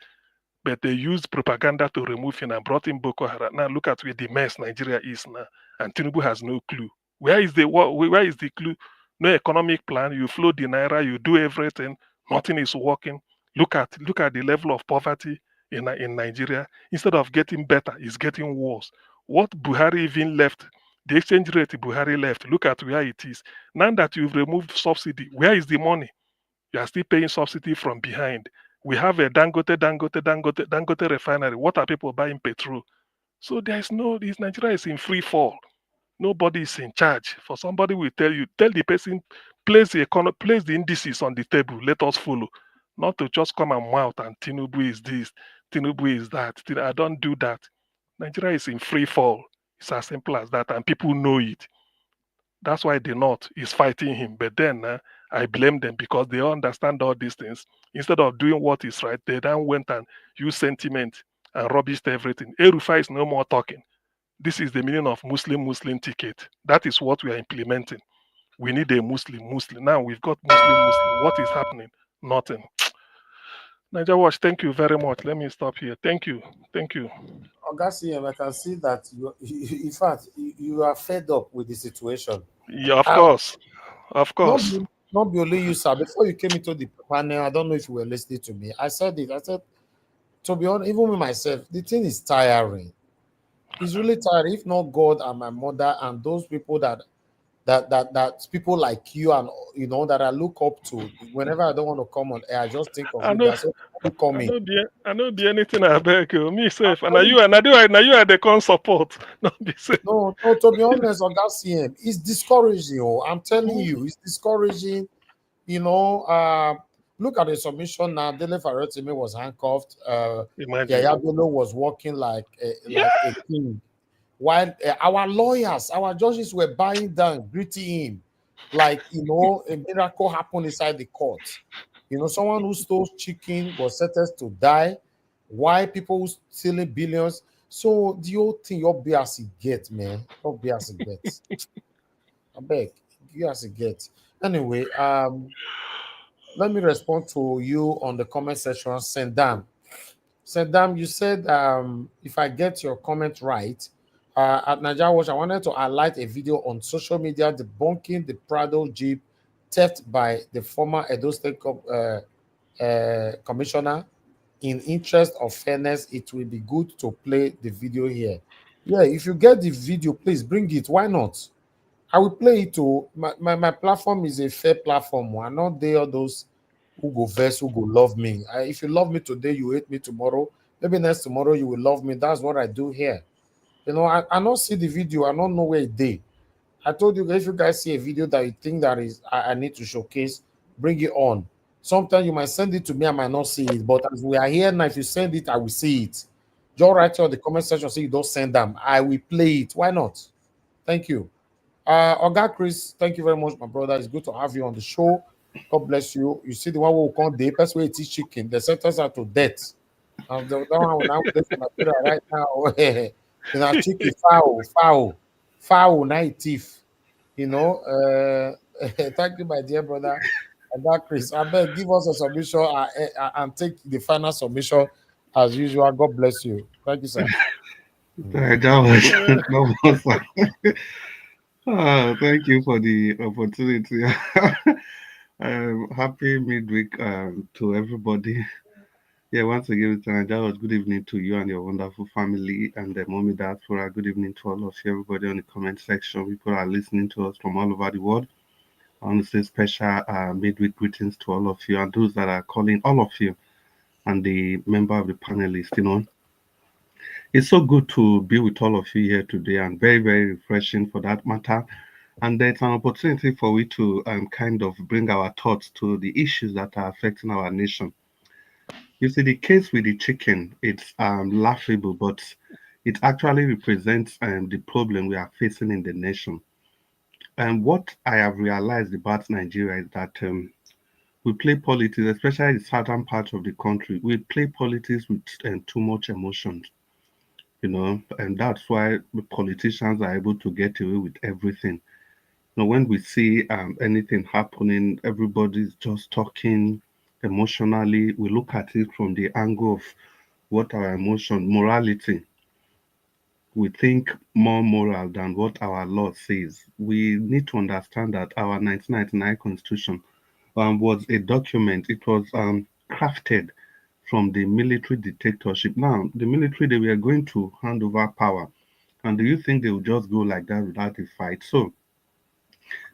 but they used propaganda to remove him and brought in Boko Haram. Now look at where the mess Nigeria is now, and Tinubu has no clue. Where is the clue? No economic plan. You float the naira. You do everything. Nothing is working. Look at the level of poverty in Nigeria. Instead of getting better, it's getting worse. What Buhari even left, the exchange rate Buhari left, look at where it is. Now that you've removed subsidy, where is the money? You are still paying subsidy from behind. We have a Dangote refinery. What are people buying petrol? So Nigeria is in free fall. Nobody is in charge. For somebody will tell the person, place the indices on the table, let us follow. Not to just come and mouth and Tinubu is this, Tinubu is that. I don't do that. Nigeria is in free fall. It's as simple as that, and people know it. That's why the North is fighting him. But then I blame them because they understand all these things. Instead of doing what is right, they then went and used sentiment and rubbished everything. Erufai is no more talking. This is the meaning of Muslim ticket. That is what we are implementing. We need a Muslim. Now we've got Muslim. What is happening? Nothing. Niger Watch, thank you very much. Let me stop here. Thank you. Augustine, I can see that in fact, you are fed up with the situation. Yeah, of course. Not be only you, sir. Before you came into the panel, I don't know if you were listening to me. I said, to be honest, even with myself, the thing is tiring. It's really tiring. If not God and my mother and those people that people like you and that I look up to. Whenever I don't want to come on air, I just think of you guys. I know be anything I beg you. Me safe. And you are the con support. Not be safe. No, to be honest, on that CM, it's discouraging. I'm telling you, it's discouraging. Look at the submission now. Dele Farotimi was handcuffed. Yaya Bello was walking like a king. While our lawyers, our judges were bowing down, greeting him, like a miracle happened inside the court. Someone who stole chicken was sentenced to die. Why people who stealing billions? So the whole thing, your be as it get, man. Your be as it get. I beg, you as it get. Anyway, let me respond to you on the comment section. Sendam, you said if I get your comment right, at Niger Watch, I wanted to highlight a video on social media debunking the Prado Jeep theft by the former Edo State commissioner. In interest of fairness, it will be good to play the video here. Yeah, if you get the video, please bring it. Why not? I will play it too. My platform is a fair platform. I'm not there those who go verse, who go love me. If you love me today, you hate me tomorrow. Maybe next tomorrow you will love me. That's what I do here. I don't see the video. I don't know where it did. I told you guys, if you guys see a video that you think that is I need to showcase, bring it on. Sometimes you might send it to me, I might not see it. But as we are here now, if you send it, I will see it. Just write on the comment section, say you don't send them. I will play it. Why not? Thank you. Oga Chris, thank you very much, my brother. It's good to have you on the show. God bless you. You see the one who will come the best way it is chicken. The sentence are to death. And the one will now play for Nigeria right now. Chicken foul, night thief. Thank you, my dear brother. Oga Chris, I beg, give us a submission and take the final submission as usual. God bless you. Thank you, sir. Thank you for the opportunity. Happy midweek to everybody. Yeah, once again, Mr. Najawas, good evening to you and your wonderful family and the mommy diaspora. Good evening to all of you, everybody on the comment section. People are listening to us from all over the world. I want to say special midweek greetings to all of you and those that are calling, all of you, and the member of the panelists. It's so good to be with all of you here today and very, very refreshing for that matter. And it's an opportunity for we to kind of bring our thoughts to the issues that are affecting our nation. You see, the case with the chicken, it's laughable, but it actually represents the problem we are facing in the nation. And what I have realized about Nigeria is that we play politics, especially in certain parts of the country. We play politics with too much emotions, and that's why the politicians are able to get away with everything. When we see anything happening, everybody's just talking emotionally. We look at it from the angle of what our emotion, morality. We think more moral than what our law says. We need to understand that our 1999 Constitution was a document. It was crafted from the military dictatorship. Now, the military, they were going to hand over power. And do you think they would just go like that without a fight? So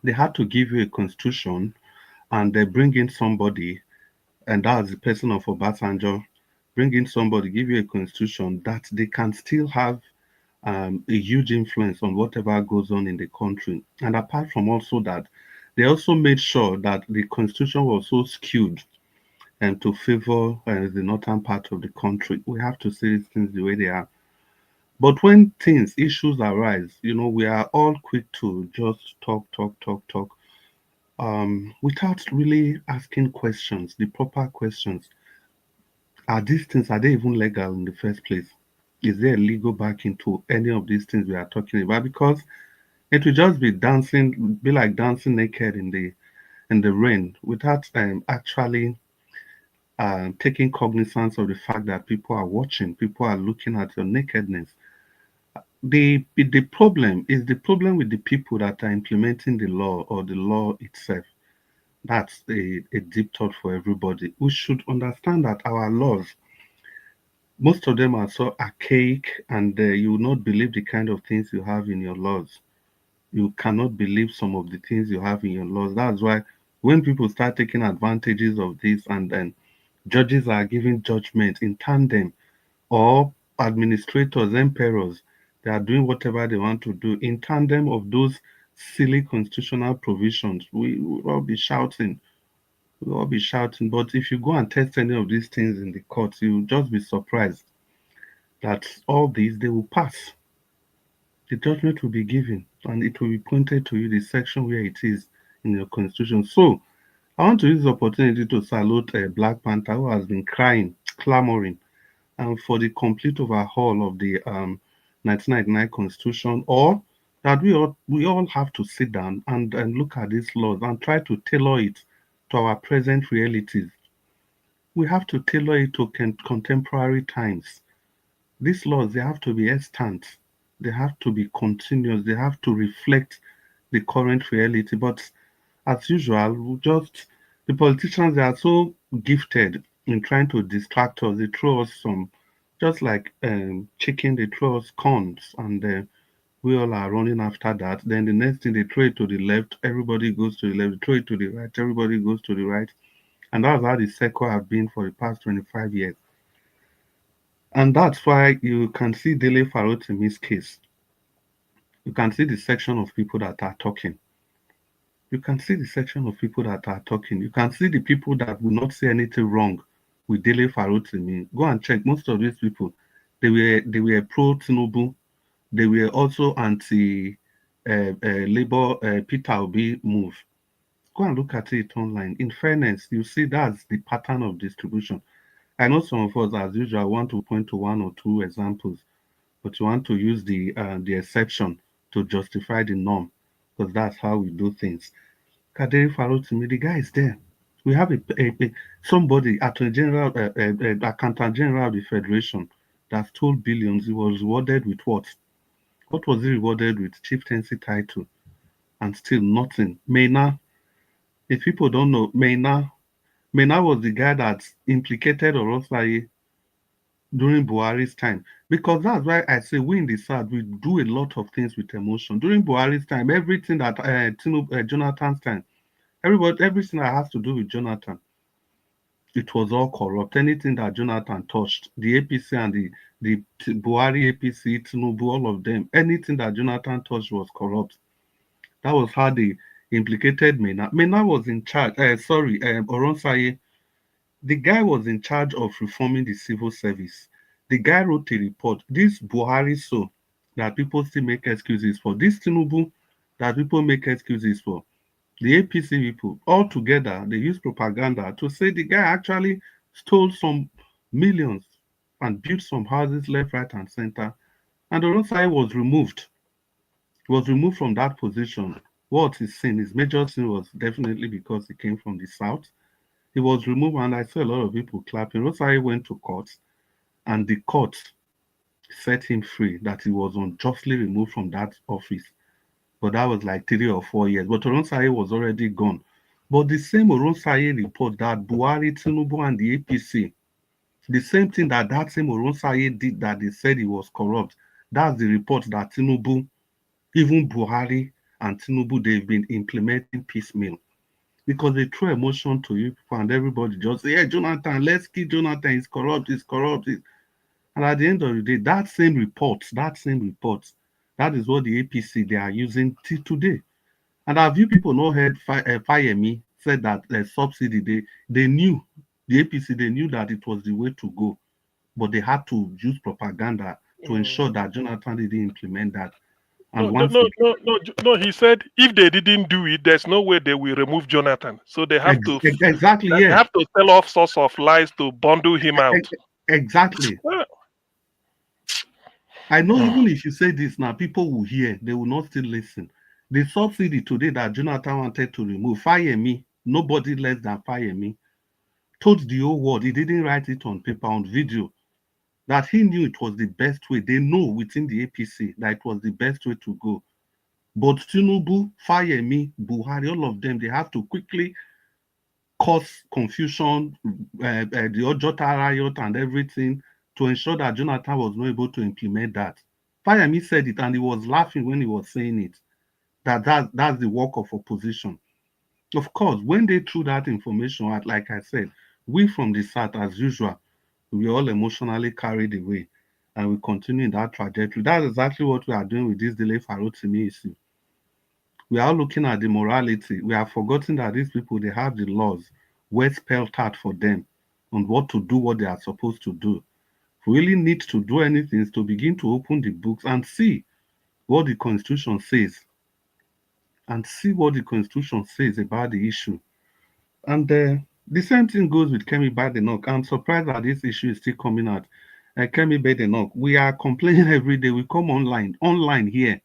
they had to give you a constitution and they bring in somebody, and that's the person of Obasanjo, bring in somebody, give you a constitution that they can still have a huge influence on whatever goes on in the country. And apart from also that, they also made sure that the constitution was so skewed and to favor the northern part of the country. We have to see these things the way they are. But when issues arise, we are all quick to just talk, without really asking questions, the proper questions. Are they even legal in the first place? Is there a legal backing to any of these things we are talking about? Because it will just be like dancing naked in the rain without actually taking cognizance of the fact that people are watching, people are looking at your nakedness. The problem is the problem with the people that are implementing the law or the law itself. That's a deep thought for everybody. We should understand that our laws, most of them are so archaic, and you will not believe the kind of things you have in your laws. You cannot believe some of the things you have in your laws. That's why when people start taking advantages of this and then judges are giving judgment in tandem, or administrators, emperors, they are doing whatever they want to do in tandem of those silly constitutional provisions. We will all be shouting. We'll all be shouting. But if you go and test any of these things in the courts, you'll just be surprised that all these they will pass. The judgment will be given and it will be pointed to you the section where it is in your constitution. So I want to use the opportunity to salute Black Panther who has been crying, clamoring for the complete overhaul of the 1999 Constitution, or that we all have to sit down and look at these laws and try to tailor it to our present realities. We have to tailor it to contemporary times. These laws, they have to be extant, they have to be continuous, they have to reflect the current reality. But as usual, the politicians, they are so gifted in trying to distract us. They throw us some, just like chicken, they throw us corns, and we all are running after that. Then the next thing, they throw it to the left, everybody goes to the left. They throw it to the right, everybody goes to the right. And that's how the circle have been for the past 25 years. And that's why you can see Dele Farotimi's case. You can see the section of people that are talking. You can see the section of people that are talking. You can see the people that will not say anything wrong with Dele Farotimi. Go and check. Most of these people, they were pro Tinubu. They were also anti Labour Peter Obi move. Go and look at it online. In fairness, you see that's the pattern of distribution. I know some of us, as usual, want to point to one or two examples, but you want to use the exception to justify the norm, because that's how we do things. Kaderi Farotimi, the guy is there. We have somebody, Attorney General, Accountant General of the Federation, that stole billions. He was rewarded with what? What was he rewarded with? Chieftaincy title, and still nothing. Maina, if people don't know, Maina Mena was the guy that implicated Orosai during Buhari's time. Because that's why I say we in the South, we do a lot of things with emotion. During Buhari's time, everything that Jonathan's time, everything that has to do with Jonathan, it was all corrupt. Anything that Jonathan touched, the APC and the Buhari APC, Tinubu, all of them, anything that Jonathan touched was corrupt. That was how they implicated Mena. Mena was in charge. Oronsaye, the guy was in charge of reforming the civil service. The guy wrote a report. This Buhari so that people still make excuses for. This Tinubu that people make excuses for. The APC people, all together, they use propaganda to say the guy actually stole some millions and built some houses left, right, and center. And Oronsai was removed. He was removed from that position. What his sin, his major sin was definitely because he came from the south. He was removed, and I saw a lot of people clapping. Oronsai went to court, and the court set him free that he was unjustly removed from that office. But that was like 3 or 4 years. But Oronsai was already gone. But the same Oronsai report that Buhari, Tinubu, and the APC, the same thing that same Oronsai did that they said he was corrupt, that's the report that Tinubu, even Buhari and Tinubu, they've been implementing piecemeal. Because they throw emotion to you and everybody just say, yeah, Jonathan, let's kill Jonathan, he's corrupt, he's corrupt. And at the end of the day, that same report, that is what the APC they are using till today. And have you people not heard Fayemi said that subsidy, they knew, the APC, they knew that it was the way to go, but they had to use propaganda to ensure that Jonathan didn't implement that. And No. He said if they didn't do it, there's no way they will remove Jonathan. So they have to exactly, They have to tell off sorts of lies to bundle him out. Exactly. I know even if you say this now, people will hear, they will not still listen. The subsidy today that Jonathan wanted to remove, Fayemi, nobody less than Fayemi, told the whole world, he didn't write it on paper, on video, that he knew it was the best way. They know within the APC that it was the best way to go. But Tinubu, Fayemi, Buhari, all of them, they have to quickly cause confusion, the Ojota riot and everything, to ensure that Jonathan was not able to implement that. Fayemi said it and he was laughing when he was saying it, that's the work of opposition. Of course, when they threw that information out, like I said, we from the South, as usual, we all emotionally carried away and we continue in that trajectory. That's exactly what we are doing with this Dele Farotimi issue. We are looking at the morality. We have forgotten that these people, they have the laws well spelled out for them on what to do, what they are supposed to do. If we really need to do anything is to begin to open the books and see what the Constitution says. And see what the Constitution says about the issue. And the same thing goes with Kemi Badenoch. I'm surprised that this issue is still coming out. Kemi Badenoch, we are complaining every day. We come online here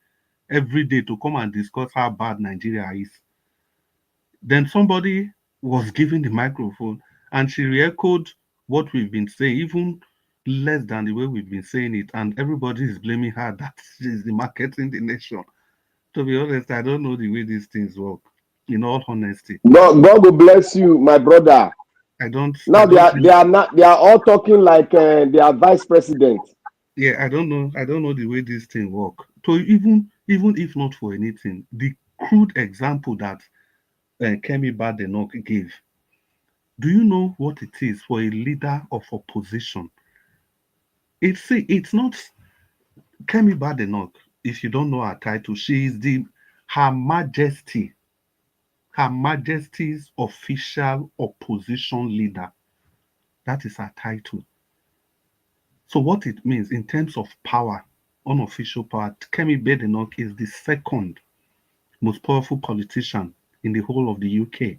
every day to come and discuss how bad Nigeria is. Then somebody was given the microphone and she re-echoed what we've been saying, even less than the way we've been saying it. And everybody is blaming her that she's the marketing the nation. To be honest, I don't know the way these things work. In all honesty, God will bless you, my brother. I don't. Now they are all talking like they are vice president. Yeah, I don't know. I don't know the way this thing work. So even if not for anything, the crude example that Kemi Badenoch gave. Do you know what it is for a leader of opposition? It's not Kemi Badenoch. If you don't know her title, she is Her Majesty's official opposition leader. That is her title. So what it means in terms of power, unofficial power, Kemi Badenoch is the second most powerful politician in the whole of the UK.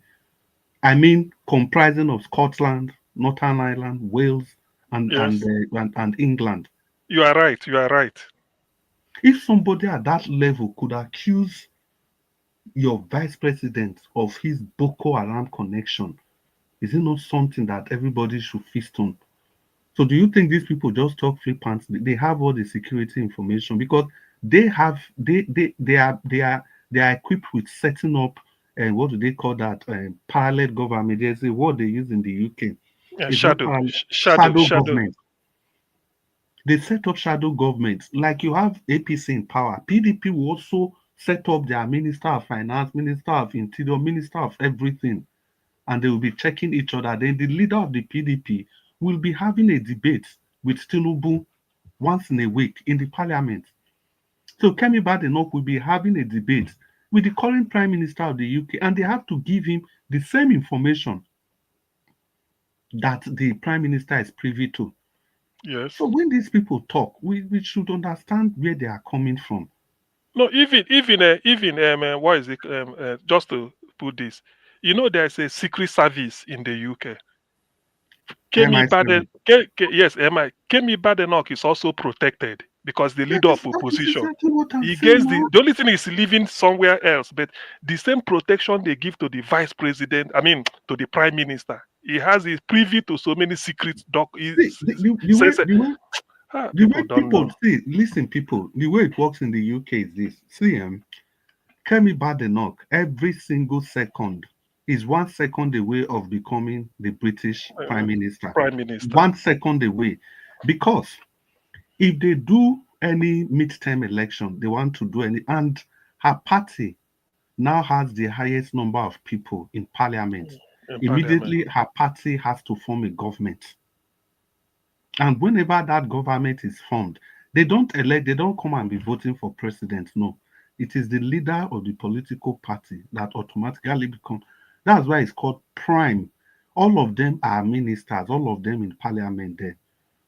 I mean, comprising of Scotland, Northern Ireland, Wales, and England. You are right. You are right. If somebody at that level could accuse your vice president of his Boko Haram connection, is it not something that everybody should feast on? So do you think these people just talk free pants? They have all the security information because they are equipped with setting up and what do they call that? Parallel government. There's a word they use in the UK. It's not Shadow, parallel, shadow. government. They set up shadow governments. Like you have APC in power. PDP will also set up their Minister of Finance, Minister of Interior, Minister of everything. And they will be checking each other. Then the leader of the PDP will be having a debate with Tinubu once in a week in the parliament. So Kemi Badenoch will be having a debate with the current Prime Minister of the UK, and they have to give him the same information that the Prime Minister is privy to. Yes. So when these people talk, we should understand where they are coming from. No, even what is it? Just to put this, you know, there's a secret service in the UK. MI7. Kemi Badenoch is also protected because the leader of That is opposition. exactly what I'm He saying gets now. the only thing is living somewhere else, but the same protection they give to the vice president, I mean to the prime minister, he has is privy to so many secret See, the way people don't people know. see, listen, people, the way it works in the UK is this. See, Kemi Badenoch, every single second is 1 second away of becoming the British Prime Minister. Prime Minister. 1 second away. Because if they do any midterm election, they want to do any, and her party now has the highest number of people in parliament. Immediately, her party has to form a government. And whenever that government is formed, they don't come and be voting for president. No. It is the leader of the political party that automatically become. That's why it's called prime. All of them are ministers, all of them in parliament there.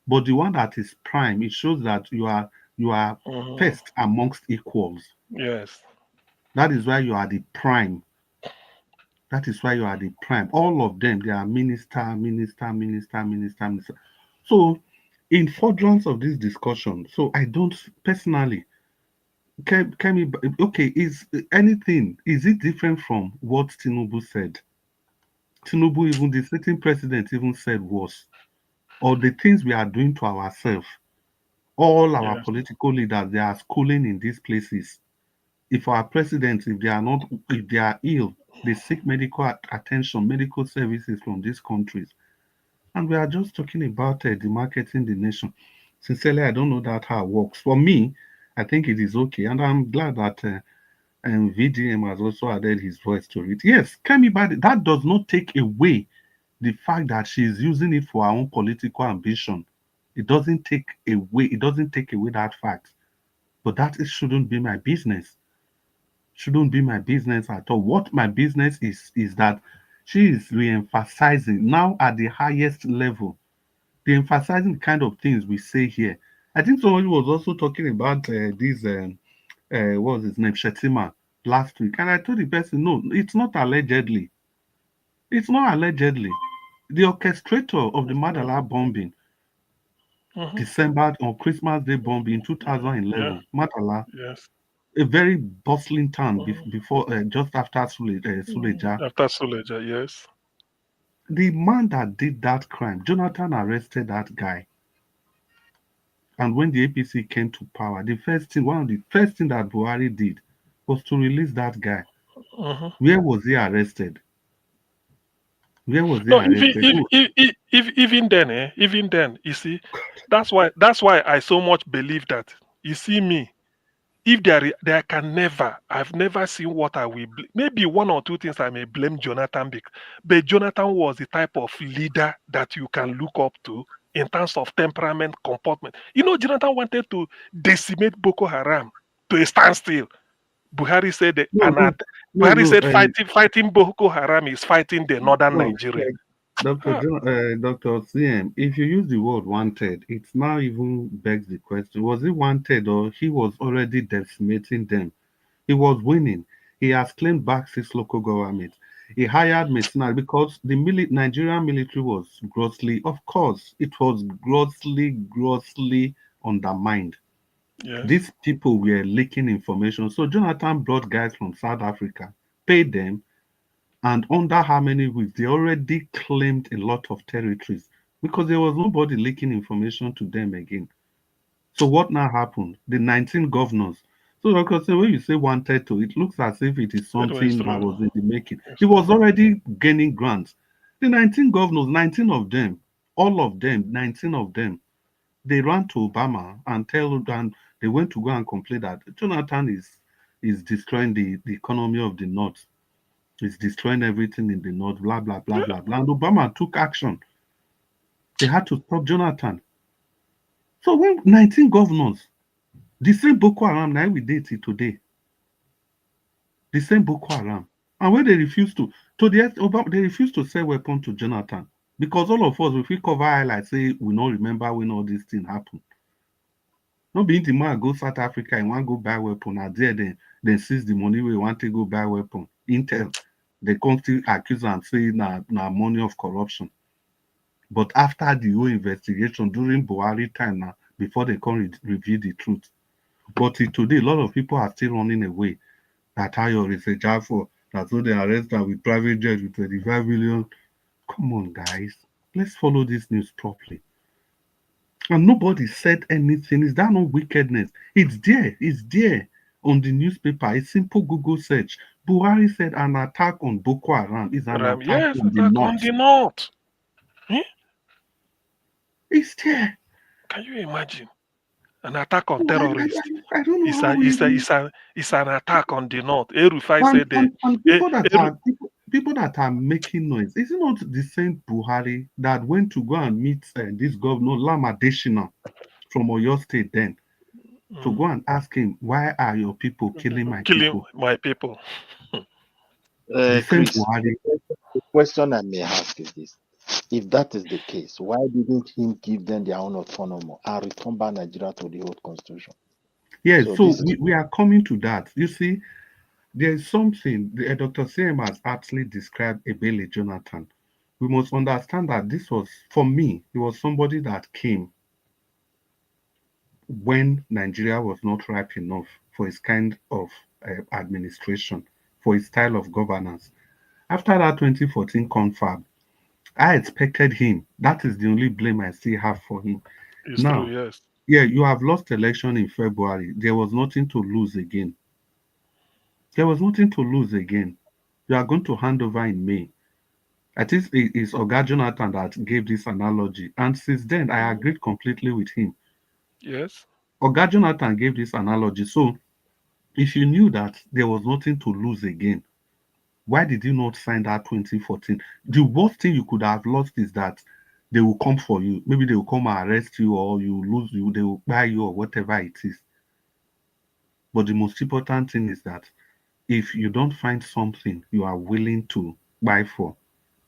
But the one that is prime, it shows that you are first amongst equals. Yes. That is why you are the prime. That is why you are the prime. All of them, they are minister. So, in furtherance of this discussion, so I don't personally, okay, is it different from what Tinubu said? Tinubu, even the sitting president, even said was, or the things we are doing to ourselves, all our political leaders, they are schooling in these places. If our presidents, if they are ill, they seek medical attention, medical services from these countries. And we are just talking about demarketing the nation. Sincerely, I don't know that how it works. For me, I think it is okay. And I'm glad that VDM has also added his voice to it. Yes, Kemi Badi, that does not take away the fact that she is using it for her own political ambition. It doesn't take away that fact. But shouldn't be my business. Shouldn't be my business at all. What my business is that she is re-emphasizing now at the highest level, the emphasizing the kind of things we say here. I think somebody was also talking about this, what was his name, Shetima, last week. And I told the person, no, it's not allegedly. It's not allegedly. The orchestrator of the Madala bombing, December on Christmas Day bombing in 2011, Madala, Yes. a very bustling town before, just after Suleja. After Suleja, yes. The man that did that crime, Jonathan arrested that guy. And when the APC came to power, one of the first thing that Buhari did was to release that guy. Where was he arrested? Where was he arrested? Even then, you see, that's why I so much believe that. You see me, if there can never, I've never seen what I will. Maybe one or two things I may blame Jonathan, but Jonathan was the type of leader that you can look up to in terms of temperament, comportment. You know, Jonathan wanted to decimate Boko Haram to a standstill. Buhari said fighting Boko Haram is fighting the northern Nigeria. Dr. CM, if you use the word wanted, it now even begs the question, was he wanted or he was already decimating them? He was winning. He has claimed back 6 local governments. He hired mercenaries because the Nigerian military was grossly undermined. Yes. These people were leaking information. So Jonathan brought guys from South Africa, paid them, and under how many weeks? They already claimed a lot of territories because there was nobody leaking information to them again. So what now happened? The 19 governors, So, because when you say wanted to, it looks as if it is Anyway, it's something that true. was in the making. It's He was true. already gaining grants. The 19 governors, 19 of them, all of them, 19 of them, they ran to Obama and they went to go and complain that Jonathan is destroying the economy of the North. He's destroying everything in the North, blah, blah, blah, blah, blah. And Obama took action. They had to stop Jonathan. So when 19 governors, the same Boko Haram, now we date it today. The same Boko Haram. And when they refuse they refuse to sell weapons to Jonathan. Because all of us, if we cover highlights, say we don't remember when all this thing happened. Not being the man go South Africa and want go buy weapon, and there then seize the money we want to go buy weapon. Intel, they come still accuse and say na money of corruption. But after the whole investigation during Buhari time now, before they come reveal the truth. But today, a lot of people are still running away. That Ayo is a job for. That's why they arrest her with private jet with 25 million. Come on, guys. Let's follow this news properly. And nobody said anything. Is that not wickedness? It's there. It's there on the newspaper. A simple Google search. Buhari said an attack on Boko Haram is an attack Yes, on the attack on north. the North. Eh? It's there. Can you imagine? An attack on So terrorists. I don't know how we It's an attack on the North. El-Rufai and, said and people that are making noise. Is it not the same Buhari that went to go and meet this governor Lama Deshina from Oyo State then to go and ask him, why are your people killing my people? My people. The same Chris, Buhari. the question I may ask is this. If that is the case, why didn't he give them their own autonomy and return back Nigeria to the old constitution? Yeah, So so this is we are coming to that. You see, there is something Dr. CM has actually described Ebele Jonathan. We must understand that this was, for me, he was somebody that came when Nigeria was not ripe enough for his kind of administration, for his style of governance. After that 2014 confab, I expected him. That is the only blame I still have for him. It's true, Now, yes. yeah, you have lost election in February. There was nothing to lose again. There was nothing to lose again. You are going to hand over in May. I think it's Oga Jonathan that gave this analogy. And since then, I agreed completely with him. Yes. Oga Jonathan gave this analogy. So if you knew that there was nothing to lose again, why did you not sign that 2014? The worst thing you could have lost is that they will come for you. Maybe they will come and arrest you, or you lose you, they will buy you, or whatever it is. But the most important thing is that if you don't find something you are willing to buy for,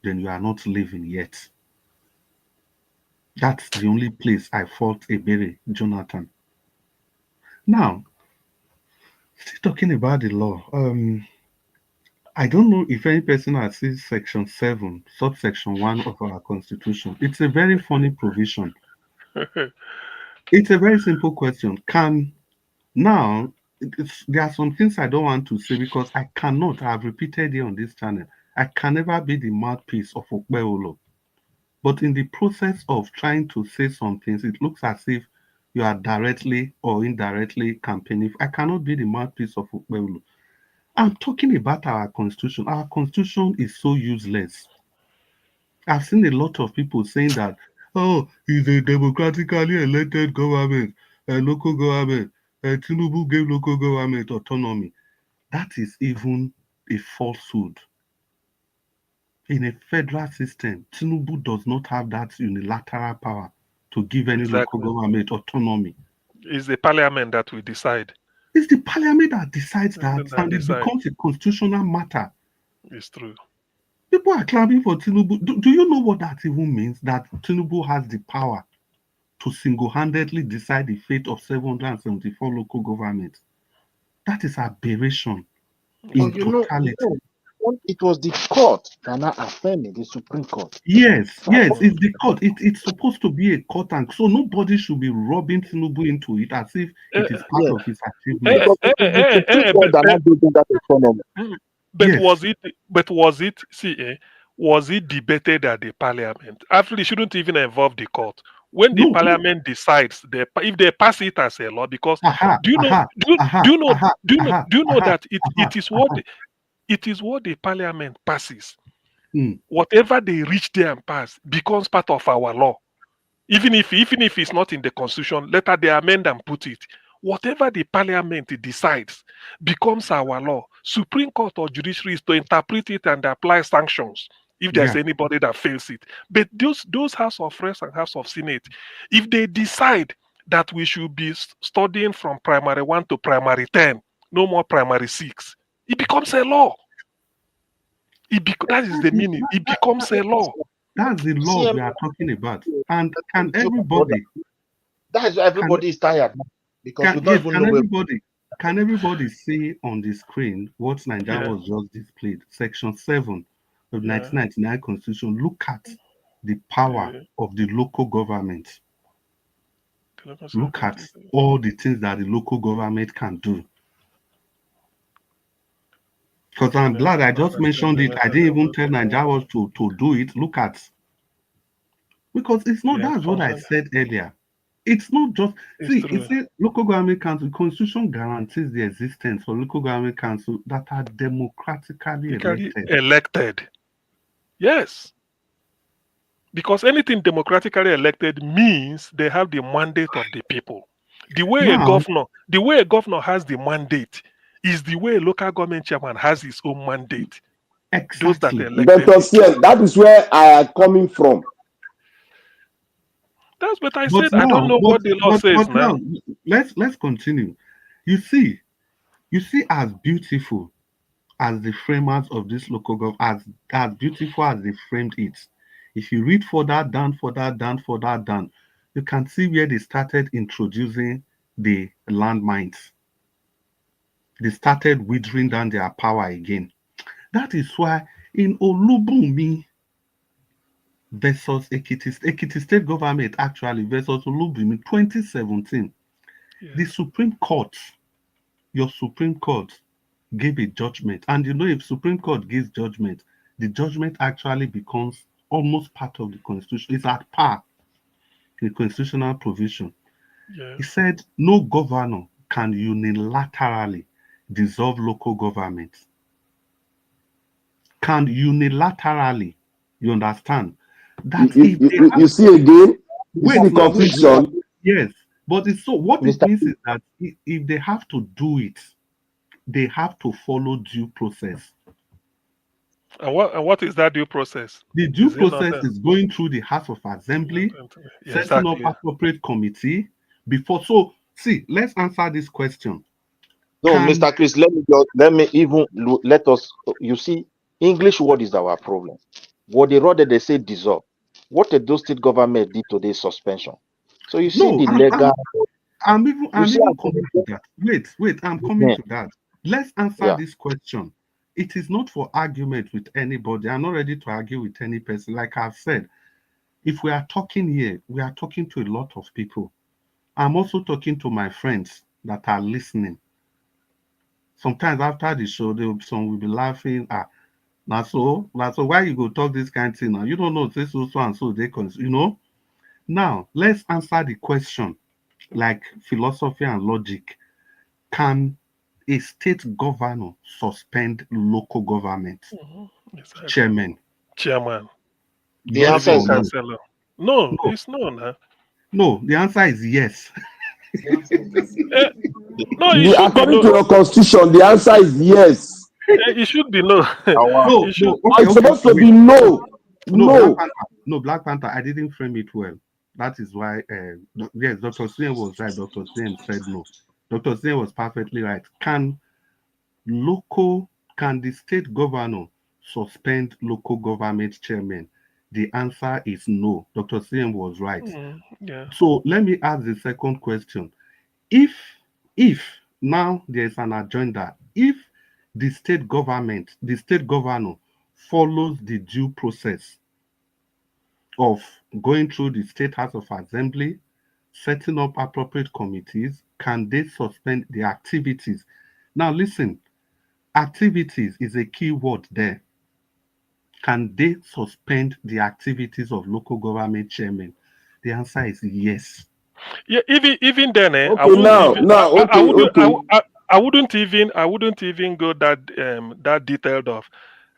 then you are not living yet. That's the only place I fault Ebere Jonathan. Now, still talking about the law. I don't know if any person has seen Section 7, subsection 1 of our Constitution. It's a very funny provision. It's a very simple question. There are some things I don't want to say because I have repeated it on this channel. I can never be the mouthpiece of Okpeolo. But in the process of trying to say some things, it looks as if you are directly or indirectly campaigning. I cannot be the mouthpiece of Okpeolo. I'm talking about our constitution. Our constitution is so useless. I've seen a lot of people saying that, oh, it's a democratically elected government, a local government, Tinubu gave local government autonomy. That is even a falsehood. In a federal system, Tinubu does not have that unilateral power to give any local government autonomy. It's the parliament that will decide. It's the parliament that decides that, That and it becomes a constitutional matter. It's true. People are clapping for Tinubu. Do you know what that even means? That Tinubu has the power to single-handedly decide the fate of 774 local governments. That is aberration in totality. It was the court that now affirmed it, the Supreme Court. Yes, it's the court. It's supposed to be a court, and so nobody should be robbing Tinubu into it as if it is part of his achievement. Was it debated at the parliament? Actually, it shouldn't even involve the court. when the No, parliament decides, if they pass it as a law, because aha, do you know aha, do you, aha, do you know aha, do you know aha, do you know aha, that aha, it is what the parliament passes. Mm. Whatever they reach there and pass becomes part of our law. Even if it's not in the constitution, later they amend and put it. Whatever the parliament decides becomes our law. Supreme Court or judiciary is to interpret it and apply sanctions if there's Yeah. anybody that fails it. But those House of Reps and House of Senate, if they decide that we should be studying from primary 1 to primary 10, no more primary 6, it becomes a law. That is the meaning. It becomes a law. That's the law we are talking about. And can everybody? That is why everybody is tired because we don't even know where. Can everybody see on the screen what Nigeria Yeah. was just displayed? Section 7 of Yeah. 1999 Constitution. Look at the power of the local government. Look at all the things that the local government can do. Because I'm glad I just mentioned it. I didn't even tell Nigeria to do it. Look at. Because it's not, that's what I said earlier. It's not just, see, it says local government council, constitution guarantees the existence of local government council that are democratically elected. Yes. Because anything democratically elected means they have the mandate of the people. The way a governor has the mandate is the way a local government chairman has his own mandate. Exactly. Those that elected. Dr. Sien, that is where I am coming from. That's what I said. I don't know what the law says now. Let's continue. You see, as beautiful as the framers of this local government, as beautiful as they framed it, if you read further down, you can see where they started introducing the landmines. They started withering down their power again. That is why in Olubunmi versus Ekiti State government actually versus Olubunmi 2017, the Supreme Court, your Supreme Court gave a judgment. And you know, if Supreme Court gives judgment, the judgment actually becomes almost part of the Constitution. It's at par, the constitutional provision. Yeah. He said no governor can unilaterally dissolve local government. Can unilaterally, you understand? That you see again, you see the confusion. Yes, but it's so what it means is that if they have to do it, they have to follow due process. And what is that due process? The due process is going through the House of Assembly, setting up appropriate committee before. So, see, let's answer this question. No, Mr. Chris, let us. You see, English word is our problem. What they rather they say dissolve. What did those state government did today suspension? So you see the legal. I'm even coming to that. Wait, I'm coming to that. Let's answer this question. It is not for argument with anybody. I'm not ready to argue with any person. Like I've said, if we are talking here, we are talking to a lot of people. I'm also talking to my friends that are listening. Sometimes after the show, some will be laughing. Now so why you go talk this kind of thing now? You don't know this so and so they can, you know. Now let's answer the question like philosophy and logic. Can a state governor suspend local government chairman? The answer is councillor. No, it's no. No, the answer is yes. No, it should according be no. to your constitution, the answer is yes. It should be no. No, It should. It's supposed to be no. No, Black Panther. I didn't frame it well. That is why. Yes, Dr. Sien was right. Dr. Sien said no. Dr. Sien was perfectly right. Can the state governor suspend local government chairman? The answer is no. Dr. Sien was right. Yeah. So let me ask the second question. If now there's an agenda, if the state governor follows the due process of going through the State House of Assembly, setting up appropriate committees, can they suspend the activities? Now listen, activities is a key word there. Can they suspend the activities of local government chairmen? The answer is yes. Yeah, even then, I Okay, wouldn't now, even now, I wouldn't even go that detailed of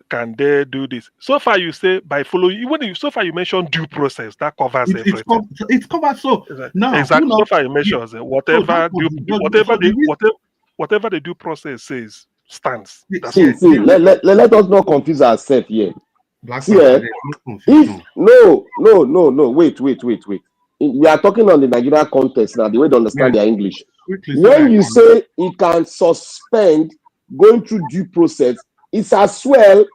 can they do this. So far, you say by following. So far you mentioned due process that covers everything. It's covered. So now, Exactly. who So now? far you Yeah. mentioned So that was whatever the due process says stands. That's See, all. see, let us not confuse ourselves here. Black See, Panther, there's no confusion. no, wait. We are talking on the Nigerian context now, the way they understand Yes. their English. Quickly, so When I you can. say it can suspend going through due process, it's as well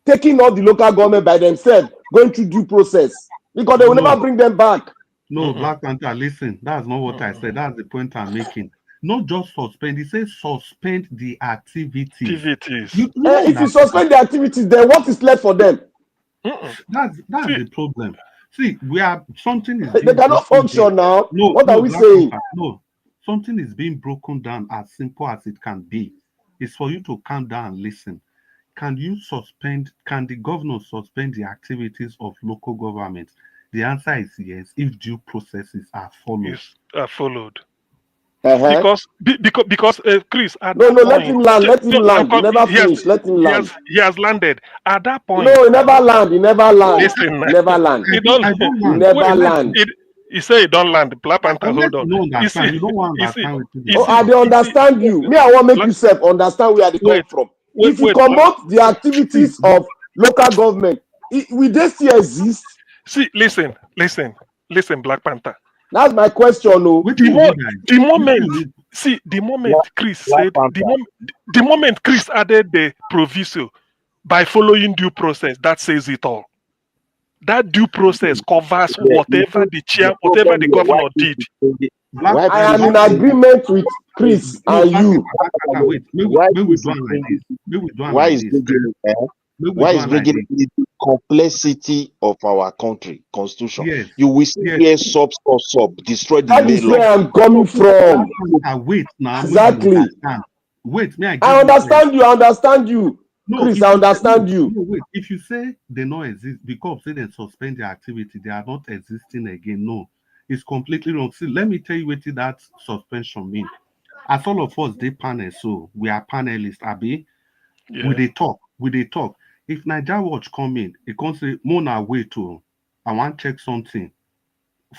taking all the local government by themselves, going through due process, because they will never bring them back. No, Black Panther, listen, that's not what I said. That's the point I'm making. Not just suspend, it says suspend the activities. If you suspend the activities, then what is left for them? That's the problem. See, something is They being cannot broken function down. now. No, What are we Black saying? Panther, no. Something is being broken down as simple as it can be. It's for you to calm down and listen. Can the governor suspend the activities of local government? The answer is yes, if due processes are followed. Followed. Uh-huh. Because Chris, at No, that let point, him land. Let him land. He never finished. Let him land. he has landed. At that point, No, he never land. He never land. listen, He never land. he don't. I don't He land. never land. He say he don't land. Black Panther, Unless hold on. you don't understand, you don't want to understand what it Oh, is. I dey understand you. Me, I want make you self understand where they come from. If you comot the activities of local government, will they still exist? See, listen, Black Panther. That's my question. No. The moment Chris said, the moment Chris added the proviso by following due process, that says it all. That due process covers whatever the governor did. I am in agreement with Chris and you. Wait, may we do it like this. Why is bringing the complexity of our country constitution? Yes. You will see here sub, destroy the That is main law. where I'm coming from. Wait now. Exactly. Wait, may I give I understand you. No, Chris, I understand you. No, wait. If you say they don't exist because they suspend their activity, they are not existing again. No, it's completely wrong. See, let me tell you what that suspension means. As all of us, they panel, so we are panelists. Abi, we they talk. If Niger Watch come in, it can say, "Mona, wait to. I want check something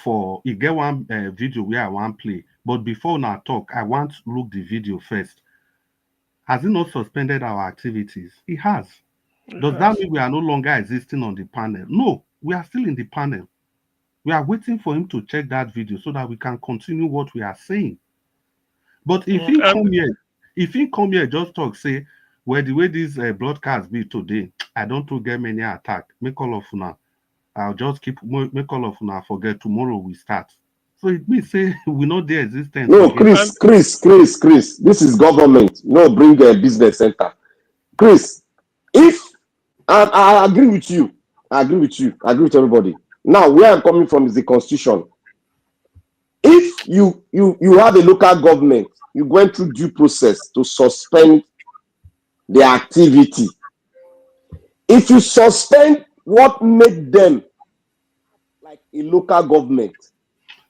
for you get one video where I want play, but before now talk, I want look the video first." Has it not suspended our activities? It has. Does that mean we are no longer existing on the panel? No, we are still in the panel. We are waiting for him to check that video so that we can continue what we are saying. But if he come here, just talk, say, well, the way this broadcast be today, I don't get many attack. Make all of now. I'll just make all of now forget tomorrow we start. So it means say we know their existence. No, Chris. This is government. No, bring a business center. Chris, if I agree with you. I agree with everybody. Now, where I'm coming from is the constitution. If you have a local government, you went through due process to suspend the activity. If you suspend what made them like a local government,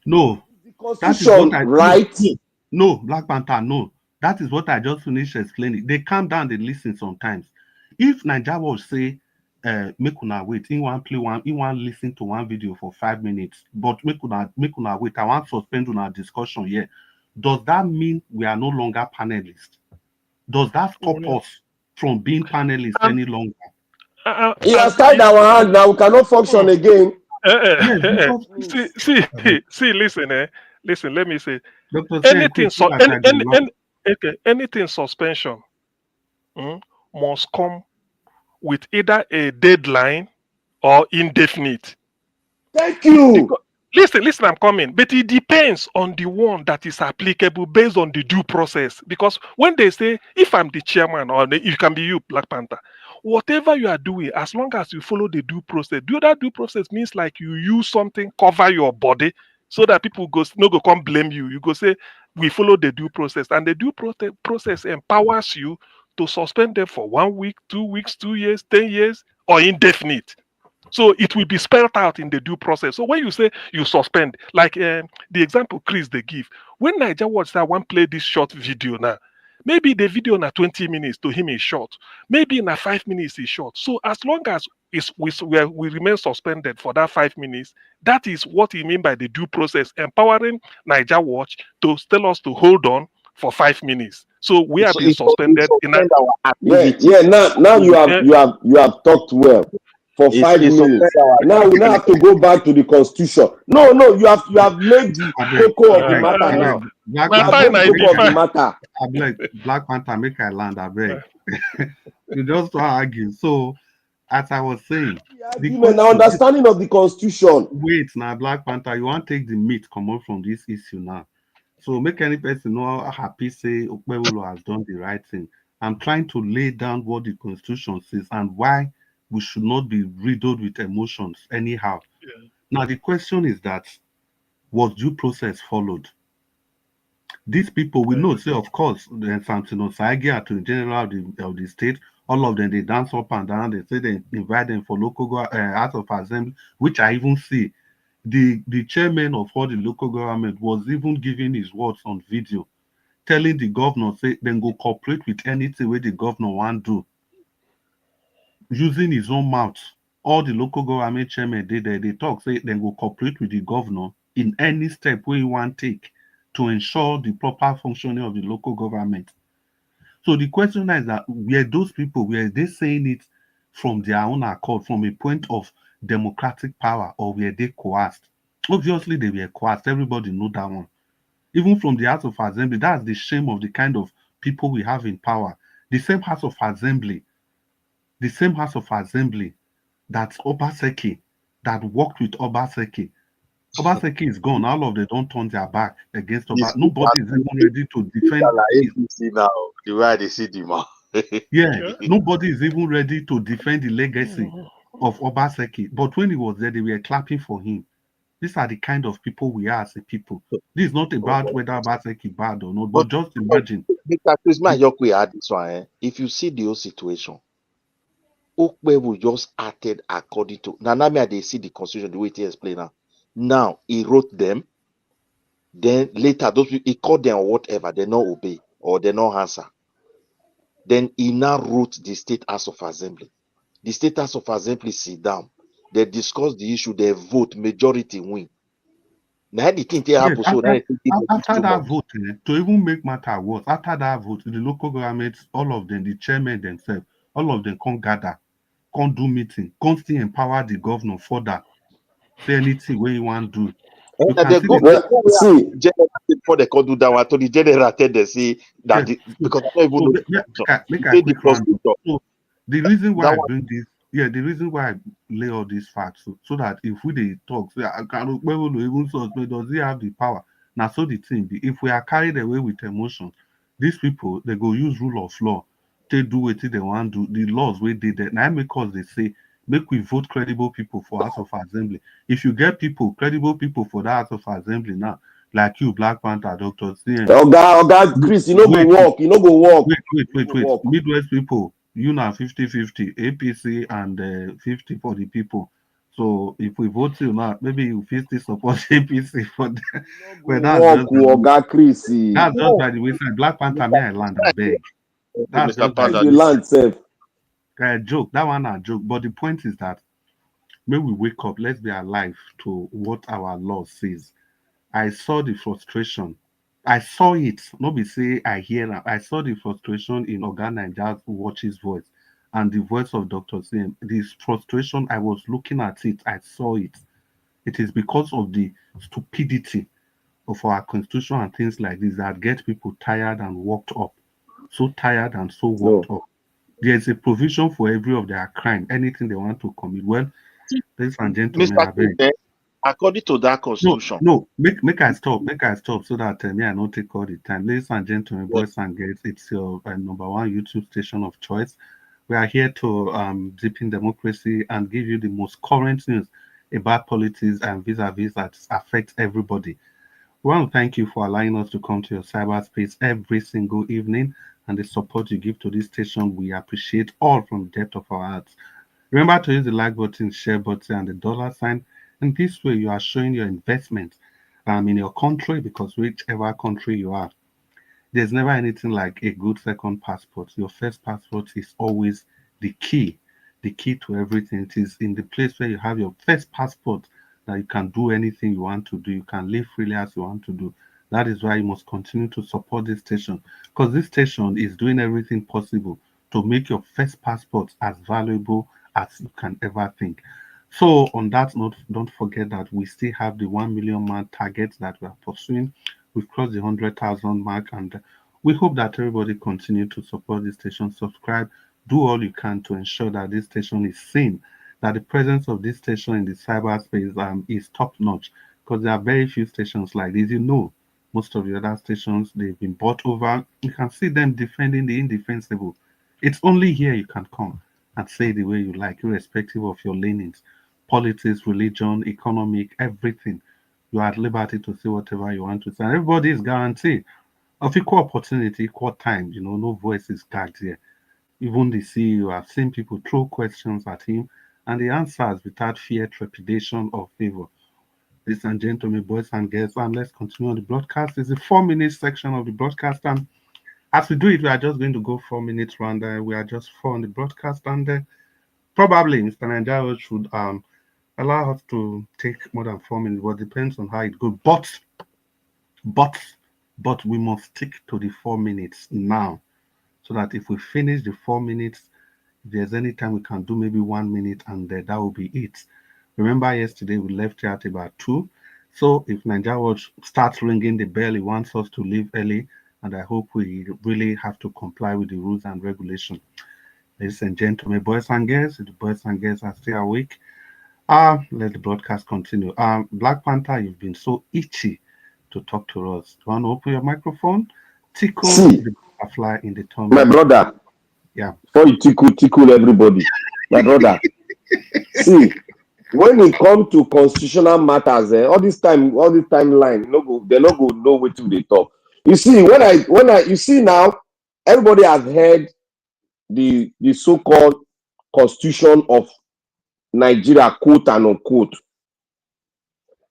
no, the constitution, right? No, Black Panther, no. That is what I just finished explaining. They calm down, they listen sometimes. If Niger will say, make una wait, he want listen to one video for 5 minutes, but make una wait, I want suspend on our discussion here. Does that mean we are no longer panelists? Does that stop us from being panelists any longer? He has tied our hand now, we cannot function again. See, listen, let me say, anything suspension must come with either a deadline or indefinite. Thank you. Listen, I'm coming. But it depends on the one that is applicable based on the due process. Because when they say, if I'm the chairman, or it can be you, Black Panther, whatever you are doing, as long as you follow the due process, that due process means like you use something, cover your body, so that people go come blame you. You go say, we follow the due process. And the due process empowers you to suspend them for 1 week, 2 weeks, 2 years, 10 years, or indefinite. So it will be spelled out in the due process. So when you say you suspend, like the example Chris they give, when Niger Watch that one play this short video now, maybe the video na 20 minutes to him is short, maybe na 5 minutes is short. So as long as we remain suspended for that 5 minutes, that is what he mean by the due process, empowering Niger Watch to tell us to hold on for 5 minutes. So we have been suspended in our activities. Yeah, now you have talked well for 5 minutes. Now we now have to go back to the constitution. No, you have made the cocoa of the matter now. Black Panther, make I land, I beg. You just argue. So, as I was saying, the understanding of the constitution. Wait, now Black Panther, you want to take the meat come on from this issue now. So make any person know how happy say Okpebholo has done the right thing. I'm trying to lay down what the constitution says and why we should not be riddled with emotions anyhow. Yeah. Now the question is that was due process followed? These people we know say, of course, the Santino Saigi, Attorney General of the state, all of them they dance up and down. They say they invite them for local House of Assembly, which I even see. The chairman of all the local government was even giving his words on video, telling the governor, say, then go cooperate with anything where the governor want to do. Using his own mouth, all the local government chairman did there, they talk, say, then go cooperate with the governor in any step where you want to take to ensure the proper functioning of the local government. So the question is that were those people, were they saying it from their own accord, from a point of democratic power, or were they coerced? Obviously, they were coerced. Everybody know that one. Even from the House of Assembly, that's the shame of the kind of people we have in power. The same House of Assembly that Obaseki, that worked with Obaseki. Obaseki is gone. All of them don't turn their back against Obaseki. Nobody is even ready to defend. Now, the way they see the man. Nobody is even ready to defend the legacy of Obaseki. But when he was there, they were clapping for him. These are the kind of people we are as a people. This is not about whether Obaseki bad or not, but just imagine. If you see the whole situation, Okpebholo just acted according to Nanamia. They see the constitution the way it explained now. Now he wrote them. Then later, those people, he called them or whatever, they not obey or they not answer. Then he now wrote the State House of Assembly. The State House of Assembly sit down. They discuss the issue, they vote, majority win. Now the thing they happen. After that vote, to even make matter worse, after that vote, the local governments, all of them, the chairman themselves, all of them can't gather, can't do meeting, can't still empower the governor further. Say anything where you want to do. You can see before they can do that one. To the general tell they say that because I don't even know. So the reason why I bring this, the reason why I lay all these facts so that if we talk, say I can even suspect, does he have the power? Now so the thing be, if we are carried away with emotion, these people they go use rule of law. They do what they want to do. The laws where they did now because they say make we vote credible people for House of Assembly. If you get credible people for that House of Assembly now, like you, Black Panther, Dr. CN. Oga, Chris, you no go walk. Wait. Midwest people, you now 50-50, APC and 50 for the people. So if we vote you now, maybe you 50 support APC for that. Well, that's Chris. That's just by the way. Black Panther, may I land a beg. That's just by the land self. Joke. That one a joke. But the point is that when we wake up, let's be alive to what our law says. I saw the frustration. I saw it. Not be say I hear it. I saw the frustration in Oga Naija Watch's voice and the voice of Dr. Sim. This frustration, I was looking at it. I saw it. It is because of the stupidity of our constitution and things like this that get people tired and worked up. So tired and so worked up. There's a provision for every of their crime, anything they want to commit. Well, ladies and gentlemen, according to that constitution. No, make I stop so that me I not take all the time. Ladies and gentlemen, boys and girls, it's your number one YouTube station of choice. We are here to deep in democracy and give you the most current news about politics and vis-a-vis that affects everybody. We want to thank you for allowing us to come to your cyberspace every single evening and the support you give to this station. We appreciate all from the depth of our hearts. Remember to use the like button, share button, and the dollar sign. And this way, you are showing your investment in your country, because whichever country you are, there's never anything like a good second passport. Your first passport is always the key to everything. It is in the place where you have your first passport that you can do anything you want to do. You can live freely as you want to do. That is why you must continue to support this station, because this station is doing everything possible to make your first passport as valuable as you can ever think. So, on that note, don't forget that we still have the 1 million man target that we are pursuing. We've crossed the 100,000 mark, and we hope that everybody continue to support this station. Subscribe, do all you can to ensure that this station is seen, that the presence of this station in the cyberspace is top notch, because there are very few stations like this. Most of the other stations, they've been bought over. You can see them defending the indefensible. It's only here you can come and say the way you like, irrespective of your leanings, politics, religion, economic, everything. You are at liberty to say whatever you want to say. And everybody is guaranteed of equal opportunity, equal time. No voice is gagged here. Even the CEO, I've seen people throw questions at him, and the answers without fear, trepidation, or favor. Ladies and gentlemen, boys and girls, and let's continue on the broadcast. It's the 4-minute section of the broadcast, and as we do it, we are just going to go 4 minutes round. We are just 4 on the broadcast, and probably Mr. Nigeria should allow us to take more than 4 minutes, but depends on how it goes. But we must stick to the 4 minutes now, so that if we finish the 4 minutes, if there's any time we can do maybe 1 minute, and that will be it. Remember, yesterday we left here at about 2. So if Nigeria Watch starts ringing the bell, he wants us to leave early, and I hope we really have to comply with the rules and regulations. Ladies and gentlemen, boys and girls, if the boys and girls are still awake, let the broadcast continue. Black Panther, you've been so itchy to talk to us. Do you want to open your microphone? Tickle the butterfly in the tummy. My brother. Yeah. Before you tickle everybody. My brother. See, when it comes to constitutional matters, all this timeline, they're not going to know what they talk. You see, you see now, everybody has heard the so-called Constitution of Nigeria, quote and unquote.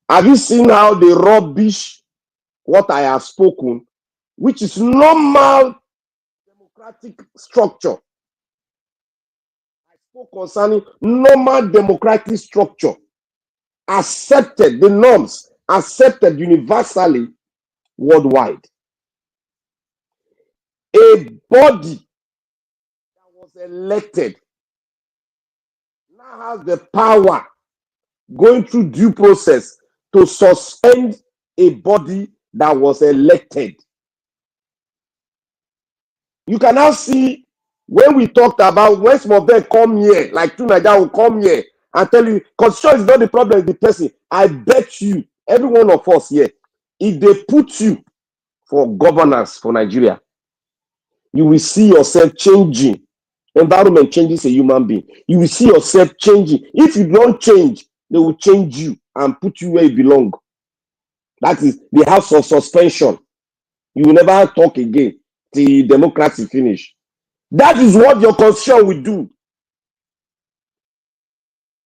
Have you seen how they rubbish what I have spoken, which is normal democratic structure? I spoke concerning normal democratic structure, accepted, the norms accepted universally worldwide. A body that was elected now has the power, going through due process, to suspend a body that was elected. You can now see, when we talked about when some of them come here, like Tunaja will come here and tell you, constitution is not the problem with the person. I bet you, every one of us here, if they put you for governance for Nigeria, you will see yourself changing. Environment changes a human being. You will see yourself changing. If you don't change, they will change you and put you where you belong. That is the house of suspension. You will never talk again till democracy finish. That is what your constitution will do.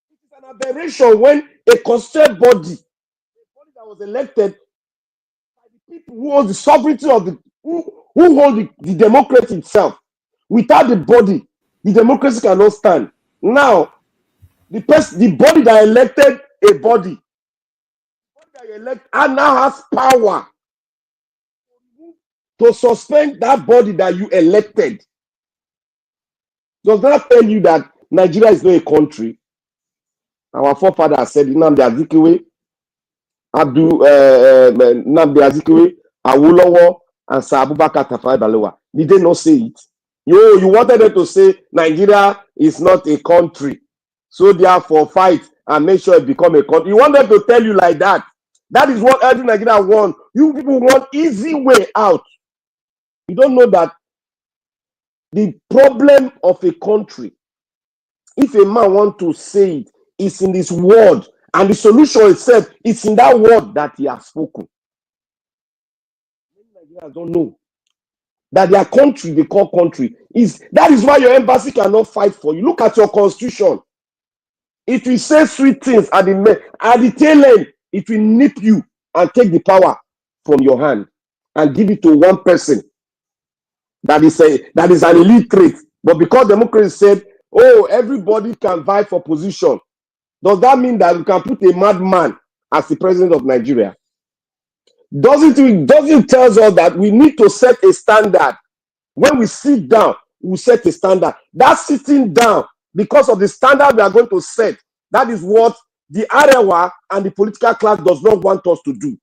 It is an aberration when a constituted body that was elected by the people who hold the sovereignty of who hold the democracy itself. Without the body, the democracy cannot stand. Now, the body that elected a body, and now has power to suspend that body that you elected. Does that tell you that Nigeria is not a country? Our forefathers said Nnamdi Azikiwe, Nnamdi Azikiwe, Awolowo, and Sir Abubakar Tafawa Balewa. Did they not say it? You wanted them to say Nigeria is not a country, so therefore fight and make sure it become a country. You want them to tell you like that. That is what every Nigeria wants. You people want easy way out. You don't know that the problem of a country, if a man wants to say it, is in this word, and the solution itself is in that word that he has spoken. Many Nigerians don't know that their country, they call country, that is why your embassy cannot fight for you. Look at your constitution. If you say sweet things at the tail end, it will nip you and take the power from your hand and give it to one person that is an illiterate. But because democracy said, oh, everybody can vie for position, does that mean that we can put a madman as the president of Nigeria? Doesn't it tell us that we need to set a standard? When we sit down, we set a standard. That sitting down, because of the standard we are going to set, that is what the Arewa and the political class does not want us to do.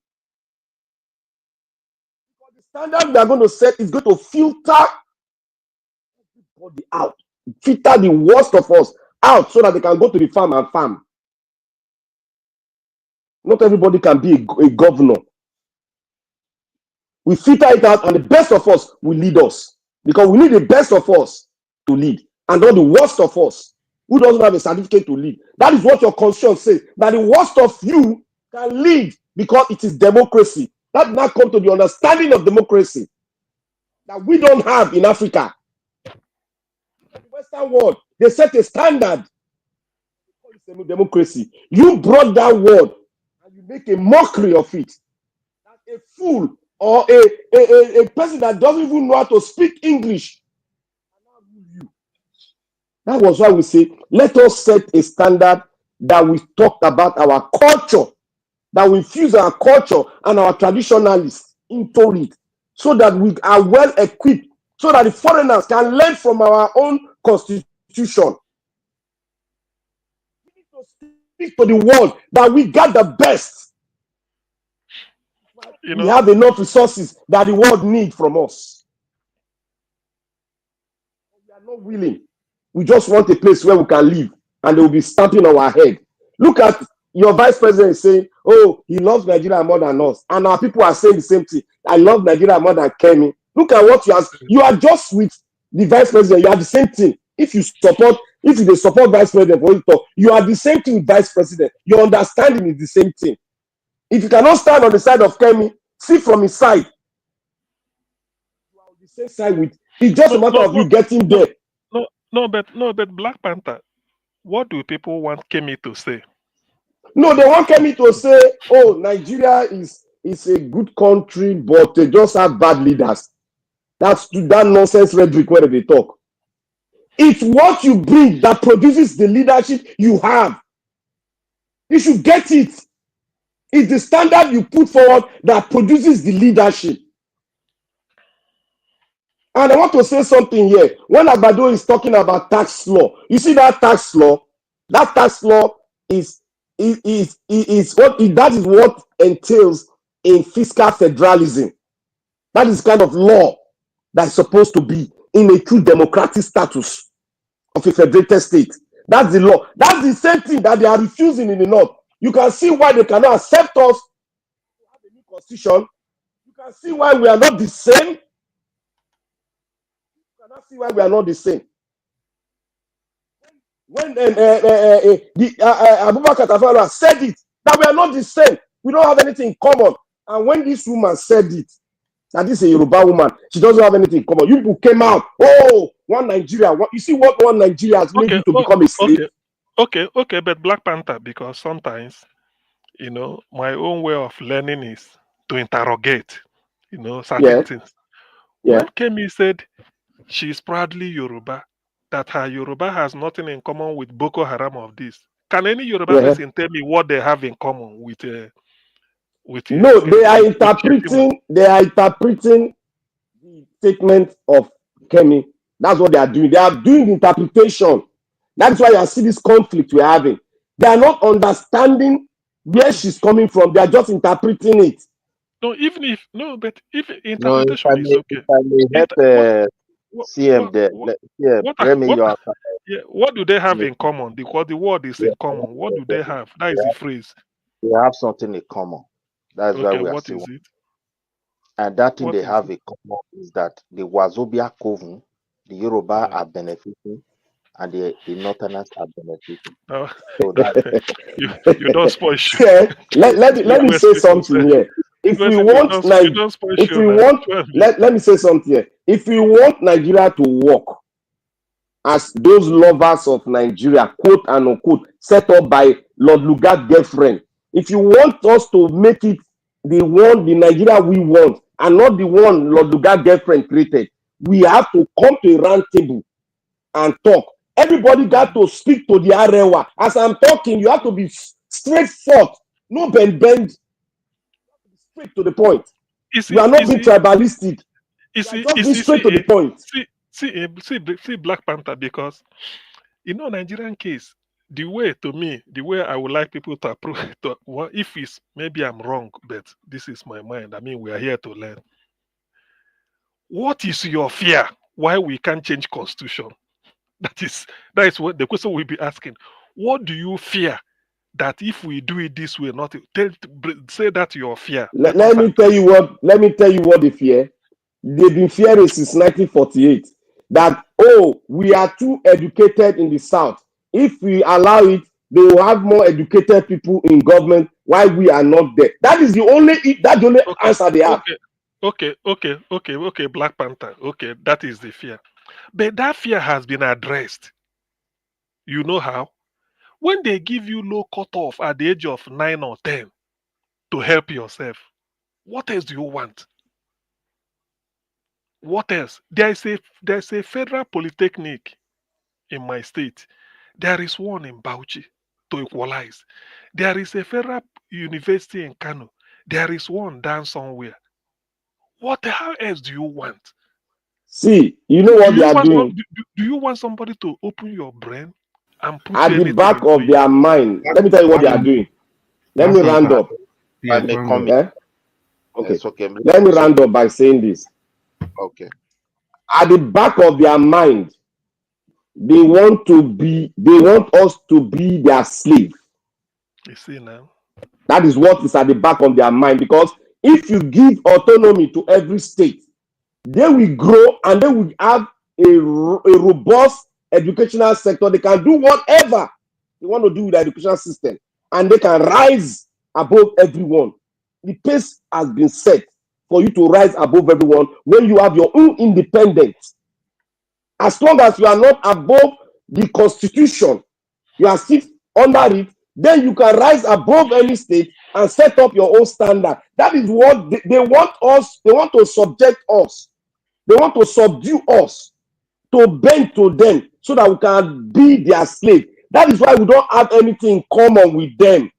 Because the standard we are going to set is going to filter everybody out, filter the worst of us out so that they can go to the farm and farm. Not everybody can be a governor. We filter it out, and the best of us will lead us. Because we need the best of us to lead, and not the worst of us who doesn't have a certificate to lead. That is what your constitution says, that the worst of you can lead because it is democracy. That now comes to the understanding of democracy that we don't have in Africa. In the Western world, they set a standard. It's democracy. You brought that word and you make a mockery of it. That a fool or a person that doesn't even know how to speak English. That was why we say, let us set a standard that we talked about our culture, that we fuse our culture and our traditionalists into it, so that we are well equipped, so that the foreigners can learn from our own constitution. We need to speak to the world that we got the best. We have enough resources that the world needs from us. We are not willing. We just want a place where we can live, and they will be stamping on our head. Look at your vice president saying, oh, he loves Nigeria more than us. And our people are saying the same thing. I love Nigeria more than Kemi. Look at what you are just with the vice president. You are the same thing. If you support vice president, you are the same thing with vice president. Your understanding is the same thing. If you cannot stand on the side of Kemi, see from his side. You are on the same side with. It's just a matter of you getting there. No, but Black Panther, what do people want Kemi to say? No, they want Kemi to say, oh, Nigeria is a good country, but they just have bad leaders. That's that nonsense rhetoric where they talk. It's what you bring that produces the leadership you have. You should get it. It's the standard you put forward that produces the leadership. And I want to say something here. When Agbado is talking about tax law, you see that tax law? That tax law is what entails in fiscal federalism. That is kind of law that's supposed to be in a true democratic status of a federated state. That's the law. That's the same thing that they are refusing in the North. You can see why they cannot accept us to have a new constitution. You can see why we are not the same. You cannot see why we are not the same. When Abubakar Tafawa said it, that we are not the same. We don't have anything in common. And when this woman said it, that this is a Yoruba woman, she doesn't have anything in common. You people came out, oh, one Nigeria. You see what one Nigeria has made you to become a slave? Okay, but Black Panther, because sometimes, my own way of learning is to interrogate, certain things. Yeah. When Kemi said she's proudly Yoruba, that her Yoruba has nothing in common with Boko Haram of this, can any Yoruba person tell me what they have in common with no, they are interpreting the statement of Kemi. That's what they are doing. They are doing the interpretation. That's why you see this conflict we're having. They are not understanding where she's coming from. They are just interpreting it. No, but if interpretation if is okay. If I may help CM there. What do they have in common? Because the word is in common. What do they have? That is the phrase. They have something in common. That's why we are what still. Is it? And that thing they have in common is that the Wazobia Kovu, the Yoruba are benefiting, and the Northerners are benefiting. So that you don't spoil shit. Let me say something here. If we want let me say something here. If we want Nigeria to work, as those lovers of Nigeria, quote and unquote, set up by Lord Lugard's girlfriend. If you want us to make it the Nigeria we want, and not the one Lord Lugard's girlfriend created, we have to come to a round table and talk. Everybody got to speak to the Arewa. As I'm talking, you have to be straightforward, no bend, straight to the point. We are not being tribalistic. Just be straight to the point. See Black Panther, because Nigerian case, the way I would like people to approve if it's maybe I'm wrong, but this is my mind. I mean, we are here to learn. What is your fear? Why we can't change constitution? That is what the question we'll be asking. What do you fear that if we do it this way, not say that your fear? Let me tell you what they fear. They've been fearing since 1948 that we are too educated in the South. If we allow it, they will have more educated people in government while we are not there. That's the only answer they have. Okay, Black Panther. Okay, that is the fear. But that fear has been addressed. You know how? When they give you low cutoff at the age of 9 or 10 to help yourself, what else do you want? What else? There's a federal polytechnic in my state. There is one in Bauchi to equalize. There is a federal university in Kano. There is one down somewhere. How else do you want? See, you know what they are doing? Do you want somebody to open your brain and put at the back of their mind? Let me tell you what they are doing. Let me round up. Okay. Let me round up by saying this. Okay. At the back of their mind, they want us to be their slave. You see now? That is what is at the back of their mind, because if you give autonomy to every state, they will grow and they will have a robust educational sector. They can do whatever they want to do with the educational system, and they can rise above everyone. The pace has been set for you to rise above everyone when you have your own independence. As long as you are not above the constitution, you are still under it, then you can rise above any state and set up your own standard. That is what they want us. They want to subject us. They want to subdue us, to bend to them so that we can be their slave. That is why we don't have anything in common with them.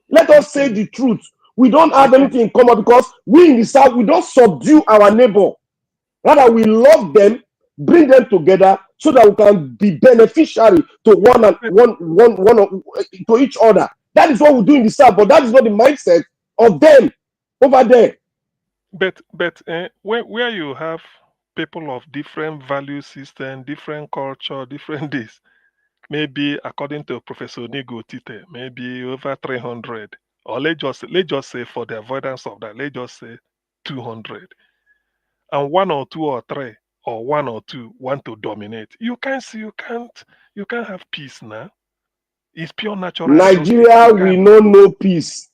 Let us say the truth. We don't have anything in common because we in the South, we don't subdue our neighbor. Rather, we love them, bring them together so that we can be beneficiary to to each other. That is what we do in the South, but that is not the mindset of them over there. But where you have people of different value system, different culture, different this, maybe according to Professor Nigo Tite, maybe over 300, or let's just say for the avoidance of that, let's just say 200, and one or two or three or one or two want to dominate. You can't have peace now. It's pure natural. Nigeria will not know peace.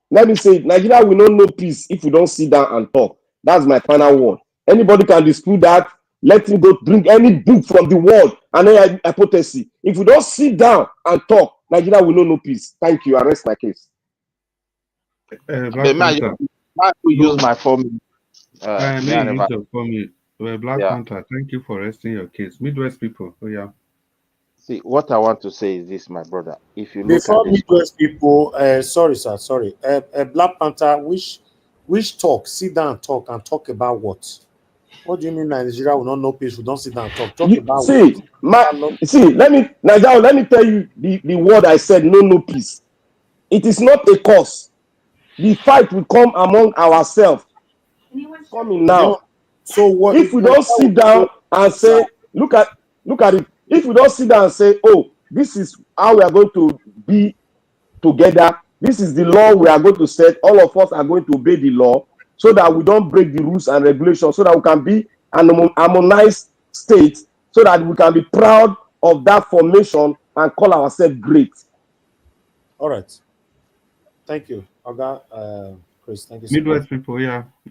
Let me say, Nigeria will not know peace if we don't sit down and talk. That's my final word. Anybody can dispute that. Let him go bring any book from the world and any hypothesis. If we don't sit down and talk, Nigeria will not know peace. Thank you. I rest my case. I use my 4 minutes. Black Panther, thank you for resting your case. Midwest people, See, what I want to say is this, my brother. If you before Midwest people, sorry, Black Panther, which talk? Sit down and talk about what? What do you mean Nigeria will not know peace? We don't sit down and talk. Talk about what? Nigeria, let me tell you the word I said, no peace. It is not a cause. The fight will come among ourselves. It's coming now. So what if we don't sit down and say, look at it. If we don't sit down and say, this is how we are going to be together, this is the law we are going to set, all of us are going to obey the law so that we don't break the rules and regulations, so that we can be an harmonized state, so that we can be proud of that formation and call ourselves great. All right. Thank you. Chris, thank you so Midwest much. people,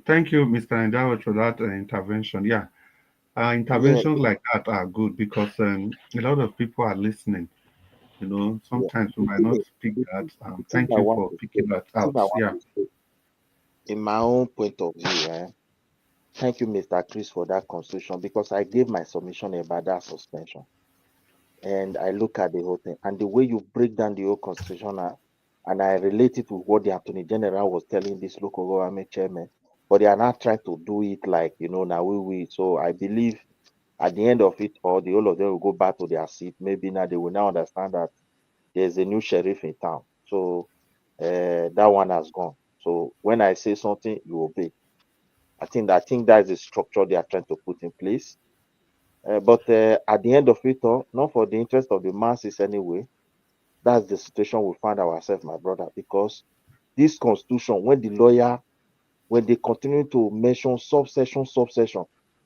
thank you, Mr. Ndawat, for that intervention. Interventions like that are good because a lot of people are listening. Sometimes we might not speak that. The thing Thank I you want for to picking that the thing out. I want Yeah. to say, in my own point of view, thank you, Mr. Chris, for that constitution because I gave my submission about that suspension. And I look at the whole thing and the way you break down the whole constitution and I relate it with what the Attorney General was telling this local government chairman, but they are not trying to do it like, now we. So I believe at the end of it all, the whole of them will go back to their seat. Maybe now they will now understand that there's a new sheriff in town. So that one has gone. So when I say something, you obey. I think that is the structure they are trying to put in place. But at the end of it all, not for the interest of the masses anyway, that's the situation we find ourselves, my brother, because this constitution, when they continue to mention subsection,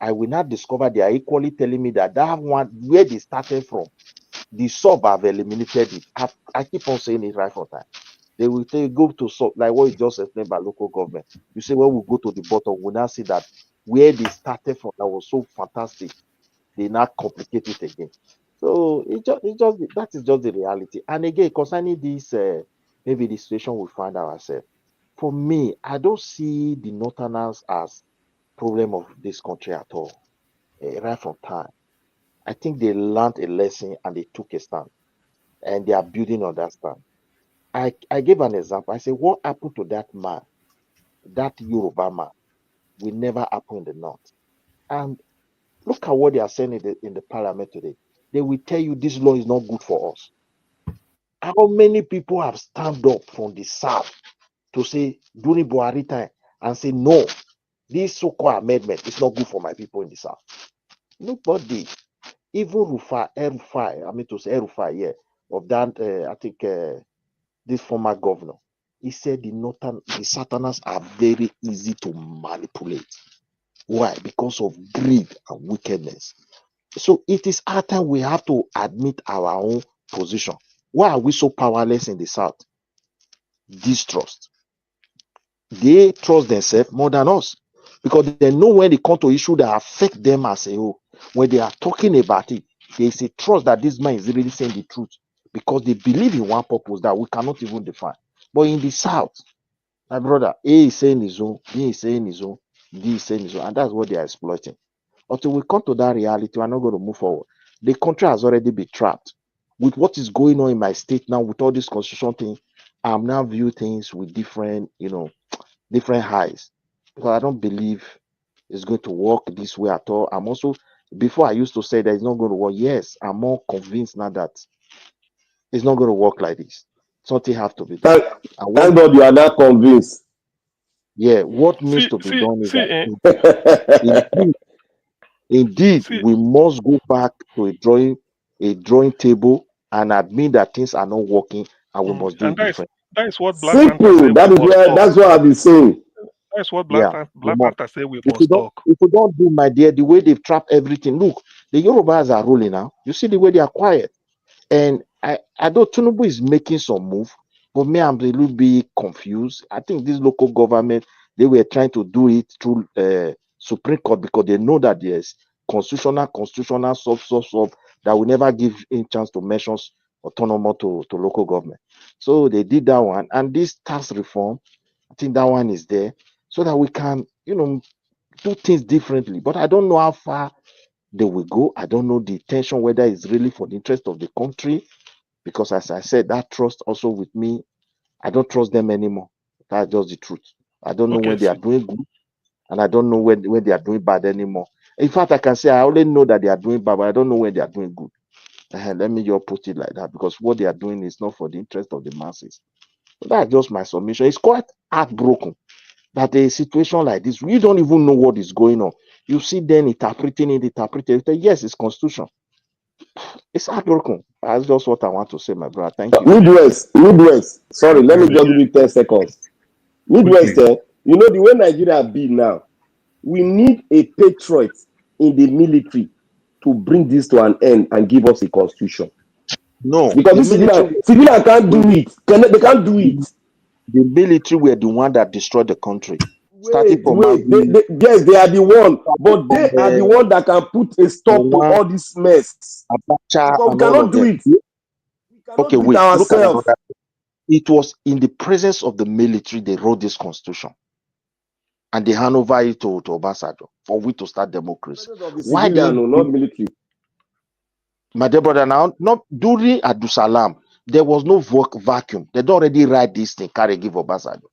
I will not discover they are equally telling me that one, where they started from, the sub have eliminated it. I keep on saying it right from time. They will tell you, go to sub, like what you just explained by local government. You say, when we go to the bottom, we now see that where they started from, that was so fantastic, they now complicate it again. So that is just the reality. And again, concerning this, maybe the situation we find ourselves. For me, I don't see the Northerners as problem of this country at all. Right from time, I think they learned a lesson and they took a stand, and they are building on that stand. I gave an example. I said, what happened to that man, that Yoruba man, will never happen in the North. And look at what they are saying in the parliament today. They will tell you this law is not good for us. How many people have stand up from the South to say during Buhari time and say, no, this so-called amendment is not good for my people in the South? Nobody. Even Rufai, I mean to say Rufai, yeah, of that, I think this former governor, he said the Southerners are very easy to manipulate. Why? Because of greed and wickedness. So it is our time we have to admit our own position. Why are we so powerless in the South? Distrust. They trust themselves more than us because they know when they come to issue that affect them as a whole. When they are talking about it, there is a trust that this man is really saying the truth because they believe in one purpose that we cannot even define. But in the South, my brother, A is saying his own, B is saying his own, D is saying his own, and that's what they are exploiting. Until we come to that reality, we're not going to move forward. The country has already been trapped. With what is going on in my state now, with all this constitution thing, I'm now view things with different highs. Because I don't believe it's going to work this way at all. I'm also, before I used to say that it's not going to work. Yes, I'm more convinced now that it's not going to work like this. Something have to be done. And Thank God you are not convinced. Yeah, what needs See, to be see, done is see, eh, that indeed, see, we must go back to a drawing table and admit that things are not working and we must do and it different. that is what Black Panther Simple. say we must talk. That's what I've been saying. That's what Yeah, we Black must. Panther say we If we must don't, talk. if we don't do, my dear, the way they've trapped everything. Look, the Yorubas are ruling now. You see the way they are quiet. And I know Tinubu is making some move, but me, I'm a little bit confused. I think this local government, they were trying to do it through Supreme Court because they know that there's constitutional sub that will never give in chance to mention autonomous to local government. So they did that one. And this tax reform, I think that one is there so that we can, do things differently. But I don't know how far they will go. I don't know the intention, whether it's really for the interest of the country, because as I said, that trust also with me, I don't trust them anymore. That's just the truth. I don't know Okay, when they are see, doing good, and I don't know when they are doing bad anymore. In fact, I can say I only know that they are doing bad, but I don't know when they are doing good. Let me just put it like that, because what they are doing is not for the interest of the masses. So that's just my submission. It's quite heartbroken that a situation like this, we don't even know what is going on. You see them interpreting it. Yes, it's constitution. It's heartbroken. That's just what I want to say, my brother. Thank you. Midwest. Sorry, let me Quickly, just give you 10 seconds. Midwest, quickly. the way Nigeria be now, we need a patriot in the military to bring this to an end and give us a constitution. No, Because the this military, civilian can't do it. They can't do it. the military were the one that destroyed the country. starting from Wait. Abu, Yes, they are the one, starting but from they are the one that can put a stop to Gowon, all this mess. Abacha, Because we and all cannot of do them. it. We cannot Okay, do it wait. Look at ourselves. another. It was in the presence of the military they wrote this constitution, and they hand over it to Obasanjo for we to start democracy. Of the Why civilian, didn't not military. my dear brother now? Not during Abdul there was no vacuum. They don't already write this thing, carry give Obasanjo.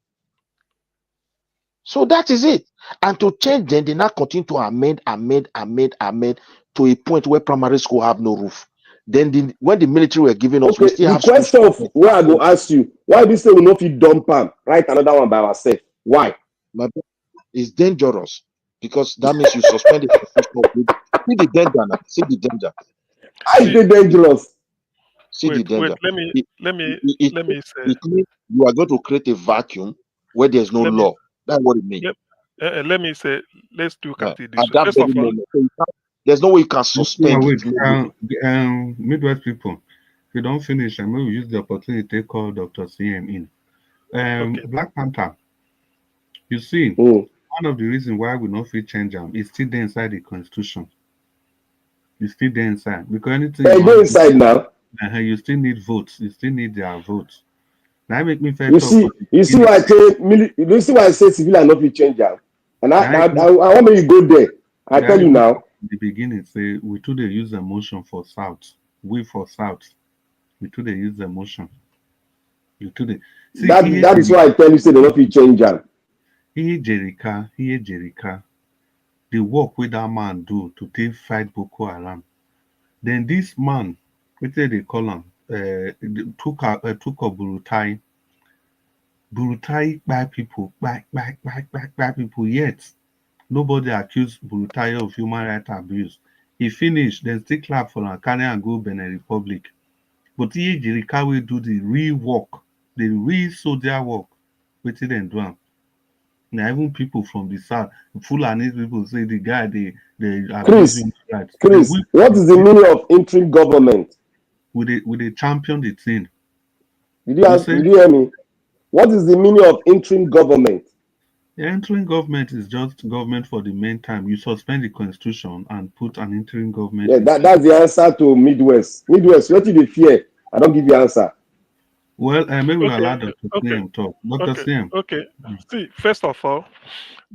So that is it. And to change them, they now continue to amend to a point where primary school have no roof. Then when the military were giving us, we Okay, still the have schools. question of where I go ask you, why we say we not fit dump am, write another one by ourselves? Why? It's dangerous because that means you suspend the constitution. See the danger now. See the danger. How is it dangerous? See the Wait, danger. let me say. It means you are going to create a vacuum where there's no Let me law. That's what it means. let me say. Let's look at it this At way. that First very of all, moment, so there's no way you can Yeah, suspend wait. it. No way. Midwest people, if you don't finish, and maybe use the opportunity to call Dr. CM in. okay. Black Panther, you see, one of the reasons why we not fit change them is still there inside the constitution. It's still there inside because anything They you go want inside now. you still need votes. You still need their votes. That make me fair You talk see, for the you see beginning. why I say you see why I say civilian not fit change am. And I That make want me to go there. I that tell you make me now. talk in the beginning say we too they use emotion for South. We for South. We too they use emotion. You too they see That is why I tell you say they not fit change am. Here Jerika, the work wey that man do to take fight Boko Haram. Then this man, wetin they call am, took Burutai. Burutai kpai people, kpai people. Yet nobody accused Burutai of human rights abuse. He finish, then still clap for am, carry am go Benin Republic. But here Jerika wey do the real work, the real soldier work. Wetin dem do am? Na even people from the south, Fulani people say the guy they abuse human rights. Then Chris, what is the meaning of interim government? we dey champion the thing. Did you hear me? What is the meaning of interim government? The interim government is just government for the meantime. You suspend the constitution and put an interim government. Yeah, that's the answer to Midwest. Midwest, what do they fear? I don't give you answer. Well, maybe we'll Okay, allow Dr. CM talk. Dr. CM. Okay. See, first of all,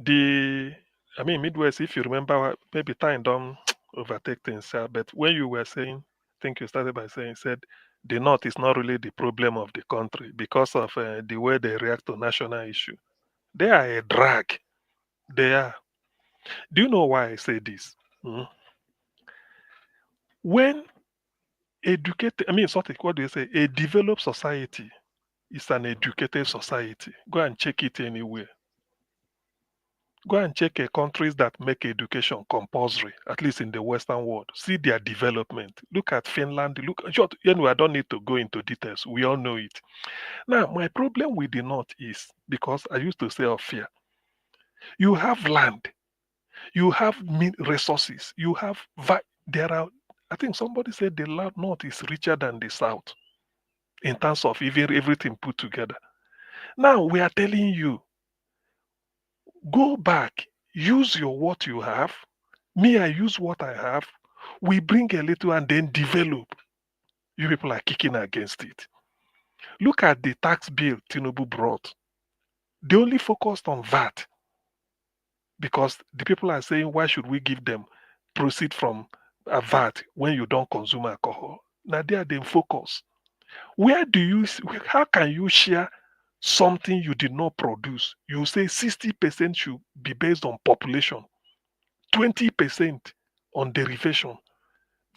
Midwest, if you remember, maybe time don't overtake things, but when you were saying, I think you started by saying, said the North is not really the problem of the country because of the way they react to national issue. They are a drag. They are. Do you know why I say this? When educated, what do you say? A developed society is an educated society. Go and check it anywhere. Go and check countries that make education compulsory, at least in the Western world. See their development. Look at Finland. Anyway, I don't need to go into details. We all know it. Now, my problem with the North is because I used to say of fear. You have land, you have resources, you have there are. I think somebody said the North is richer than the South in terms of even everything put together. Now we are telling you, go back, use what you have. Me, I use what I have. We bring a little and then develop. You people are kicking against it. Look at the tax bill Tinubu brought. They only focused on VAT because the people are saying, why should we give them proceed from a VAT when you don't consume alcohol? Now they are then focus. How can you share something you did not produce? You say 60% should be based on population, 20% on derivation,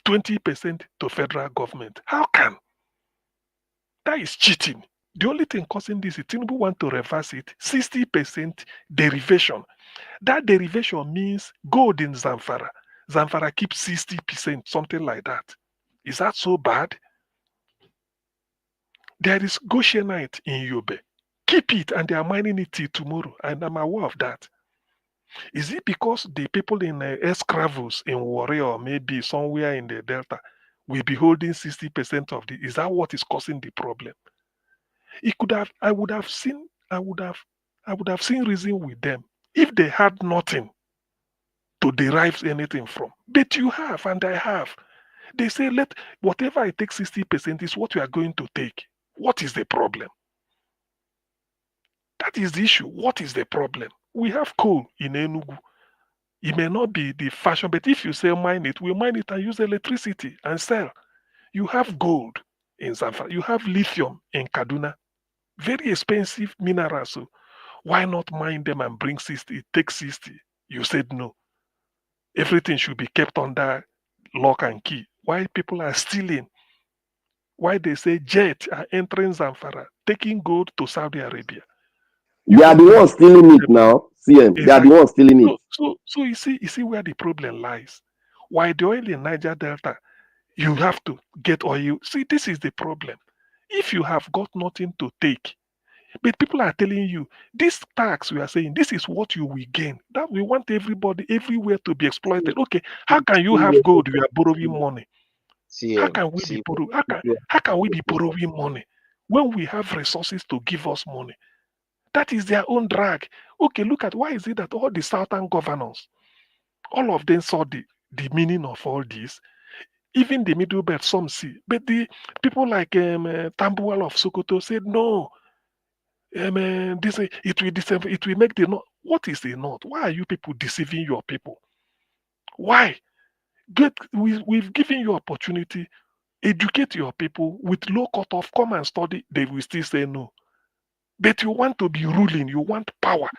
20% to federal government. How can? That is cheating. The only thing causing this is Tinubu want to reverse it. 60% derivation. That derivation means gold in Zamfara. Zamfara keeps 60%, something like that. Is that so bad? There is Goshenite in Yobe. Keep it and they are mining it till tomorrow. And I'm aware of that. Is it because the people in Escravos in Warrior or maybe somewhere in the Delta will be holding 60% of the? Is that what is causing the problem? It could have. I would have seen reason with them if they had nothing to derive anything from. But you have, and I have. They say, let whatever I take 60% is what we are going to take. What is the problem? That is the issue. What is the problem? We have coal in Enugu. It may not be the fashion, but if you say mine it, we mine it and use electricity and sell. You have gold in Zamfara. You have lithium in Kaduna. Very expensive minerals. So why not mine them and bring 60? Take 60. You said no. Everything should be kept under lock and key. Why people are stealing? Why they say jet are entering Zamfara, taking gold to Saudi Arabia? They are the ones stealing it now. CM, they are the ones stealing it. So you see where the problem lies. Why the oil in Niger Delta, you have to get oil. See, this is the problem. If you have got nothing to take, but people are telling you this tax we are saying this is what you will gain. That we want everybody everywhere to be exploited. Okay, how can you have gold? You are borrowing money. How can we be borrowing? How can we be borrowing money when we have resources to give us money? That is their own drag. Okay, look at why is it that all the southern governors, all of them saw the meaning of all this. Even the middle belt, some see, but the people like Tambuwal of Sokoto said no. This it will make the north. What is the north? Why are you people deceiving your people? Why? We've given you opportunity. Educate your people with low cutoff. Come and study. They will still say no. But you want to be ruling. You want power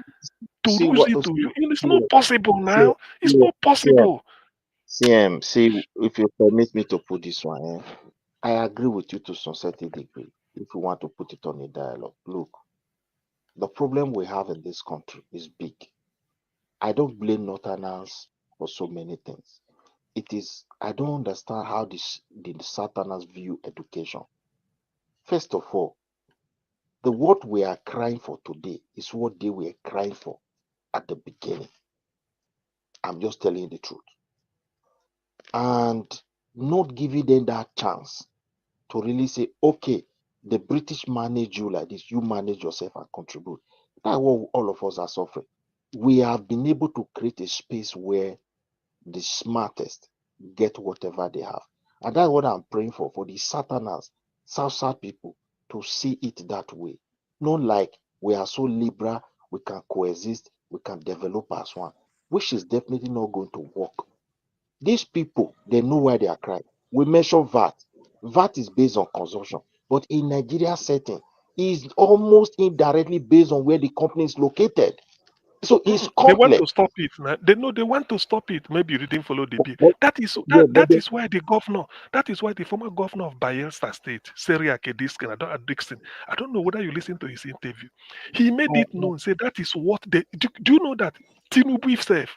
to See lose what it to you. It's see, not possible see, now. It's see, not possible. see, if you permit me to put this one, I agree with you to some certain degree. If you want to put it on a dialogue, look, the problem we have in this country is big. I don't blame Northerners for so many things. It is I don't understand how the Southerners view education. First of all, the what we are crying for today is what they were crying for at the beginning. I'm just telling you the truth. And not giving them that chance to really say, okay, the British manage you like this, you manage yourself and contribute. That's what all of us are suffering. We have been able to create a space where the smartest get whatever they have. And that's what I'm praying for the Southerners, South people, to see it that way. Not like we are so liberal, we can coexist, we can develop as one, which is definitely not going to work. These people, they know why they are crying. We mentioned VAT. VAT is based on consumption, but in Nigeria setting, is almost indirectly based on where the company is located. So it's They want complex. to stop it. Now. They know they want to stop it. Maybe you didn't follow the bill. That is why the governor. That is why the former governor of Bayelsa State, Seriake Dixon. I don't know whether you listened to his interview. He made it known. Say that is what they. Do you know that Tinubu himself?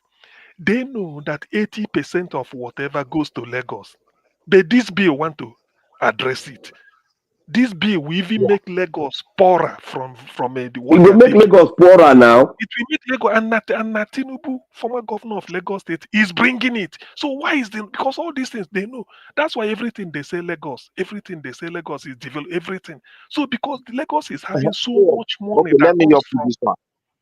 They know that 80% of whatever goes to Lagos. But this bill want to address it. This bill will even make Lagos poorer from the what It they will are make taking. Lagos poorer now. It will make Lagos and Tinubu, former governor of Lagos State, is bringing it. So why is the because all these things they know. That's why everything they say Lagos is develop everything. So because Lagos is having so much money Okay, that let me comes help you from this one.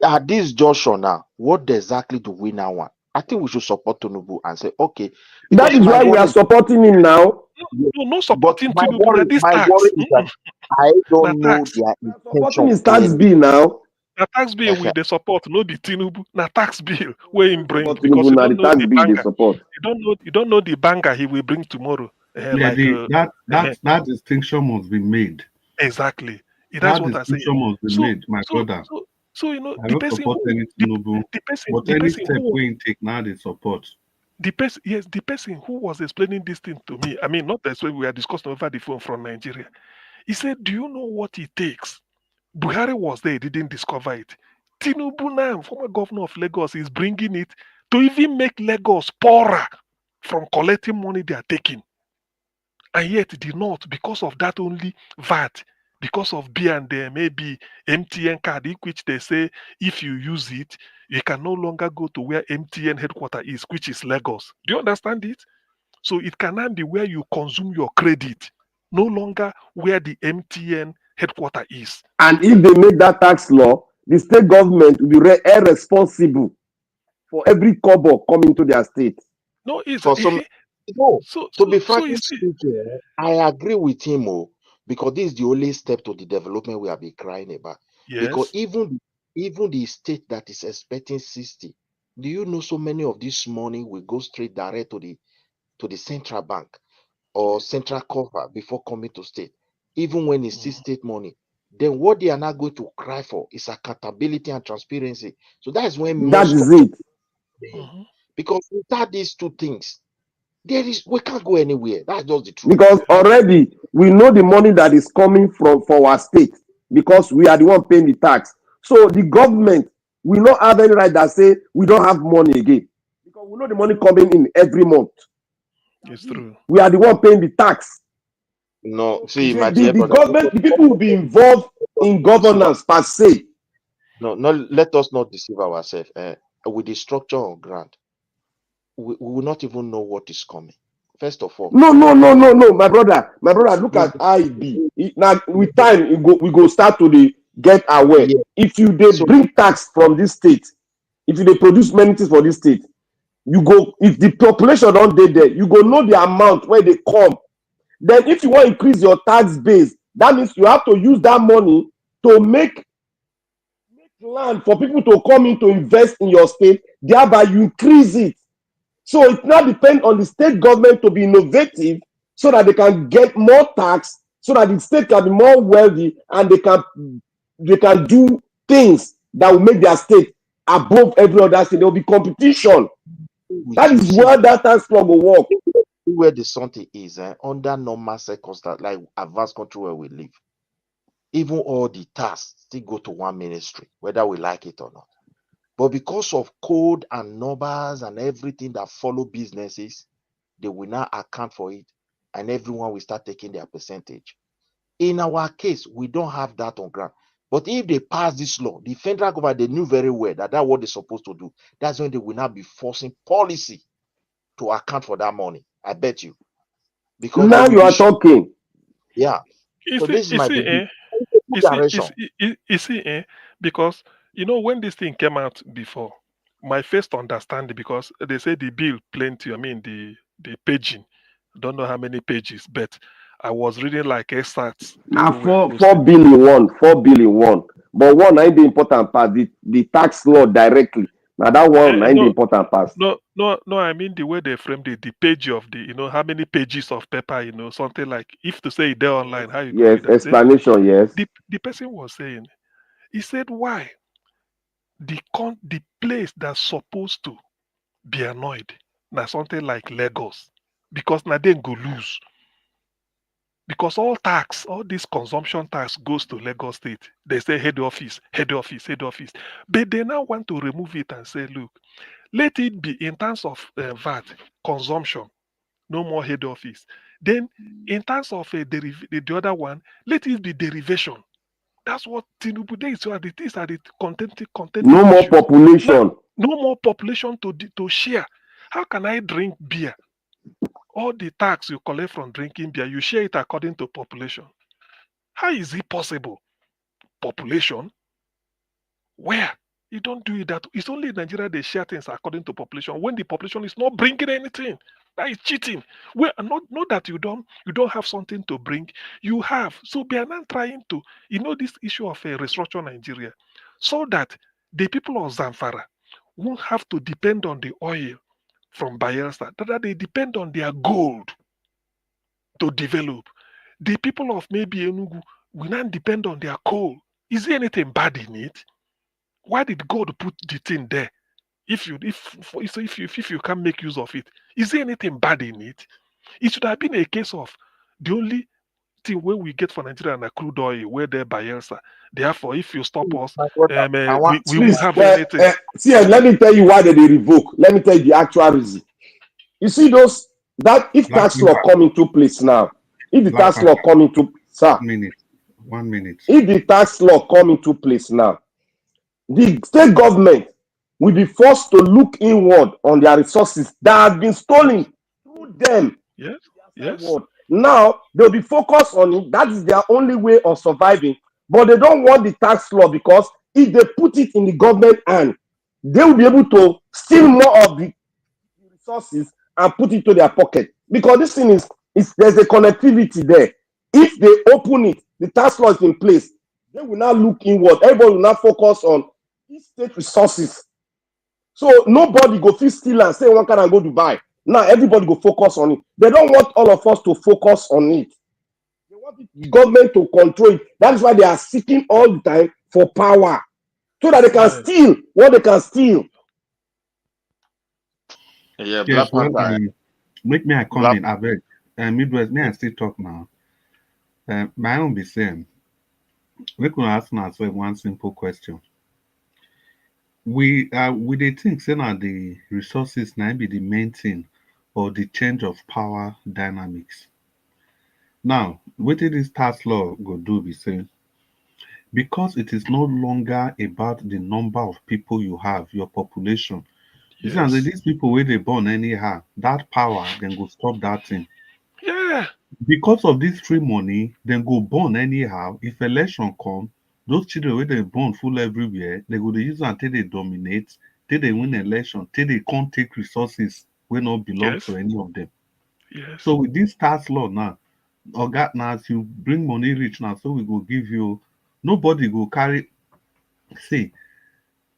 At this juncture now, what exactly do we now want? I think we should support Tinubu and say, okay, That because is my why we are worry, supporting him now. no but supporting Tinubu now this my worry tax. is that I Na don't know tax. their Supporting intention his tax clearly. bill now. Na tax bill we dey support, no be Tinubu. Na tax bill where him bring Support because Tinubu you now. don't The know tax the bill they banger. support. You don't know the banger he will bring tomorrow. Yeah, that distinction must be made. Exactly. That's That what I say. distinction must be made, my brother. So you know I the don't person support who any Tinubu, but the any person step who we take now they support. the person who was explaining this thing to me. I mean, not that's what we are discussing over the phone from Nigeria. He said, "Do you know what it takes?" Buhari was there, he didn't discover it. Tinubu now, former governor of Lagos, is bringing it to even make Lagos poorer from collecting money they are taking. And yet the North, because of that only VAT, because of B and maybe MTN card, which they say if you use it, you can no longer go to where MTN headquarters is, which is Lagos. Do you understand it? So it cannot be where you consume your credit, no longer where the MTN headquarters is. And if they make that tax law, the state government will be responsible for every kobo coming to their state. No, it's For some, no. so To be so frankly you see. speaking, I agree with him, because this is the only step to the development we have been crying about. Because Yes. even the state that is expecting 60, do you know so many of this money will go straight direct to the central bank or central cover before coming to state, even when it's still state money. Then what they are not going to cry for is accountability and transparency. So that is when That most is of it. because without these two things, we can't go anywhere. That's just the truth. Because already we know the money that is coming for our state because we are the one paying the tax. So the government will not have any right that say we don't have money again. Because we know the money coming in every month. It's true. We are the one paying the tax. No, see, my The dear brother. government, the people will be involved in governance per se. No, let us not deceive ourselves. With the structure on ground, we will not even know what is coming. First of all. No, my brother. Look at how it be. Now with time, we go start to get aware. Yeah. If you bring tax from this state, if they produce many things for this state, you go. If the population don't dey there, you go know the amount where they come. Then, if you want to increase your tax base, that means you have to use that money to make land for people to come in to invest in your state. Thereby, you increase it. So it now depends on the state government to be innovative so that they can get more tax, so that the state can be more wealthy and they can do things that will make their state above every other state. There will be competition. That is where that tax law will work. Where the something is, under normal circumstances, like advanced country where we live, even all the tasks still go to one ministry, whether we like it or not. But because of code and numbers and everything that follow businesses, they will now account for it, and everyone will start taking their percentage. In our case, we don't have that on ground. But if they pass this law, the federal government, they knew very well that that's what they're supposed to do. That's when they will now be forcing policy to account for that money. I bet you. Because now you are talking. Yeah. So this is my belief. You see, because when this thing came out before, my first understanding, because they say the bill plenty, I mean the paging, don't know how many pages, but I was reading like excerpts. Now 4 billion 4 billion. But one ain't the important part, the tax law directly. Now that one ain't the important part. No, I mean the way they framed it, the page of the, how many pages of paper, something like, if to say they're online, how you yes, go read explanation, yes. The person was saying, he said, why the place that's supposed to be annoyed now something like Lagos, because now they go lose. Because all this consumption tax goes to Lagos State. They say head office. But they now want to remove it and say, look, let it be in terms of VAT, consumption, no more head office. Then in terms of the other one, let it be derivation. That's what Tinubu did. So these are the content. No more population. Now, no more population to share. How can I drink beer? All the tax you collect from drinking beer, you share it according to population. How is it possible? Population? Where? You don't do it that. It's only in Nigeria they share things according to population. When the population is not bringing anything, that is cheating. Well, not that you don't have something to bring. You have. So we are not trying to, this issue of a restructure Nigeria, so that the people of Zamfara won't have to depend on the oil from Bayelsa, that they depend on their gold to develop. The people of maybe Enugu will not depend on their coal. Is there anything bad in it? Why did God put the thing there? If you can't make use of it, is there anything bad in it? It should have been a case of the only thing where we get for Nigeria and crude oil, where they're Bayelsa. Therefore, if you stop us, we won't have anything. See, let me tell you why they revoke. Let me tell you the actual reason. You see if tax law come into place now, if the tax law come into 1 minute. If the tax law come into place now, the state government will be forced to look inward on their resources that have been stolen through them. Yes. Now they'll be focused on it. That is their only way of surviving. But they don't want the tax law because if they put it in the government hand, they will be able to steal more of the resources and put it to their pocket. Because this thing is there's a connectivity there. If they open it, the tax law is in place, they will now look inward. Everybody will now focus on state resources. So nobody go fit steal and say one can go Dubai. Now everybody go focus on it. They don't want all of us to focus on it. They want the government to control it. That's why they are seeking all the time for power, so that they can steal what they can steal. Yeah, Yes, Black well, Panther. make me a Black, comment. I beg. Midwest, may I still talk now? My own be saying, we can ask ourselves one simple question. We they think say now the resources now be the main thing or the change of power dynamics. Now, what did this tax law go do be saying? Because it is no longer about the number of people you have, your population. You see, and Yes. these people where they born anyhow, that power then go stop that thing. Yeah. Because of this free money, then go born anyhow. If election come, those children where they born full everywhere, they go to use until they dominate, till they win election, till they can't take resources will not belong Yes. to any of them. Yes. So with this tax law now, Oga, now as you bring money rich now, so we go give you. Nobody go carry. Say,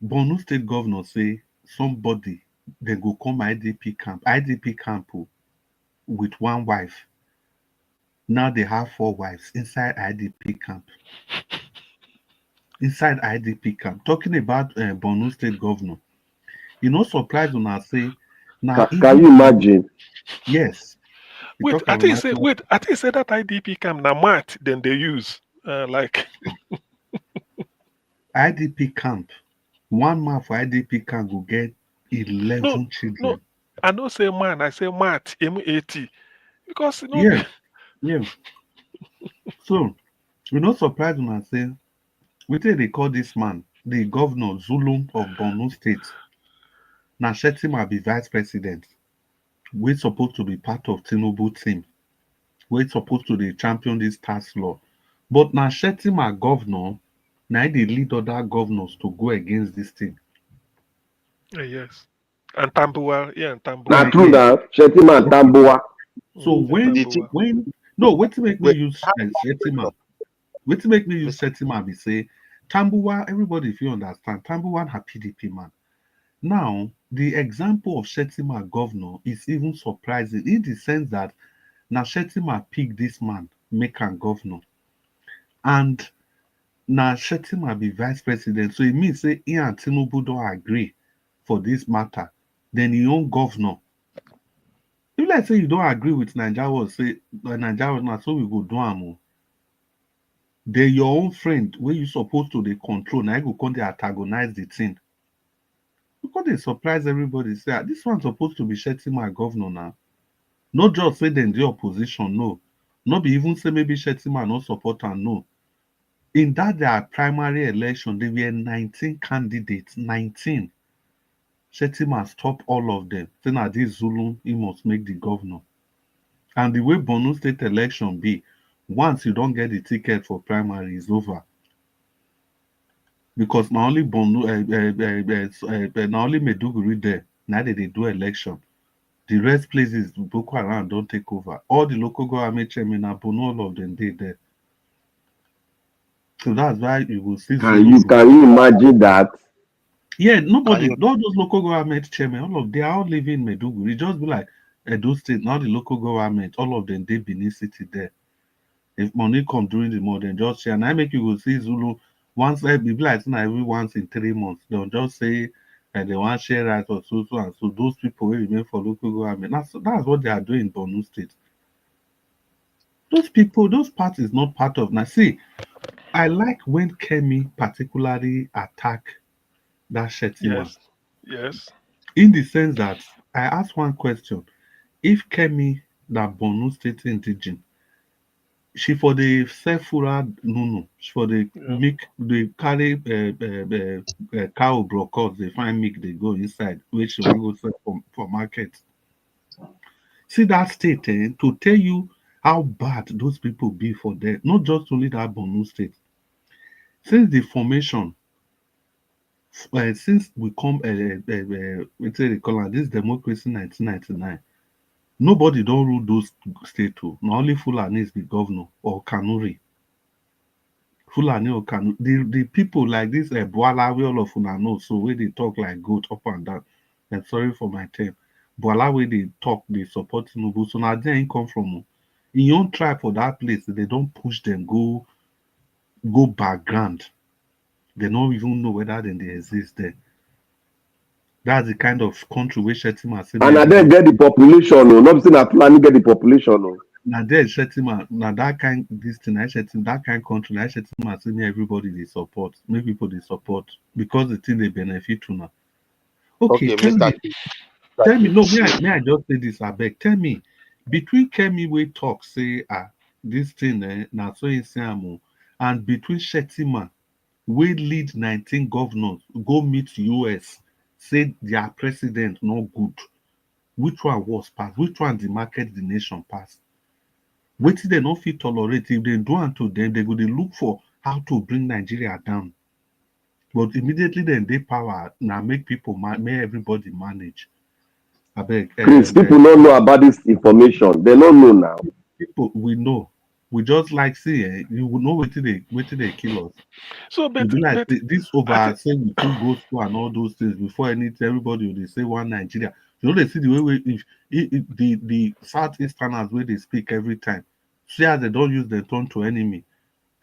Borno State Governor say somebody they go come IDP camp with one wife. Now they have 4 wives inside IDP camp. Inside IDP camp. Talking about Borno State Governor. You know, surprise when I say now Can even you Borno. imagine? Yes. You Wait, talk I about think say national. wait, I think say that IDP camp na mat then they use like IDP camp. One man for IDP camp will get no 11 no children. I don't say man, I say mat MAT because you know Yeah, yeah. So you know, surprise when I say we think they call this man the governor Zulum of Borno State. Now Shetima be vice president. We're supposed to be part of Tinubu team. We're supposed to be champion this tax law. But now Shetima governor, now they lead other governors to go against this thing. yes. And Tambua, yeah, and Now Tambua. true Yes. now, Shetima and Okay. Tamboa. So And when the thing, Tambua. when no, what to make me wait, use I have one Shetima? question, What to make me use Mr. Shetima be say Tambuwa, everybody if you understand, Tambuwa have PDP man. Now, the example of Shetima governor is even surprising in the sense that now Shetima pick this man, make him governor. And now Shetima be vice president. So it means say he and Tinubu don't agree for this matter. Then he own governor. If let's say you don't agree with Nigeria was say Nigeria was not so we go do am. Then your own friend where you supposed to dey control, now you go come dey antagonize the thing. Because they surprise everybody, say, this one supposed to be Shettima governor now. Not just say them the opposition, no. Not be even say maybe Shettima no support am, no. In that their primary election, there were 19 candidates, 19. Shettima stop all of them. Say na this Zulu, he must make the governor. And the way Borno State election be, once you don't get the ticket for primary, it's over. Because na only na only Meduguri there, now they do election. The rest places Boko Haram don't take over. All the local government chairmen are all of them there. So that's why you will see Zulu go. Can you imagine that? Yeah, Can nobody, you? all those local government chairmen, all of they are all living in Meduguri. It just be like Edo State, now the local government, all of them they Benin City there. If money come during the month, then just share. And I make you go see Zulu once be like every once in 3 months. They'll just say they want share right or so and so. Those people will remain for local government. That's what they are doing in Borno State. Those people, those parties not part of now. See, I like when Kemi particularly attack that Shetima. Yes. Yes. In the sense that I asked one question. If Kemi that Borno State indigenous, she for the Sefura Nunu, she for the Yeah. milk, they carry cow brokers, they find milk, they go inside, which she want go sell for market. See that state to tell you how bad those people be for them, not just only that Borno State. Since the formation, Since we come, we say they call it this democracy 1999. Nobody don't rule those states. Not only Fulani be governor or Kanuri. Fulani or Kanu. The people like this Boala, we all of una know. So where they talk like goat up and down. And sorry for my term. Boala where they talk, they support Tinubu. So now they ain't come from. In your own tribe for that place, they don't push them go background. They don't even know whether then they exist there. That's the kind of country where Shetima say. And I then get the population, no. Not saying that Fulani get the population, no. Now there Shetima, now that kind this thing, I Shetima, that kind country, I Shetima say me everybody they support, make people they support because the thing they benefit to now. Okay, Okay, Mr. tell me, no, Chris. may I just say this, I beg. Tell me, between Kemi we talk, say this thing now so in Siamo, and between Shetima, we lead 19 governors, go meet US, say their president no good. Which one was passed? Which one the market the nation pass? Wetin dem no fit tolerate if dem do am to dem, dem go dey look for how to bring Nigeria down. But immediately dem dey power, na make people make everybody manage. Abeg, Chris, people don't know about this information. They don't know now. people we know. We just like see, you will know wetin dey kill us. So, E but be like this I over think say we too go school and all those things before anything everybody will dey say one Nigeria. You know they see the way if the southeasterners wey dey speak every time. See as they don't use dem turn to enemy.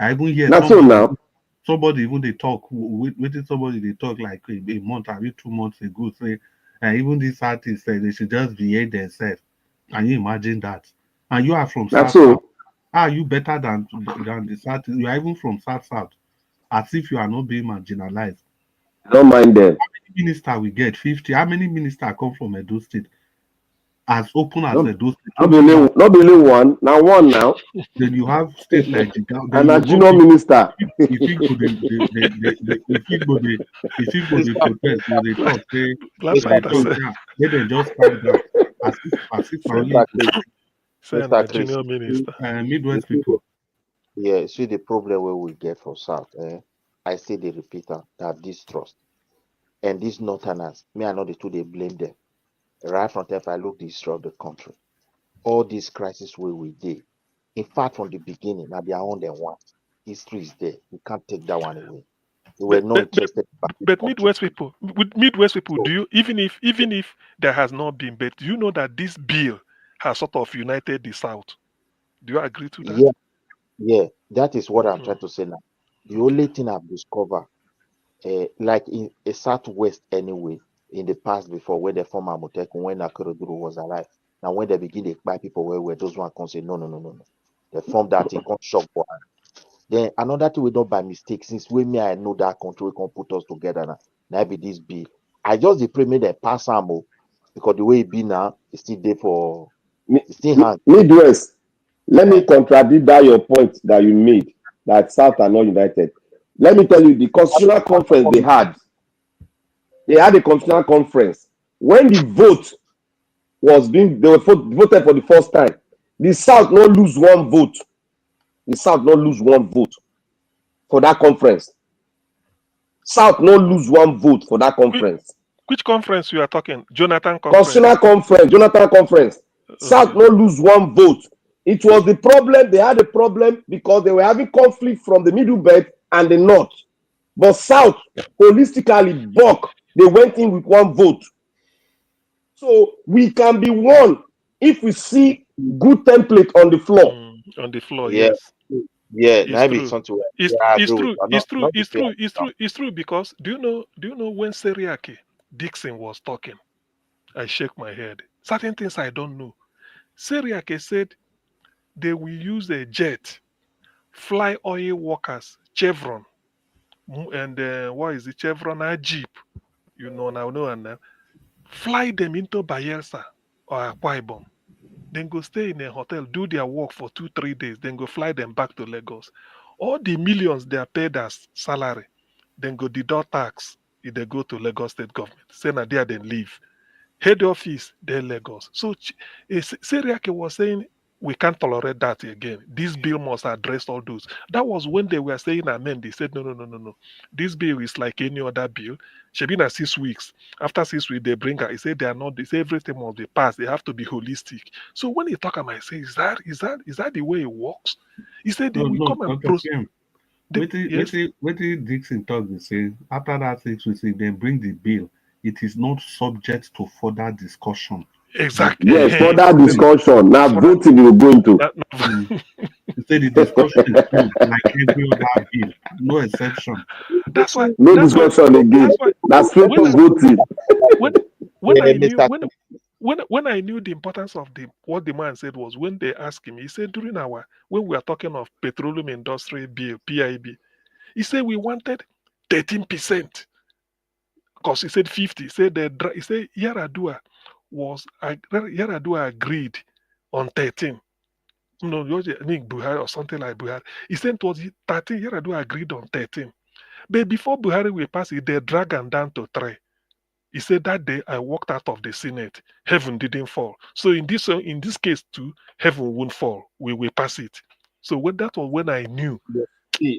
I even hear That's so now. somebody even they talk wetin somebody they talk like a month or 2 months ago say even these artists say they should just behave themselves. Can you imagine that? And you are from That's South South. so. How are you better than the South? You are even from South South. As if you are not being marginalized. Don't mind them. How many minister we get? 50. How many minister come from Edo State? As open as Not, Edo State. not only one. Now one now. Then you have state like Jigawa. Then And you a go junior minister. if you go the protest, they talk, say, Black Mr. Panther Chris. say, they just calm down. As if only Mr. Chris. saying Mr. a Chris. junior minister. Midwest people. Yeah, see the problem where we get for South. I say the repeater that distrust. And these northerners, me I know the two they blame them. Right from time I look the history of the country. All these crises where we did. In fact, from the beginning, now they are on their one. History is there. You can't take that one away. They were But not but but, interested in the but country. Midwest people, So, do you even if there has not been, but do you know that this bill has sort of united the South? Do you agree to that? yeah, that is what I'm Mm. trying to say now. The only thing I've discovered, like in a Southwest anyway, in the past before when the former Motekun, when Akereduru was alive, now when they begin to buy people where those one can say no. They form that thing come shock for her. Then another thing we don't by mistake, since we me I know that country we can put us together now. Now be this bill. I just the pray make them pass am because the way it be now, it's still there for it's still hang. Midwest. Let me contradict that your point that you made that South are not united. Let me tell you, the constitutional conference they had a constitutional conference. When the vote was being, they were voted for the first time. The South not lose one vote. The South not lose one vote for that conference. South not lose one vote for that conference. Which conference you are talking? Jonathan Constitutional conference. conference, Jonathan conference. South Okay. not lose one vote. It was the problem. They had a problem because they were having conflict from the middle belt and the north. But South holistically buck. They went in with one vote. So we can be one if we see good template on the floor. On the floor, Yeah, yes. yeah, It's maybe true. something It's, I it's agree with true. you. It's true. Not It's the fair. true. It's true. It's true because do you know when Seriake Dixon was talking? I shake my head. Certain things I don't know. Seriake said they will use a jet, fly oil workers, Chevron, and what is it? Chevron a jeep. You know now, and fly them into Bayelsa or Akwa Ibom. Then go stay in a hotel, do their work for 2-3 days, then go fly them back to Lagos. All the millions they are paid as salary, then go deduct tax if they go to Lagos state government. Say na there then leave. Head office, then Lagos. So Seriake was saying We can't tolerate that again. This bill must address all those. That was when they were saying amen. They said, no, no, no, no, no. This bill is like any other bill. She been at 6 weeks. After 6 weeks, they bring her. He said they are not, they say everything must be passed. They have to be holistic. So when he talk, I say, is that the way it works? He said they No, will no, come and Dr. Kim. yes. Wetin Dixon talk dey say after that 6 weeks, if they bring the bill, it is not subject to further discussion. Exactly. Yes, further discussion. Now voting we will go into. He said the discussion is closed like every other bill, no exception. That's why. No discussion again. That's straight to voting. When I knew the importance of what the man said was when they asked him, he said when we are talking of petroleum industry bill, PIB, he said we wanted 13%. Because he said 50. He said Yaradua agreed on 13. No, I think Buhari or something like Buhari. He said it was 13. Yaradua agreed on 13. But before Buhari will pass it, they dragged him down to 3. He said that day I walked out of the Senate. Heaven didn't fall. So in this case too, heaven won't fall. We will pass it. So that was when I knew. He's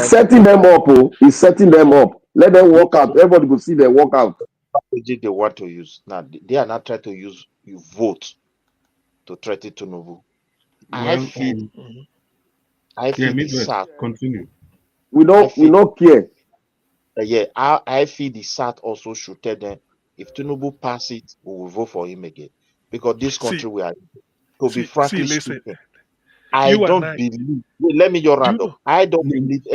setting them up. Oh, he's setting them up. Let them walk out. Everybody will see them walk out. They want to use now. They are not trying to use you vote to threaten Tinubu. I feel the SAT. Continue. We don't care. Yeah, I feel the SAT also should tell them if Tinubu pass it, we will vote for him again. Because this country we are to be frankly speaking, I don't believe. Let me just round up. I don't believe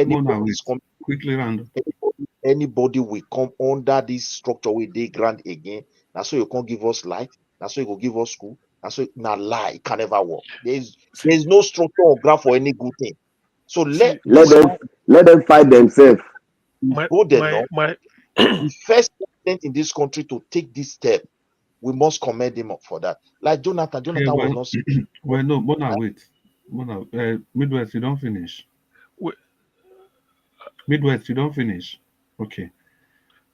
anybody will come under this structure with they grant again. Now so you can't give us light. Now so you go give us school. Now so now lie. It can never work. There's no structure or grant for any good thing. So let them fight themselves. The first president in this country to take this step, we must commend him for that. Like Jonathan was not. Well, no, Mona, wait. Midwest, you don't finish. Midwest, you don't finish. Okay.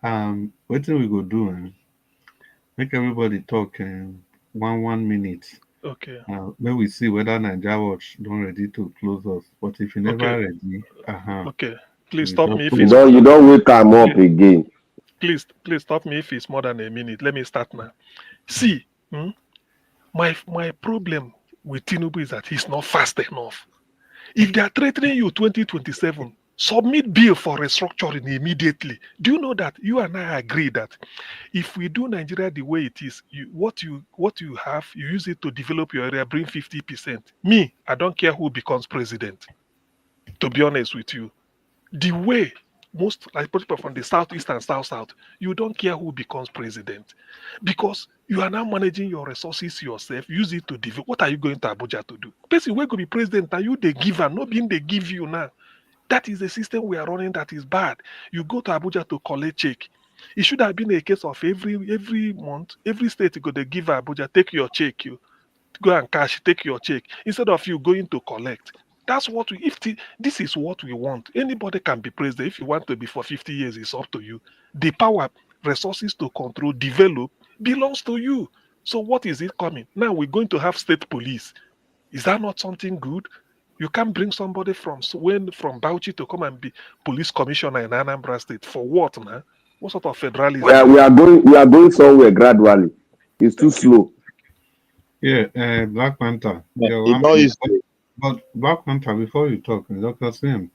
What we go do? Make everybody talk 1 minute. Okay. Then we see whether Nigeria Watch don't ready to close us. But if you never ready, okay. Please stop me if you don't wake them up again. Please stop me if it's more than a minute. Let me start now. See, my problem with Tinubu is that he's not fast enough. If they are threatening you 2027, submit bill for restructuring immediately. Do you know that you and I agree that if we do Nigeria the way it is, what you have, you use it to develop your area, bring 50%. Me, I don't care who becomes president. To be honest with you, the way most like people from the southeast and south, you don't care who becomes president because you are now managing your resources yourself. Use it to develop. What are you going to Abuja to do? Person where could be president, are you the giver? Not being they give you now. That is the system we are running that is bad. You go to Abuja to collect check. It should have been a case of every month, every state you go to give Abuja, take your check, you go and cash, take your check, instead of you going to collect. That's what this is what we want. Anybody can be president. If you want to be for 50 years, it's up to you. The power, resources to control, develop belongs to you. So what is it coming? Now we're going to have state police. Is that not something good? You can't bring somebody from Bauchi to come and be police commissioner in Anambra State. For what, man? What sort of federalism? We are going somewhere gradually. It's too slow. Yeah, Black Panther. But Black Panther, before you talk, Dr. Sim,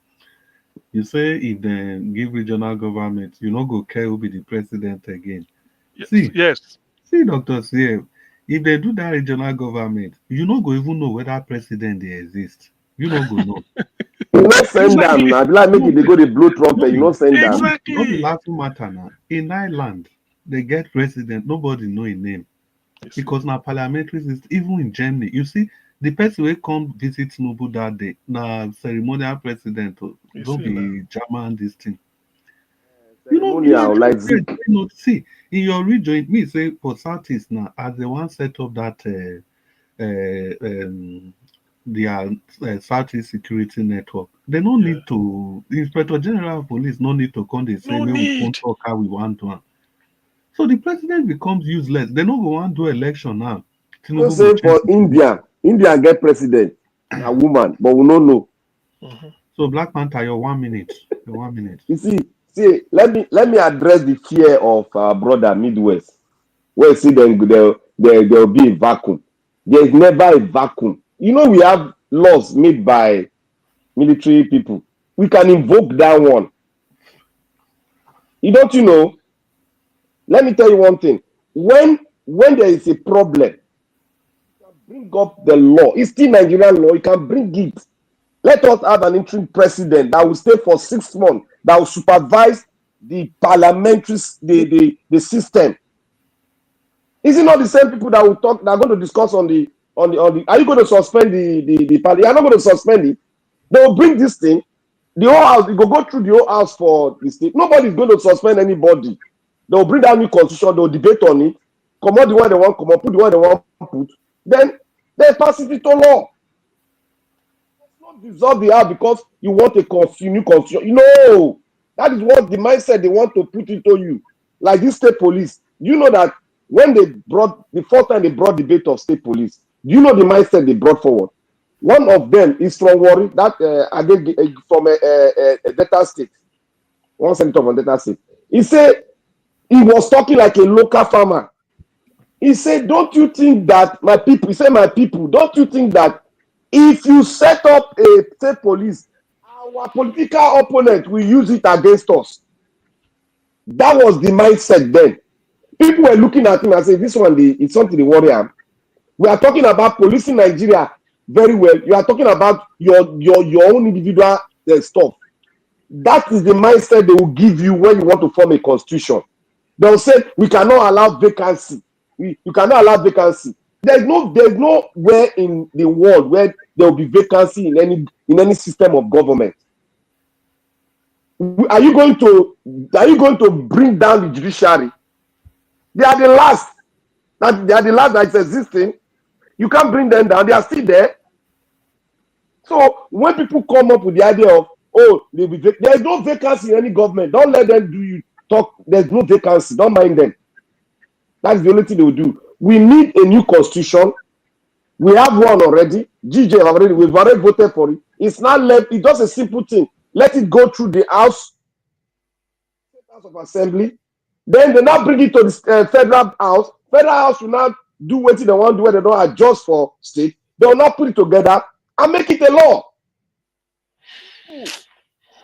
you say if they give regional government, you no go care who be the president again. Yes. See, Dr. Sim, if they do that regional government, you no go even know whether president they exist. You no go know. You not send them now. Like make they go the blue trumpet. You not send them. Exactly. Not the last matter now. In Ireland, they get president. Nobody know his name because now parliamentary system. Even in Germany, you see. The person who come visit Tinubu that day, now ceremonial president, don't be German this thing. See, in your region, me say for Southeast now, as the one set up that their Southeast security network, they don't need to. The Inspector General of Police no need to come. They say we won't talk how we want to. So the president becomes useless. They don't go and do election now. Tinubu say for India. India get president, a woman, but we don't know. So Black Panther, your 1 minute. Your 1 minute. You see, let me address the fear of our brother Midwest. Where you see there'll be a vacuum. There's never a vacuum. You know, we have laws made by military people. We can invoke that one. You know? Let me tell you one thing. When there is a problem, you can bring up the law. It's still Nigerian law. You can bring it. Let us have an interim president that will stay for 6 months, that will supervise the parliamentary, the system. Is it not the same people that will talk, that are going to discuss on the are you going to suspend the party? You are not going to suspend it. They will bring this thing, the whole house, you go through the whole house for the state. Nobody is going to suspend anybody. They will bring down new constitution, they will debate on it, come out the one they want, come out, put the one they want to put. Then they pass it into law. Not dissolve the house because you want a new constitution. You know, that is what the mindset they want to put into you. Like this state police. You know that when they brought the first time they brought debate of state police, you know the mindset they brought forward. One of them is from Warri, that from a Delta state. One senator from Delta state. He said he was talking like a local farmer. He said, "Don't you think that my people?" He said, "My people, don't you think that if you set up a state police, our political opponent will use it against us?" That was the mindset then. People were looking at him and saying, "This one, it's something to worry about." We are talking about policing Nigeria very well. You are talking about your own individual stuff. That is the mindset they will give you when you want to form a constitution. They will say, "We cannot allow vacancy. You cannot allow vacancy." There's nowhere in the world where there will be vacancy in any system of government. Are you going to bring down the judiciary? They are the last. They are the last that's existing. You can't bring them down. They are still there. So when people come up with the idea of, there's no vacancy in any government, don't let them do you talk. There's no vacancy. Don't mind them. That's the only thing they will do. We need a new constitution. We have one already. we've already voted for it. It's not left. It's just a simple thing. Let it go through the House of Assembly. Then they now bring it to the Federal House. Federal House will now do what they want to do, where they don't adjust for state. They will not put it together and make it a law.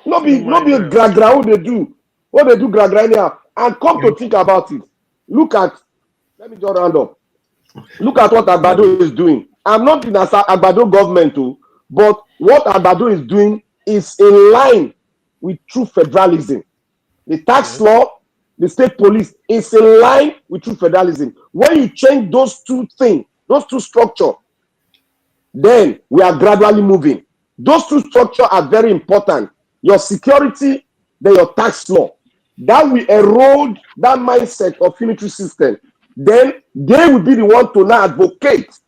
No be a gragra what they do. What they do gragra anyhow. And come to think about it. Let me just round up. Look at what Agbado is doing. I'm not in Agbado government too, but what Agbado is doing is in line with true federalism. The tax law, the state police is in line with true federalism. When you change those two things, those two structures, then we are gradually moving. Those two structures are very important. Your security, then your tax law. That will erode that mindset of unitary system. Then they will be the one to now advocate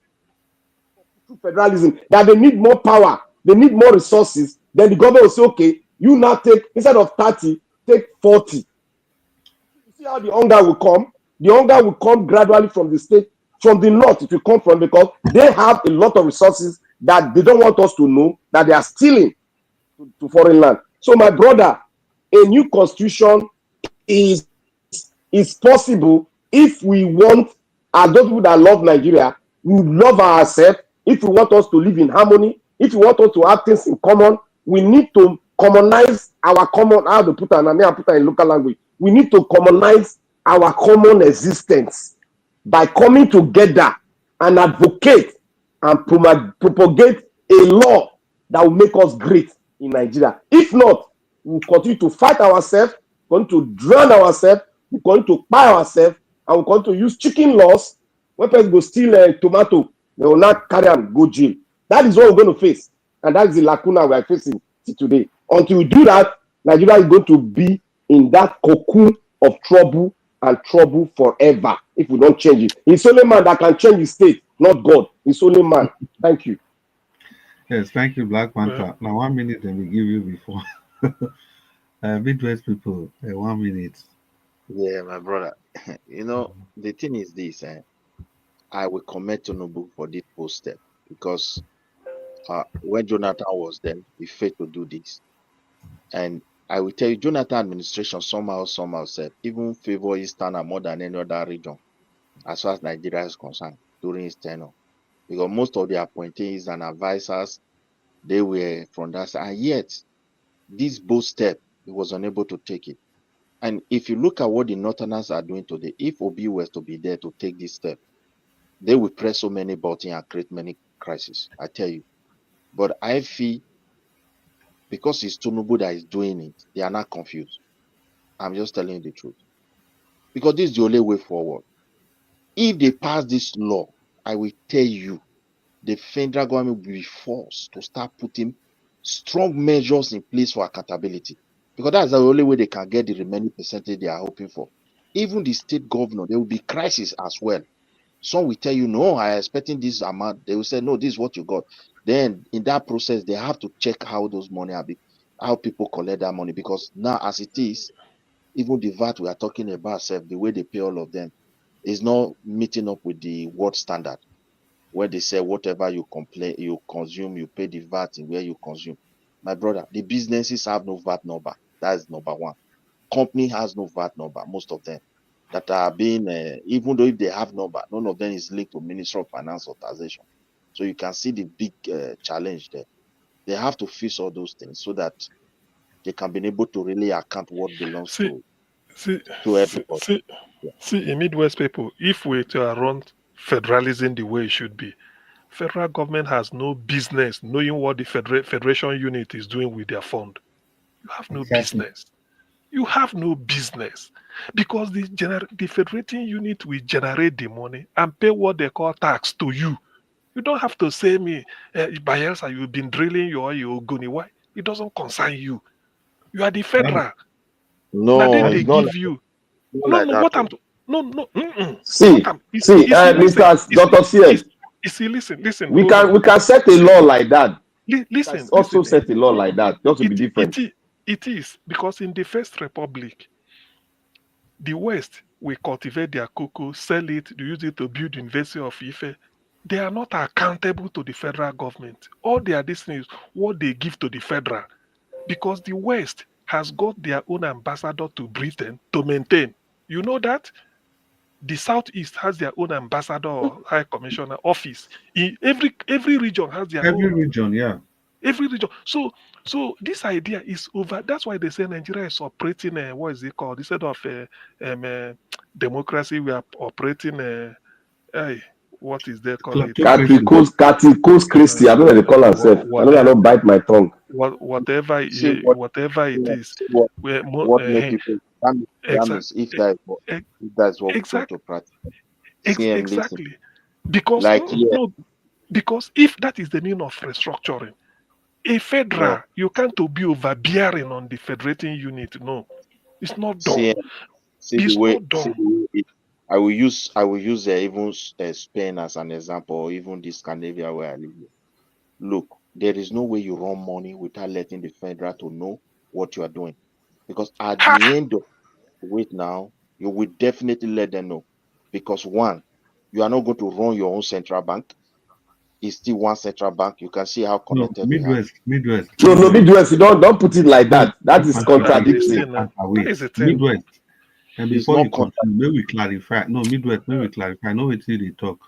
for federalism, that they need more power, they need more resources. Then the government will say, "Okay, you now take, instead of 30, take 40. You see how the hunger will come? The hunger will come gradually from the state, from the north it will come from, because they have a lot of resources that they don't want us to know that they are stealing to foreign land. So my brother, a new constitution is possible if we want, as those people that love Nigeria, we love ourselves. If we want us to live in harmony, if we want us to have things in common, we need to commonize our common, how to put it in local language. We need to commonize our common existence by coming together and advocate and propagate a law that will make us great in Nigeria. If not, we'll continue to fight ourselves, going to drown ourselves, we're going to buy ourselves, and we're going to use chicken laws. When people go steal a tomato, they will not carry and go jail. That is what we're going to face. And that is the lacuna we are facing today. Until we do that, Nigeria is going to be in that cocoon of trouble and trouble forever if we don't change it. It's only man that can change the state, not God. It's only man. Thank you. Yes, thank you, Black Panther. Now 1 minute then we give you before. Midwest people, 1 minute. Yeah, my brother. You know, the thing is this, I will commend Tinubu for this post step. because when Jonathan was there, he failed to do this. And I will tell you, Jonathan administration somehow said even favor Eastern more than any other region as far as Nigeria is concerned during his tenure. Because most of the appointees and advisors, they were from that side. And yet, this bold step, he was unable to take it. And if you look at what the Northerners are doing today, if Obi was to be there to take this step, they will press so many buttons and create many crises, I tell you. But I feel because it's Tinubu that is doing it, they are not confused. I'm just telling you the truth. Because this is the only way forward. If they pass this law, I will tell you, the federal government will be forced to start putting strong measures in place for accountability. Because that's the only way they can get the remaining percentage they are hoping for. Even the state governor, there will be crisis as well. Some will tell you, no, I am expecting this amount. They will say, no, this is what you got. Then in that process, they have to check how those money are, how people collect that money. Because now, as it is, even the VAT we are talking about, the way they pay all of them is not meeting up with the world standard, where they say whatever you consume, you pay the VAT in where you consume. My brother, the businesses have no VAT number. That is number one. Company has no VAT number, most of them that are being, even though if they have number, none of them is linked to Ministry of Finance or taxation. So you can see the big challenge there. They have to fix all those things so that they can be able to really account what belongs See, to everybody. in Midwest people, if we to run federalism the way it should be, federal government has no business knowing what the federation unit is doing with their fund. You have no business. You have no business because the federating unit will generate the money and pay what they call tax to you. You don't have to say me, Bayelsa, you've been drilling your Ogoni. Why? It doesn't concern you. You are the federal. Now then they give you. No, what I'm. No. See, Mr. Dr. CM, Listen. we Hold on. can set a law like that. Listen. Also set a law like that, just to be different. It is because in the First Republic, the West will cultivate their cocoa, sell it, use it to build University of Ife. They are not accountable to the federal government. All their destiny is what they give to the federal. Because the West has got their own ambassador to Britain to maintain. You know that? The Southeast has their own ambassador or high commissioner office. In every region has their own. Every region, yeah. Every region. So this idea is over. That's why they say Nigeria is operating. What is it called? Instead of democracy, we are operating. What is they call it? Caticus Christi. I don't know they call herself. I know I don't bite my tongue. Whatever it is. What make people that means if that's what we go to practice. Exactly. Listen. Because because if that is the meaning of restructuring, a federal, you can't be overbearing on the federating unit. No, it's not done. It's not done. I will use even Spain as an example, or even this Scandinavia where I live. Look, there is no way you run money without letting the federal to know what you are doing, because at the end of it now, you will definitely let them know, because one, you are not going to run your own central bank. It's still one central bank. You can see how connected we are. Midwest. No, Midwest. You don't put it like that. That is contradictory. Midwest. And before you continue, may we clarify. No, Midwest, may we clarify. No, it's they talk.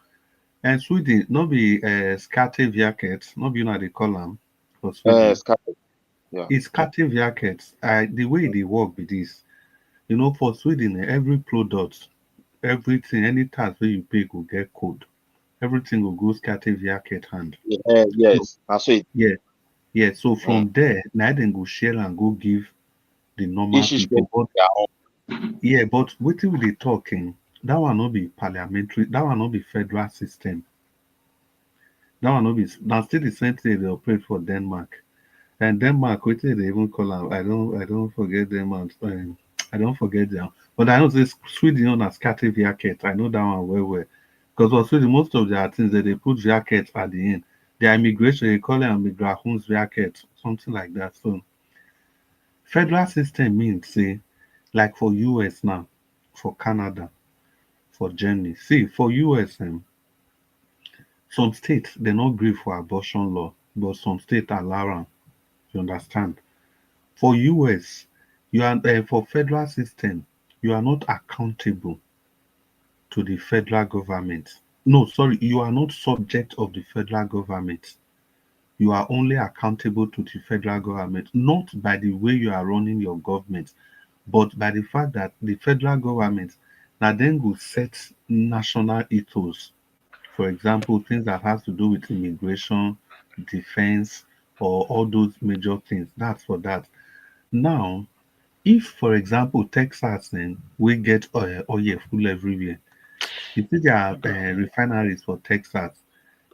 And Sweden, no be scatter jackets, no be they call them for Sweden. It's scatter jackets. The way they work with this, for Sweden, every product, everything, any tax where you pay will get code. Everything will go scatter jacket hand. Yes. Yeah. So from there, now then go share and go give the normal people. But what will they talking? That one not be parliamentary. That one not be federal system. That one not be. Now still the same thing they operate for Denmark. And Denmark, what they even call them? I don't forget them. I don't forget them. But I know this Sweden on a scatter jacket. I know that one well. Because for Sweden, most of their things they put jackets at the end. Their immigration, they call them migrations jacket, something like that. So federal system means say, like for US now, for Canada, for Germany. See, for US, some states they not agree for abortion law, but some states allow am. You understand? For US, you are for federal system, you are not accountable to the federal government. No, sorry, you are not subject of the federal government. You are only accountable to the federal government, not by the way you are running your government, but by the fact that the federal government now then will set national ethos. For example, things that has to do with immigration, defense, or all those major things. That's for that. Now, if, for example, Texas then we get oil full everywhere, you see there are refineries for Texas.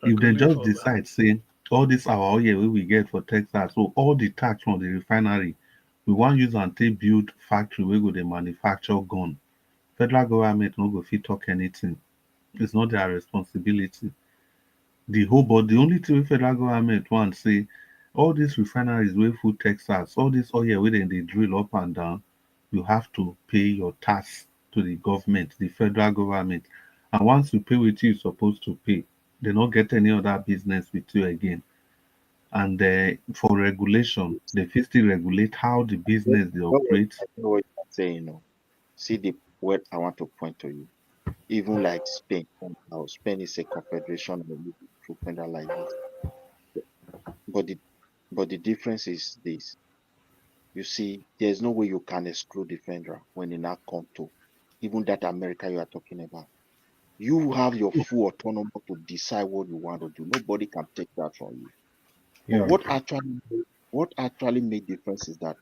If they Agree just for that. decide, say, all this our oil wey we get for Texas, so all the tax from the refinery, we want use and take build factory wey go dey manufacture gun. Federal government no go fit talk anything. It's not their responsibility. The whole but the only thing wey federal government want say all these refineries wey full Texas, all this oil wey dem dey drill up and down, you have to pay your tax to the government, the federal government. And once you pay wetin you suppose to pay, they no get any other business with you again. And for regulation, they fit still regulate how the business dey Know what operate. I know what you're saying, See the word I want to point to you. Even like Spain, now Spain is a confederation of through federal like this. But the difference is this. You see, there's no way you can exclude the federal when it now come to even that America you are talking about. You have your full autonomy to decide what you want to do. Nobody can take that from you. But Yeah. what actually made difference is that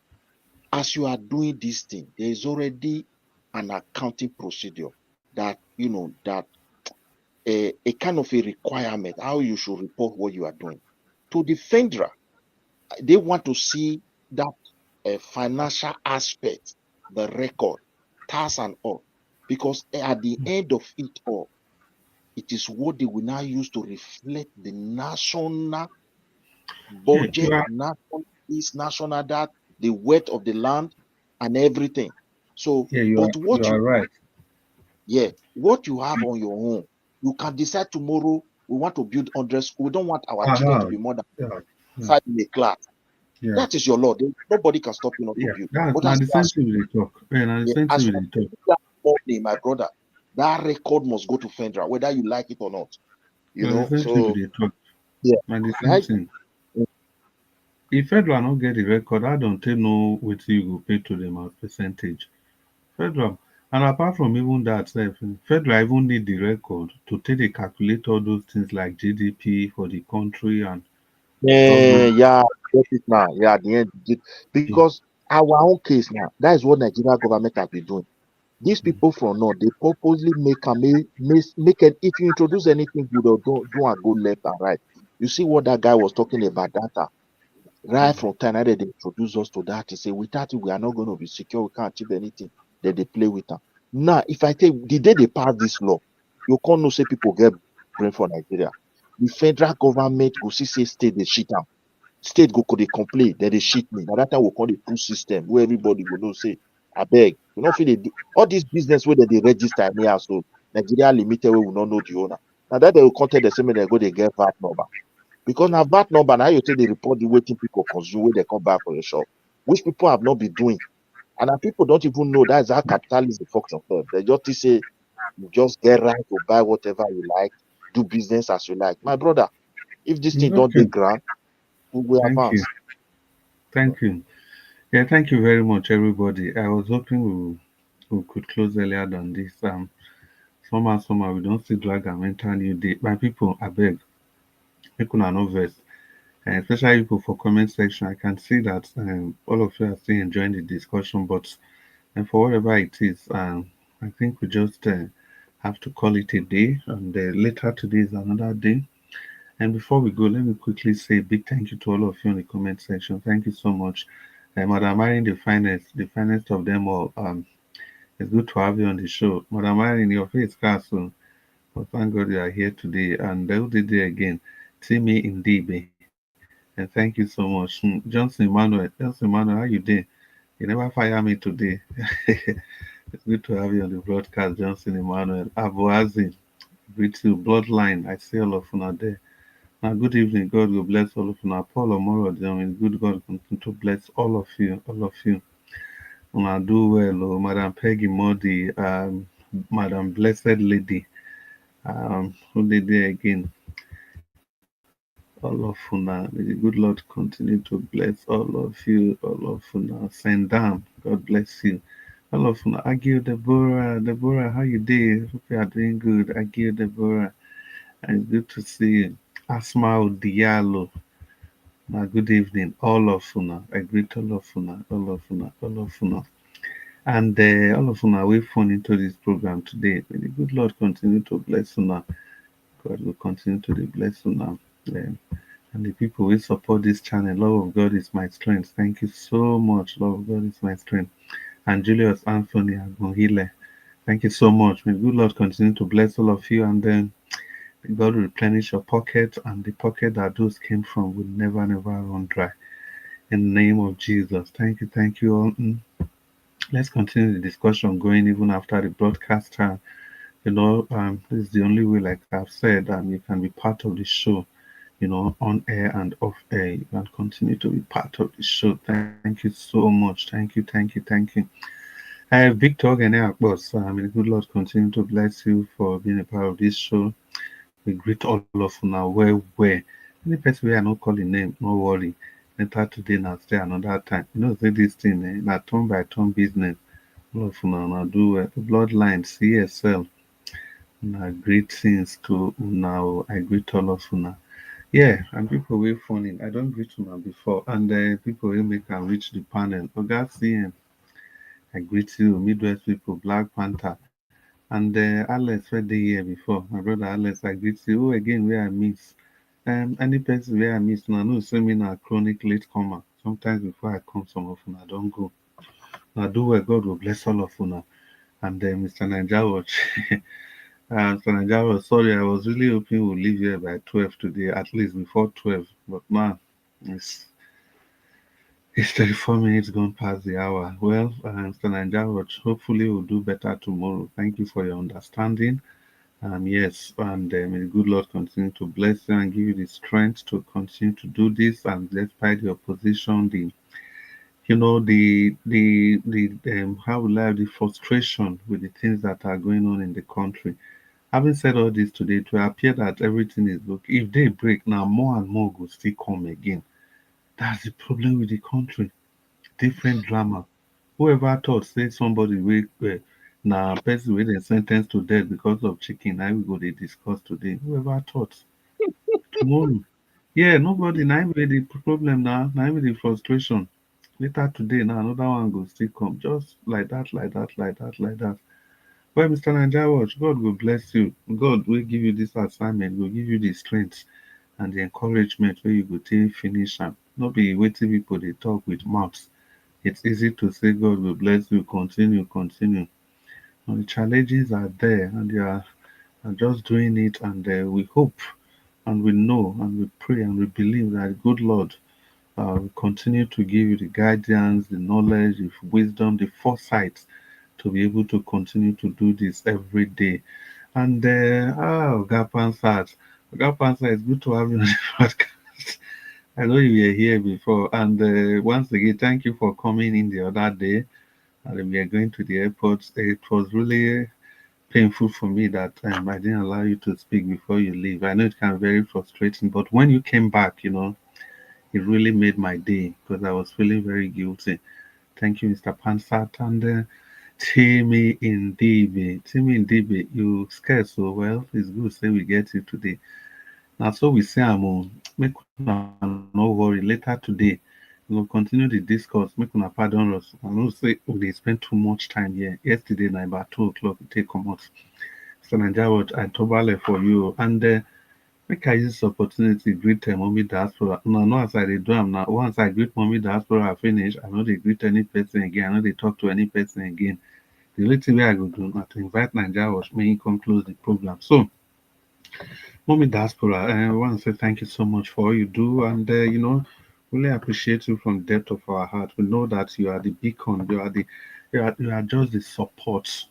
as you are doing this thing, there is already an accounting procedure that that a kind of a requirement how you should report what you are doing to the federal. They want to see that financial aspect, the record, tax and all, because at the end of it all, it is what they will now use to reflect the national Yeah, you budget, are national this, national that, the wealth of the land, and everything. So, yeah, but you what are you right. yeah, what you have on your own, you can decide tomorrow we want to build 100 schools. We don't want our children to Uh-huh. be more than Yeah. Yeah. five in a class. Yeah. That is your law. Nobody can stop you not to Yeah. build. That's But now the same thing we dey talk. Yeah, now the yeah, same thing as we you are dey talk. building that money, my brother, that record must go to federal, whether you like it or not. Now the same thing we So dey talk. yeah, Now the same right. thing. If federal no get the record, I don't take know wetin you go pay to them as percentage. Federal. And apart from even that, federal even need the record to take dey calculate all those things like GDP for the country and all those. Yeah, get it now. Yeah, at the end, because our own case now, that is what Nigeria government has been doing. These people from North, they purposely make it. If you introduce anything good or do and go left and right, you see what that guy was talking about data. Right from time that they introduce us to that, he say without it, we are not going to be secure, we can't achieve anything. Then they play with them. Now, if I tell you, the day they pass this law, you can't know say people get brain for Nigeria. The federal government go see say state they shit am. State go could they complain, then they shit me. Now that time we call the pull system where everybody will know say, I beg, we not feel they do all this business where they register anyhow. So Nigeria limited we will not know the owner. Now that they will contact the same they go they get VAT number. Because now VAT number now you take the report the waiting people consume when they come back for your shop, which people have not been doing. And now people don't even know that's how capitalism function first. They just say you just get right to buy whatever you like, do business as you like. My brother, if this thing don't Okay. take ground, we will Thank you. advance. Thank you. Yeah, thank you very much, everybody. I was hoping we could close earlier than this. Somehow we don't see drag and enter new day. My people, I beg, make una no vex. And especially people for comment section, I can see that all of you are still enjoying the discussion, but and for whatever it is, I think we just have to call it a day, and later today is another day. And before we go, let me quickly say a big thank you to all of you in the comment section. Thank you so much. Madam Irene, the finest of them all. It's good to have you on the show. Madam Irene, your face castle. But thank God you are here today. And they did it again. Timmy Ndibe. And thank you so much. Johnson Emmanuel, how you doing? You never fire me today. It's good to have you on the broadcast, Johnson Emmanuel. Abu Azim. Greet you, bloodline. I see all of you there. Now, good evening. God will bless all of you. Now, Paul Omoro, good God continue to bless all of you, all of you. Una do well, oh, Madam Peggy Modi, Madam Blessed Lady, who did there again? All of una, may the good Lord continue to bless all of una. Send down, God bless you. All of una, Agil Deborah, how you doing? Hope you are doing good. Agil Deborah, and it's good to see you. Asma Diallo, now good evening, all of una. I greet all of una, all of una, all of una. And all of una way phone into this program today. May the good Lord continue to bless una. God will continue to bless una. And the people who support this channel, love of God is my strength. Thank you so much. Love of God is my strength. And Julius Anthony Agonhile, thank you so much. May the good Lord continue to bless all of you, and then God will replenish your pocket, and the pocket that those came from will never, never run dry. In the name of Jesus. Thank you all. Let's continue the discussion going even after the broadcast. This is the only way, like I've said, you can be part of the show, on air and off air. You can continue to be part of the show. Thank you so much. Thank you. Victor Geneakbos, may the good Lord continue to bless you for being a part of this show. We greet all of you now where. Any person we are not calling name, no worry. Later today, now stay another time. Say this thing, na turn by turn business. All of you now do bloodline, CSL. Now greetings to now. I greet all of you now. Yeah, and people will phone in. I don't greet you before, and people will make and reach the panel. Oga CM, I greet you, Midwest people, Black Panther, and Alex were here before. My brother Alex, I greet you. Oh, again, where I miss. Any person where I miss now, no, send me now chronic late comer. Sometimes before I come, some of I don't go. Now do where God will bless all of you now. And Mr. Nanjawatch. Mr. Nanjawatch, sorry, I was really hoping we'll leave here by 12 today, at least before 12. But man, it's 34 minutes gone past the hour. Well, Mr. Nanjawatch, hopefully we'll do better tomorrow. Thank you for your understanding. Yes, and may the good Lord continue to bless you and give you the strength to continue to do this. And despite the opposition, how will I have the frustration with the things that are going on in the country. Having said all this today, it will appear that everything is okay. If they break now, more and more will still come again. That's the problem with the country. Different drama. Whoever thought say somebody will now person with a sentence to death because of chicken, I will go they discuss today. Whoever thought tomorrow. Yeah, nobody now with the problem now with the frustration. Later today now another one will still come. Just like that. Well, Mr. Watch, God will bless you. God will give you this assignment, will give you the strength and the encouragement where you go take finish and not be waiting people they talk with mouths. It's easy to say God will bless you, continue. And the challenges are there and they are just doing it, and we hope and we know and we pray and we believe that the good Lord will continue to give you the guidance, the knowledge, the wisdom, the foresight to be able to continue to do this every day. And Oga Pansat, it's good to have you on the podcast. I know you were here before, and once again, thank you for coming in the other day. And we are going to the airport. It was really painful for me that I didn't allow you to speak before you leave. I know it can be very frustrating, but when you came back, it really made my day because I was feeling very guilty. Thank you, Mr. Pansat. And Timmy Indibe, you scared so well. It's good to say we get you today. Now, so we say, make no worry. Later today, we'll continue the discourse. Make una pardon us. I know say they spent too much time here. Yesterday night, about 2 o'clock, we take come out. So, Nigeria, I tobale for you. And make I use this opportunity greet mommy diaspora. No, as I do am now. Once I greet mommy diaspora, I finish. I know they greet any person again. I know they talk to any person again. The only thing I go do now to invite Nigeria was me come close the program. So, mommy diaspora, I want to say thank you so much for all you do, and really appreciate you from the depth of our heart. We know that you are the beacon. You are just the support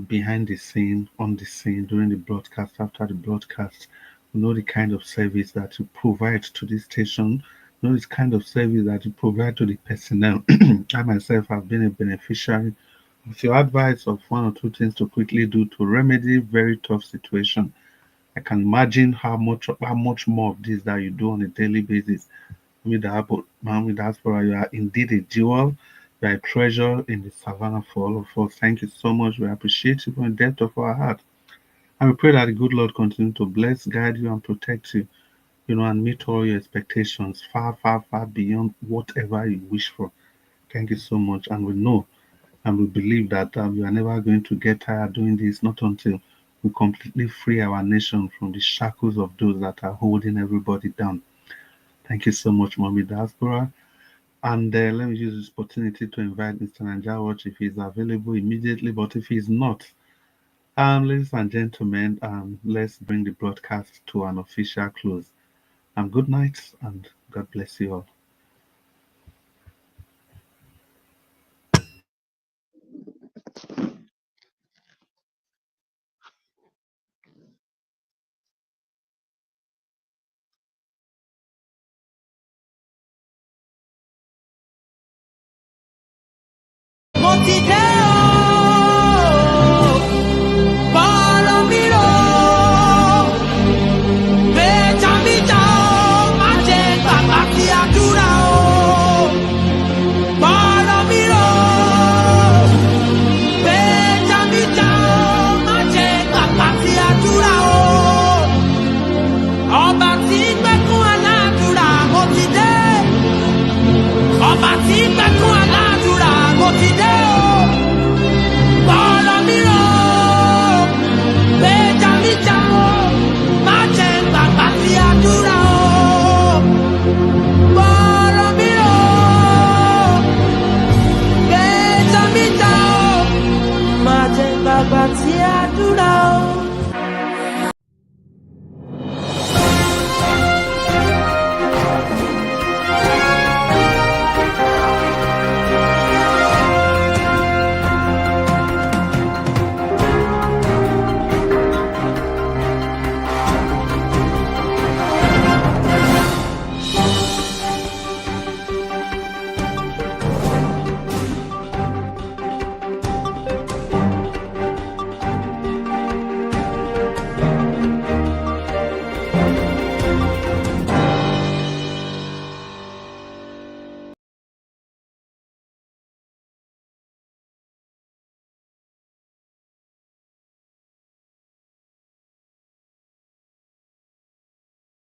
behind the scene, on the scene, during the broadcast, after the broadcast. We know the kind of service that you provide to this station, you know the kind of service that you provide to the personnel. I myself have been a beneficiary of your advice of one or two things to quickly do to remedy very tough situation. I can imagine how much more of this that you do on a daily basis. With Diaspora, you are indeed a jewel. You are a treasure in the savannah for all of us. Thank you so much. We appreciate you from the depth of our heart. And we pray that the good Lord continue to bless, guide you, and protect you, and meet all your expectations far, far, far beyond whatever you wish for. Thank you so much. And we know and we believe that we are never going to get tired doing this, not until we completely free our nation from the shackles of those that are holding everybody down. Thank you so much, Mommy Diaspora. And let me use this opportunity to invite Mr. Nanjawatch if he's available immediately, but if he's not, ladies and gentlemen, let's bring the broadcast to an official close. Good night and God bless you all.